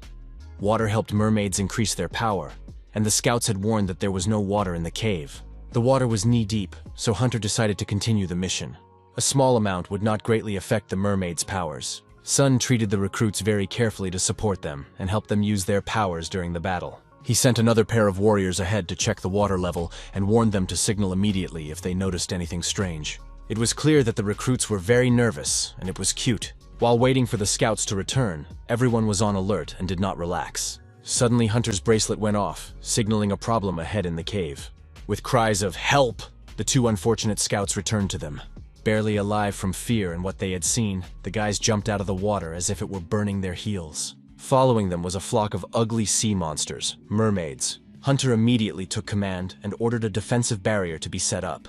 Water helped mermaids increase their power, and the scouts had warned that there was no water in the cave. The water was knee-deep, so Hunter decided to continue the mission. A small amount would not greatly affect the mermaids' powers. Sun treated the recruits very carefully to support them and help them use their powers during the battle. He sent another pair of warriors ahead to check the water level and warned them to signal immediately if they noticed anything strange. It was clear that the recruits were very nervous, and it was cute. While waiting for the scouts to return, everyone was on alert and did not relax. Suddenly, Hunter's bracelet went off, signaling a problem ahead in the cave. With cries of "Help!" the 2 unfortunate scouts returned to them. Barely alive from fear and what they had seen, the guys jumped out of the water as if it were burning their heels. Following them was a flock of ugly sea monsters, mermaids. Hunter immediately took command and ordered a defensive barrier to be set up.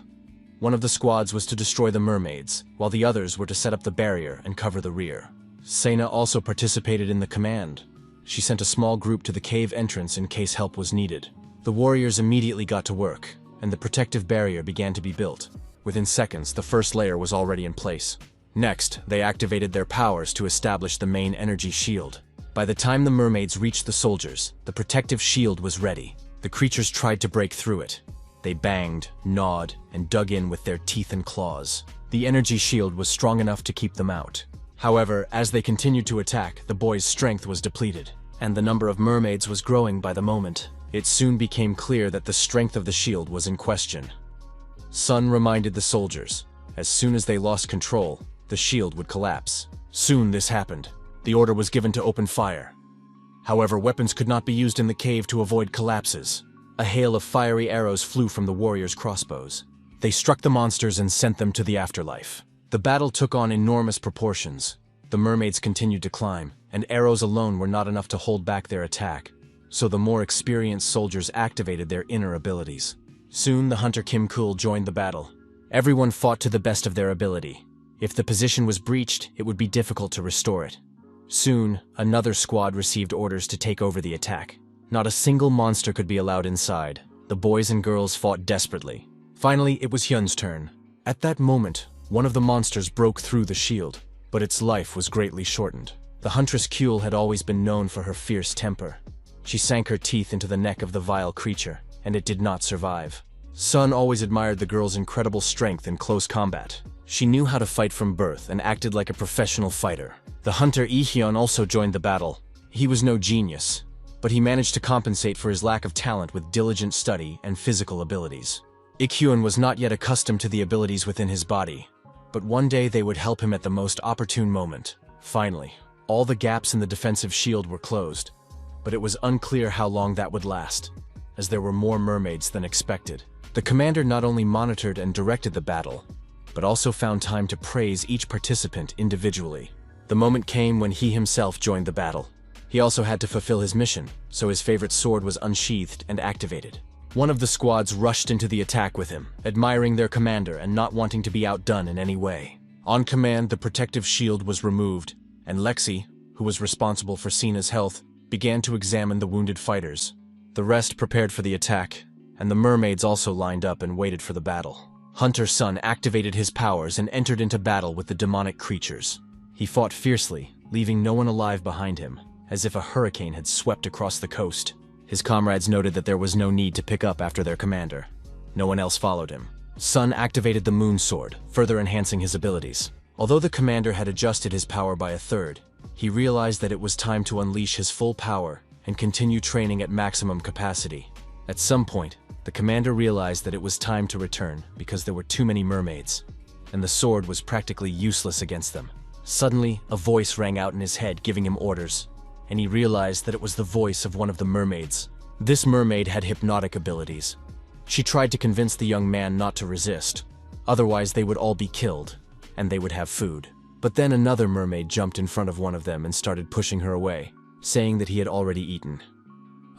One of the squads was to destroy the mermaids, while the others were to set up the barrier and cover the rear. Sena also participated in the command. She sent a small group to the cave entrance in case help was needed. The warriors immediately got to work, and the protective barrier began to be built. Within seconds, the first layer was already in place. Next, they activated their powers to establish the main energy shield. By the time the mermaids reached the soldiers, the protective shield was ready. The creatures tried to break through it. They banged, gnawed, and dug in with their teeth and claws. The energy shield was strong enough to keep them out. However, as they continued to attack, the boys' strength was depleted, and the number of mermaids was growing by the moment. It soon became clear that the strength of the shield was in question. Sun reminded the soldiers, as soon as they lost control, the shield would collapse. Soon this happened. The order was given to open fire. However, weapons could not be used in the cave to avoid collapses. A hail of fiery arrows flew from the warriors' crossbows. They struck the monsters and sent them to the afterlife. The battle took on enormous proportions. The mermaids continued to climb, and arrows alone were not enough to hold back their attack, so the more experienced soldiers activated their inner abilities. Soon, the hunter Kim Kul joined the battle. Everyone fought to the best of their ability. If the position was breached, it would be difficult to restore it. Soon, another squad received orders to take over the attack. Not a single monster could be allowed inside. The boys and girls fought desperately. Finally, it was Hyun's turn. At that moment, one of the monsters broke through the shield, but its life was greatly shortened. The huntress Kul had always been known for her fierce temper. She sank her teeth into the neck of the vile creature, and it did not survive. Sun always admired the girl's incredible strength in close combat. She knew how to fight from birth and acted like a professional fighter. The hunter Ihyun also joined the battle. He was no genius, but he managed to compensate for his lack of talent with diligent study and physical abilities. Ikyun was not yet accustomed to the abilities within his body, but one day they would help him at the most opportune moment. Finally, all the gaps in the defensive shield were closed, but it was unclear how long that would last, as there were more mermaids than expected. The commander not only monitored and directed the battle, but also found time to praise each participant individually. The moment came when he himself joined the battle. He also had to fulfill his mission, so his favorite sword was unsheathed and activated. One of the squads rushed into the attack with him, admiring their commander and not wanting to be outdone in any way. On command, the protective shield was removed, and Lexi, who was responsible for Sina's health, began to examine the wounded fighters. The rest prepared for the attack, and the mermaids also lined up and waited for the battle. Hunter's son activated his powers and entered into battle with the demonic creatures. He fought fiercely, leaving no one alive behind him, as if a hurricane had swept across the coast. His comrades noted that there was no need to pick up after their commander. No one else followed him. Sun activated the moon sword, further enhancing his abilities. Although the commander had adjusted his power by a third, he realized that it was time to unleash his full power and continue training at maximum capacity. At some point, the commander realized that it was time to return because there were too many mermaids, and the sword was practically useless against them. Suddenly, a voice rang out in his head giving him orders, and he realized that it was the voice of one of the mermaids. This mermaid had hypnotic abilities. She tried to convince the young man not to resist, otherwise they would all be killed, and they would have food. But then another mermaid jumped in front of one of them and started pushing her away, saying that he had already eaten.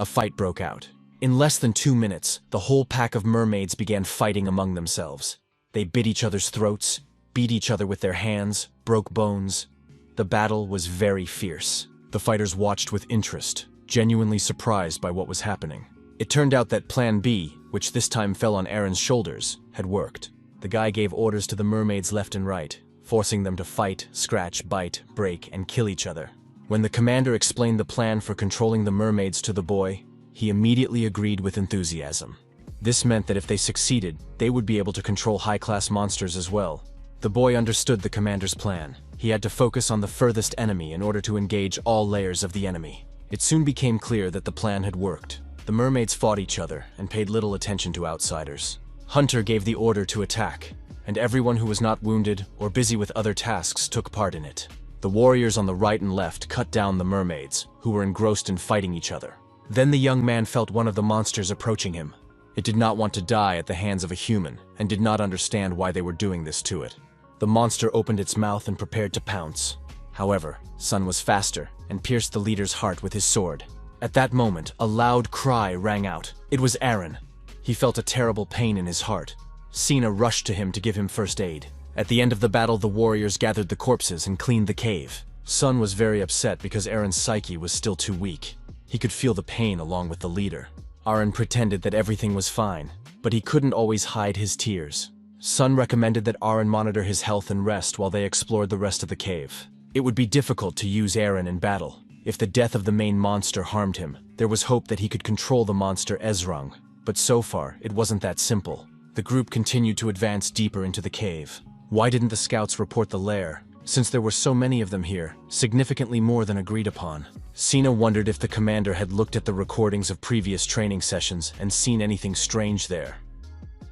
A fight broke out. In less than 2 minutes, the whole pack of mermaids began fighting among themselves. They bit each other's throats, beat each other with their hands, broke bones. The battle was very fierce. The fighters watched with interest, genuinely surprised by what was happening. It turned out that Plan B, which this time fell on Aaron's shoulders, had worked. The guy gave orders to the mermaids left and right, forcing them to fight, scratch, bite, break, and kill each other. When the commander explained the plan for controlling the mermaids to the boy, he immediately agreed with enthusiasm. This meant that if they succeeded, they would be able to control high-class monsters as well. The boy understood the commander's plan. He had to focus on the furthest enemy in order to engage all layers of the enemy. It soon became clear that the plan had worked. The mermaids fought each other and paid little attention to outsiders. Hunter gave the order to attack, and everyone who was not wounded or busy with other tasks took part in it. The warriors on the right and left cut down the mermaids, who were engrossed in fighting each other. Then the young man felt one of the monsters approaching him. It did not want to die at the hands of a human, and did not understand why they were doing this to it. The monster opened its mouth and prepared to pounce. However, Sun was faster and pierced the leader's heart with his sword. At that moment, a loud cry rang out. It was Aaron. He felt a terrible pain in his heart. Sina rushed to him to give him first aid. At the end of the battle, the warriors gathered the corpses and cleaned the cave. Sun was very upset because Aaron's psyche was still too weak. He could feel the pain along with the leader. Aaron pretended that everything was fine, but he couldn't always hide his tears. Sun recommended that Aaron monitor his health and rest while they explored the rest of the cave. It would be difficult to use Aaron in battle. If the death of the main monster harmed him, there was hope that he could control the monster Ezrung. But so far, it wasn't that simple. The group continued to advance deeper into the cave. Why didn't the scouts report the lair, since there were so many of them here, significantly more than agreed upon? Sina wondered if the commander had looked at the recordings of previous training sessions and seen anything strange there.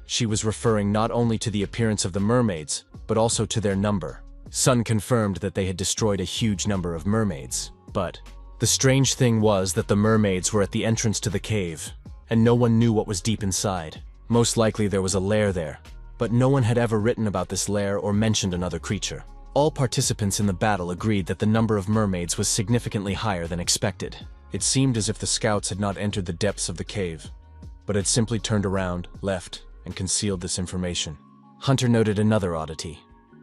She was referring not only to the appearance of the mermaids, but also to their number. Sun confirmed that they had destroyed a huge number of mermaids. But the strange thing was that the mermaids were at the entrance to the cave, and no one knew what was deep inside. Most likely there was a lair there, but no one had ever written about this lair or mentioned another creature. All participants in the battle agreed that the number of mermaids was significantly higher than expected. It seemed as if the scouts had not entered the depths of the cave, but had simply turned around, left, and concealed this information. Hunter noted another oddity.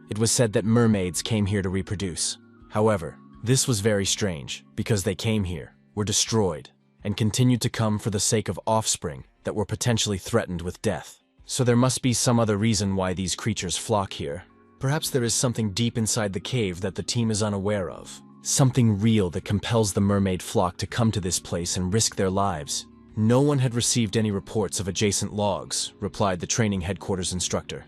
It was said that mermaids came here to reproduce. However, this was very strange, because they came here, were destroyed, and continued to come for the sake of offspring that were potentially threatened with death. So there must be some other reason why these creatures flock here. Perhaps there is something deep inside the cave that the team is unaware of. Something real that compels the mermaid flock to come to this place and risk their lives. No one had received any reports of adjacent logs, replied the training headquarters instructor.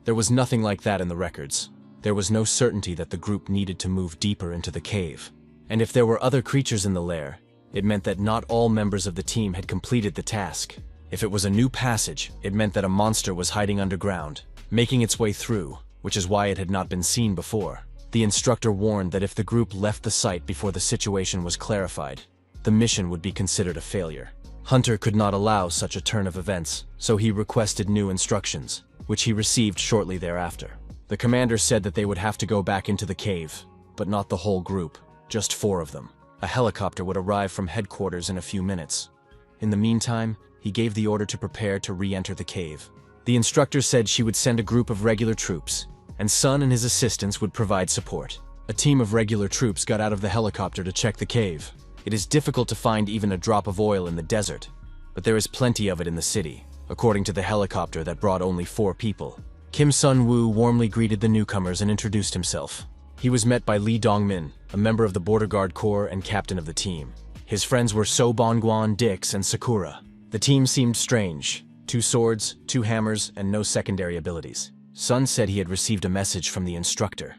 There was nothing like that in the records. There was no certainty that the group needed to move deeper into the cave. And if there were other creatures in the lair, it meant that not all members of the team had completed the task. If it was a new passage, it meant that a monster was hiding underground, making its way through, which is why it had not been seen before. The instructor warned that if the group left the site before the situation was clarified, the mission would be considered a failure. Hunter could not allow such a turn of events, so he requested new instructions, which he received shortly thereafter. The commander said that they would have to go back into the cave, but not the whole group, just 4 of them. A helicopter would arrive from headquarters in a few minutes. In the meantime, he gave the order to prepare to re-enter the cave. The instructor said she would send a group of regular troops, and Sun and his assistants would provide support. A team of regular troops got out of the helicopter to check the cave. It is difficult to find even a drop of oil in the desert, but there is plenty of it in the city, according to the helicopter that brought only 4 people. Kim Sun-woo warmly greeted the newcomers and introduced himself. He was met by Lee Dong-min, a member of the Border Guard Corps and captain of the team. His friends were So Bongguan, Dix, and Sakura. The team seemed strange. 2 swords, 2 hammers, and no secondary abilities. Sun said he had received a message from the instructor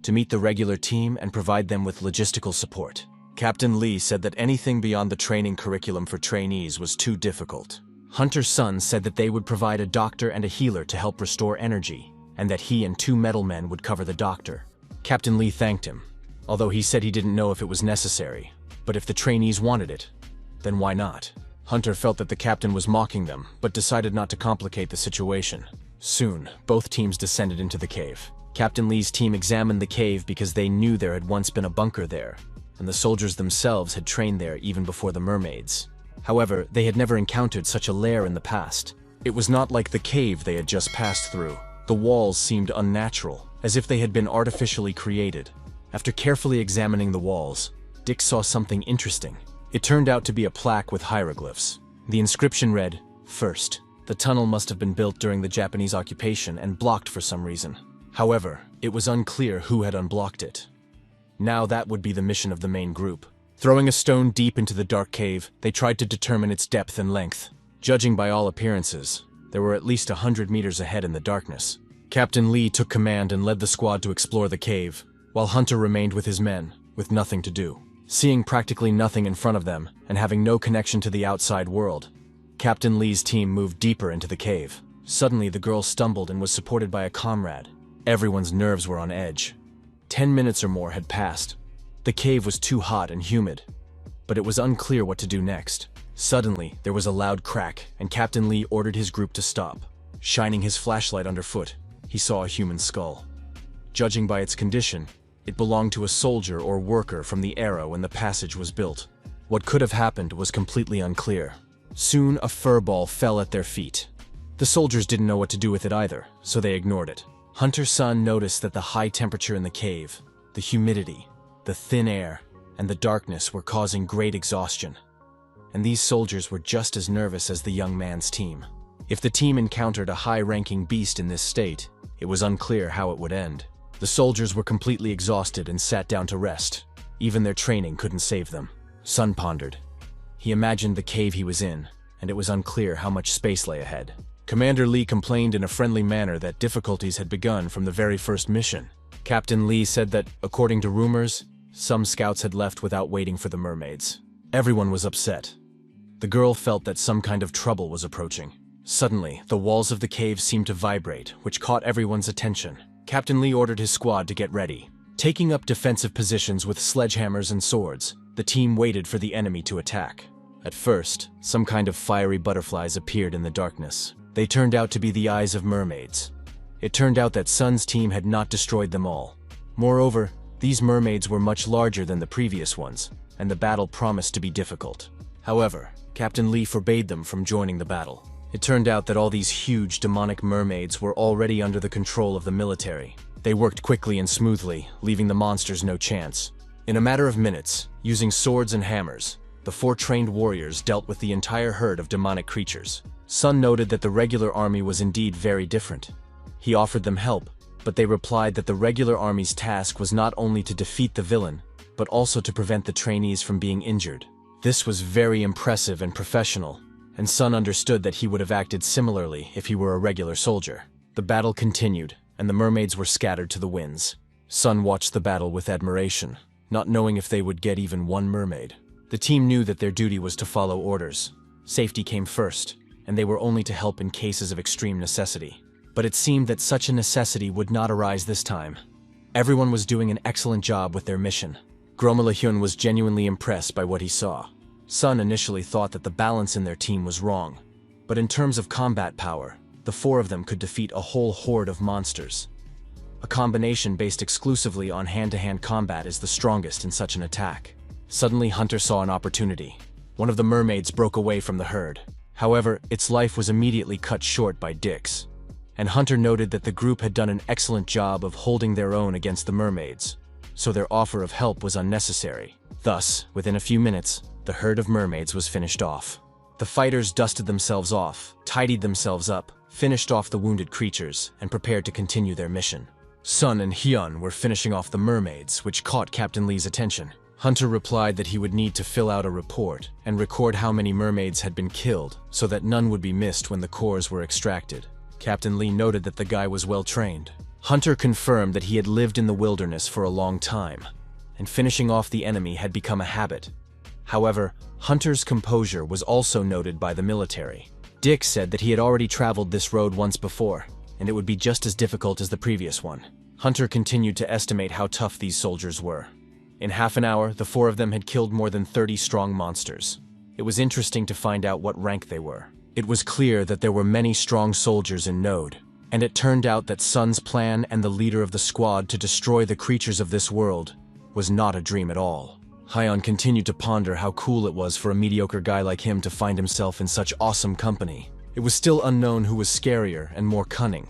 to meet the regular team and provide them with logistical support. Captain Lee said that anything beyond the training curriculum for trainees was too difficult. Hunter Sun said that they would provide a doctor and a healer to help restore energy, and that he and 2 metal men would cover the doctor. Captain Lee thanked him, although he said he didn't know if it was necessary, but if the trainees wanted it, then why not? Hunter felt that the captain was mocking them, but decided not to complicate the situation. Soon, both teams descended into the cave. Captain Lee's team examined the cave because they knew there had once been a bunker there, and the soldiers themselves had trained there even before the mermaids. However, they had never encountered such a lair in the past. It was not like the cave they had just passed through. The walls seemed unnatural, as if they had been artificially created. After carefully examining the walls, Dick saw something interesting. It turned out to be a plaque with hieroglyphs. The inscription read, "First." The tunnel must have been built during the Japanese occupation and blocked for some reason. However, it was unclear who had unblocked it. Now that would be the mission of the main group. Throwing a stone deep into the dark cave, they tried to determine its depth and length. Judging by all appearances, there were at least 100 meters ahead in the darkness. Captain Lee took command and led the squad to explore the cave, while Hunter remained with his men, with nothing to do. Seeing practically nothing in front of them, and having no connection to the outside world, Captain Lee's team moved deeper into the cave. Suddenly, the girl stumbled and was supported by a comrade. Everyone's nerves were on edge. 10 minutes or more had passed. The cave was too hot and humid, but it was unclear what to do next. Suddenly, there was a loud crack, and Captain Lee ordered his group to stop. Shining his flashlight underfoot, he saw a human skull. Judging by its condition, it belonged to a soldier or worker from the era when the passage was built. What could have happened was completely unclear. Soon, a fur ball fell at their feet. The soldiers didn't know what to do with it either, so they ignored it. Hunter Sun noticed that the high temperature in the cave, the humidity, the thin air, and the darkness were causing great exhaustion. And these soldiers were just as nervous as the young man's team. If the team encountered a high-ranking beast in this state, it was unclear how it would end. The soldiers were completely exhausted and sat down to rest. Even their training couldn't save them. Sun pondered. He imagined the cave he was in, and it was unclear how much space lay ahead. Commander Lee complained in a friendly manner that difficulties had begun from the very first mission. Captain Lee said that, according to rumors, some scouts had left without waiting for the mermaids. Everyone was upset. The girl felt that some kind of trouble was approaching. Suddenly, the walls of the cave seemed to vibrate, which caught everyone's attention. Captain Lee ordered his squad to get ready. Taking up defensive positions with sledgehammers and swords, the team waited for the enemy to attack. At first, some kind of fiery butterflies appeared in the darkness. They turned out to be the eyes of mermaids. It turned out that Sun's team had not destroyed them all. Moreover, these mermaids were much larger than the previous ones, and the battle promised to be difficult. However, Captain Lee forbade them from joining the battle. It turned out that all these huge demonic mermaids were already under the control of the military. They worked quickly and smoothly, leaving the monsters no chance. In a matter of minutes, using swords and hammers, the 4 trained warriors dealt with the entire herd of demonic creatures. Sun noted that the regular army was indeed very different. He offered them help, but they replied that the regular army's task was not only to defeat the villain, but also to prevent the trainees from being injured. This was very impressive and professional, and Sun understood that he would have acted similarly if he were a regular soldier. The battle continued, and the mermaids were scattered to the winds. Sun watched the battle with admiration, not knowing if they would get even one mermaid. The team knew that their duty was to follow orders. Safety came first, and they were only to help in cases of extreme necessity. But it seemed that such a necessity would not arise this time. Everyone was doing an excellent job with their mission. Gromala Hyun was genuinely impressed by what he saw. Sun initially thought that the balance in their team was wrong, but in terms of combat power, the 4 of them could defeat a whole horde of monsters. A combination based exclusively on hand-to-hand combat is the strongest in such an attack. Suddenly, Hunter saw an opportunity. One of the mermaids broke away from the herd. However, its life was immediately cut short by Dix, and Hunter noted that the group had done an excellent job of holding their own against the mermaids, so their offer of help was unnecessary. Thus, within a few minutes, the herd of mermaids was finished off. The fighters dusted themselves off, tidied themselves up, finished off the wounded creatures, and prepared to continue their mission. Sun and Hyun were finishing off the mermaids, which caught Captain Lee's attention. Hunter replied that he would need to fill out a report and record how many mermaids had been killed so that none would be missed when the cores were extracted. Captain Lee noted that the guy was well trained. Hunter confirmed that he had lived in the wilderness for a long time, and finishing off the enemy had become a habit. However, Hunter's composure was also noted by the military. Dick said that he had already traveled this road once before, and it would be just as difficult as the previous one. Hunter continued to estimate how tough these soldiers were. In half an hour, the four of them had killed more than 30 strong monsters. It was interesting to find out what rank they were. It was clear that there were many strong soldiers in Node, and it turned out that Sun's plan and the leader of the squad to destroy the creatures of this world was not a dream at all. Hyun continued to ponder how cool it was for a mediocre guy like him to find himself in such awesome company. It was still unknown who was scarier and more cunning,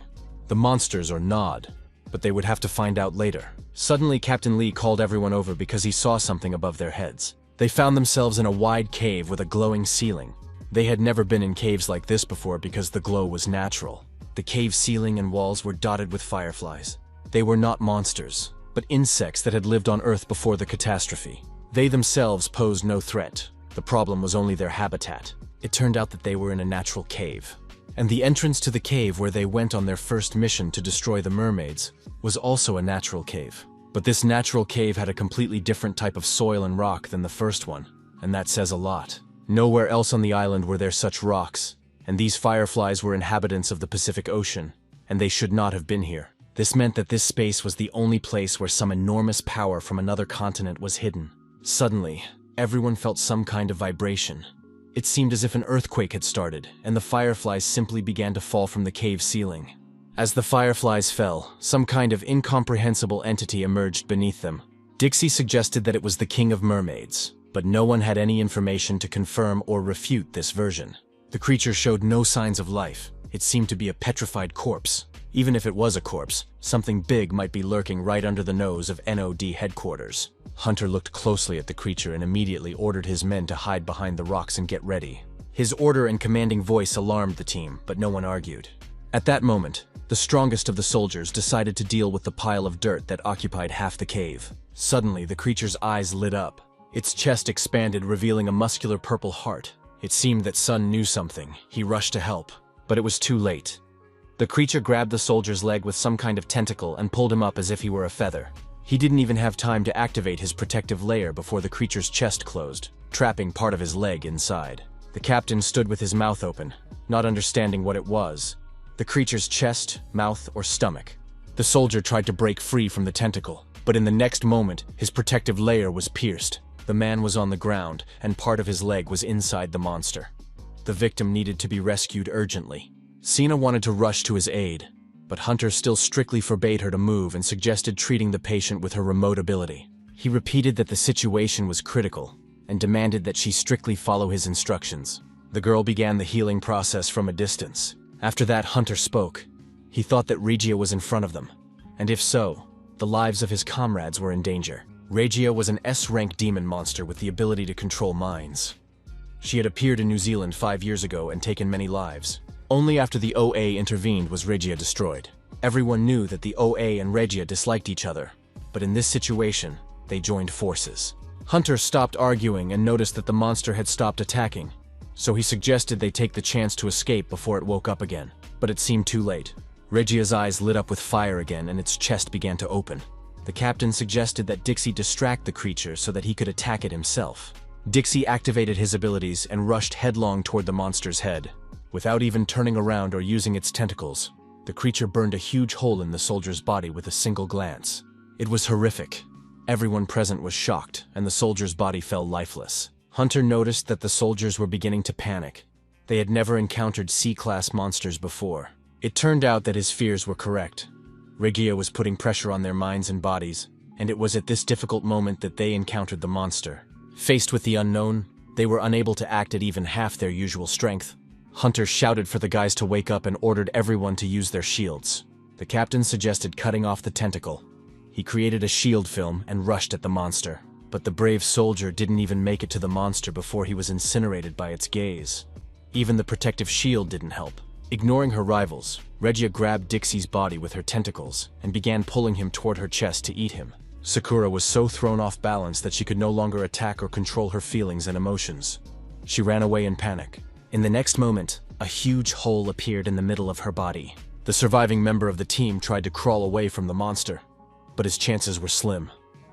the monsters or Nod, but they would have to find out later. Suddenly, Captain Lee called everyone over because he saw something above their heads. They found themselves in a wide cave with a glowing ceiling. They had never been in caves like this before because the glow was natural. The cave ceiling and walls were dotted with fireflies. They were not monsters, but insects that had lived on Earth before the catastrophe. They themselves posed no threat. The problem was only their habitat. It turned out that they were in a natural cave, and the entrance to the cave where they went on their first mission to destroy the mermaids was also a natural cave. But this natural cave had a completely different type of soil and rock than the first one, and that says a lot. Nowhere else on the island were there such rocks, and these fireflies were inhabitants of the Pacific Ocean, and they should not have been here. This meant that this space was the only place where some enormous power from another continent was hidden. Suddenly, everyone felt some kind of vibration. It seemed as if an earthquake had started, and the fireflies simply began to fall from the cave ceiling. As the fireflies fell, some kind of incomprehensible entity emerged beneath them. Dixie suggested that it was the King of Mermaids, but no one had any information to confirm or refute this version. The creature showed no signs of life. It seemed to be a petrified corpse. Even if it was a corpse, something big might be lurking right under the nose of NOD headquarters. Hunter looked closely at the creature and immediately ordered his men to hide behind the rocks and get ready. His order and commanding voice alarmed the team, but no one argued. At that moment, the strongest of the soldiers decided to deal with the pile of dirt that occupied half the cave. Suddenly, the creature's eyes lit up. Its chest expanded, revealing a muscular purple heart. It seemed that Sun knew something. He rushed to help, but it was too late. The creature grabbed the soldier's leg with some kind of tentacle and pulled him up as if he were a feather. He didn't even have time to activate his protective layer before the creature's chest closed, trapping part of his leg inside. The captain stood with his mouth open, not understanding what it was. The creature's chest, mouth, or stomach. The soldier tried to break free from the tentacle, but in the next moment, his protective layer was pierced. The man was on the ground, and part of his leg was inside the monster. The victim needed to be rescued urgently. Cena wanted to rush to his aid, but Hunter still strictly forbade her to move and suggested treating the patient with her remote ability. He repeated that the situation was critical and demanded that she strictly follow his instructions. The girl began the healing process from a distance. After that, Hunter spoke. He thought that Regia was in front of them, and if so, the lives of his comrades were in danger. Regia was an S-rank demon monster with the ability to control minds. She had appeared in New Zealand 5 years ago and taken many lives. Only after the OA intervened was Regia destroyed. Everyone knew that the OA and Regia disliked each other, but in this situation, they joined forces. Hunter stopped arguing and noticed that the monster had stopped attacking, so he suggested they take the chance to escape before it woke up again. But it seemed too late. Regia's eyes lit up with fire again and its chest began to open. The captain suggested that Dixie distract the creature so that he could attack it himself. Dixie activated his abilities and rushed headlong toward the monster's head. Without even turning around or using its tentacles, the creature burned a huge hole in the soldier's body with a single glance. It was horrific. Everyone present was shocked, and the soldier's body fell lifeless. Hunter noticed that the soldiers were beginning to panic. They had never encountered C-class monsters before. It turned out that his fears were correct. Regia was putting pressure on their minds and bodies, and it was at this difficult moment that they encountered the monster. Faced with the unknown, they were unable to act at even half their usual strength. Hunter shouted for the guys to wake up and ordered everyone to use their shields. The captain suggested cutting off the tentacle. He created a shield film and rushed at the monster. But the brave soldier didn't even make it to the monster before he was incinerated by its gaze. Even the protective shield didn't help. Ignoring her rivals, Regia grabbed Dixie's body with her tentacles and began pulling him toward her chest to eat him. Sakura was so thrown off balance that she could no longer attack or control her feelings and emotions. She ran away in panic. In the next moment, a huge hole appeared in the middle of her body. The surviving member of the team tried to crawl away from the monster, but his chances were slim.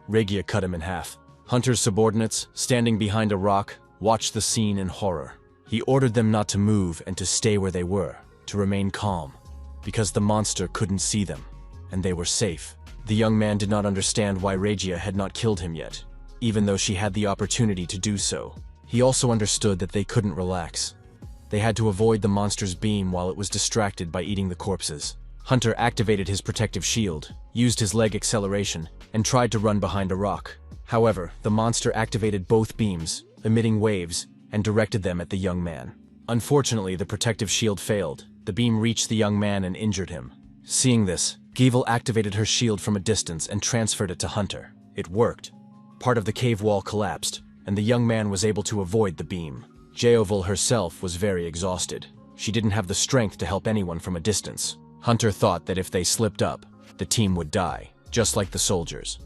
Regia cut him in half. Hunter's subordinates, standing behind a rock, watched the scene in horror. He ordered them not to move and to stay where they were, to remain calm, because the monster couldn't see them, and they were safe. The young man did not understand why Regia had not killed him yet, even though she had the opportunity to do so. He also understood that they couldn't relax. They had to avoid the monster's beam while it was distracted by eating the corpses. Hunter activated his protective shield, used his leg acceleration, and tried to run behind a rock. However, the monster activated both beams, emitting waves, and directed them at the young man. Unfortunately, the protective shield failed. The beam reached the young man and injured him. Seeing this, Givel activated her shield from a distance and transferred it to Hunter. It worked. Part of the cave wall collapsed, and the young man was able to avoid the beam. Jeovel herself was very exhausted. She didn't have the strength to help anyone from a distance. Hunter thought that if they slipped up, the team would die, just like the soldiers.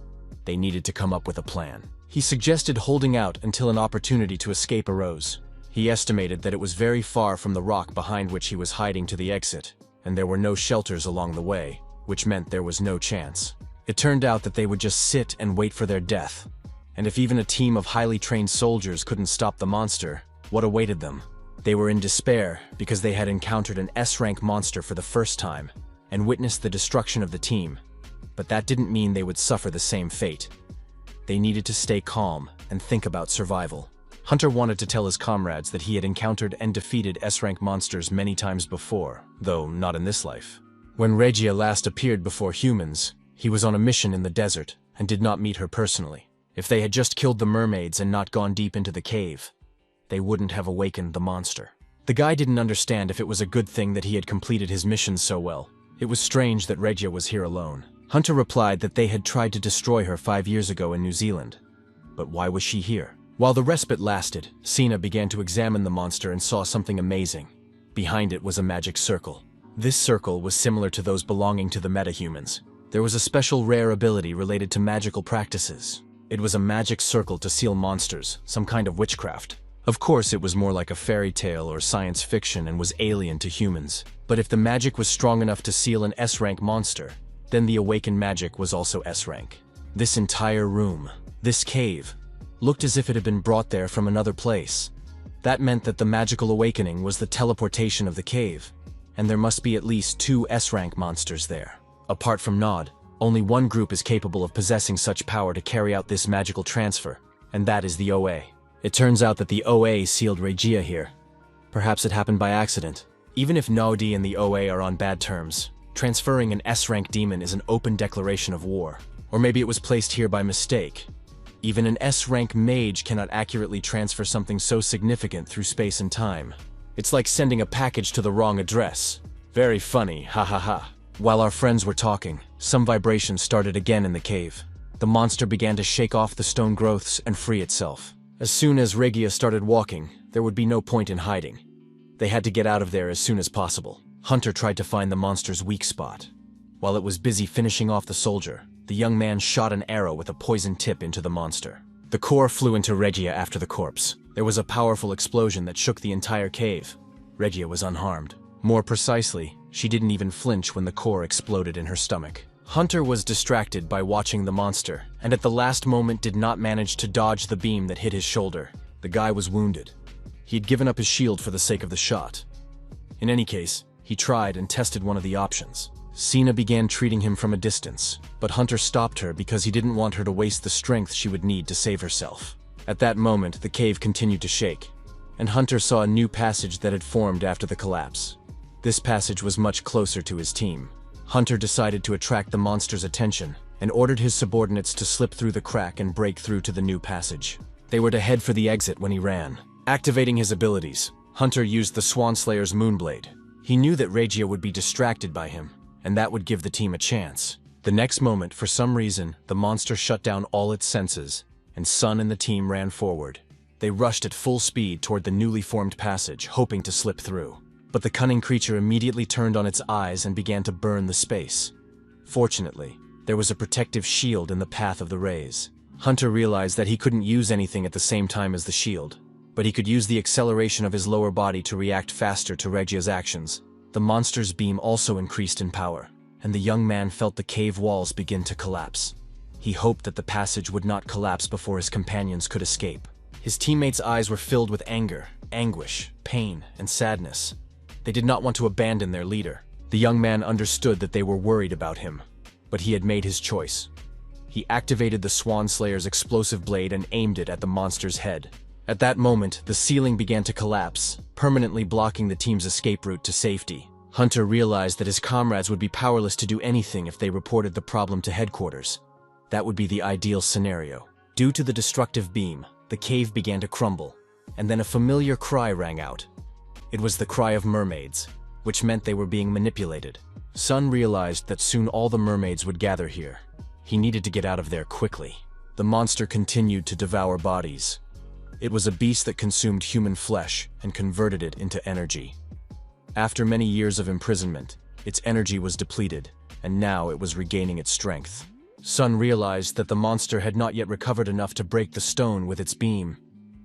They needed to come up with a plan. He suggested holding out until an opportunity to escape arose. He estimated that it was very far from the rock behind which he was hiding to the exit, and there were no shelters along the way, which meant there was no chance. It turned out that they would just sit and wait for their death. And if even a team of highly trained soldiers couldn't stop the monster, what awaited them? They were in despair because they had encountered an S-rank monster for the first time and witnessed the destruction of the team. But that didn't mean they would suffer the same fate. They needed to stay calm and think about survival. Hunter wanted to tell his comrades that he had encountered and defeated S-rank monsters many times before, though not in this life. When Regia last appeared before humans, he was on a mission in the desert and did not meet her personally. If they had just killed the mermaids and not gone deep into the cave, they wouldn't have awakened the monster. The guy didn't understand if it was a good thing that he had completed his mission so well. It was strange that Regia was here alone. Hunter replied that they had tried to destroy her 5 years ago in New Zealand. But why was she here? While the respite lasted, Sina began to examine the monster and saw something amazing. Behind it was a magic circle. This circle was similar to those belonging to the metahumans. There was a special rare ability related to magical practices. It was a magic circle to seal monsters, some kind of witchcraft. Of course, it was more like a fairy tale or science fiction and was alien to humans. But if the magic was strong enough to seal an S-rank monster, then the awakened magic was also S-rank. This entire room, this cave, looked as if it had been brought there from another place. That meant that the magical awakening was the teleportation of the cave, and there must be at least 2 S-rank monsters there. Apart from Nod, only one group is capable of possessing such power to carry out this magical transfer, and that is the OA. It turns out that the OA sealed Regia here. Perhaps it happened by accident. Even if Nodi and the OA are on bad terms, transferring an S-rank demon is an open declaration of war. Or maybe it was placed here by mistake. Even an S-rank mage cannot accurately transfer something so significant through space and time. It's like sending a package to the wrong address. Very funny, ha ha ha. While our friends were talking, some vibration started again in the cave. The monster began to shake off the stone growths and free itself. As soon as Regia started walking, there would be no point in hiding. They had to get out of there as soon as possible. Hunter tried to find the monster's weak spot. While it was busy finishing off the soldier, the young man shot an arrow with a poison tip into the monster. The core flew into Regia after the corpse. There was a powerful explosion that shook the entire cave. Regia was unharmed. More precisely, she didn't even flinch when the core exploded in her stomach. Hunter was distracted by watching the monster, and at the last moment did not manage to dodge the beam that hit his shoulder. The guy was wounded. He had given up his shield for the sake of the shot. In any case, he tried and tested one of the options. Sina began treating him from a distance, but Hunter stopped her because he didn't want her to waste the strength she would need to save herself. At that moment, the cave continued to shake, and Hunter saw a new passage that had formed after the collapse. This passage was much closer to his team. Hunter decided to attract the monster's attention and ordered his subordinates to slip through the crack and break through to the new passage. They were to head for the exit when he ran. Activating his abilities, Hunter used the Swan Slayer's Moonblade. He knew that Regia would be distracted by him, and that would give the team a chance. The next moment, for some reason, the monster shut down all its senses, and Sun and the team ran forward. They rushed at full speed toward the newly formed passage, hoping to slip through. But the cunning creature immediately turned on its eyes and began to burn the space. Fortunately, there was a protective shield in the path of the rays. Hunter realized that he couldn't use anything at the same time as the shield, but he could use the acceleration of his lower body to react faster to Regia's actions. The monster's beam also increased in power, and the young man felt the cave walls begin to collapse. He hoped that the passage would not collapse before his companions could escape. His teammates' eyes were filled with anger, anguish, pain, and sadness. They did not want to abandon their leader. The young man understood that they were worried about him, but he had made his choice. He activated the Swan Slayer's explosive blade and aimed it at the monster's head. At that moment, the ceiling began to collapse, permanently blocking the team's escape route to safety. Hunter realized that his comrades would be powerless to do anything if they reported the problem to headquarters. That would be the ideal scenario. Due to the destructive beam, the cave began to crumble, and then a familiar cry rang out. It was the cry of mermaids, which meant they were being manipulated. Sun realized that soon all the mermaids would gather here. He needed to get out of there quickly. The monster continued to devour bodies. It was a beast that consumed human flesh and converted it into energy. After many years of imprisonment, its energy was depleted, and now it was regaining its strength. Sun realized that the monster had not yet recovered enough to break the stone with its beam,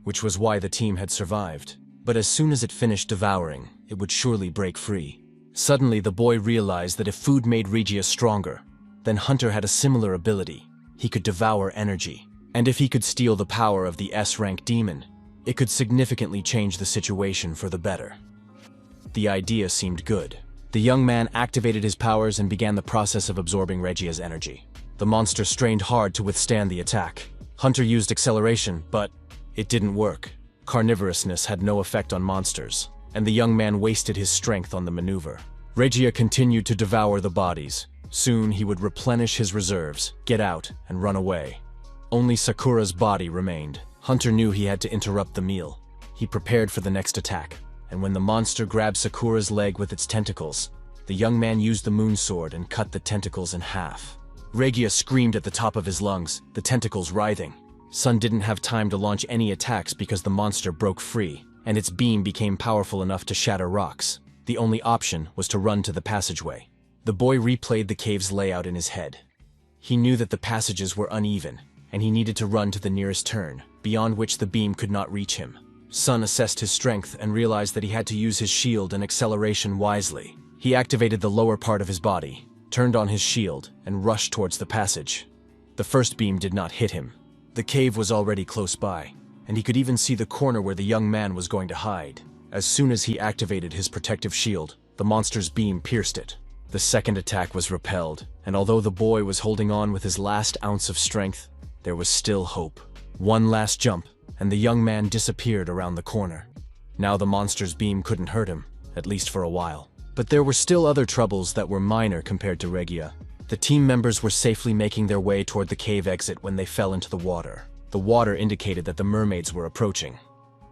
which was why the team had survived. But as soon as it finished devouring, it would surely break free. Suddenly, the boy realized that if food made Regia stronger, then Hunter had a similar ability. He could devour energy. And if he could steal the power of the S-rank demon, it could significantly change the situation for the better. The idea seemed good. The young man activated his powers and began the process of absorbing Regia's energy. The monster strained hard to withstand the attack. Hunter used acceleration, but it didn't work. Carnivorousness had no effect on monsters, and the young man wasted his strength on the maneuver. Regia continued to devour the bodies. Soon he would replenish his reserves, get out, and run away. Only Sakura's body remained. Hunter knew he had to interrupt the meal. He prepared for the next attack, and when the monster grabbed Sakura's leg with its tentacles, the young man used the moon sword and cut the tentacles in half. Regia screamed at the top of his lungs, the tentacles writhing. Sun didn't have time to launch any attacks because the monster broke free, and its beam became powerful enough to shatter rocks. The only option was to run to the passageway. The boy replayed the cave's layout in his head. He knew that the passages were uneven, and he needed to run to the nearest turn, beyond which the beam could not reach him. Sun assessed his strength and realized that he had to use his shield and acceleration wisely. He activated the lower part of his body, turned on his shield, and rushed towards the passage. The first beam did not hit him. The cave was already close by, and he could even see the corner where the young man was going to hide. As soon as he activated his protective shield, the monster's beam pierced it. The second attack was repelled, and although the boy was holding on with his last ounce of strength, there was still hope. One last jump, and the young man disappeared around the corner. Now the monster's beam couldn't hurt him, at least for a while. But there were still other troubles that were minor compared to Regia. The team members were safely making their way toward the cave exit when they fell into the water. The water indicated that the mermaids were approaching.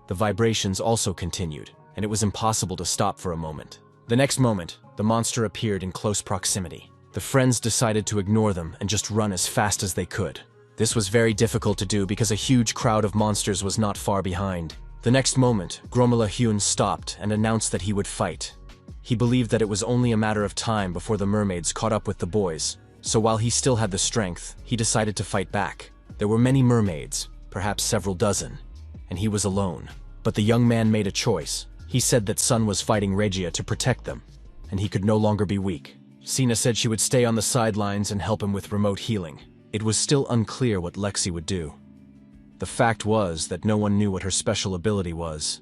The vibrations also continued, and it was impossible to stop for a moment. The next moment, the monster appeared in close proximity. The friends decided to ignore them and just run as fast as they could. This was very difficult to do because a huge crowd of monsters was not far behind. The next moment, Gromila Hyun stopped and announced that he would fight. He believed that it was only a matter of time before the mermaids caught up with the boys, so while he still had the strength, he decided to fight back. There were many mermaids, perhaps several dozen, and he was alone. But the young man made a choice. He said that Sun was fighting Regia to protect them, and he could no longer be weak. Sina said she would stay on the sidelines and help him with remote healing. It was still unclear what Lexi would do. The fact was that no one knew what her special ability was.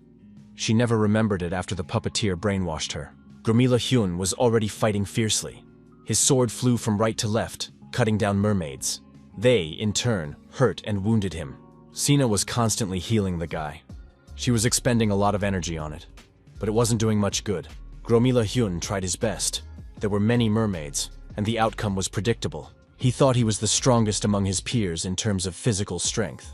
She never remembered it after the puppeteer brainwashed her. Gromila Hyun was already fighting fiercely. His sword flew from right to left, cutting down mermaids. They, in turn, hurt and wounded him. Sina was constantly healing the guy. She was expending a lot of energy on it, but it wasn't doing much good. Gromila Hyun tried his best. There were many mermaids, and the outcome was predictable. He thought he was the strongest among his peers in terms of physical strength.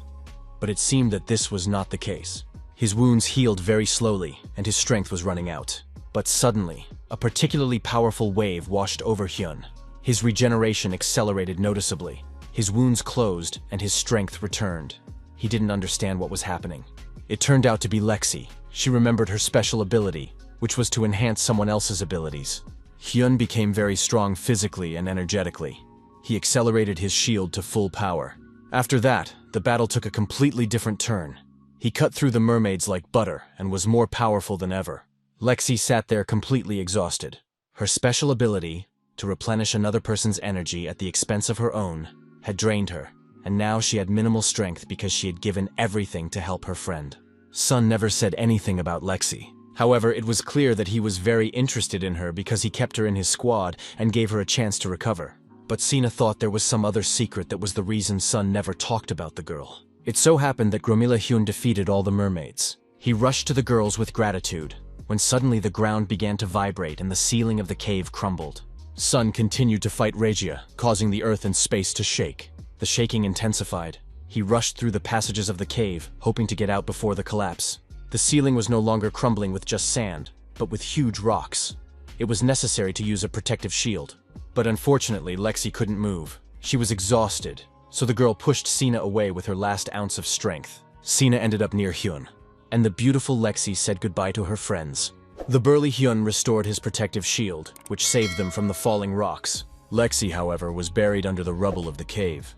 But it seemed that this was not the case. His wounds healed very slowly, and his strength was running out. But suddenly, a particularly powerful wave washed over Hyun. His regeneration accelerated noticeably. His wounds closed, and his strength returned. He didn't understand what was happening. It turned out to be Lexi. She remembered her special ability, which was to enhance someone else's abilities. Hyun became very strong physically and energetically. He accelerated his shield to full power. After that, the battle took a completely different turn. He cut through the mermaids like butter and was more powerful than ever. Lexi sat there completely exhausted. Her special ability, to replenish another person's energy at the expense of her own, had drained her, and now she had minimal strength because she had given everything to help her friend. Sun never said anything about Lexi. However, it was clear that he was very interested in her because he kept her in his squad and gave her a chance to recover. But Sina thought there was some other secret that was the reason Sun never talked about the girl. It so happened that Gromila Hyun defeated all the mermaids. He rushed to the girls with gratitude, when suddenly the ground began to vibrate and the ceiling of the cave crumbled. Sun continued to fight Regia, causing the earth and space to shake. The shaking intensified. He rushed through the passages of the cave, hoping to get out before the collapse. The ceiling was no longer crumbling with just sand, but with huge rocks. It was necessary to use a protective shield. But unfortunately, Lexi couldn't move. She was exhausted, so the girl pushed Sina away with her last ounce of strength. Sina ended up near Hyun, and the beautiful Lexi said goodbye to her friends. The burly Hyun restored his protective shield, which saved them from the falling rocks. Lexi, however, was buried under the rubble of the cave.